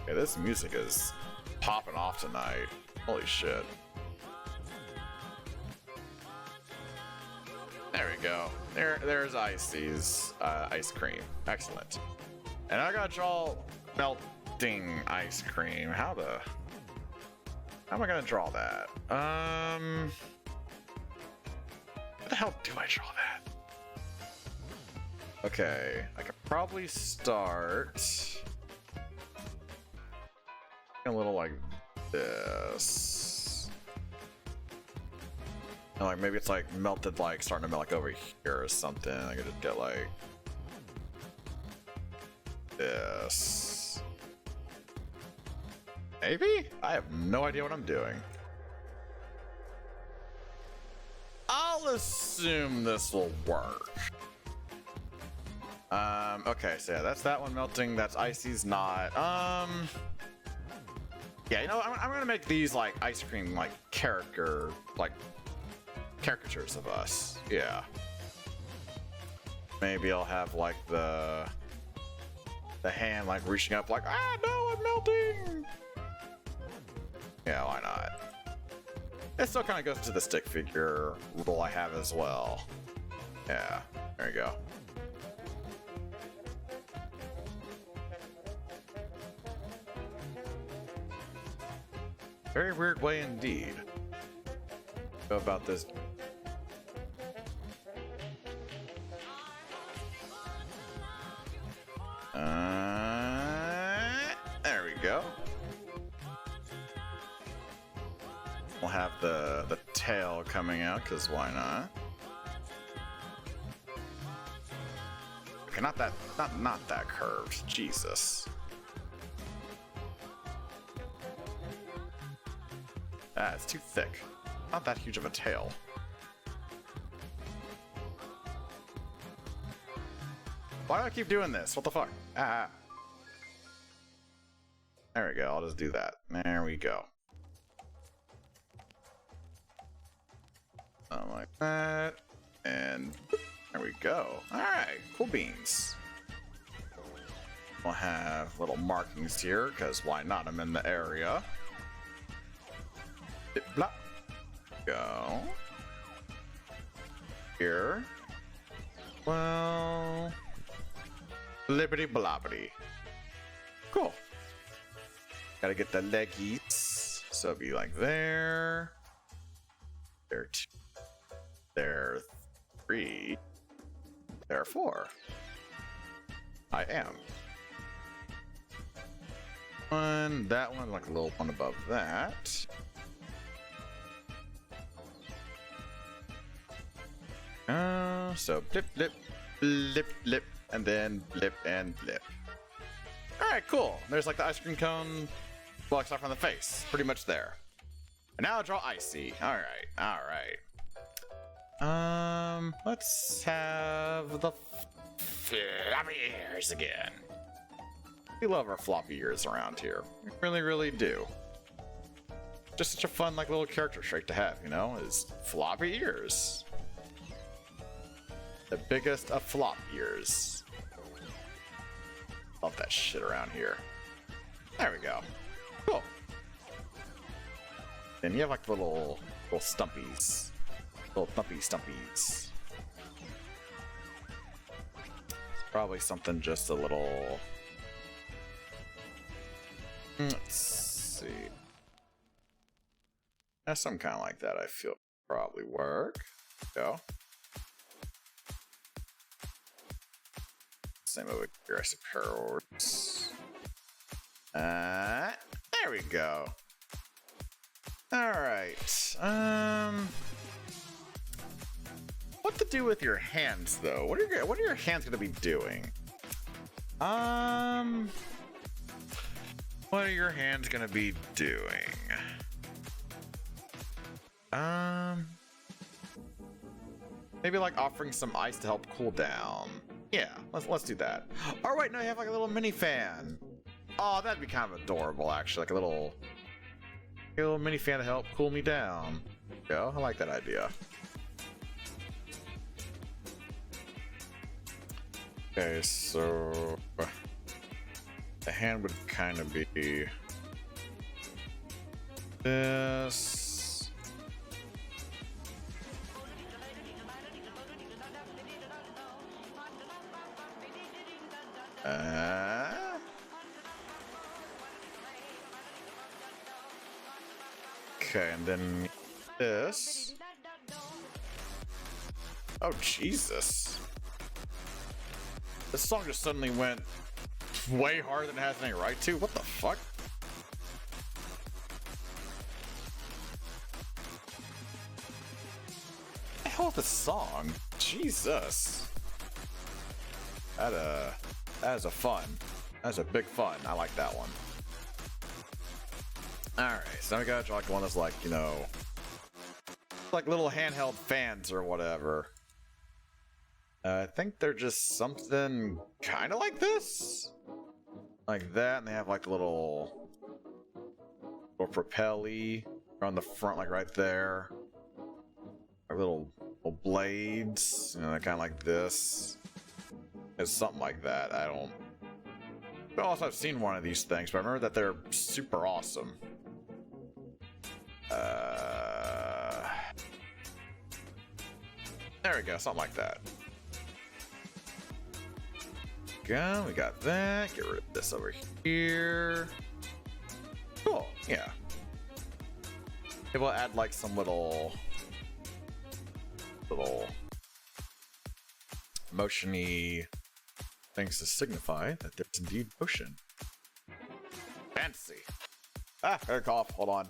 Okay, this music is popping off tonight. Holy shit. There we go. There's Icy's ice cream. Excellent. And I gotta draw melting ice cream. How am I gonna draw that? How the hell do I draw that? Okay, I could probably start a little like this. And like maybe it's like melted, like starting to melt like over here or something. I could just get like this. Maybe? I have no idea what I'm doing. I'll assume this will work. Okay, so yeah, that's that one melting. That's Icy's not. Yeah, you know, I'm gonna make these like ice cream like caricatures of us. Yeah. Maybe I'll have like the hand like reaching up like, ah no, I'm melting. Yeah, why not? It still kind of goes to the stick figure rule I have as well. Yeah, there you go. Very weird way indeed. Go about this. There we go. We'll have the tail coming out, because why not? Okay, not that curved. Jesus. Ah, it's too thick. Not that huge of a tail. Why do I keep doing this? What the fuck? Ah. There we go. I'll just do that. There we go. Like that. And there we go. Alright. Cool beans. We'll have little markings here, because why not? I'm in the area. Blah. Go. Here. Well. Blibbity blobbity. Cool. Gotta get the leggies. So it'll be like there. There 2. There 3. There 4. I am. One. That one, like a little one above that. So blip, blip, blip, blip, and then blip and blip. Alright, cool. There's like the ice cream cone, well, except from the face. Pretty much there. And now I'll draw Icy. Alright, alright. Let's have the floppy ears again. We love our floppy ears around here. We really, really do. Just such a fun, like, little character trait to have, you know, is floppy ears. The biggest of flop ears. Love that shit around here. There we go. Cool. Then you have like little stumpies. Little thumpy stumpies. Probably something just a little... Let's see. Yeah, something kind of like that I feel probably work. Go. Same over here, I suppose. There we go. Alright. What to do with your hands, though? What are your hands gonna be doing? What are your hands gonna be doing? Maybe like offering some ice to help cool down. Yeah, let's do that. Oh wait, no, you have like a little mini fan. Oh, that'd be kind of adorable, actually. Like a little mini fan to help cool me down. Yeah, I like that idea. Okay, so the hand would kind of be this. Okay, and then this. Oh, Jesus. This song just suddenly went way harder than it has any right to. What the fuck? What the hell is this song? Jesus. That is a fun. That's a big fun. I like that one. Alright, so now we gotta draw like one that's like, you know, like little handheld fans or whatever. I think they're just something kind of like this. Like that, and they have like a little propel-y on the front, like right there. Like little blades, you know, kind of like this. It's something like that. I don't. But also, I've seen one of these things, but I remember that they're super awesome. There we go, something like that. Go, we got that. Get rid of this over here. Cool, yeah. Maybe we'll add like some little motion-y things to signify that there's indeed motion. Fancy. Ah, I cough. Hold on.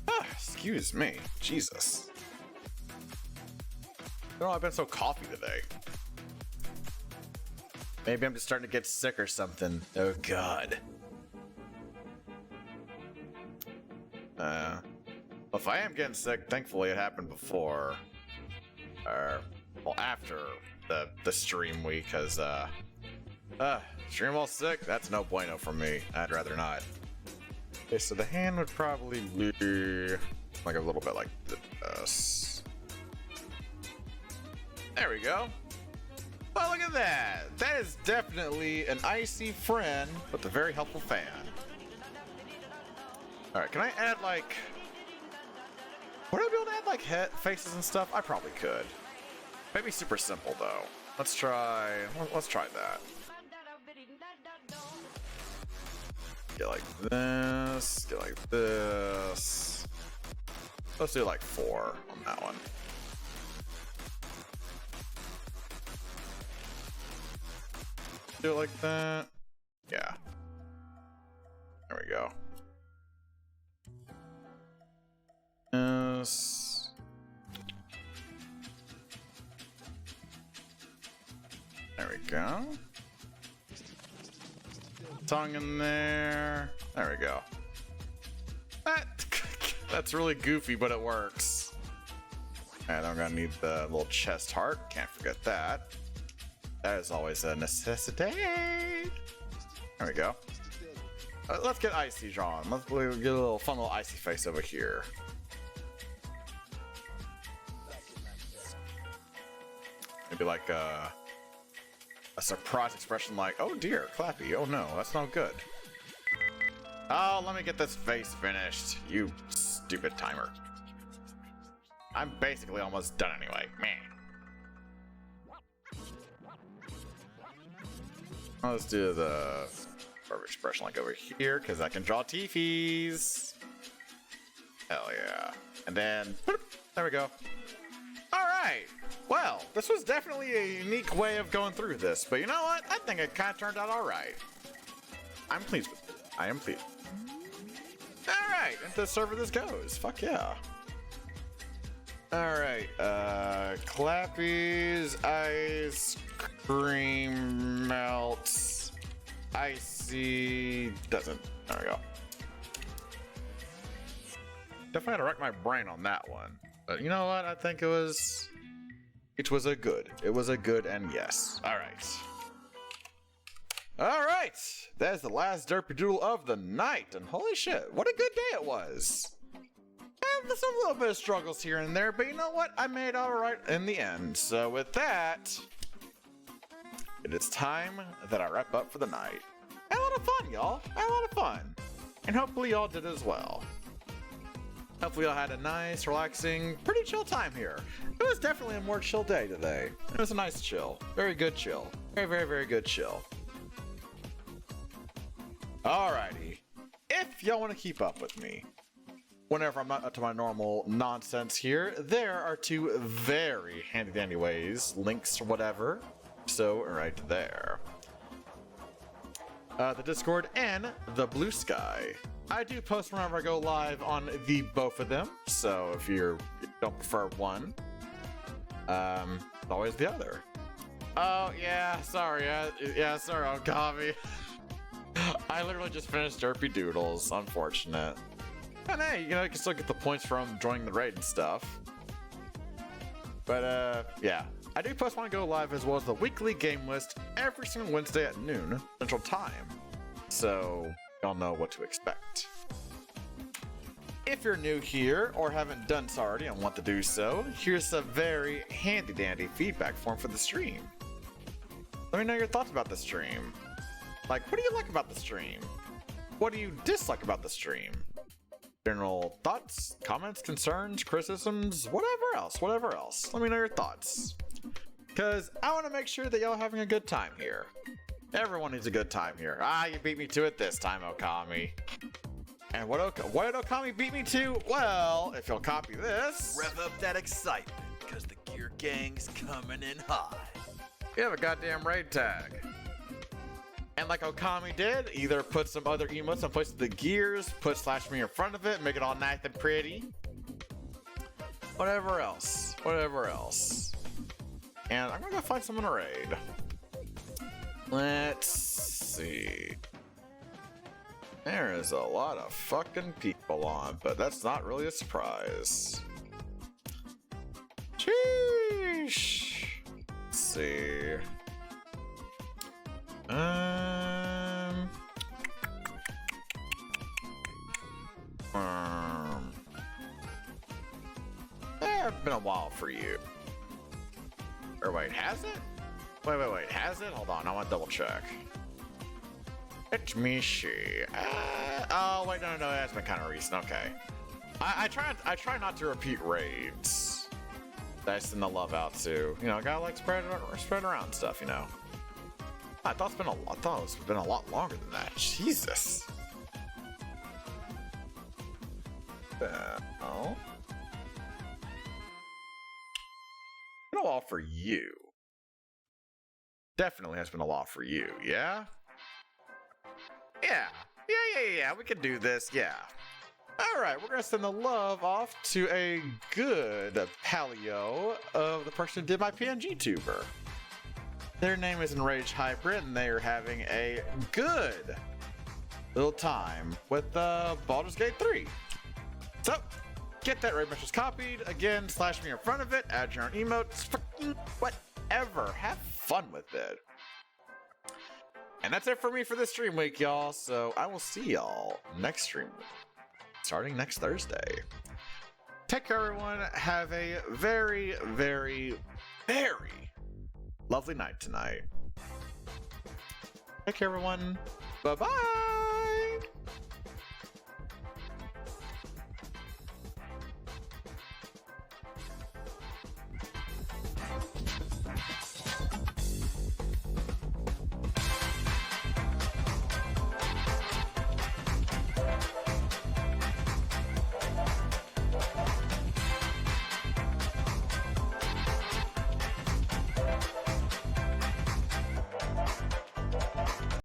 Ah, excuse me. Jesus. I don't know, I've been so coffee today. Maybe I'm just starting to get sick or something. Oh god. If I am getting sick, thankfully it happened before, or well, after the stream week, because stream while sick, that's no bueno for me. I'd rather not. Okay, so the hand would probably be like a little bit like this. There we go. Well, look at that. That is definitely an icy friend with a very helpful fan. Alright, can I add like... Would I be able to add like head faces and stuff? I probably could. Maybe super simple though. Let's try that. Get like this, get like this. Let's do like 4 on that one. Do it like that. Yeah. There we go. Yes. There we go. Tongue in there. There we go. That's really goofy, but it works. And I'm gonna need the little chest heart. Can't forget that. That is always a necessity. There we go. Let's get Icy drawn. Let's get a little fun little icy face over here. Maybe like a surprise expression like, oh dear, Clappy, oh no, that's not good. Oh, let me get this face finished, you stupid timer. I'm basically almost done anyway, man. Let's do the perfect expression like over here, because I can draw Teefies. Hell yeah. And then, there we go. Alright, well, this was definitely a unique way of going through this, but you know what? I think it kind of turned out alright. I'm pleased with it. I am pleased. Alright, into the server this goes. Fuck yeah. Alright, Clappy's ice cream melts. Icy doesn't. There we go. Definitely had to wreck my brain on that one. But you know what? I think it was a good. It was a good and yes. Alright. Alright! That is the last Derpy Doodle of the night. And holy shit, what a good day it was. And there's a little bit of struggles here and there, but you know what? I made alright in the end. So with that, it is time that I wrap up for the night. I had a lot of fun, y'all. I had a lot of fun. And hopefully y'all did as well. Hopefully y'all had a nice, relaxing, pretty chill time here. It was definitely a more chill day today. It was a nice chill. Very good chill. Very, very, very good chill. Alrighty. If y'all want to keep up with me, whenever I'm not up to my normal nonsense here, there are 2 very handy-dandy ways, links or whatever. So, right there. The Discord and the Blue Sky. I do post whenever I go live on the both of them, so if you don't prefer one, Always the other. Oh, yeah, sorry. Sorry, Okami. I literally just finished Derpy Doodles. Unfortunate. And hey, you can still get the points from joining the raid and stuff. But, yeah. I do post my Go Live as well as the weekly game list every single Wednesday at noon Central Time. So, y'all know what to expect. If you're new here or haven't done so already and want to do so, here's a very handy-dandy feedback form for the stream. Let me know your thoughts about the stream. Like, what do you like about the stream? What do you dislike about the stream? General thoughts, comments, concerns, criticisms, whatever else. Let me know your thoughts. Because I want to make sure that y'all are having a good time here. Everyone needs a good time here. You beat me to it this time, Okami. And what did Okami beat me to? Well, if you'll copy this... Rev up that excitement, because the Gear Gang's coming in hot. You have a goddamn raid tag. And like Okami did, either put some other emotes in place of the gears, put /me in front of it, make it all nice and pretty. Whatever else. And I'm gonna go find someone to raid. Let's see. There is a lot of fucking people on, but that's not really a surprise. Sheesh. Let's see. It's been a while for you. Or wait, has it? Wait, has it? Hold on, I want to double check. It's Mishi. Oh wait, no, that's been kind of recent. Okay, I try not to repeat raids. I send the love out to, gotta like spread around stuff, I thought it's been a lot longer than that. Jesus. Oh. Been a while for you. Definitely has been a while for you, yeah? Yeah, we can do this, yeah. Alright, we're gonna send the love off to a good paleo of the person who did my PNG tuber. Their name is Enraged Hybrid, and they are having a good little time with Baldur's Gate 3. So, get that raid message copied, again, /me in front of it, add your own emotes, fucking whatever, have fun with it. And that's it for me for this stream week, y'all. So I will see y'all next stream week, starting next Thursday. Take care, everyone. Have a very, very, very lovely night tonight. Take care, everyone. Bye-bye.